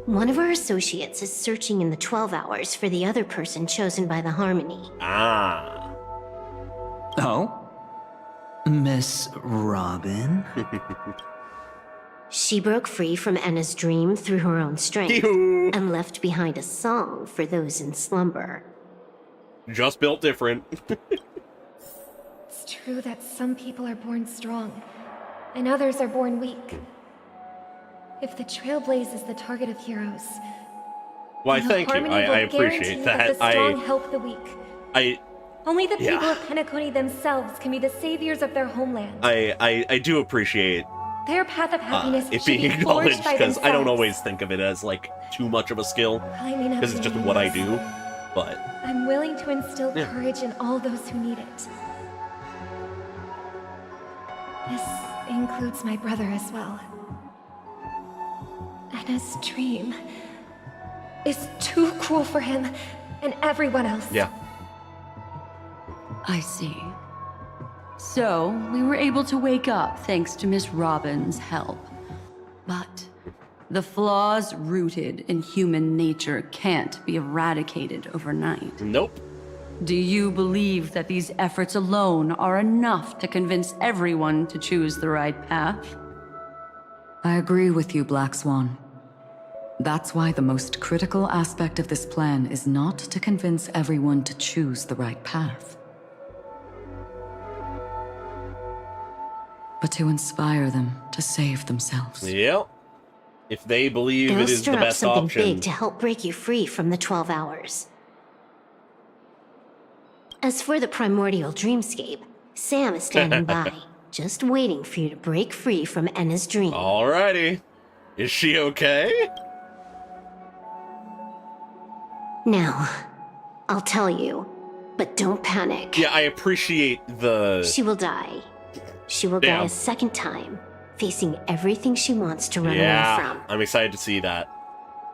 One of our associates is searching in the 12 hours for the other person chosen by the Harmony. Ah. Oh? Miss Robin? She broke free from Enna's dream through her own strength and left behind a song for those in slumber. Just built different. It's true that some people are born strong, and others are born weak. If the Trailblaze is the target of heroes, Why, then the thank you. Harmony I will appreciate guarantee that. the strong help the weak. Only the people Yeah. of Penacony themselves can be the saviors of their homeland. I do appreciate Their path of happiness it should being be forged acknowledged, by because I don't themselves. always think of it as, like, too much of a skill. Climbing up Because it's just what I do. But, I'm willing to instill Yeah. courage in all those who need it. This includes my brother as well. Anna's dream is too cruel for him and everyone else. yeah. I see. So, we were able to wake up thanks to Miss Robin's help. But the flaws rooted in human nature can't be eradicated overnight. Nope. Do you believe that these efforts alone are enough to convince everyone to choose the right path? I agree with you, Black Swan. That's why the most critical aspect of this plan is not to convince everyone to choose the right path, but to inspire them to save themselves. Yep. If they believe They'll it is stir the up best something option. big to help break you free from the 12 hours. As for the primordial dreamscape, Sam is standing by, just waiting for you to break free from Enna's dream. Alrighty. Is she okay? Now, I'll tell you, but don't panic. Yeah, I appreciate the... She will die. She will die Damn. a second time, facing everything she wants to run away Yeah, from. I'm excited to see that.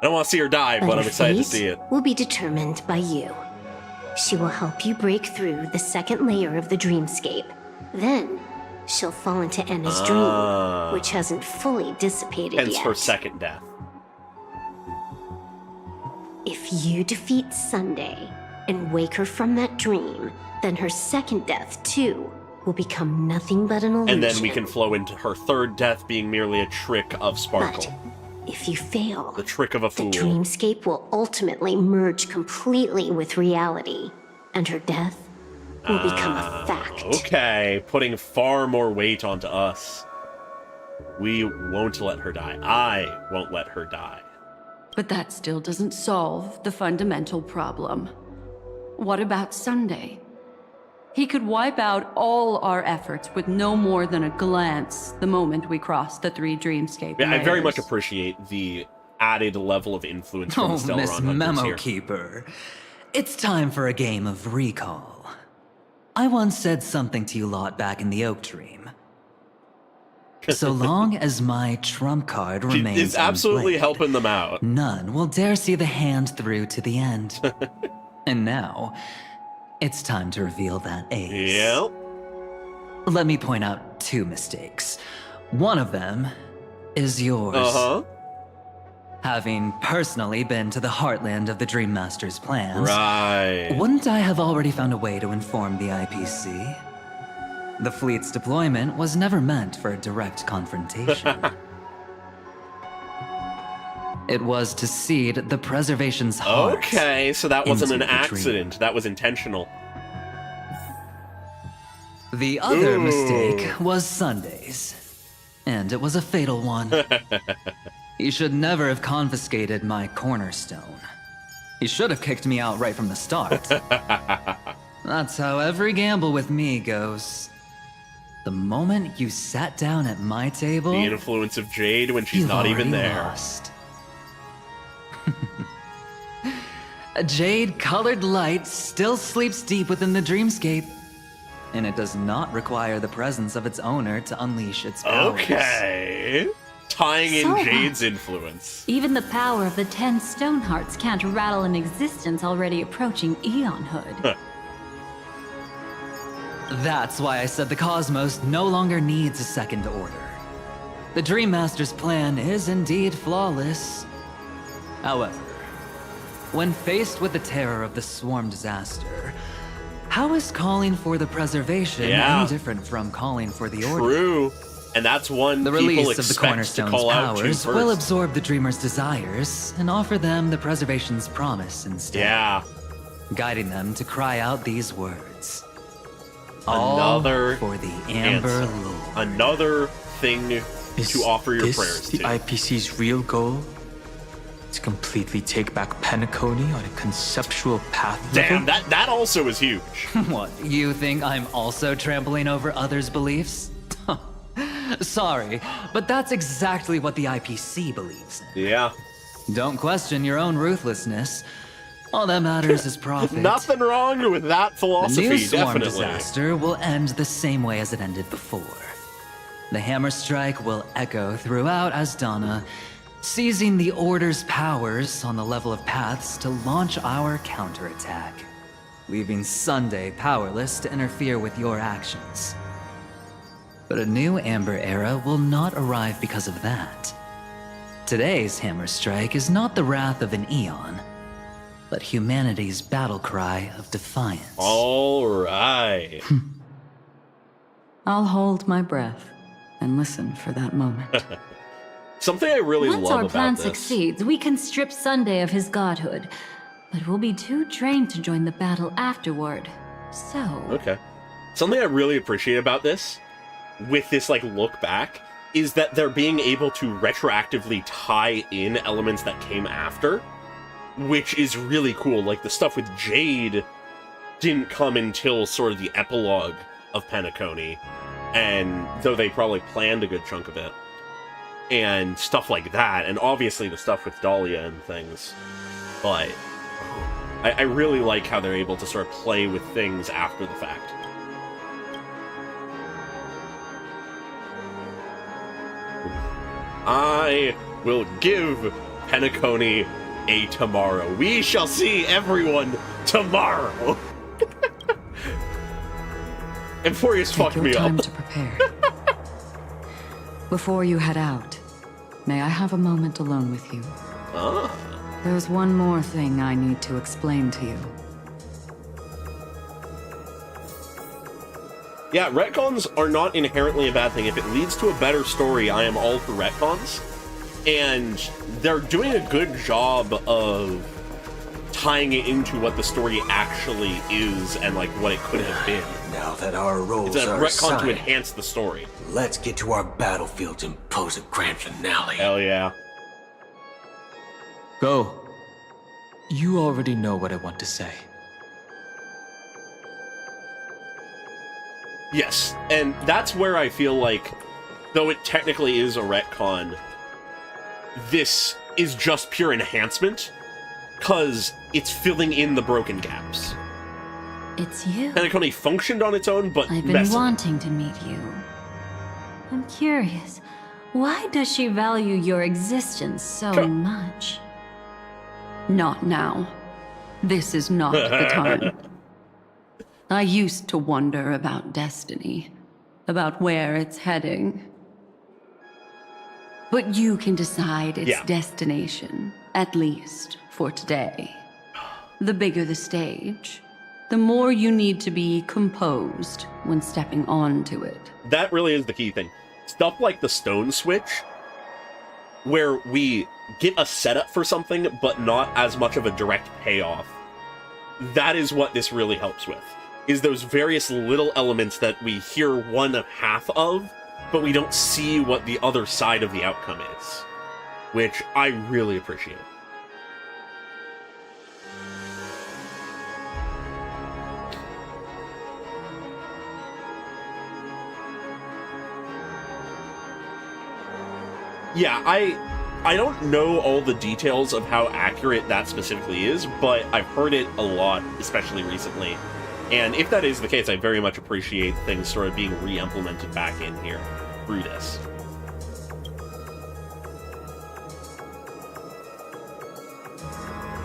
I don't want to see her die, but her I'm excited to fate see it. will be determined by you. She will help you break through the second layer of the dreamscape. Then, she'll fall into Enna's dream, which hasn't fully dissipated Hence yet. her second death. If you defeat Sunday and wake her from that dream, then her second death, too, will become nothing but an illusion. And then we can flow into her third death being merely a trick of Sparkle. If you fail, The trick of a the fool. dreamscape will ultimately merge completely with reality, and her death will become a fact. Okay, putting far more weight onto us. We won't let her die. I won't let her die. But that still doesn't solve the fundamental problem. What about Sunday? He could wipe out all our efforts with no more than a glance the moment we cross the 3 dreamscape Yeah, I very much layers. appreciate the added level of influence from Oh, the Stellaron Miss Hunters Memo here. Keeper. It's time for a game of recall. I once said something to you lot back in the Oak Dream. So long as my trump card She remains is absolutely unplayed, helping them out. none will dare see the hand through to the end. And now, it's time to reveal that ace. Yep. Let me point out 2 mistakes. One of them is yours. Uh-huh. Having personally been to the heartland of the Dream Master's plans, Right. wouldn't I have already found a way to inform the IPC? The fleet's deployment was never meant for a direct confrontation. It was to seed the Preservation's heart. Okay, so that wasn't an into the dream. accident. That was intentional. The other Ooh. mistake was Sundays. And it was a fatal one. He should never have confiscated my cornerstone. He should have kicked me out right from the start. That's how every gamble with me goes. The moment you sat down at my table, The influence of Jade when she's you've not even already there. lost. A jade-colored light still sleeps deep within the dreamscape. and it does not require the presence of its owner to unleash its powers. Okay. Tying in So Jade's influence. Even the power of the 10 Stonehearts can't rattle an existence already approaching eonhood. That's why I said the cosmos no longer needs a second order. The Dream Master's plan is indeed flawless. However, when faced with the terror of the swarm disaster, how is calling for the preservation any different from calling for the order? True. And that's one the people release of the expect Cornerstone's to call out to powers first. will absorb the Dreamer's desires and offer them the preservation's promise instead. Yeah. Guiding them to cry out these words. Another All for the Amber Lord. Another thing to offer your prayers the to. IPC's real goal? To completely take back Penacony on a conceptual path Damn, level? that also is huge. What, you think I'm also trampling over others' beliefs? Sorry, but that's exactly what the IPC believes in. Yeah. Don't question your own ruthlessness. All that matters is profit. Nothing wrong with that philosophy, The new swarm definitely. disaster will end the same way as it ended before. The hammer strike will echo throughout Asdana, seizing the Order's powers on the level of paths to launch our counterattack, leaving Sunday powerless to interfere with your actions. But a new Amber Era will not arrive because of that. Today's hammer strike is not the wrath of an eon, but humanity's battle cry of defiance. All right. I'll hold my breath and listen for that moment. Something I really Once love our about plan this. succeeds, we can strip Sunday of his godhood, but we'll be too drained to join the battle afterward. So... Okay. Something I really appreciate about this, with this like look back, is that they're being able to retroactively tie in elements that came after, which is really cool. Like the stuff with Jade didn't come until sort of the epilogue of Penacony, and though they probably planned a good chunk of it, and stuff like that, and obviously the stuff with Dahlia and things, but I really like how they're able to sort of play with things after the fact. I will give Penacony a tomorrow. We shall see everyone tomorrow. Emporius fucked me time up. to prepare. Before you head out, may I have a moment alone with you? Ah. There's one more thing I need to explain to you. Yeah, retcons are not inherently a bad thing. If it leads to a better story, I am all for retcons. And they're doing a good job of tying it into what the story actually is and like what it could have been. Now that our roles It's a are retcon assigned, to enhance the story. let's get to our battlefields and pose a grand finale. Hell yeah. Go. You already know what I want to say. Yes, and that's where I feel like, though it technically is a retcon, this is just pure enhancement, because it's filling in the broken gaps. It's you. Penacony functioned on its own, but I've been messily. wanting to meet you. I'm curious, why does she value your existence so much? Not now. This is not the time. I used to wonder about destiny, about where it's heading. But you can decide its destination, at least for today. The bigger the stage, the more you need to be composed when stepping onto it. That really is the key thing. Stuff like the stone switch, where we get a setup for something, but not as much of a direct payoff. That is what this really helps with. Is those various little elements that we hear one half of, but we don't see what the other side of the outcome is. Which I really appreciate. Yeah, I don't know all the details of how accurate that specifically is, but I've heard it a lot, especially recently. And if that is the case, I very much appreciate things sort of being re-implemented back in here through this.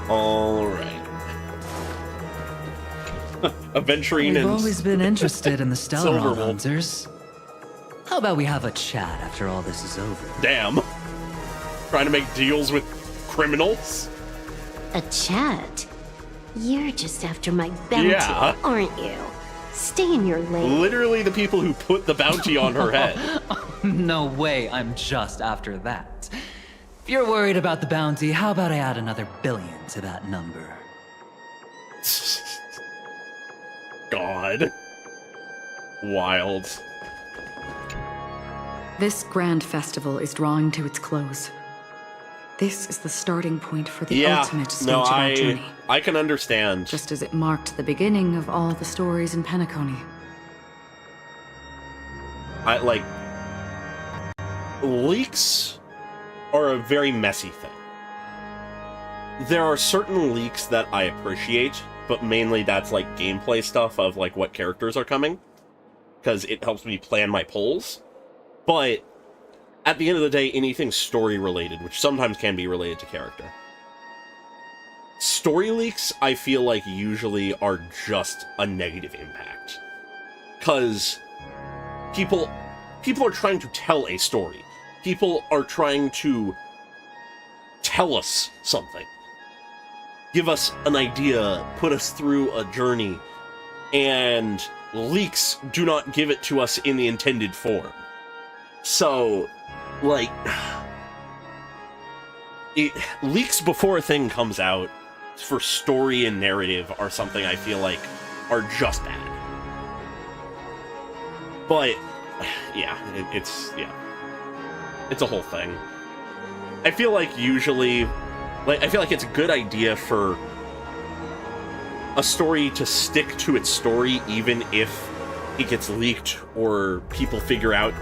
All right. Aventurine We've and always been interested in the Stellaron Silverwolf. Hunters. How about we have a chat after all this is over? Damn. Trying to make deals with criminals? A chat? You're just after my bounty, Yeah. aren't you? Stay in your lane. Literally the people who put the bounty on her head. No way, I'm just after that. If you're worried about the bounty, how about I add another billion to that number? God. Wild. This grand festival is drawing to its close. This is the starting point for the ultimate stage of our journey. I can understand. Just as it marked the beginning of all the stories in Penacony. Leaks are a very messy thing. There are certain leaks that I appreciate, but mainly that's like gameplay stuff of like what characters are coming, because it helps me plan my polls. But at the end of the day, anything story related, which sometimes can be related to character, story leaks I feel like usually are just a negative impact, because people are trying to tell a story. People are trying to tell us something, give us an idea, put us through a journey, and leaks do not give it to us in the intended form. So, like, leaks before a thing comes out for story and narrative are something I feel like are just bad. But, yeah, it's a whole thing. I feel like usually, I feel like it's a good idea for a story to stick to its story even if it gets leaked or people figure out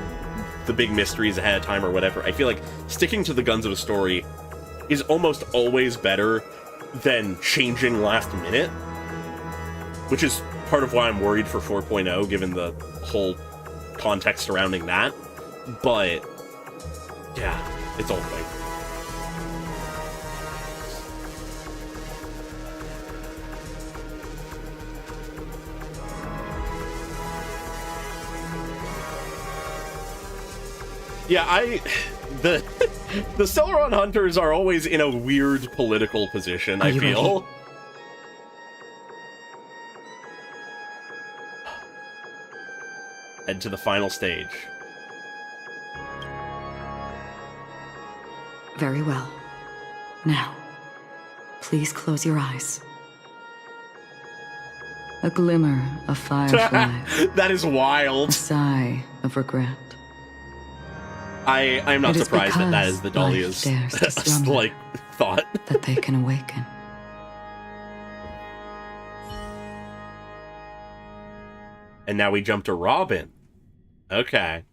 the big mysteries ahead of time or whatever. I feel like sticking to the guns of a story is almost always better than changing last minute, which is part of why I'm worried for 4.0 given the whole context surrounding that. But yeah, it's all thing. Yeah, the Stellaron Hunters are always in a weird political position, I feel. Ready? Head to the final stage. Very well. Now, please close your eyes. A glimmer of firefly. That is wild. A sigh of regret. I'm not surprised that that is the Dahlia's like thought. That they can awaken. And now we jump to Robin. Okay.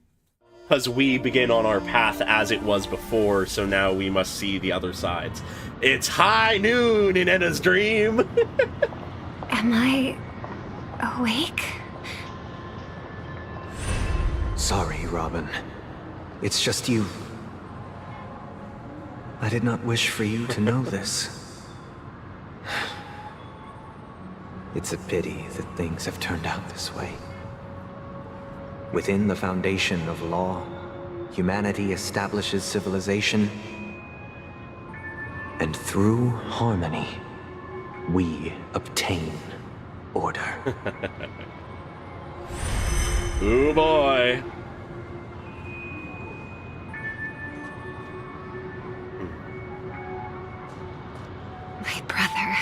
Because we begin on our path as it was before, so now we must see the other sides. It's high noon in Enna's dream! Am I awake? Sorry, Robin. It's just you. I did not wish for you to know this. It's a pity that things have turned out this way. Within the foundation of law, humanity establishes civilization, and through harmony, we obtain order. Ooh boy. My brother.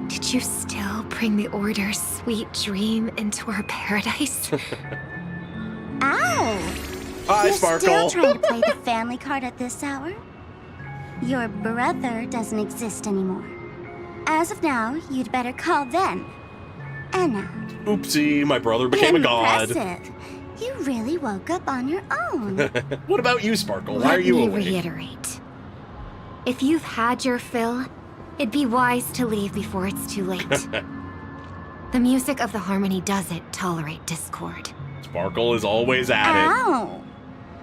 Did you still bring the Order's sweet dream into our paradise? Ow! Hi, You're Sparkle. still trying to play the family card at this hour? Your brother doesn't exist anymore. As of now, you'd better call them Enna. Oopsie, my brother became a god. Impressive. You really woke up on your own. What about you, Sparkle? Why are you awake? Let me reiterate. If you've had your fill, it'd be wise to leave before it's too late. The music of the harmony doesn't tolerate discord. Sparkle is always at it. Ow!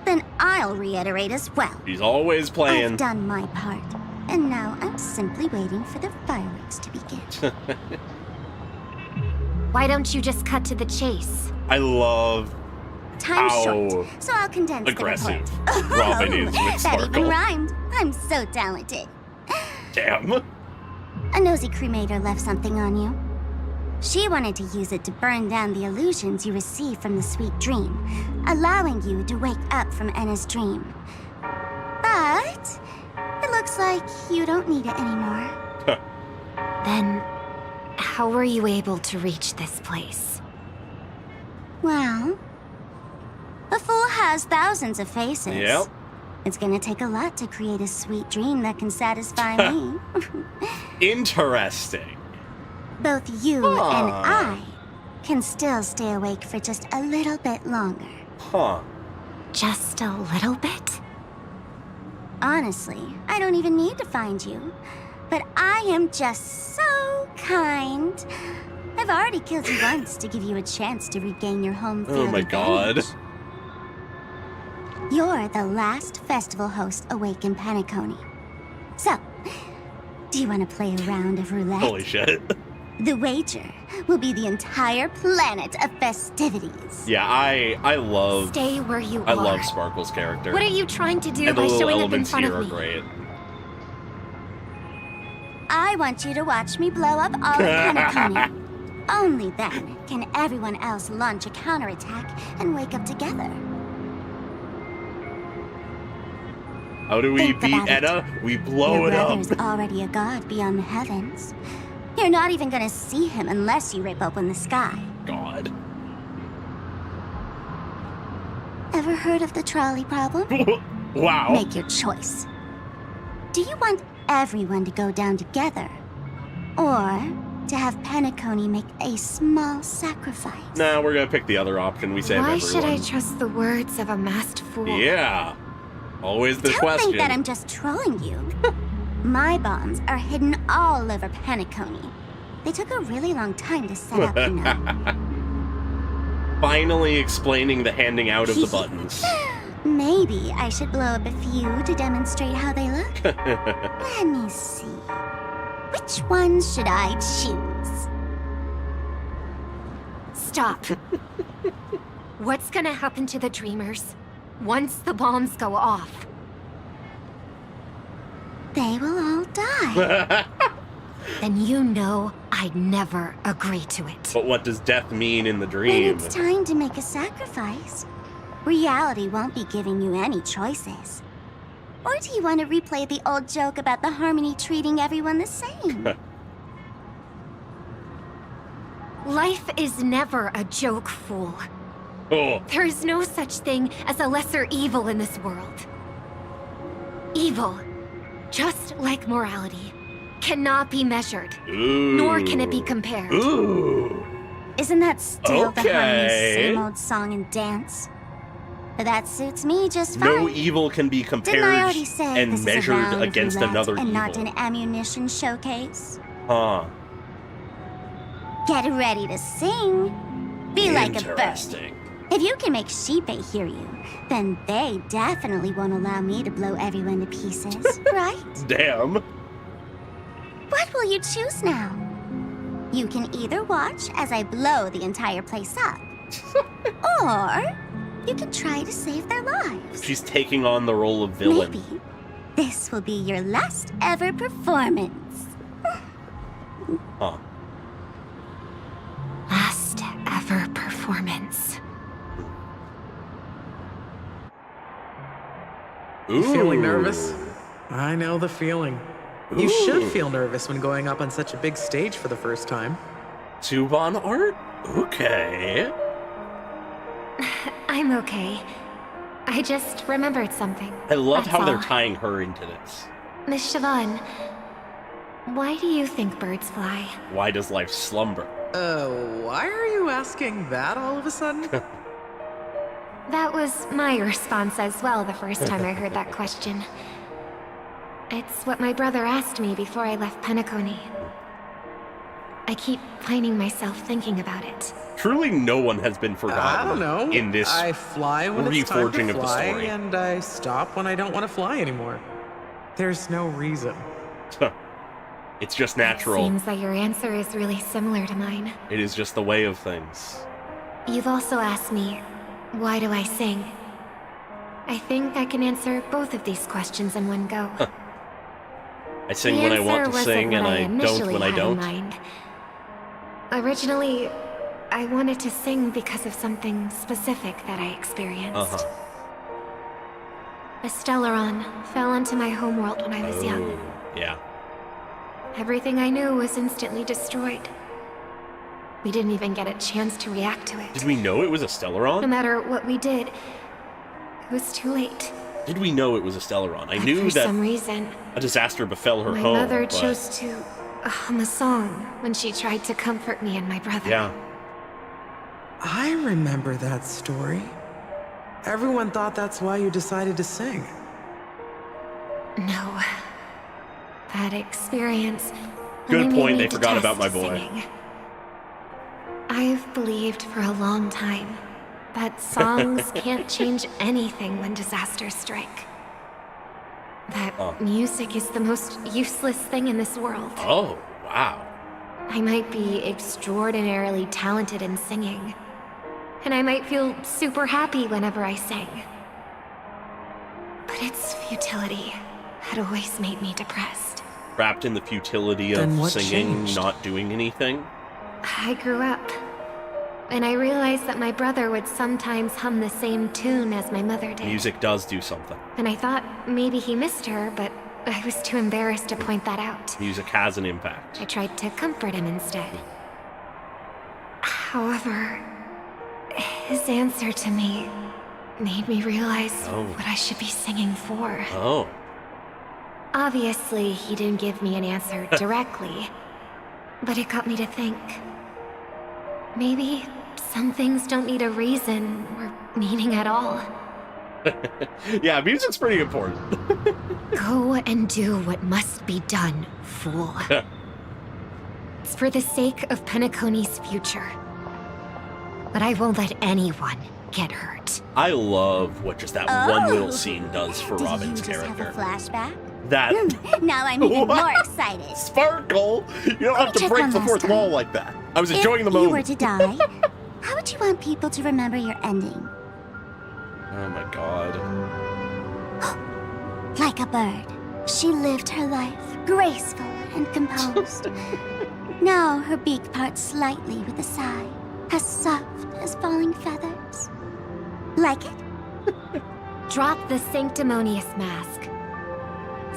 Then I'll reiterate as well. She's always playing. I've done my part, and now I'm simply waiting for the fireworks to begin. Why don't you just cut to the chase? I love Time's how short, so I'll condense aggressive the report. Robin is with That Sparkle. even rhymed. I'm so talented. Damn. A nosy cremator left something on you. She wanted to use it to burn down the illusions you received from the sweet dream, allowing you to wake up from Enna's dream. But it looks like you don't need it anymore. Then, how were you able to reach this place? Well, a fool has thousands of faces. Yep. It's gonna take a lot to create a sweet dream that can satisfy me. Interesting. Both you and I can still stay awake for just a little bit longer. Huh. Just a little bit? Honestly, I don't even need to find you. But I am just so kind. I've already killed you once to give you a chance to regain your home field Oh my god. advantage. You're the last festival host awake in Penacony. So, do you want to play a round of roulette? Holy shit. The wager will be the entire planet of festivities. Yeah, I love... Stay where you I are. love Sparkle's character. What are you trying to do and the by little showing up in elements front here of are me? great. I want you to watch me blow up all of Penacony. Only then can everyone else launch a counterattack and wake up together. How do we Think beat about it. Edda? We blow Your it up. brother's already a god beyond the heavens. You're not even gonna see him unless you rip open the sky. God. Ever heard of the trolley problem? Wow. Make your choice. Do you want everyone to go down together? Or to have Penacony make a small sacrifice? Nah, we're gonna pick the other option. We save Why everyone. should I trust the words of a masked fool? Yeah. Always the Don't question. think that I'm just trolling you. My bombs are hidden all over Penacony. They took a really long time to set up, you know. Finally explaining the handing out of the buttons. Maybe I should blow up a few to demonstrate how they look. Let me see. Which ones should I choose? Stop. What's gonna happen to the dreamers once the bombs go off? They will all die. Then you know I'd never agree to it. But what does death mean in the When dream? it's time to make a sacrifice, reality won't be giving you any choices. Or do you want to replay the old joke about the harmony treating everyone the same? Life is never a joke, fool. Oh. There is no such thing as a lesser evil in this world. Evil, just like morality, cannot be measured, nor can it be compared. Ooh. Isn't that still the harmony's Okay. same old song and dance? But that suits me just fine. No evil can be compared Didn't I already say and this is a measured round of against roulette another and evil. not an ammunition showcase? Huh. Get ready to sing. Be like a bird. Interesting. If you can make Sheepei hear you, then they definitely won't allow me to blow everyone to pieces, right? Damn. What will you choose now? You can either watch as I blow the entire place up, or you can try to save their lives. She's taking on the role of villain. Maybe this will be your last ever performance. Huh. Last ever performance. You feeling Ooh. nervous? I know the feeling. You should feel nervous when going up on such a big stage for the first time. Tuban art? Okay. I'm okay. I just remembered something. I love That's how they're all. tying her into this. Miss Siobhan, why do you think birds fly? Why does life slumber? Why are you asking that all of a sudden? That was my response as well the first time I heard that question. It's what my brother asked me before I left Penacony. I keep finding myself thinking about it. Truly no one has been forgotten I don't know. in this I fly when it's time reforging to of the fly, story. and I stop when I don't want to fly anymore. There's no reason. It's just natural. Seems that your answer is really similar to mine. It is just the way of things. You've also asked me, why do I sing? I think I can answer both of these questions in one go. I sing when I want to sing, and I don't when I don't. Originally, I wanted to sing because of something specific that I experienced. A Stellaron fell onto my homeworld when I was young. Yeah. Everything I knew was instantly destroyed. We didn't even get a chance to react to it. Did we know it was a No Stellaron? matter what we did, it was too late. Did we know it was a Stellaron? I knew For that some reason, a disaster befell her my home. mother but... chose to hum a song when she tried to comfort me and my brother. Yeah. I remember that story. Everyone thought that's why you decided to sing. No. That experience Good only made point, me they forgot about my detest boy. singing. I've believed for a long time that songs can't change anything when disasters strike. That music is the most useless thing in this world. Oh, wow. I might be extraordinarily talented in singing, and I might feel super happy whenever I sing. But its futility had always made me depressed. Wrapped in the futility Then of what singing, changed? not doing anything. I grew up, and I realized that my brother would sometimes hum the same tune as my mother did. Music does do something. And I thought maybe he missed her, but I was too embarrassed to point that out. Music has an impact. I tried to comfort him instead. However, his answer to me made me realize what I should be singing for. Oh. Obviously, he didn't give me an answer directly, but it got me to think. Maybe some things don't need a reason or meaning at all. Yeah, music's pretty important. Go and do what must be done, fool. It's for the sake of Penacony's future. But I won't let anyone get hurt. I love what just that one little scene does for Robin's Did you just character. have a flashback? That Now I'm even more excited. Sparkle! You don't have to check break one the last fourth time. wall like that. I was enjoying the If you were moment. to die, how would you want people to remember your ending? Oh my god. Like a bird, she lived her life graceful and composed. Now her beak parts slightly with a sigh, as soft as falling feathers. Like it? Drop the sanctimonious mask.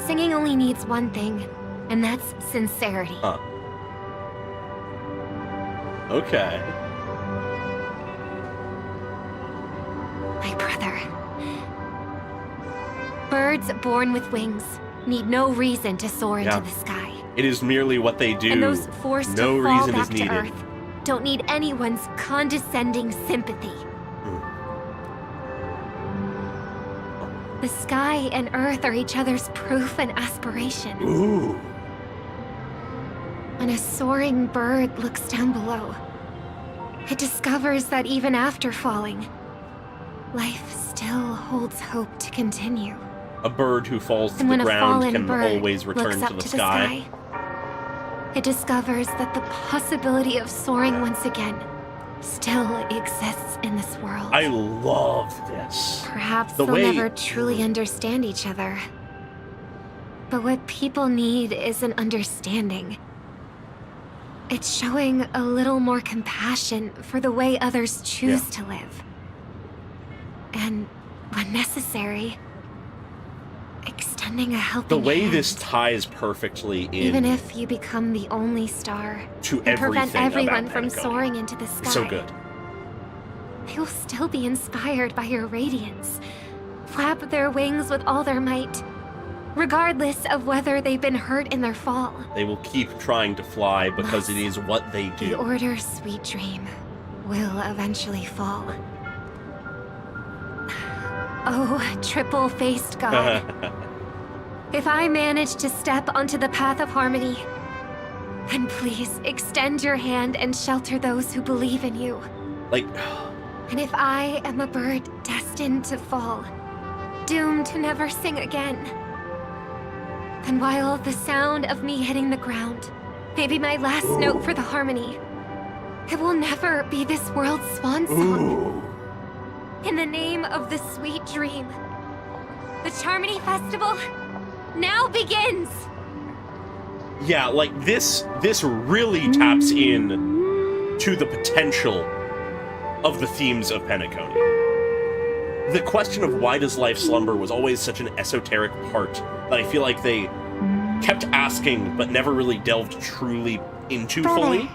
Singing only needs one thing, and that's sincerity. Huh. Okay. My brother. Birds born with wings need no reason to soar into the sky. It is merely what they do. And those forced no to fall reason back is to needed. Earth don't need anyone's condescending sympathy. The sky and Earth are each other's proof and aspiration. Ooh. When a soaring bird looks down below, it discovers that even after falling, life still holds hope to continue. A bird who falls to And the when a ground fallen can bird always return looks to up the to sky. it discovers that the possibility of soaring once again still exists in this world. I love this. Perhaps the they'll way never truly understand each other. But what people need is an understanding. It's showing a little more compassion for the way others choose to live. And, when necessary, extending a helping The way hand. this ties perfectly in Even if you become the only star to and prevent everything everyone about from Penacony. soaring into the sky. So good. They will still be inspired by your radiance, flap their wings with all their might, regardless of whether they've been hurt in their fall. They will keep trying to fly because it is what they The do. Order's sweet dream will eventually fall. Oh, triple-faced God. If I manage to step onto the path of harmony, And please, extend your hand and shelter those who believe in you. Like... And if I am a bird destined to fall, doomed to never sing again, then while the sound of me hitting the ground may be my last note for the harmony, it will never be this world's swan song. In the name of the sweet dream, the Charmony Festival now begins! Yeah, like, this really taps in to the potential of the themes of Penacony. The question of why does life slumber was always such an esoteric part that I feel like they kept asking but never really delved truly into fully.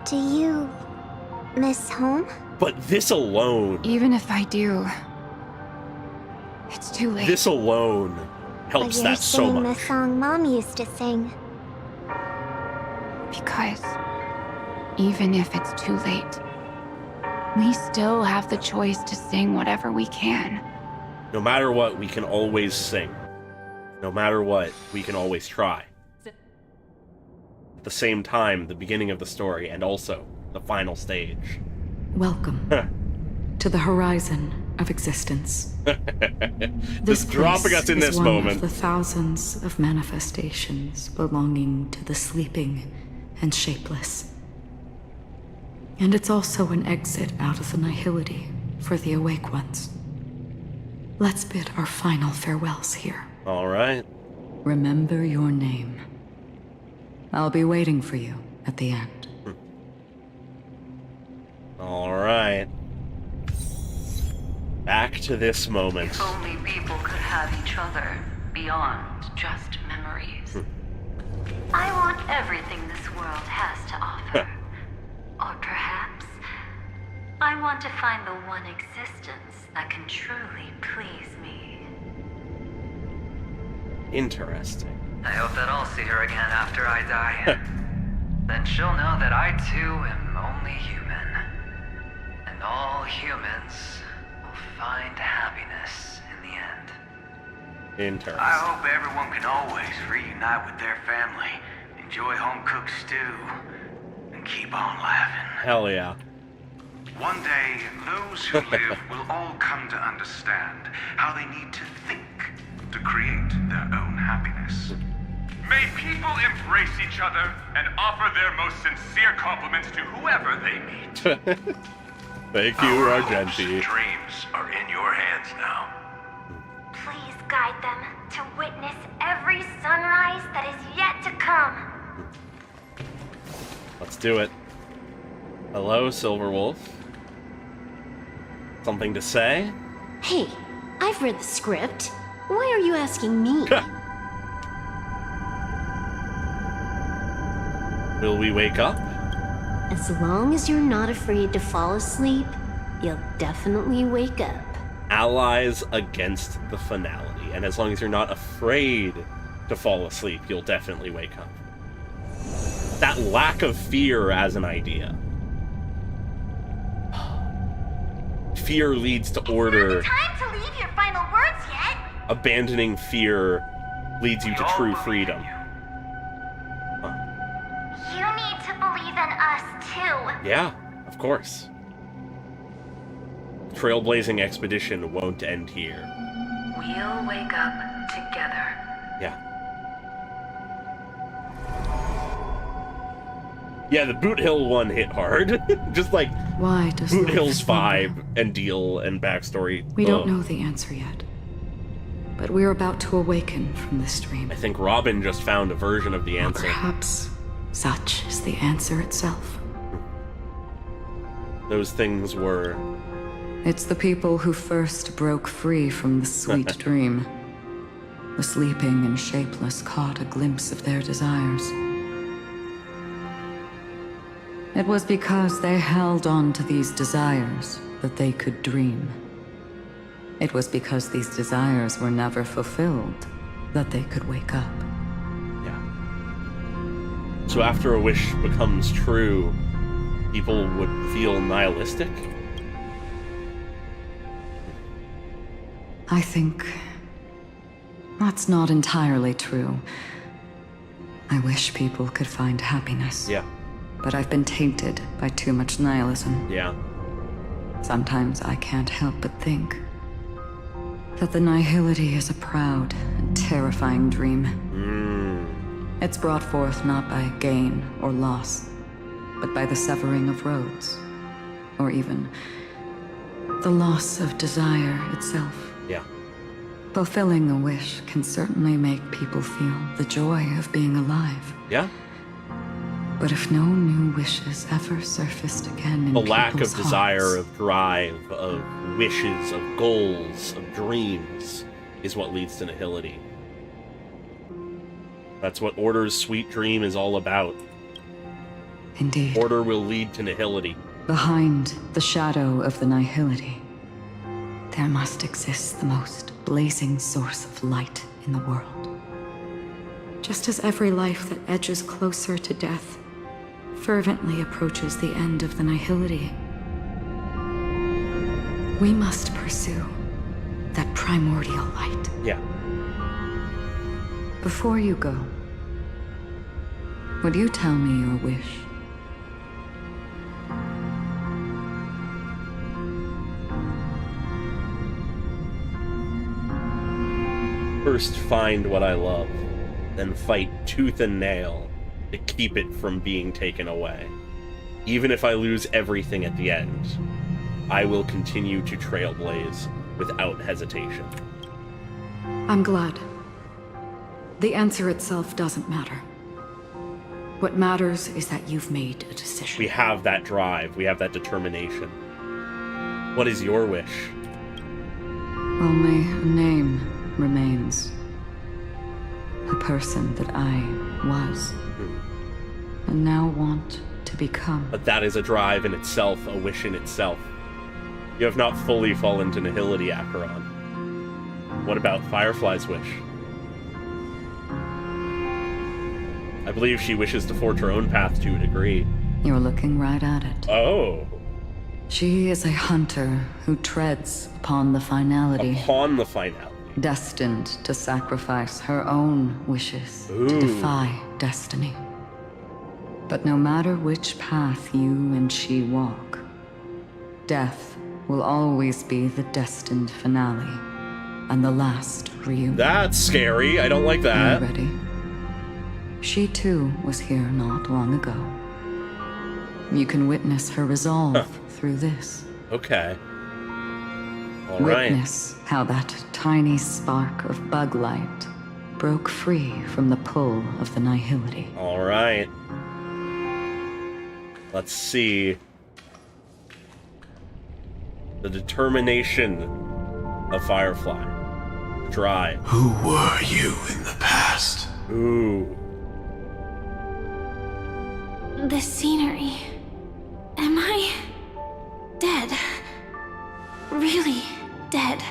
Do you miss home? But this alone... Even if I do, it's too late. This alone helps that so much. The song Mom used to sing. Because even if it's too late, we still have the choice to sing whatever we can. No matter what, we can always sing. No matter what, we can always try. At the same time, the beginning of the story, and also the final stage. Welcome to the horizon of existence. This dropping us in this moment. Of the thousands of manifestations belonging to the sleeping and shapeless. And it's also an exit out of the nihility for the awake ones. Let's bid our final farewells here. All right. Remember your name. I'll be waiting for you at the end. All right. Back to this moment. If only people could have each other beyond just memories. I want everything this world has to offer. Or perhaps I want to find the one existence that can truly please me. Interesting. I hope that I'll see her again after I die. Then she'll know that I too am only human. And all humans will find happiness in the end. Interesting. I hope everyone can always reunite with their family, enjoy home-cooked stew, and keep on laughing. Hell yeah. One day, those who live will all come to understand how they need to think to create their own happiness. May people embrace each other and offer their most sincere compliments to whoever they meet. Thank you, Argenti. Dreams are in your hands now. Please guide them to witness every sunrise that is yet to come. Let's do it. Hello, Silverwolf. Something to say? Hey, I've read the script. Why are you asking me? Will we wake up? As long as you're not afraid to fall asleep, you'll definitely wake up. Allies against the finality. And as long as you're not afraid to fall asleep, you'll definitely wake up. That lack of fear as an idea. Fear leads to order. It's not the time to leave your final words yet. Abandoning fear leads you to true freedom. You need to believe in us, too. Yeah, of course. Trailblazing expedition won't end here. We'll wake up together. Yeah. Yeah, the Boot Hill one hit hard. Just like Why does Boot life Hill's slumber? vibe and deal and backstory. We don't know the answer yet. But we're about to awaken from this dream. I think Robin just found a version of the Or answer. perhaps such is the answer itself. Those things were... It's the people who first broke free from the sweet dream. The sleeping and shapeless caught a glimpse of their desires. It was because they held on to these desires that they could dream. It was because these desires were never fulfilled that they could wake up. So after a wish becomes true, people would feel nihilistic? I think that's not entirely true. I wish people could find happiness. Yeah. But I've been tainted by too much nihilism. Yeah. Sometimes I can't help but think that the nihility is a proud and terrifying dream. It's brought forth not by gain or loss, but by the severing of roads, or even the loss of desire itself. Yeah. Fulfilling a wish can certainly make people feel the joy of being alive. Yeah. But if no new wishes ever surfaced again in the lack of people's desire, hearts, of drive, of wishes, of goals, of dreams is what leads to nihility. That's what Order's sweet dream is all about. Indeed. Order will lead to nihility. behind the shadow of the nihility, there must exist the most blazing source of light in the world. Just as every life that edges closer to death fervently approaches the end of the nihility, we must pursue that primordial light. Yeah. Before you go, would you tell me your wish? First find what I love, then fight tooth and nail to keep it from being taken away. Even if I lose everything at the end, I will continue to trailblaze without hesitation. I'm glad. The answer itself doesn't matter. What matters is that you've made a decision. We have that drive, we have that determination. What is your wish? Only a name remains. A person that I was, and now want to become. But that is a drive in itself, a wish in itself. You have not fully fallen to nihility, Acheron. What about Firefly's wish? I believe she wishes to forge her own path to a degree. You're looking right at it. Oh. She is a hunter who treads upon the finality. Upon the finality. Destined to sacrifice her own wishes to defy destiny. But no matter which path you and she walk, death will always be the destined finale and the last reunion. That's scary. I don't like that. Are you ready? She too was here not long ago. You can witness her resolve through this. Okay. All right. Witness how that tiny spark of bug light broke free from the pull of the nihility. All right. Let's see. The determination of Firefly. Drive. Who were you in the past? Ooh. The scenery. Am I dead? Really dead?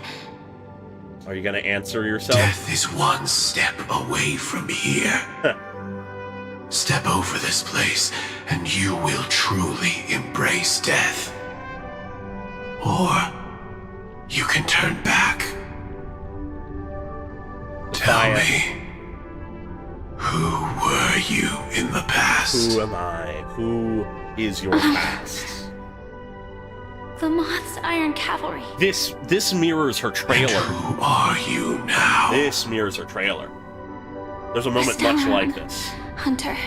Are you gonna answer yourself? Death is one step away from here. Step over this place, and you will truly embrace death. Or you can turn back. Tell me, who were you in the past? Who am I? Who is your past? The Moth's Iron Cavalry. This mirrors her trailer. And who are you now? This mirrors her trailer. There's a moment much like this. Hunter.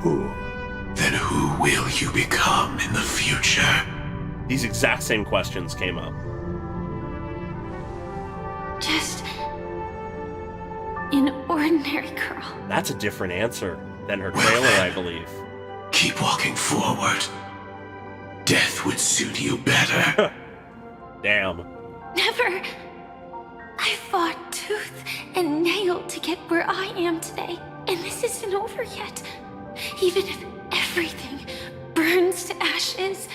Then who will you become in the future? These exact same questions came up. Just an ordinary girl. That's a different answer than her trailer, I believe. Keep walking forward. Death would suit you better. Damn. Never. I fought tooth and nail to get where I am today, and this isn't over yet. Even if everything burns to ashes,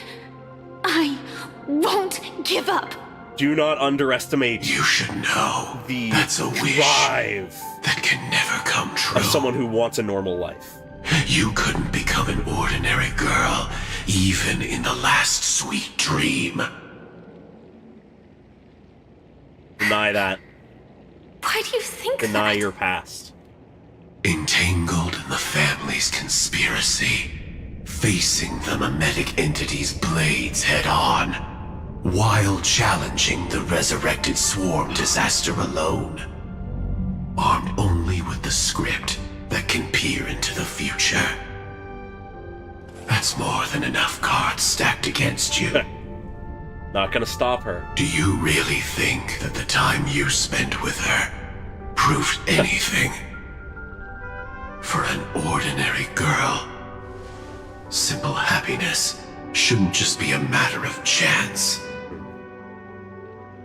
I won't give up. Do not underestimate. You should know the that's a wish drive that can never come true. Of someone who wants a normal life. You couldn't become an ordinary girl, even in the last sweet dream. Deny that. Why do you think Deny that? your past. Entangled in the family's conspiracy, facing the mimetic entity's blades head-on, while challenging the resurrected swarm disaster alone. Armed only with the script that can peer into the future. That's more than enough cards stacked against you. Not gonna stop her. Do you really think that the time you spent with her proved anything? For an ordinary girl, simple happiness shouldn't just be a matter of chance.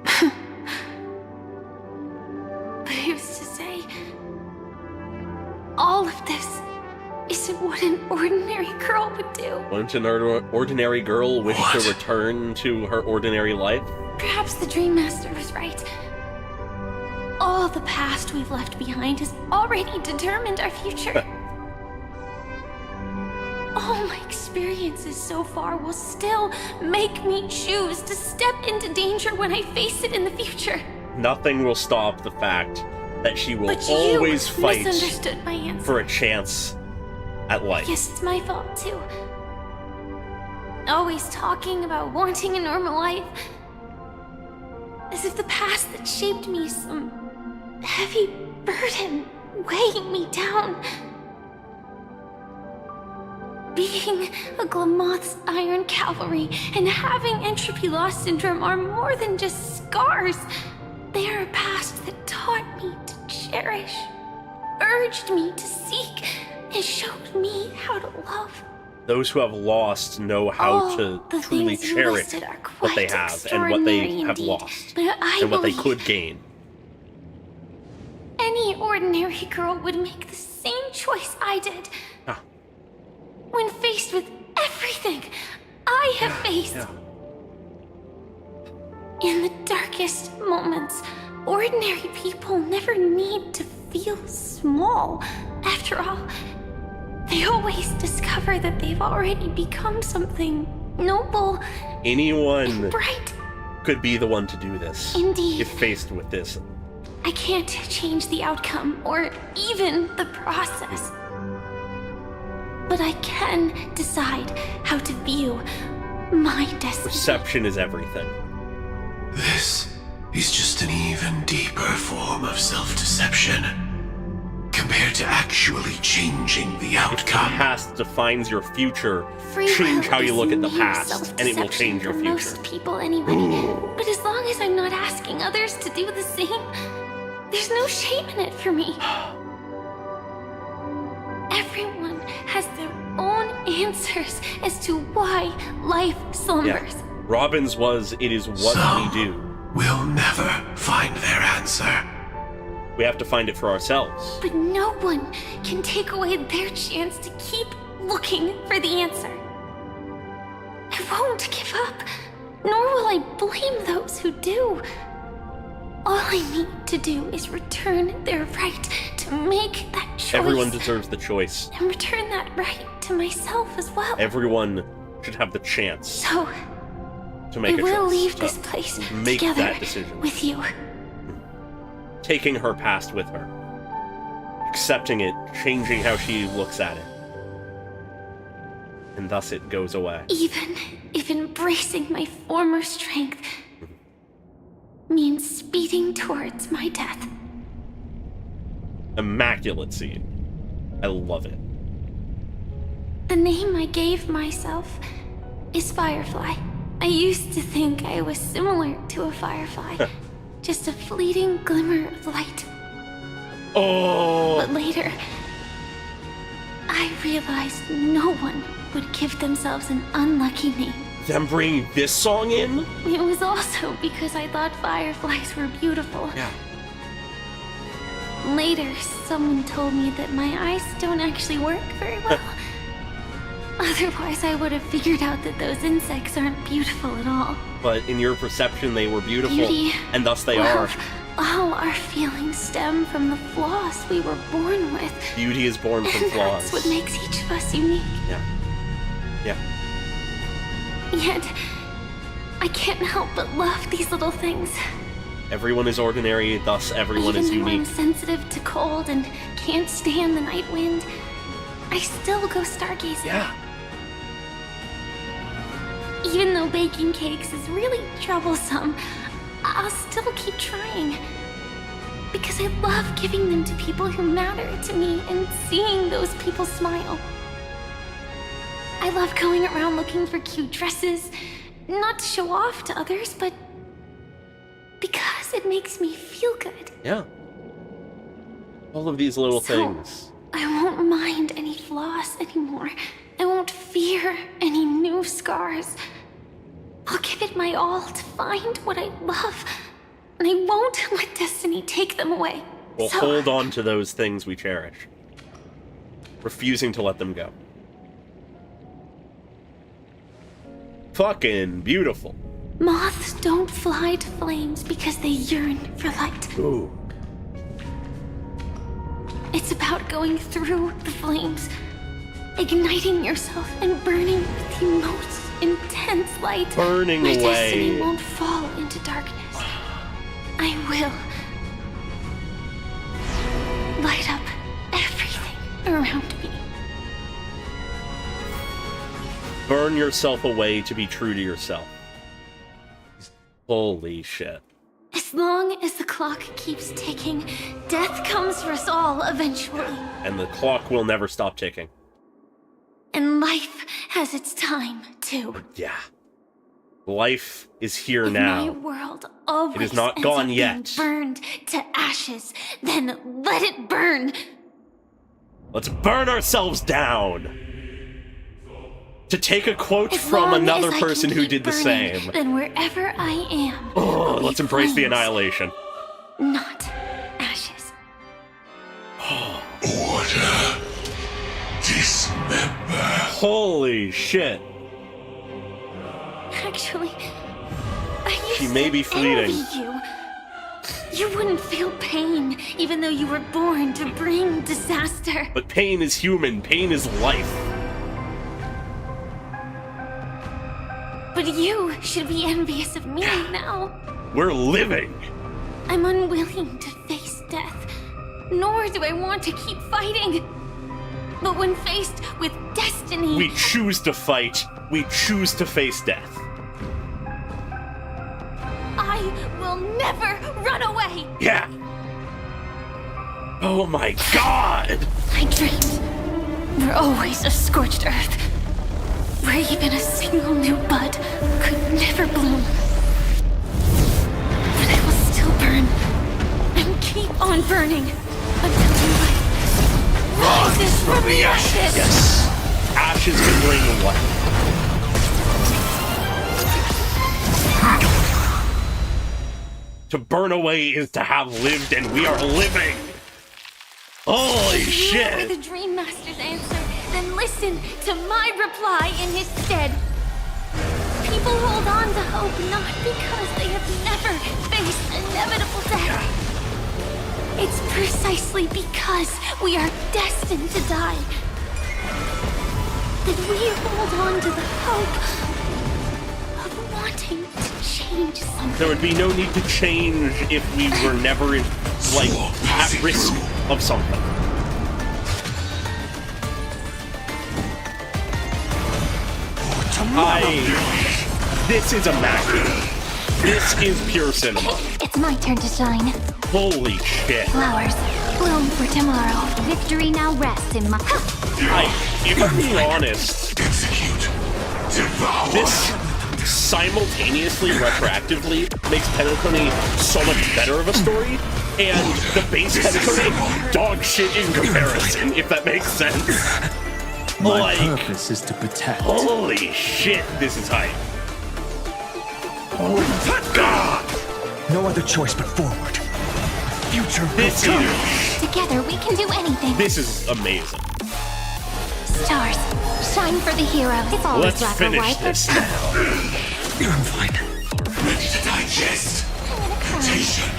But who's to say all of this isn't what an ordinary girl would do? Wouldn't an ordinary girl wish to return to her ordinary life? Perhaps the Dream Master was right. All the past we've left behind has already determined our future. All my experiences so far will still make me choose to step into danger when I face it in the future. Nothing will stop the fact that she will But always you fight misunderstood my answer. for a chance at life. Yes, it's my fault too. Always talking about wanting a normal life. As if the past that shaped me is some heavy burden weighing me down. Being a Glamoth's Iron Cavalry and having entropy loss syndrome are more than just scars. They are a past that taught me to cherish, urged me to seek, and showed me how to love. Those who have lost know how to truly cherish what they have and what they have lost and what they could gain. Any ordinary girl would make the same choice I did. When faced with everything I have faced. In the darkest moments, ordinary people never need to feel small. After all, they always discover that they've already become something noble. Anyone bright. Could be the one to do this. Indeed. If faced with this. I can't change the outcome or even the process. But I can decide how to view my destiny. Perception is everything. This is just an even deeper form of self-deception compared to actually changing the outcome. The past defines your future. Free change will how you is look at the mere past, and it will change your for future. Most people, anyway. But as long as I'm not asking others to do the same, there's no shame in it for me. Everyone has their own answers as to why life slumbers. Yeah. Robin's was, it is what we do. We'll never find their answer. We have to find it for ourselves. But no one can take away their chance to keep looking for the answer. I won't give up, nor will I blame those who do. All I need to do is return their right to make that choice. Everyone deserves the choice. And return that right to myself as well. Everyone should have the chance So, to make I a will choice. leave this place Make together that decision. with you. Taking her past with her. Accepting it, changing how she looks at it. And thus it goes away. Even if embracing my former strength means speeding towards my death. Immaculate scene. I love it. The name I gave myself is Firefly. I used to think I was similar to a firefly. Just a fleeting glimmer of light. Oh! But later, I realized no one would give themselves an unlucky name. Them bringing this song in? It was also because I thought fireflies were beautiful. Yeah. Later, someone told me that my eyes don't actually work very well. Otherwise, I would have figured out that those insects aren't beautiful at all. But in your perception, they were beautiful. Beauty, and thus they love, are. All our feelings stem from the flaws we were born with. Beauty is born from And flaws. that's what makes each of us unique. Yeah. Yeah. Yet, I can't help but love these little things. Everyone is ordinary, thus everyone Even is though I'm unique. sensitive to cold and can't stand the night wind, I still go stargazing. Yeah. Even though baking cakes is really troublesome, I'll still keep trying. Because I love giving them to people who matter to me and seeing those people smile. I love going around looking for cute dresses, not to show off to others, but because it makes me feel good. Yeah. All of these little things. I won't mind any flaws anymore. I won't fear any new scars. I'll give it my all to find what I love, and I won't let destiny take them away. We'll hold on to those things we cherish, refusing to let them go. Fucking beautiful. Moths don't fly to flames because they yearn for light. Ooh. It's about going through the flames, igniting yourself and burning with the most intense light. Burning My away. destiny won't fall into darkness. I will light up everything around me. Burn yourself away to be true to yourself. Holy shit. As long as the clock keeps ticking, death comes for us all eventually. And the clock will never stop ticking. And life has its time, too. Yeah. Life is here If now. my world always It is not ends gone up being yet. burned to ashes, then let it burn. Let's burn ourselves down. To take a quote As from long another as I person can who keep did the burning, same. Then wherever I am, Oh, will let's be embrace the flames, annihilation. not ashes. Order. Dismember. Holy shit. Actually, I used She may be to fleeting. envy you. You wouldn't feel pain, even though you were born to bring disaster. But pain is human. Pain is life. But you should be envious of me now. We're living. I'm unwilling to face death, nor do I want to keep fighting. But when faced with destiny, We choose to fight. We choose to face death. I will never run away. Yeah. Oh my god. My dreams were always a scorched earth, where even a single new bud could never bloom. But I will still burn and keep on burning until new life rises from the ashes. Yes. Ashes can bring life. To burn away is to have lived, and we are living. Holy If you shit. were the Dream Master's answer, then listen to my reply in his stead. People hold on to hope not because they have never faced inevitable death. It's precisely because we are destined to die that we hold on to the hope of wanting to change something. There would be no need to change if we were never in, like, at risk of something. This is immaculate. This is pure cinema. It's my turn to shine. Holy shit. Flowers bloom for tomorrow. Victory now rests in my. If I'm being honest, this simultaneously, retroactively, makes Penacony so much better of a story, and the base Penacony, dog shit in comparison, if that makes sense. My purpose is to protect. Holy shit, this is hype. Oh god! No other choice but forward. Future This is, Together we can do anything. this is amazing. Stars, shine for the heroes. It's always Let's black or finish white. this now. I'm fine. Ready to digest. Mutation.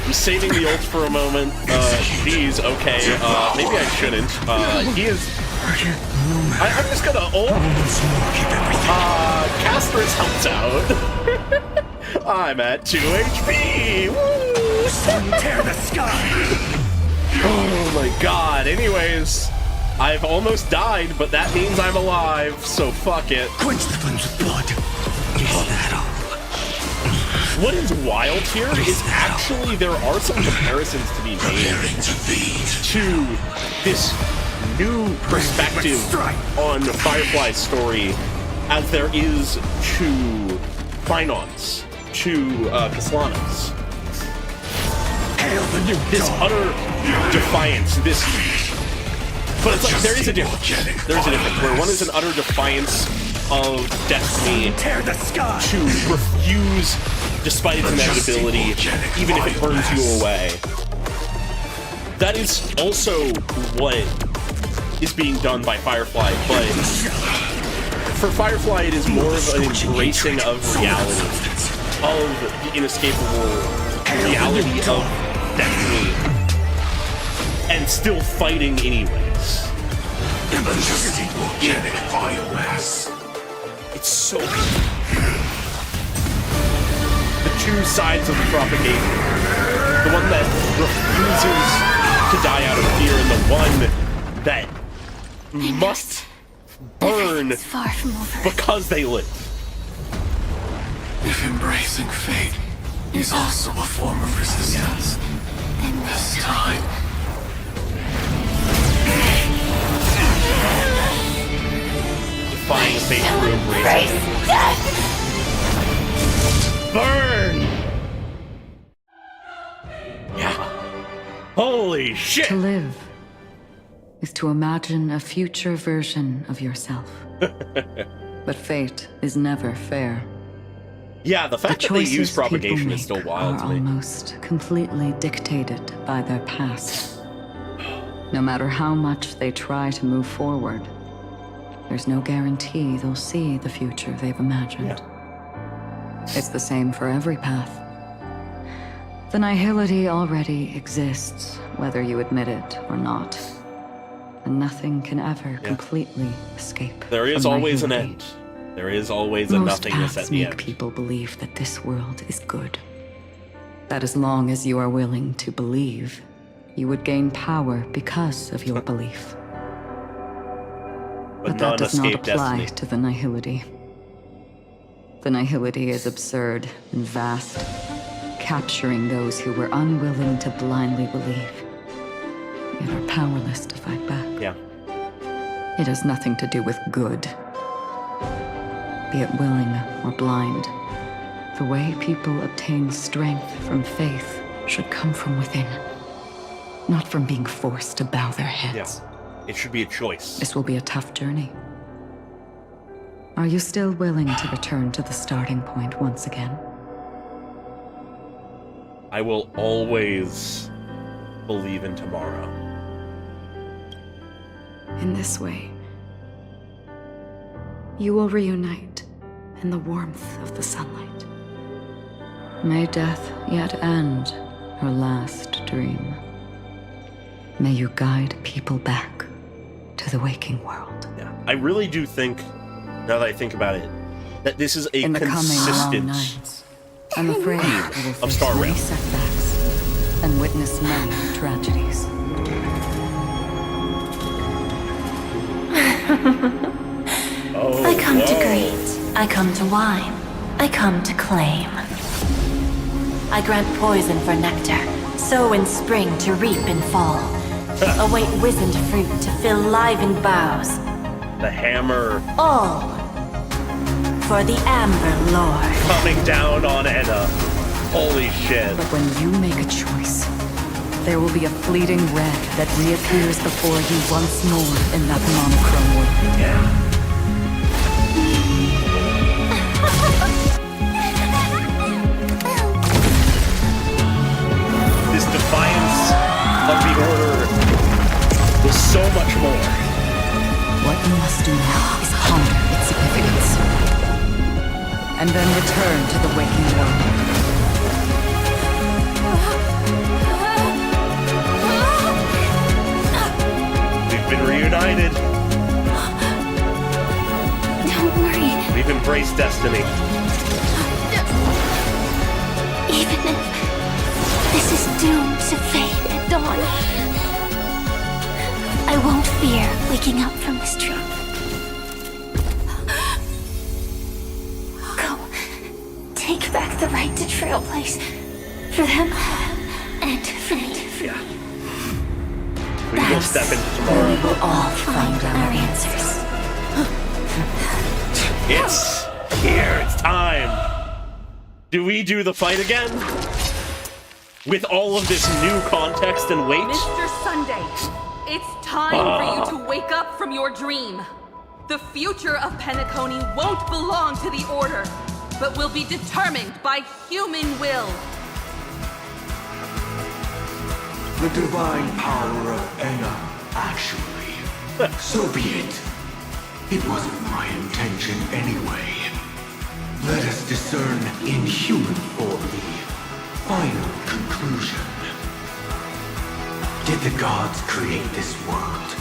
I'm saving the ult for a moment. Geez, okay. Maybe I shouldn't. He is. I'm just gonna ult. Castrus helps out. I'm at 2 HP. Woo! Tear the sky. Oh my bad anyways. I've almost died, but that means I'm alive, so fuck it. Quench the flames with blood. Is that all? What is wild here is actually there are some comparisons to be made to this new perspective on Firefly's story as there is to Finance, to Kaslanos. This utter defiance, this... But it's like, there is a difference. There's a difference, where one is an utter defiance of destiny to refuse, despite its inevitability, even if it burns you away. That is also what is being done by Firefly, but for Firefly it is more of an embracing of reality, of the inescapable reality of destiny, and still fighting anyways. It's so good. The two sides of the propagation. The one that refuses to die out of fear, and the one that must burn because they live. If embracing fate is also a form of resistance, this time... Defying fate through embracing. Burn! Yeah. Holy shit! To live is to imagine a future version of yourself. But fate is never fair. Yeah, the fact that they use propagation is still wild to me. Almost completely dictated by their past. No matter how much they try to move forward, there's no guarantee they'll see the future they've imagined. Yeah. It's the same for every path. The nihility already exists, whether you admit it or not. And nothing can ever completely escape. There is always an end. There is always a nothingness at the end. Most paths make people believe that this world is good. That as long as you are willing to believe, you would gain power because of your belief. But that does not apply to the nihility. The nihility is absurd and vast, capturing those who were unwilling to blindly believe, yet are powerless to fight back. Yeah. It has nothing to do with good. Be it willing or blind, the way people obtain strength from faith should come from within, not from being forced to bow their heads. Yeah. It should be a choice. This will be a tough journey. Are you still willing to return to the starting point once again? I will always believe in tomorrow. In this way, you will reunite in the warmth of the sunlight. May death yet end her last dream. May you guide people back to the waking world. Yeah, I really do think, now that I think about it, that this is a in the consistent coming long nights, I'm afraid we will of Star face many Rail. setbacks and witness many tragedies. I come to greet, I come to whine, I come to claim. I grant poison for nectar, sow in spring to reap in fall. Await wizened fruit to fill livened boughs. The hammer All for the Amber Lord. coming down on Edda. Holy shit. But when you make a choice, there will be a fleeting red that reappears before you once more in that monochrome world. Yeah. This defiance of the Order was so much more. What you must do now is ponder its significance, and then return to the waking world. We've been reunited. Don't worry. We've embraced destiny. Even if this is doomed to fade at dawn, fear waking up from this dream. Go. Take back the right to Trailblaze. For them and for me. We will step into tomorrow. We will all find our answers. It's here. It's time. Do we do the fight again? With all of this new context and weight? Mr. Sunday, it's time for you to wake up from your dream. The future of Penacony won't belong to the Order, but will be determined by human will. The divine power of Enna, actually. So be it. It wasn't my intention anyway. Let us discern in human form the final conclusion. Did the gods create this world?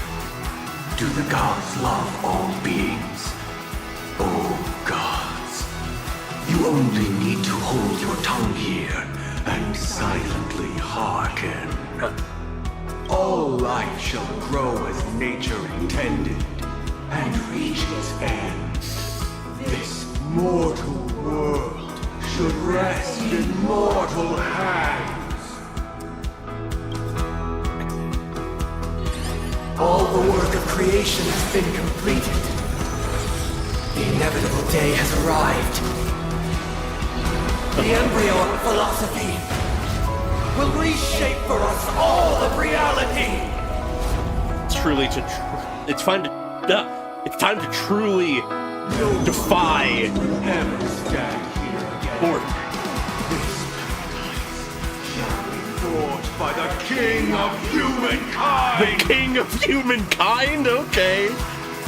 Do the gods love all beings? Oh gods, you only need to hold your tongue here and silently hearken. All life shall grow as nature intended and reach its end. This mortal world should rest in mortal hands. All the work of creation has been completed. The inevitable day has arrived. The embryo of philosophy will reshape for us all of reality. It's time to truly defy order. Forged by the king of humankind. The king of humankind? Okay.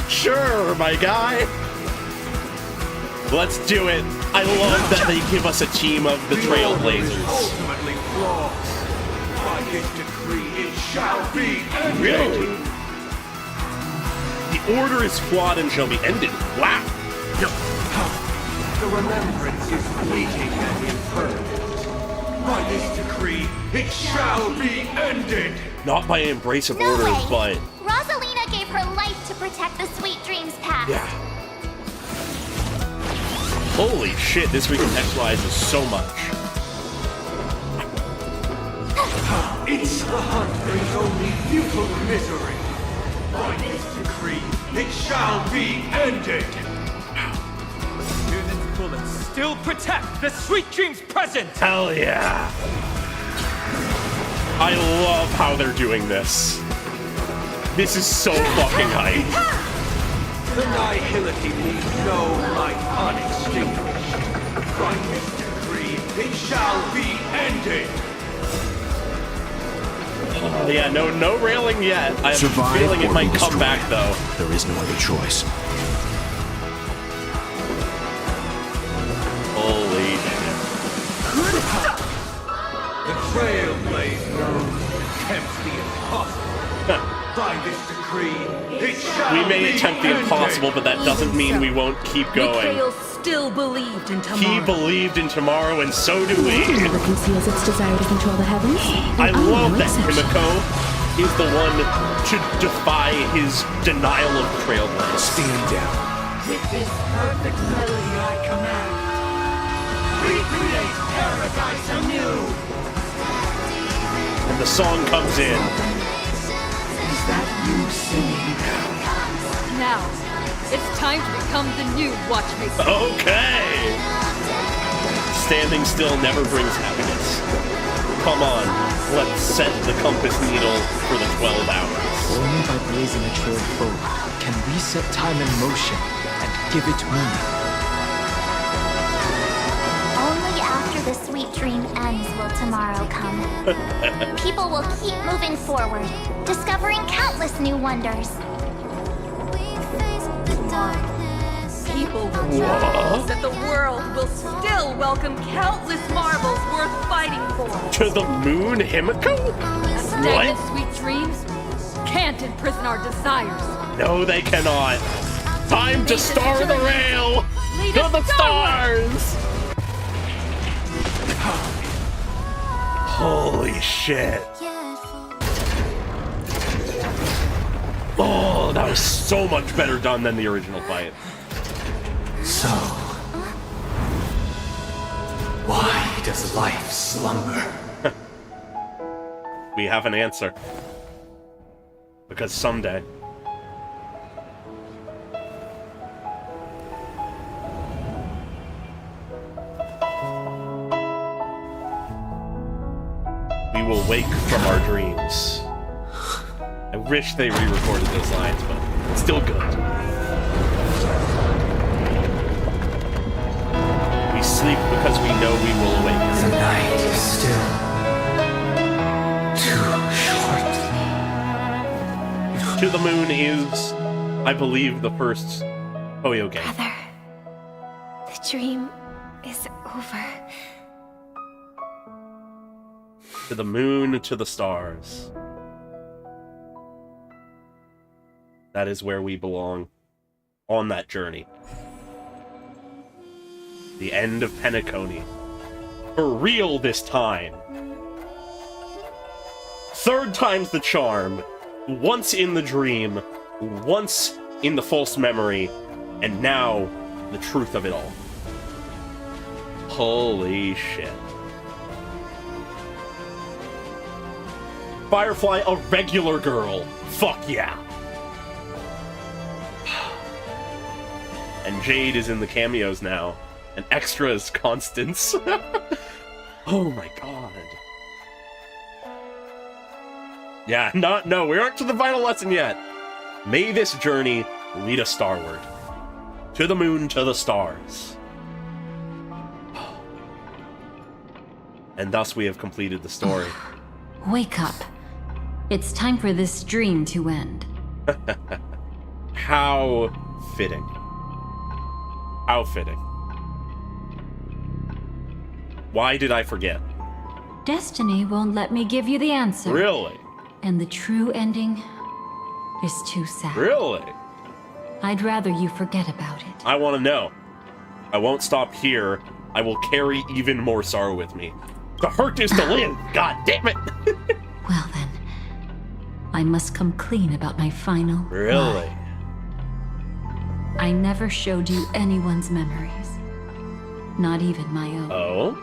Sure, my guy. Let's do it. I love that they give us a team of the Trailblazers. Ultimately flawed. By his decree, it shall be ended. Really? The order is flawed and shall be ended. Wow. The remembrance is fleeting and impermanent. By this decree, it shall be ended. Not by embrace of order, but Rosalina gave her life to protect the Sweet Dreams path. yeah. Holy shit, this recontextualizes so much. Its the hunt brings only futile misery. By this decree, it shall be ended. Newland's bullets still protect the Sweet Dreams present! Hell yeah. I love how they're doing this. This is so fucking hype. The nihility leaves no light unextinguished. By this decree, it shall be ended. Yeah, no railing yet. I have a feeling it might come back though. There is no other choice. Holy The Trailblaze attempts the impossible. By this decree, it shall We may be attempt the ended. impossible, but that doesn't mean we won't keep going. Mikhail still believed in tomorrow. He believed in tomorrow, and so do we. Never conceals its desire to control the heavens. I love no that exception. Himiko is the one to defy his denial of Trailblaze. Stand down. With this perfect melody I command, recreate paradise anew. And the song comes in. Is that you singing? Now, it's time to become the new Watchmaker. Okay. Standing still never brings happiness. Come on, let's set the compass needle for the 12 hours. Only by blazing a trail forward can we set time in motion and give it meaning. Only after the Sweet Dream ends will tomorrow come. People will keep moving forward, discovering countless new wonders. People will know that the world will still welcome countless marvels worth fighting for. To the moon, Himiko? Stagnant sweet dreams can't imprison our desires. No, they cannot. Time to star the rail! To the stars! Holy shit. Oh. That was so much better done than the original fight. So, why does life slumber? We have an answer. Because someday... we will wake from our dreams. I wish they re-recorded those lines, but it's still good. We sleep because we know we will awake. The night is still too short. To the Moon is, I believe, the first Puyo game. Brother, the dream is over. To the moon, to the stars. That is where we belong on that journey. The end of Penacony. For real this time. Third time's the charm. Once in the dream, once in the false memory, and now the truth of it all. Holy shit. Firefly, a regular girl. Fuck yeah. And Jade is in the cameos now. And Extra is Constance. Oh my god. Yeah, no, we aren't to the final lesson yet. May this journey lead us starward. To the moon, to the stars. And thus we have completed the story. Wake up. It's time for this dream to end. How fitting. How fitting. Why did I forget? Destiny won't let me give you the answer. Really? And the true ending is too sad. Really? I'd rather you forget about it. I want to know. I won't stop here. I will carry even more sorrow with me. The hurt is to live. God damn it. Well then, I must come clean about my final Really? lie. I never showed you anyone's memories. Not even my own. Oh?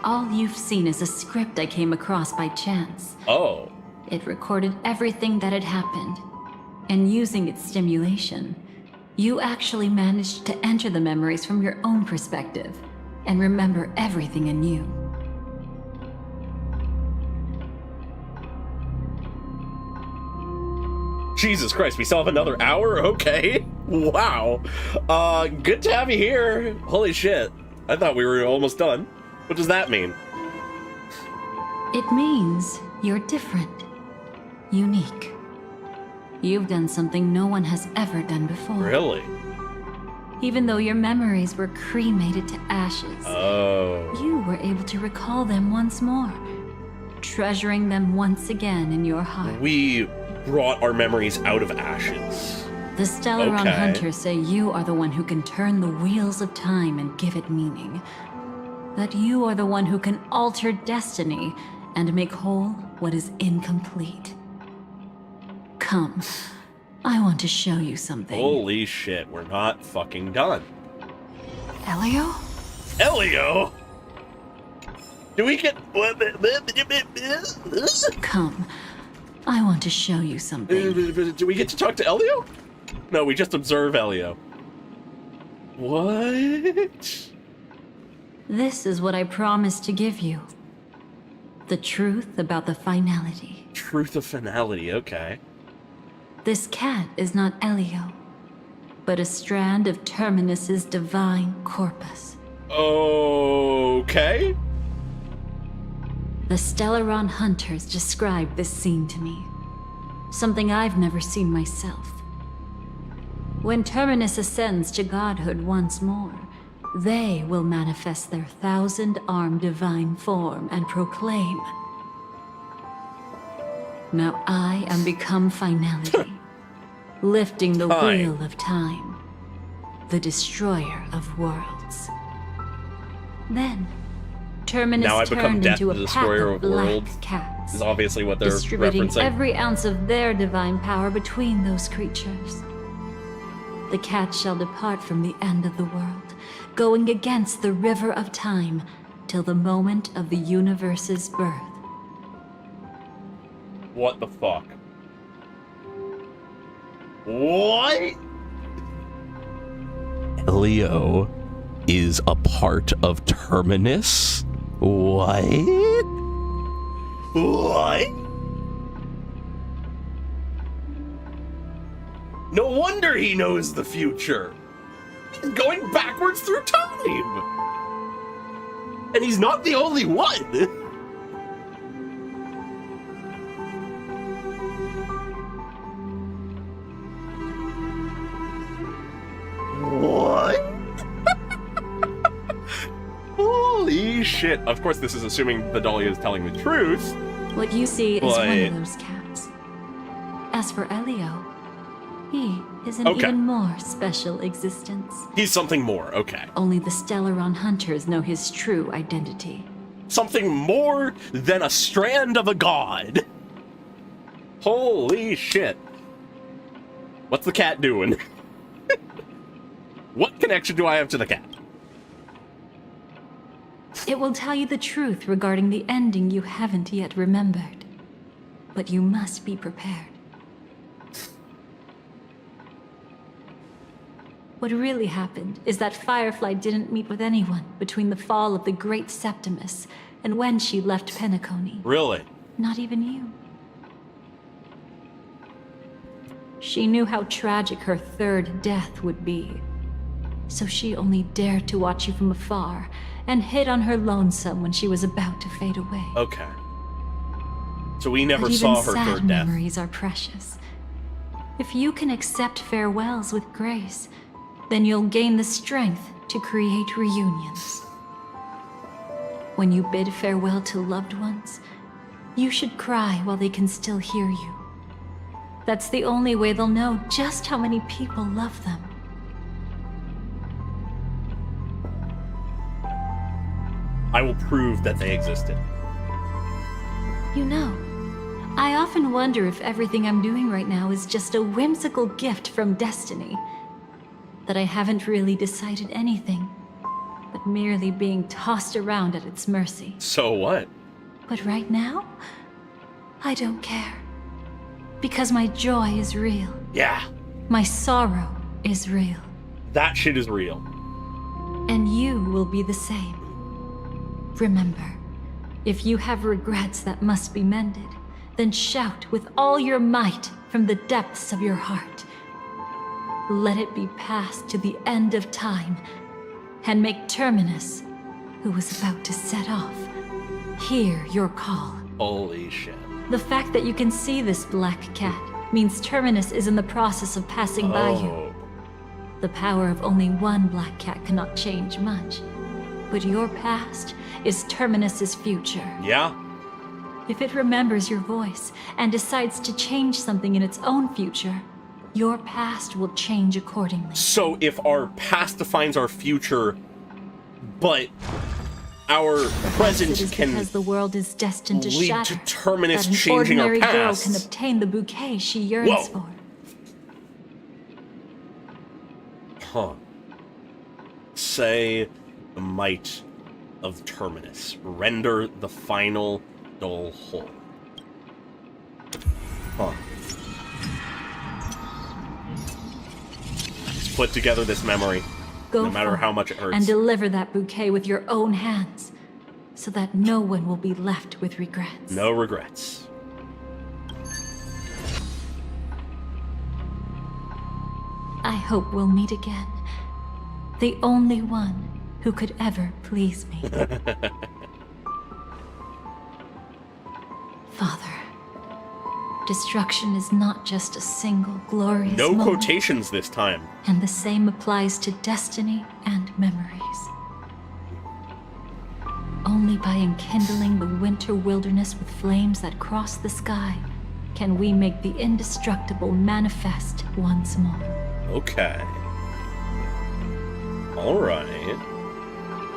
All you've seen is a script I came across by chance. Oh. It recorded everything that had happened. And using its stimulation, you actually managed to enter the memories from your own perspective and remember everything anew. Jesus Christ, we still have another hour? Okay. Wow. Good to have you here. Holy shit. I thought we were almost done. What does that mean? It means you're different. Unique. You've done something no one has ever done before. Really? Even though your memories were cremated to ashes, you were able to recall them once more, treasuring them once again in your heart. We brought our memories out of ashes. The Stellaron Hunters say you are the one who can turn the wheels of time and give it meaning. That you are the one who can alter destiny and make whole what is incomplete. Come, I want to show you something. Holy shit, we're not fucking done. Elio? Elio? Do we get... Come, I want to show you something. Do we get to talk to Elio? No, we just observe Elio. What? This is what I promised to give you. The truth about the finality. Truth of finality, okay. This cat is not Elio, but a strand of Terminus's divine corpus. Okay. The Stellaron Hunters described this scene to me. Something I've never seen myself. When Terminus ascends to godhood once more, they will manifest their 1,000-armed divine form and proclaim, "Now I am become finality, lifting the wheel of time, the destroyer of worlds." Then, Terminus now I become turned Death, into the a pack destroyer of of black worlds. cats. is obviously what they're distributing referencing. every ounce of their divine power between those creatures. The cat shall depart from the end of the world, going against the river of time till the moment of the universe's birth. What the fuck? What? Elio is a part of Terminus? What? What? No wonder he knows the future. He's going backwards through time. And he's not the only one. What? Holy shit. Of course, this is assuming the Dahlia is telling the truth. What you see is one of those cats. As for Elio, he is an even more special existence. He's something more, okay. Only the Stellaron hunters know his true identity. Something more than a strand of a god. Holy shit. What's the cat doing? What connection do I have to the cat? It will tell you the truth regarding the ending you haven't yet remembered. But you must be prepared. What really happened is that Firefly didn't meet with anyone between the fall of the Great Septimus and when she left Penacony. Really? Not even you. She knew how tragic her third death would be. So she only dared to watch you from afar and hid on her lonesome when she was about to fade away. Okay. So we never But saw even her sad third death. memories are precious. If you can accept farewells with grace, then you'll gain the strength to create reunions. When you bid farewell to loved ones, you should cry while they can still hear you. That's the only way they'll know just how many people love them. I will prove that they existed. You know, I often wonder if everything I'm doing right now is just a whimsical gift from destiny. That I haven't really decided anything, but merely being tossed around at its mercy. So what? But right now, I don't care. Because my joy is real. Yeah. My sorrow is real. That shit is real. And you will be the same. Remember, if you have regrets that must be mended, then shout with all your might from the depths of your heart. Let it be passed to the end of time, and make Terminus, who was about to set off, hear your call. Holy shit. The fact that you can see this black cat means Terminus is in the process of passing by you. The power of only one black cat cannot change much, but your past is Terminus's future. Yeah? If it remembers your voice and decides to change something in its own future, your past will change accordingly. So if our past defines our future, but our present can because the world is destined to lead shatter, to Terminus that an changing our ordinary past. girl can obtain the bouquet she yearns for. Huh. Say the might of Terminus. Render the final dull hole. Huh. Let's put together this memory. Go no matter forth how much it hurts. and deliver that bouquet with your own hands, so that no one will be left with regrets. No regrets. I hope we'll meet again. The only one who could ever please me. Father, destruction is not just a single glorious No moment. quotations this time. And the same applies to destiny and memories. Only by enkindling the winter wilderness with flames that cross the sky can we make the indestructible manifest once more. Okay. Alright.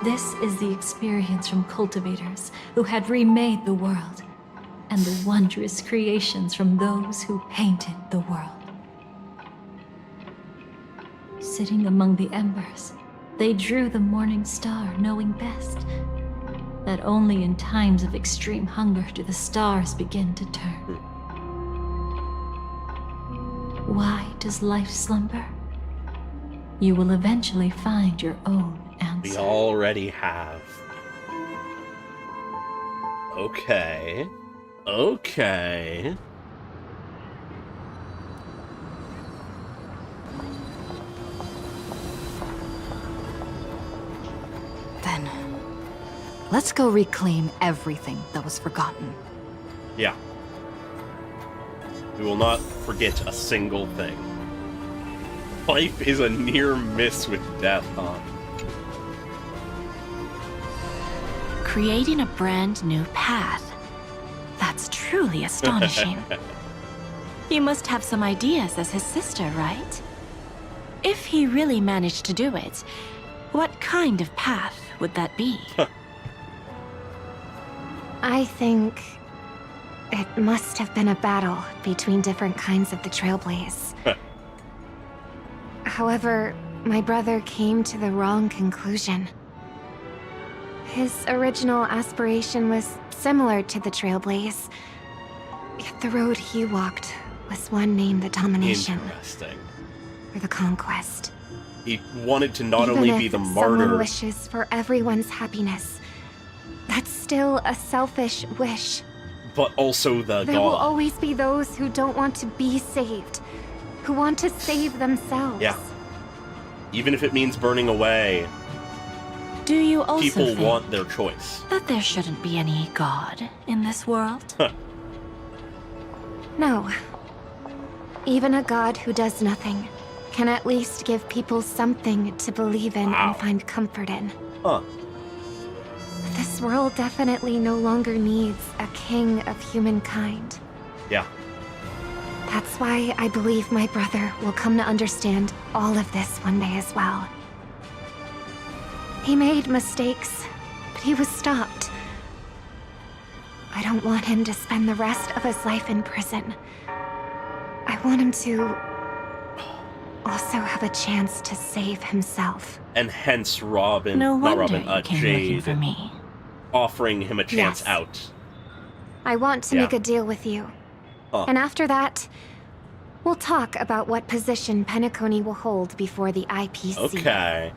This is the experience from cultivators who had remade the world, and the wondrous creations from those who painted the world. Sitting among the embers, they drew the morning star, knowing best that only in times of extreme hunger do the stars begin to turn. Why does life slumber? You will eventually find your own answer. We already have. Okay. Okay. Then, let's go reclaim everything that was forgotten. Yeah. We will not forget a single thing. Life is a near miss with death, huh? Creating a brand new path. That's truly astonishing. You must have some ideas as his sister, right? If he really managed to do it, what kind of path would that be? I think it must have been a battle between different kinds of the Trailblaze. However, my brother came to the wrong conclusion. His original aspiration was similar to the Trailblaze, yet the road he walked was one named the Domination. Interesting. Or the Conquest. He wanted to not Even only if be the someone martyr. wishes for everyone's happiness, that's still a selfish wish. But also the There will god. always be those who don't want to be saved, who want to save themselves. Yeah. Even if it means burning away, Do you also people think want their choice. that there shouldn't be any God in this world? No. Even a god who does nothing can at least give people something to believe in and find comfort in. Huh. This world definitely no longer needs a king of humankind. Yeah. That's why I believe my brother will come to understand all of this one day as well. He made mistakes, but he was stopped. I don't want him to spend the rest of his life in prison. I want him to also have a chance to save himself. And hence Robin, No not wonder Robin, you came looking Jade, for me. offering him a chance Yes. out. I want to Yeah. make a deal with you. Huh. And after that, we'll talk about what position Penacony will hold before the IPC. Okay.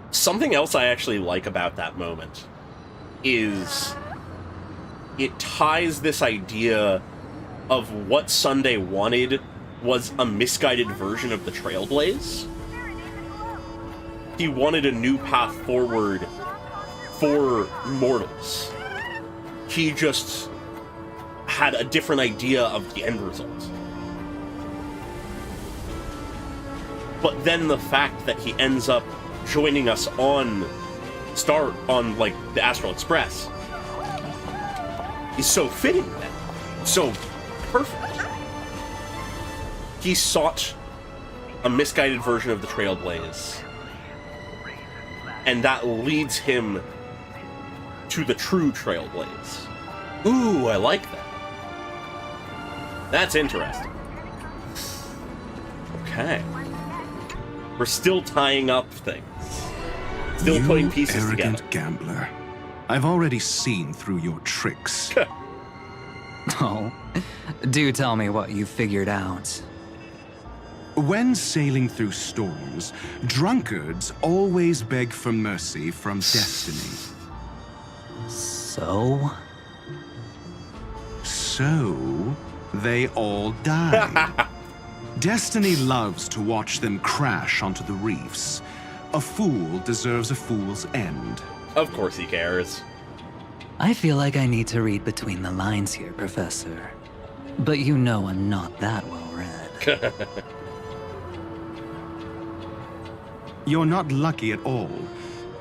Something else I actually like about that moment is it ties this idea of what Sunday wanted was a misguided version of the Trailblaze. He wanted a new path forward for mortals. He just had a different idea of the end result. But then the fact that he ends up joining us on like the Astral Express is so fitting then. So perfect. He sought a misguided version of the Trailblaze, and that leads him to the true Trailblaze. Ooh, I like that. That's interesting. Okay. We're still tying up things. Still putting pieces arrogant together. Gambler. I've already seen through your tricks. Oh, do tell me what you figured out. When sailing through storms, drunkards always beg for mercy from destiny. So? So, they all die. Destiny loves to watch them crash onto the reefs. A fool deserves a fool's end. Of course he cares. I feel like I need to read between the lines here, Professor. But you know I'm not that well read. You're not lucky at all.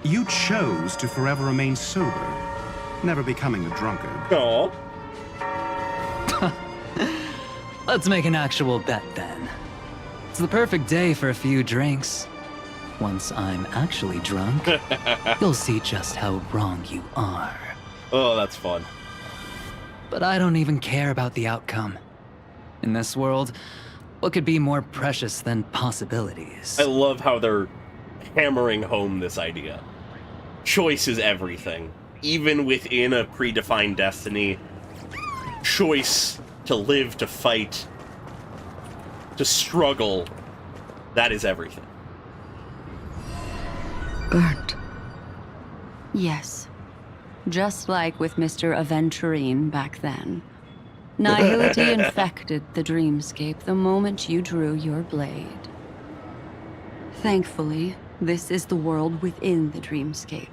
You chose to forever remain sober, never becoming a drunkard. Aww. Let's make an actual bet then. It's the perfect day for a few drinks. Once I'm actually drunk, you'll see just how wrong you are. Oh, that's fun. but I don't even care about the outcome. In this world, what could be more precious than possibilities? I love how they're hammering home this idea. Choice is everything. Even within a predefined destiny, choice to live, to fight, to struggle, that is everything. Burnt. Yes. Just like with Mr. Aventurine back then. Nihility infected the dreamscape the moment you drew your blade. Thankfully, this is the world within the dreamscape.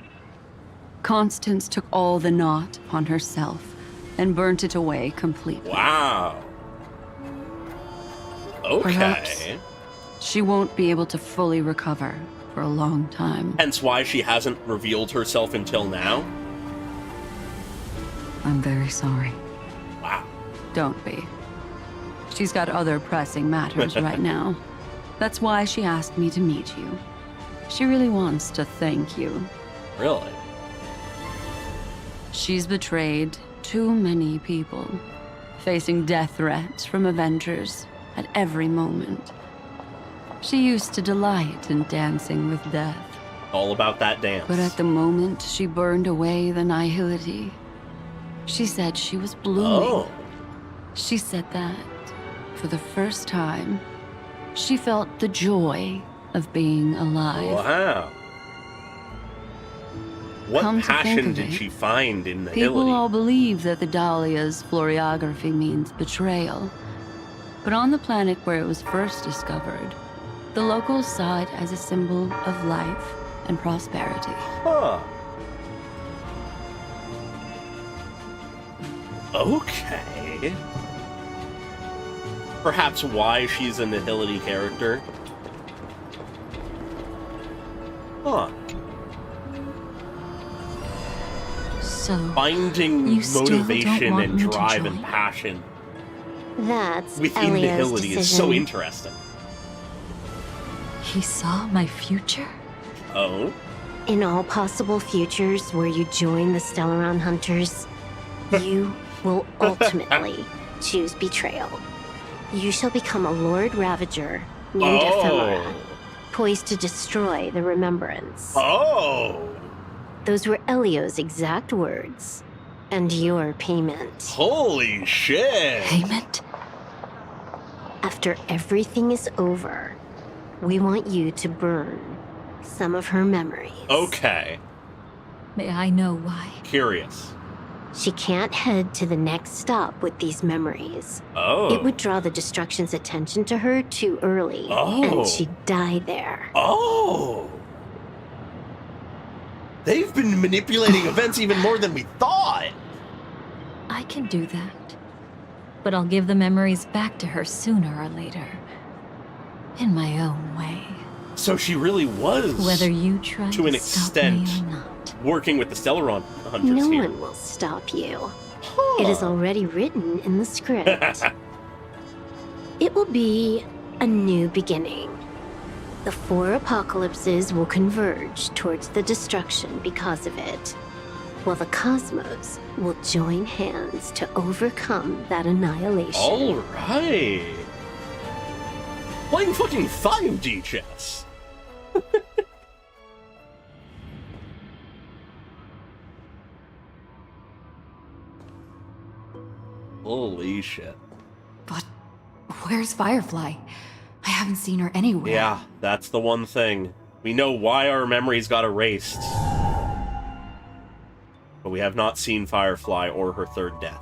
Constance took all the knot upon herself and burnt it away completely. Wow. Okay. Perhaps she won't be able to fully recover for a long time. Hence why she hasn't revealed herself until now? I'm very sorry. Wow. Don't be. She's got other pressing matters right now. That's why she asked me to meet you. She really wants to thank you. Really? She's betrayed too many people, facing death threats from Avengers at every moment. She used to delight in dancing with death. All about that dance. But at the moment she burned away the nihility, she said she was blooming. Oh. She said that, for the first time, she felt the joy of being alive. Wow. What Come to think passion of did it, she find in People Nihility? all believe that the Dahlia's floriography means betrayal. But on the planet where it was first discovered, the locals saw it as a symbol of life and prosperity. Huh. Okay. Perhaps why she's a Nihility character? Huh. So, finding you still don't motivation want and me to drive and join? passion That's within Elio's Nihility decision. is so interesting. He saw my future? Oh? In all possible futures where you join the Stellaron Hunters, you will ultimately choose betrayal. You shall become a Lord Ravager named Ephemera, poised to destroy the Remembrance. Oh! Those were Elio's exact words. And your payment. Holy shit! Payment? After everything is over, we want you to burn some of her memories. Okay. May I know why? Curious. She can't head to the next stop with these memories. Oh. It would draw the Destruction's attention to her too early. Oh. And she'd die there. Oh! They've been manipulating events even more than we thought! I can do that. But I'll give the memories back to her sooner or later. In my own way. So she really was, Whether you try to an to stop me extent, or not. working with the Stellaron Hunters No here. one will stop you. It is already written in the script. It will be a new beginning. The 4 apocalypses will converge towards the destruction because of it, while the cosmos will join hands to overcome that annihilation. Alright. Playing fucking 5D chess. Holy shit. But where's Firefly? I haven't seen her anywhere. Yeah, that's the one thing. We know why our memories got erased. But we have not seen Firefly or her third death.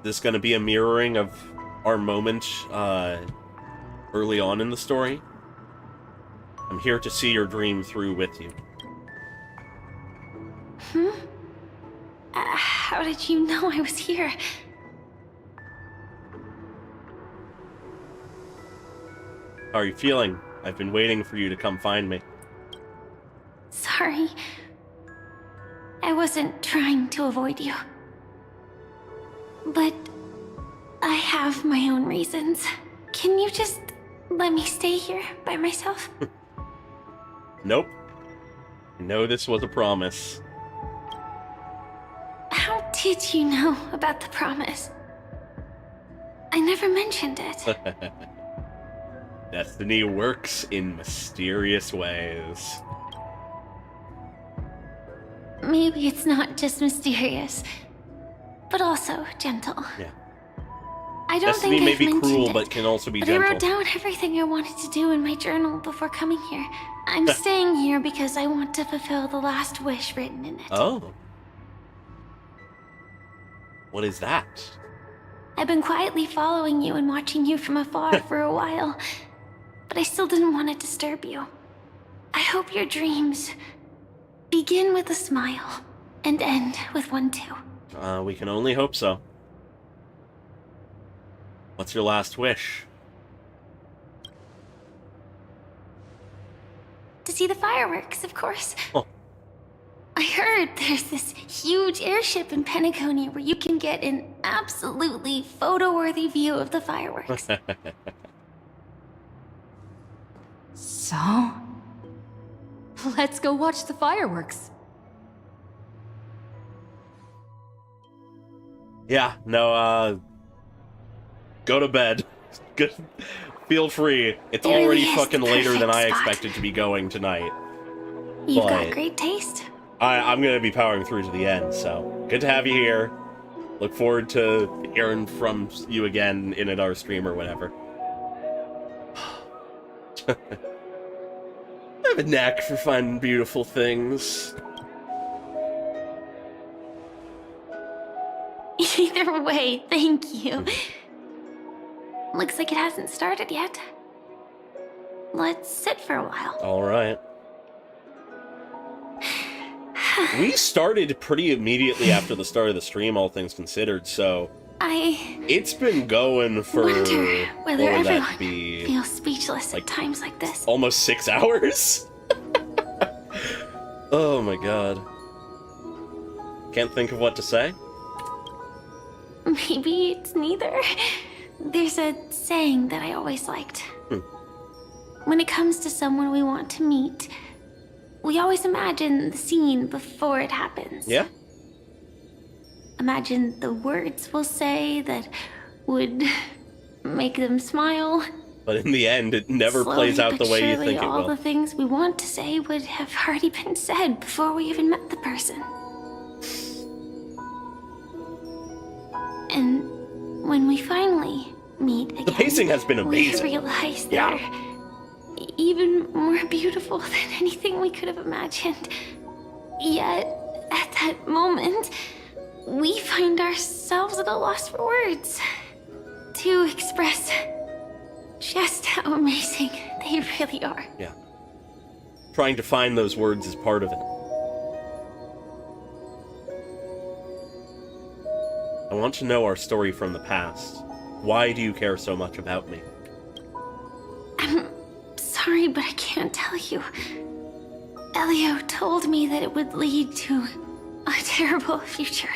This gonna be a mirroring of our moment early on in the story? I'm here to see your dream through with you. How did you know I was here? How are you feeling? I've been waiting for you to come find me. Sorry. I wasn't trying to avoid you. But I have my own reasons. Can you just let me stay here by myself? Nope. I know this was a promise. How did you know about the promise? I never mentioned it. Destiny works in mysterious ways. Maybe it's not just mysterious, but also gentle. Yeah. I don't Destiny think may I've be mentioned cruel, it, but can also be but gentle. I wrote down everything I wanted to do in my journal before coming here. I'm staying here because I want to fulfill the last wish written in it. Oh. What is that? I've been quietly following you and watching you from afar for a while, but I still didn't want to disturb you. I hope your dreams begin with a smile and end with one too. We can only hope so. What's your last wish? To see the fireworks, of course. Oh. I heard there's this huge airship in Penacony where you can get an absolutely photo-worthy view of the fireworks. So, let's go watch the fireworks. Yeah, no, go to bed. Good. Feel free. It's There already really is fucking the later than I perfect spot. expected to be going tonight. You've But got great taste. I'm gonna be powering through to the end, so good to have you here. Look forward to hearing from you again in another stream or whatever. I have a knack for finding beautiful things. Either way, thank you. Looks like it hasn't started yet. Let's sit for a while. Alright. We started pretty immediately after the start of the stream, all things considered, so it's been going for wonder whether what would that everyone be? feels speechless at times like this. Almost 6 hours? Oh my god. Can't think of what to say? Maybe it's neither. There's a saying that I always liked. When it comes to someone we want to meet, we always imagine the scene before it happens. Yeah? Imagine the words we'll say that would make them smile. But in the end, it never Slowly plays out but the way you surely, think it all will. the things we want to say would have already been said before we even met the person. And when we finally meet again, The pacing has been we amazing. realize Yeah. they're even more beautiful than anything we could have imagined. Yet, at that moment, we find ourselves at a loss for words to express just how amazing they really are. Yeah. Trying to find those words is part of it. I want to know our story from the past. Why do you care so much about me? I'm sorry, but I can't tell you. Elio told me that it would lead to a terrible future.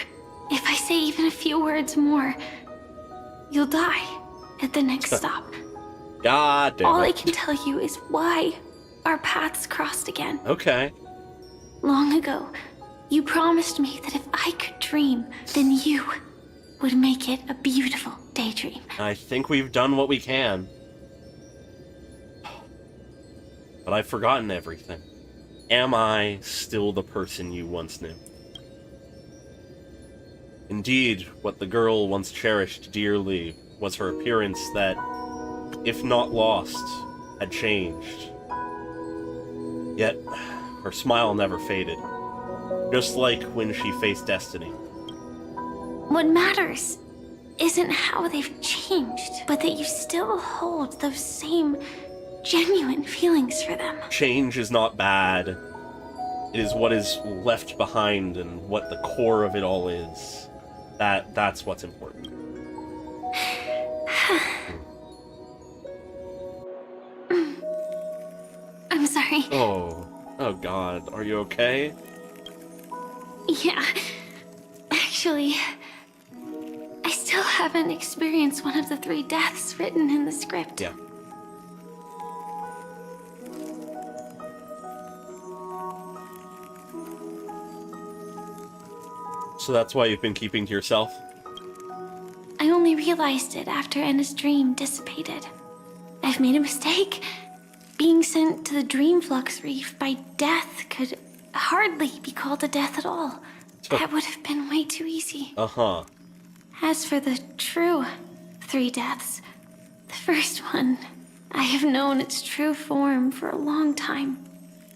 If I say even a few words more, you'll die at the next stop. God damn All I it. can tell you is why our paths crossed again. Okay. Long ago, you promised me that if I could dream, then you would make it a beautiful daydream. I think we've done what we can. But I've forgotten everything. Am I still the person you once knew? Indeed, what the girl once cherished dearly was her appearance that, if not lost, had changed. Yet, her smile never faded. Just like when she faced destiny. What matters isn't how they've changed, but that you still hold those same genuine feelings for them. Change is not bad. It is what is left behind and what the core of it all is. That's what's important. I'm sorry. Oh god, are you okay? Yeah. Actually, I still haven't experienced one of the 3 deaths written in the script. Yeah. So that's why you've been keeping to yourself? I only realized it after Anna's dream dissipated. I've made a mistake. Being sent to the Dream Flux Reef by death could hardly be called a death at all. That would have been way too easy. Uh-huh. As for the true 3 deaths, the first one, I have known its true form for a long time.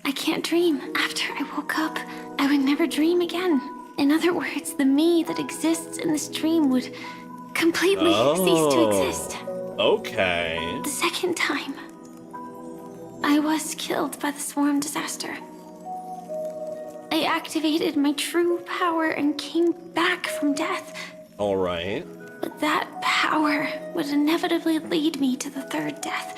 I can't dream. After I woke up, I would never dream again. In other words, the me that exists in this dream would completely cease to exist. Okay. The second time, I was killed by the swarm disaster. I activated my true power and came back from death. All right. But that power would inevitably lead me to the 3rd death.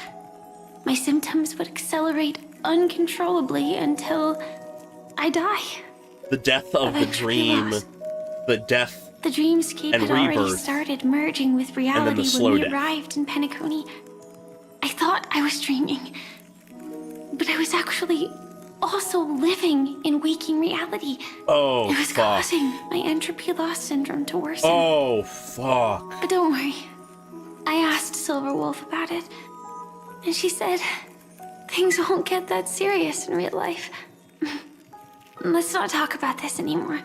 My symptoms would accelerate uncontrollably until I die. The death of the dream, the death The dreamscape and had already rebirth, started merging with reality when slow we death. arrived in Penacony. I thought I was dreaming, but I was actually also living in waking reality. Oh, it was fuck. causing my entropy loss syndrome to worsen. Oh, fuck. But don't worry. I asked Silver Wolf about it, and she said things won't get that serious in real life. Let's not talk about this anymore.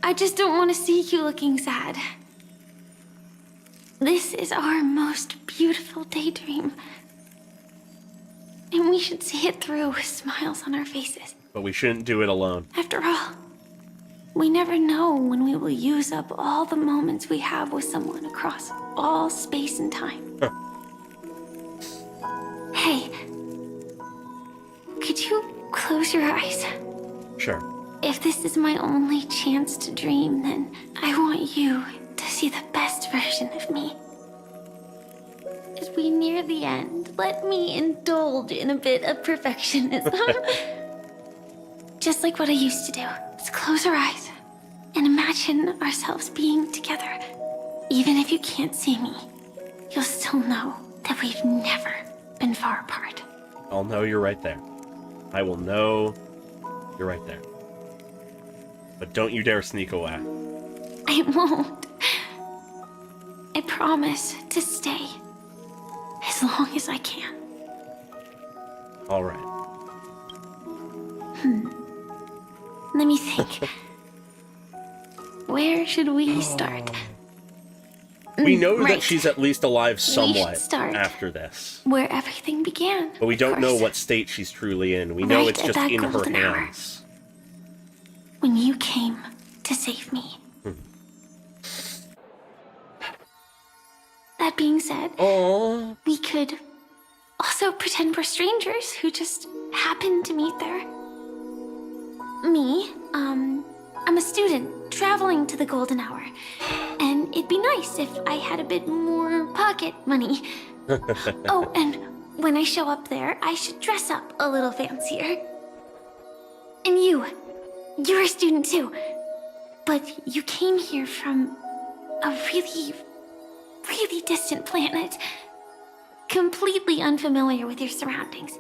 I just don't want to see you looking sad. This is our most beautiful daydream. And we should see it through with smiles on our faces. But we shouldn't do it alone. After all, we never know when we will use up all the moments we have with someone across all space and time. Hey, could you close your eyes? Sure. If this is my only chance to dream, then I want you to see the best version of me. As we near the end, let me indulge in a bit of perfectionism. Just like what I used to do. Let's close our eyes and imagine ourselves being together. Even if you can't see me, you'll still know that we've never been far apart. I'll know you're right there. I will know you're right there. But don't you dare sneak away. I won't. I promise to stay as long as I can. All right. Let me think. Where should we start? We know that Right. she's at least alive somewhat start after this. Where everything began. But we don't know what state she's truly in. We know Right it's at just that in her golden hour. hands. When you came to save me. That being said, we could also pretend we're strangers who just happened to meet there. Me, I'm a student traveling to the golden hour. And it'd be nice if I had a bit more pocket money. Oh, and when I show up there, I should dress up a little fancier. And you're a student too. But you came here from a really distant planet. Completely unfamiliar with your surroundings.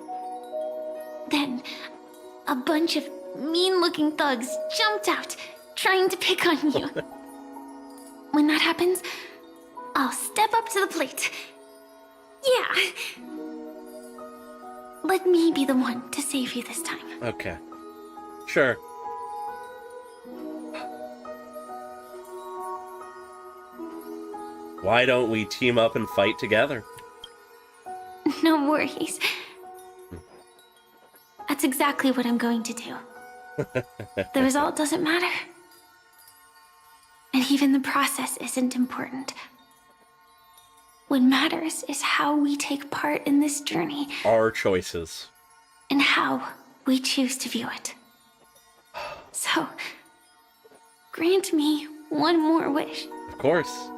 Then, a bunch of mean-looking thugs jumped out, trying to pick on you. When that happens, I'll step up to the plate. Yeah. Let me be the one to save you this time. Okay. Sure. Why don't we team up and fight together? No worries. That's exactly what I'm going to do. The result doesn't matter. And even the process isn't important. What matters is how we take part in this journey Our choices. and how we choose to view it. So, grant me one more wish. Of course.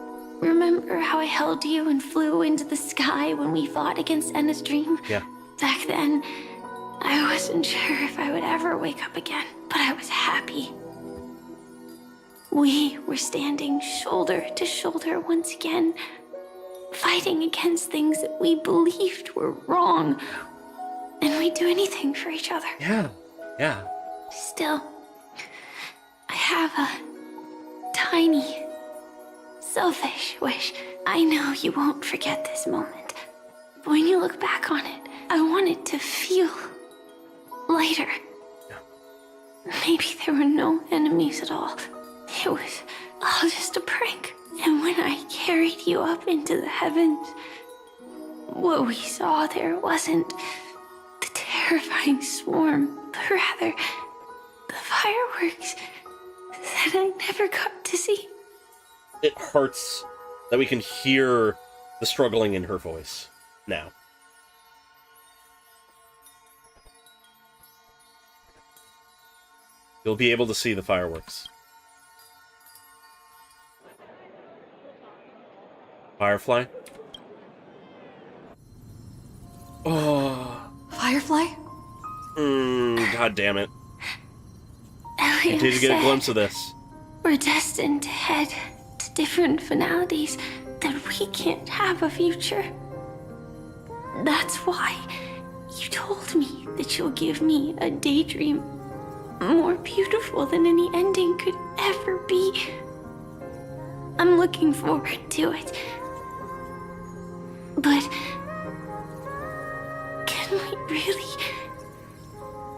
Remember how I held you and flew into the sky when we fought against Enna's dream? Yeah. Back then, I wasn't sure if I would ever wake up again, but I was happy. We were standing shoulder to shoulder once again, fighting against things that we believed were wrong. And we'd do anything for each other. Yeah, yeah. Still, I have a tiny, selfish wish. I know you won't forget this moment. But when you look back on it, I want it to feel lighter. Maybe there were no enemies at all. It was all just a prank. And when I carried you up into the heavens, what we saw there wasn't the terrifying swarm, but rather the fireworks that I never got to see. It hurts that we can hear the struggling in her voice now. You'll be able to see the fireworks. Firefly? Oh. Firefly? God damn it. Elliot I did get a said glimpse of this. we're destined to head to different finalities, that we can't have a future. That's why you told me that you'll give me a daydream more beautiful than any ending could ever be. I'm looking forward to it. But can we really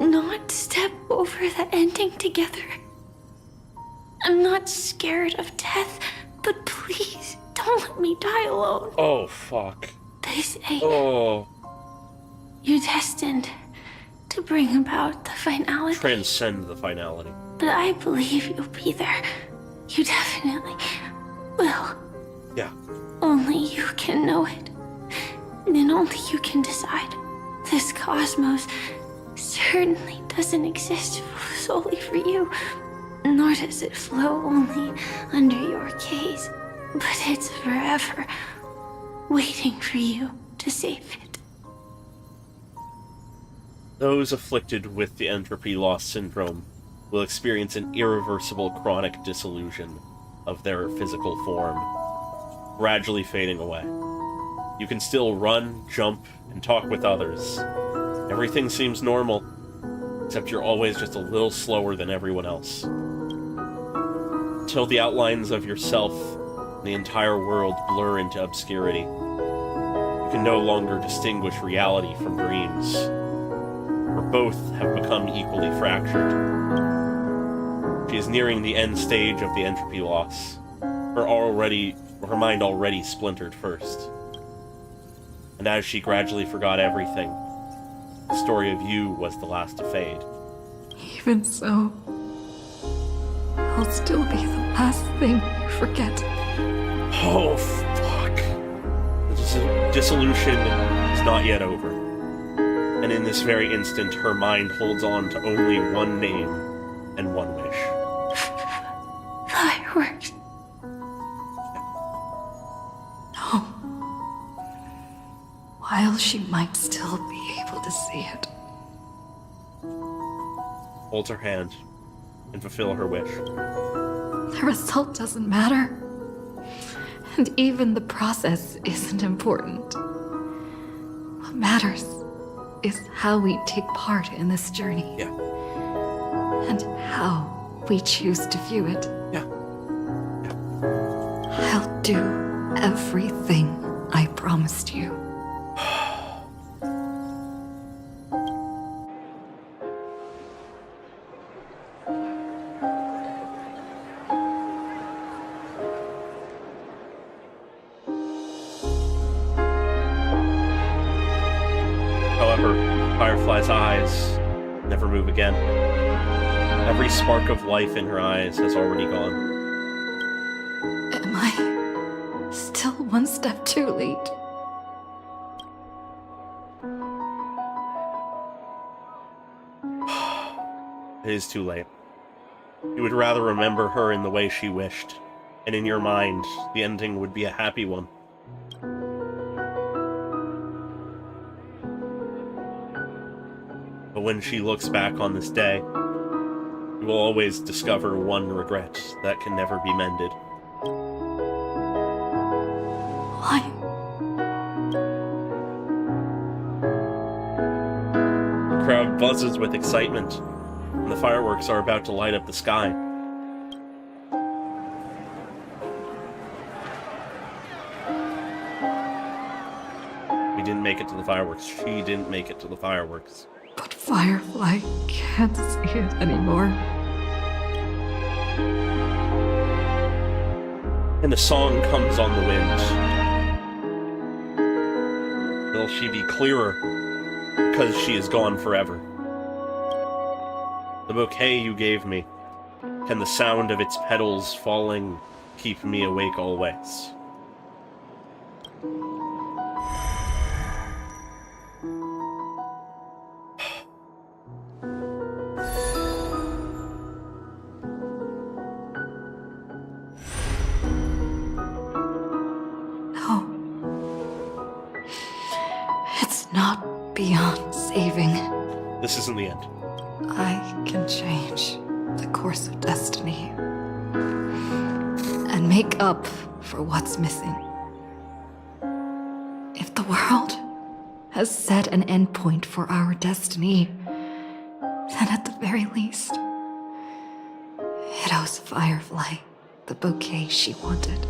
not step over the ending together? I'm not scared of death, but please don't let me die alone. Oh, fuck. They say Oh. you're destined to bring about the finality. Transcend the finality. But I believe you'll be there. You definitely will. Yeah. Only you can know it. And then only you can decide. This cosmos certainly doesn't exist solely for you. Nor does it flow only under your gaze. But it's forever waiting for you to save it. Those afflicted with the entropy loss syndrome will experience an irreversible chronic dissolution of their physical form, gradually fading away. You can still run, jump, and talk with others. Everything seems normal, except you're always just a little slower than everyone else. Until the outlines of yourself and the entire world blur into obscurity, you can no longer distinguish reality from dreams, for both have become equally fractured. She is nearing the end stage of the entropy loss, her mind already splintered first. And as she gradually forgot everything, the story of you was the last to fade. Even so, I'll still be the last thing you forget. Oh, fuck. The dissolution is not yet over. And in this very instant, her mind holds on to only one name and one wish. Fireworks. No. While she might still be able to see it. Hold her hand and fulfill her wish. The result doesn't matter. And even the process isn't important. What matters is how we take part in this journey. Yeah. And how we choose to view it. Yeah. I'll do everything I promised you. However, Firefly's eyes never move again. Every spark of life in her eyes has already gone. Am I still one step too late? It is too late. You would rather remember her in the way she wished, and in your mind, the ending would be a happy one. But when she looks back on this day, you will always discover one regret that can never be mended. Why? The crowd buzzes with excitement, and the fireworks are about to light up the sky. We didn't make it to the fireworks. She didn't make it to the fireworks. But Firefly can't see it anymore. And a song comes on the wind. Will she be clearer because she is gone forever? The bouquet you gave me, can the sound of its petals falling keep me awake always? Not beyond saving. This isn't the end. I can change the course of destiny and make up for what's missing. If the world has set an endpoint for our destiny, then at the very least, it owes Firefly the bouquet she wanted.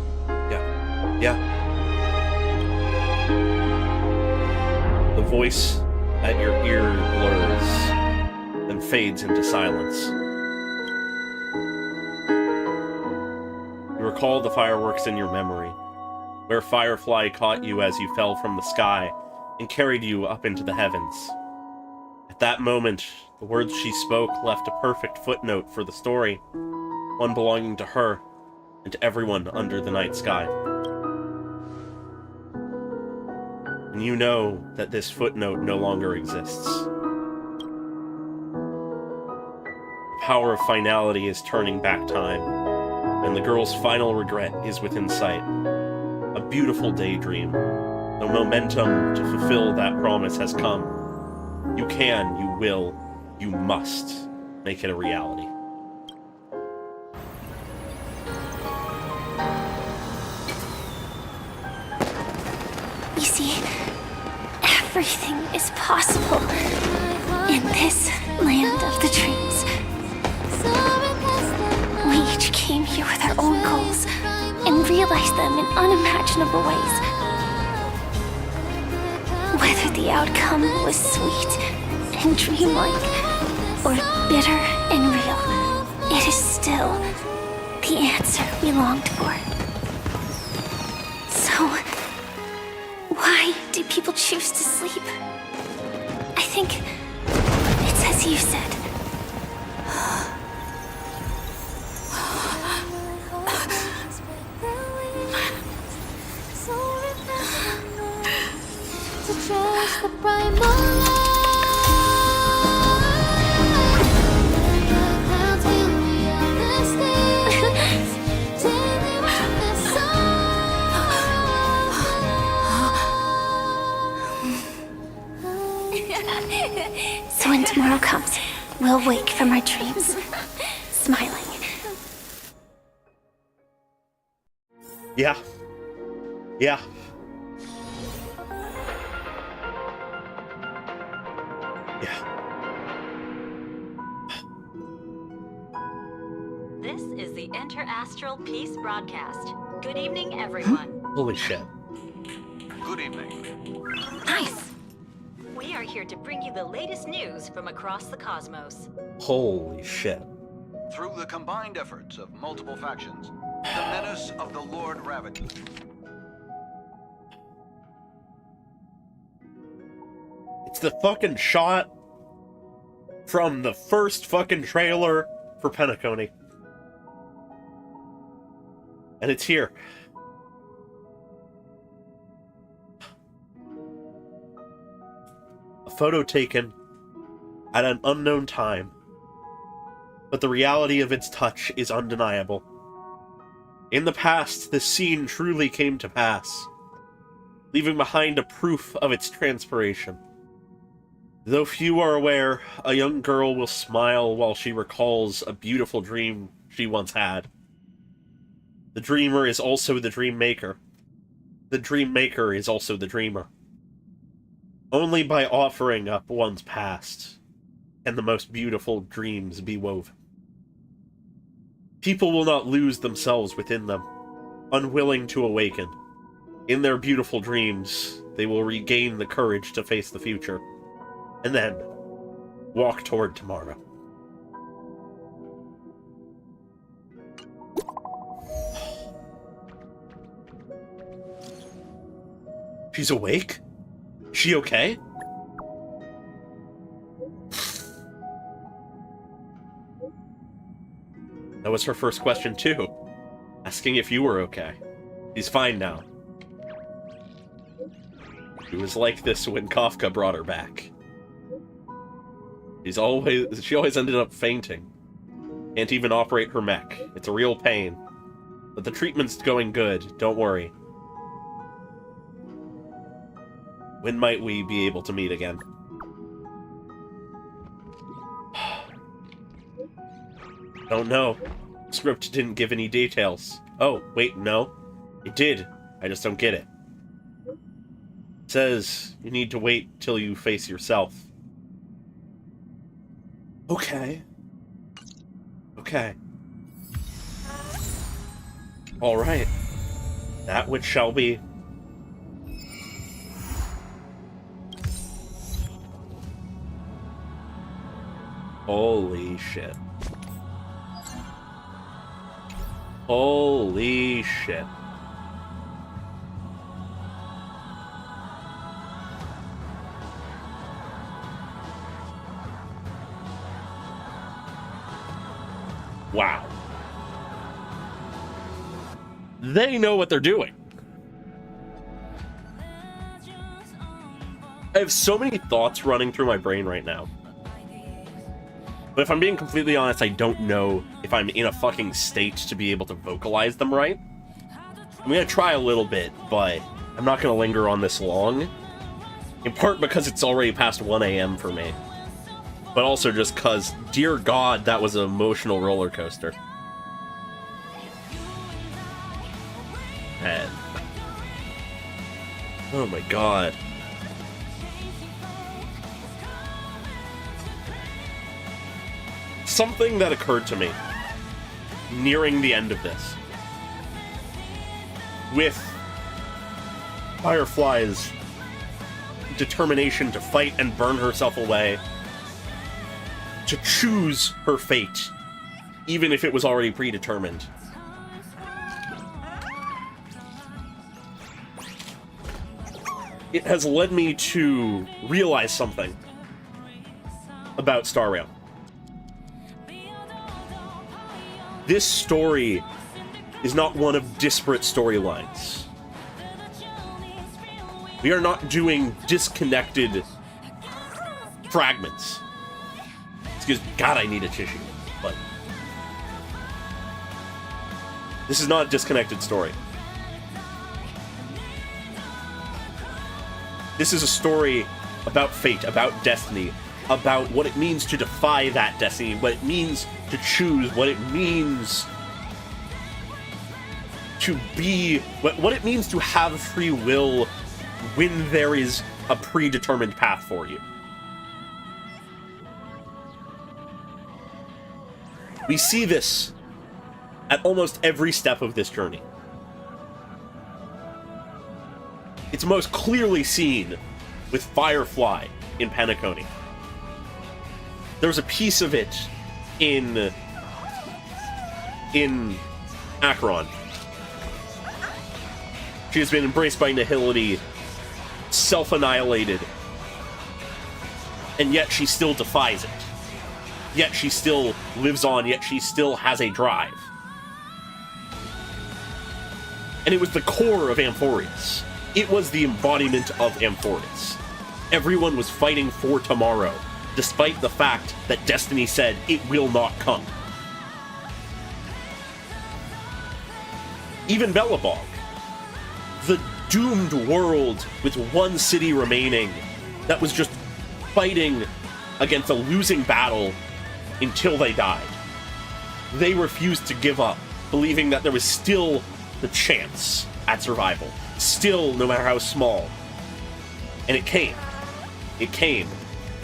Yeah. The voice at your ear blurs, then fades into silence. You recall the fireworks in your memory, where Firefly caught you as you fell from the sky and carried you up into the heavens. At that moment, the words she spoke left a perfect footnote for the story, one belonging to her and to everyone under the night sky. And you know that this footnote no longer exists. The power of finality is turning back time, and the girl's final regret is within sight. A beautiful daydream. The momentum to fulfill that promise has come. You can, you will, you must make it a reality. You see, everything is possible in this land of the dreams. We each came here with our own goals and realized them in unimaginable ways. Whether the outcome was sweet and dreamlike or bitter and real, it is still the answer we longed for. So, why do people choose to sleep? I think it's as you said. So when tomorrow comes, we'll wake from our dreams, smiling. Yeah. Yeah. This is the Inter-Astral Peace broadcast. Good evening, everyone. Holy shit. Good evening. Nice. We are here to bring you the latest news from across the cosmos. Holy shit. Through the combined efforts of multiple factions, the menace of the Lord Ravager. It's the fucking shot from the first fucking trailer for Penacony. And it's here. A photo taken at an unknown time, but the reality of its touch is undeniable. In the past, this scene truly came to pass, leaving behind a proof of its transpiration. Though few are aware, a young girl will smile while she recalls a beautiful dream she once had. The dreamer is also the dream maker. The dream maker is also the dreamer. Only by offering up one's past can the most beautiful dreams be woven. People will not lose themselves within them, unwilling to awaken. In their beautiful dreams, they will regain the courage to face the future, and then walk toward tomorrow. She's awake? She okay? That was her first question too. Asking if you were okay. She's fine now. She was like this when Kafka brought her back. She always ended up fainting. Can't even operate her mech. It's a real pain. But the treatment's going good, don't worry. When might we be able to meet again? Don't know. The script didn't give any details. Oh, wait, no. It did. I just don't get it. It says you need to wait till you face yourself. Okay. Okay. Alright. That which shall be. Holy shit. Holy shit. Wow. They know what they're doing. I have so many thoughts running through my brain right now. But if I'm being completely honest, I don't know if I'm in a fucking state to be able to vocalize them right. I'm gonna try a little bit, but I'm not gonna linger on this long. In part because it's already past 1 a.m. for me. But also just because, dear God, that was an emotional roller coaster. And... oh my God. Something that occurred to me nearing the end of this. With Firefly's determination to fight and burn herself away, to choose her fate, even if it was already predetermined. It has led me to realize something about Star Rail. This story is not one of disparate storylines. We are not doing disconnected fragments. Excuse me, God, I need a tissue. But this is not a disconnected story. This is a story about fate, about destiny, about what it means to defy that destiny, what it means to choose, what it means to be, what it means to have free will when there is a predetermined path for you. We see this at almost every step of this journey. It's most clearly seen with Firefly in Penacony. There's a piece of it in Acheron. She has been embraced by nihility, self-annihilated, and yet she still defies it. Yet she still lives on, yet she still has a drive. And it was the core of Amphorius. It was the embodiment of Amphorius. Everyone was fighting for tomorrow, despite the fact that Destiny said it will not come. Even Belobog, the doomed world with one city remaining that was just fighting against a losing battle until they died. They refused to give up, believing that there was still the chance at survival. Still, no matter how small. And it came. It came.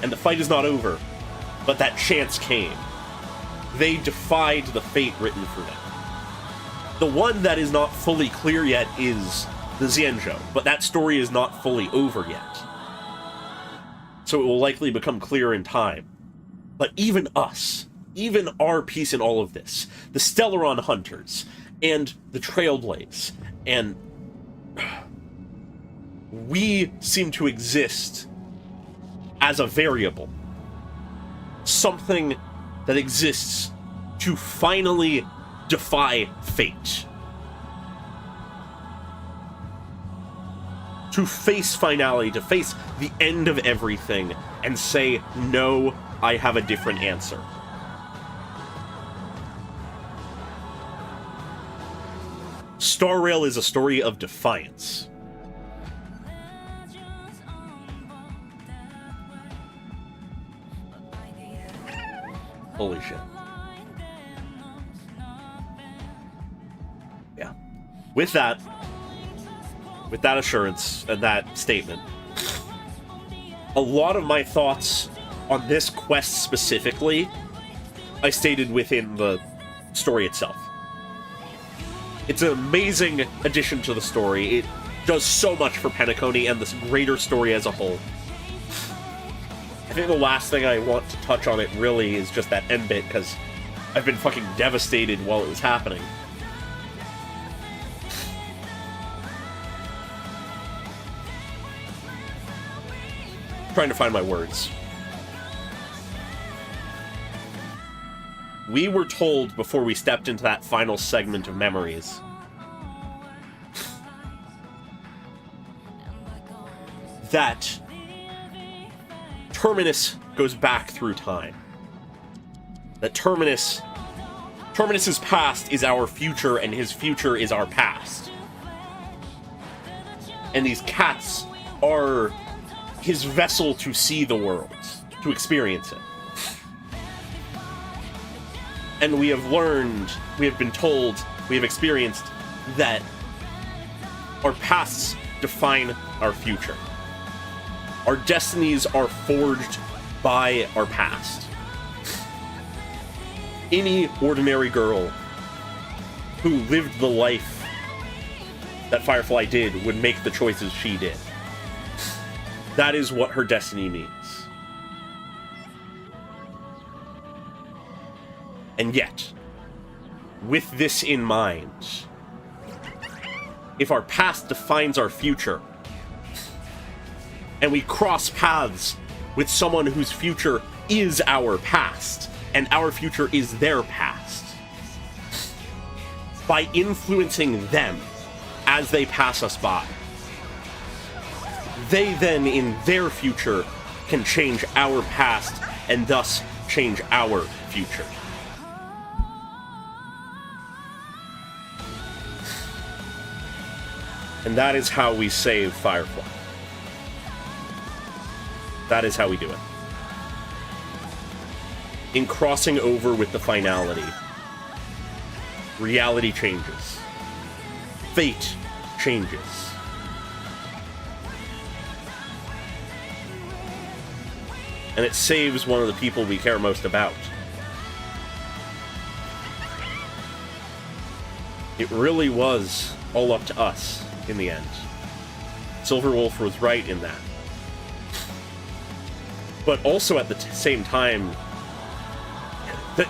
And the fight is not over. But that chance came. They defied the fate written for them. The one that is not fully clear yet is the Xianzhou, but that story is not fully over yet. So it will likely become clear in time. But even us, even our piece in all of this, the Stellaron Hunters, and the Trailblaze, and we seem to exist as a variable. Something that exists to finally defy fate. To face finality, to face the end of everything, and say, no, I have a different answer. Star Rail is a story of defiance. Holy shit. Yeah. With that assurance and that statement, a lot of my thoughts on this quest specifically, I stated within the story itself. It's an amazing addition to the story. It does so much for Penacony and this greater story as a whole. I think the last thing I want to touch on it really is just that end bit, because I've been fucking devastated while it was happening. Trying to find my words. We were told before we stepped into that final segment of memories that Terminus goes back through time. That Terminus's past is our future, and his future is our past. And these cats are his vessel to see the world, to experience it. And we have learned, we have been told, we have experienced that our pasts define our future. Our destinies are forged by our past. Any ordinary girl who lived the life that Firefly did would make the choices she did. That is what her destiny means. And yet, with this in mind, if our past defines our future, and we cross paths with someone whose future is our past, and our future is their past, by influencing them as they pass us by, they then, in their future, can change our past, and thus change our future. And that is how we save Firefly. That is how we do it. In crossing over with the finality, reality changes. Fate changes. And it saves one of the people we care most about. It really was all up to us in the end. Silverwolf was right in that. But also at the same time,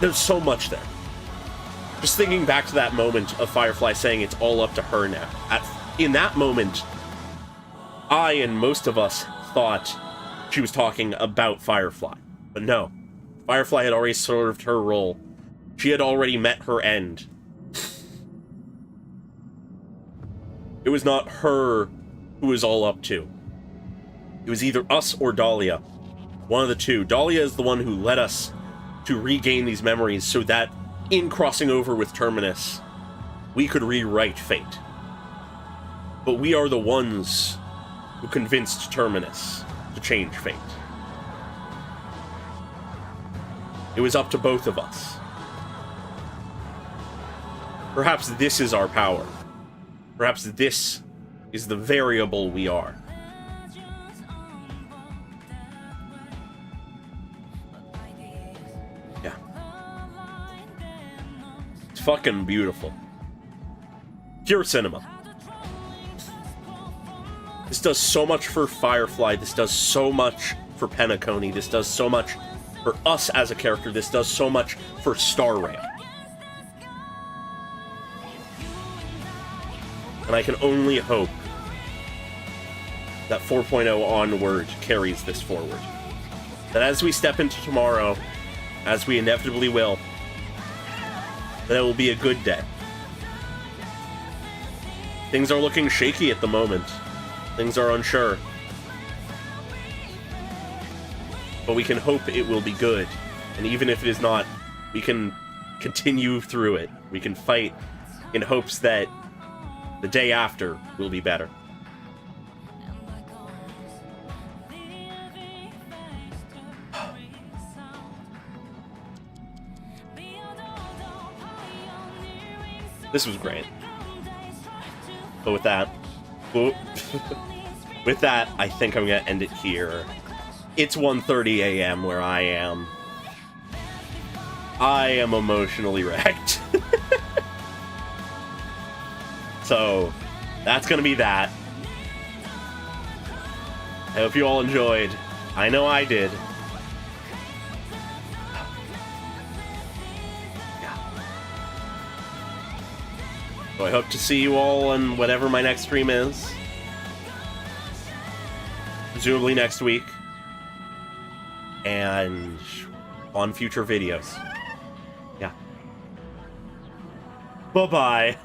there's so much there. Just thinking back to that moment of Firefly saying it's all up to her now. In that moment, I and most of us thought she was talking about Firefly. But no. Firefly had already served her role. She had already met her end. It was not her who was all up to. It was either us or Dahlia. One of the two. Dahlia is the one who led us to regain these memories so that in crossing over with Terminus, we could rewrite fate. But we are the ones who convinced Terminus to change fate. It was up to both of us. Perhaps this is our power. Perhaps this is the variable we are. Yeah. It's fucking beautiful. Pure cinema. This does so much for Firefly. This does so much for Penacony. This does so much for us as a character. This does so much for Star Rail. And I can only hope that 4.0 onward carries this forward. That as we step into tomorrow, as we inevitably will, that it will be a good day. Things are looking shaky at the moment. Things are unsure. But we can hope it will be good. And even if it is not, we can continue through it. We can fight in hopes that the day after will be better. This was great. But with that, I think I'm gonna end it here. It's 1:30 a.m. where I am. I am emotionally wrecked. So, that's gonna be that. I hope you all enjoyed. I know I did. So I hope to see you all on whatever my next stream is. Presumably next week. And on future videos. Yeah. Bye-bye.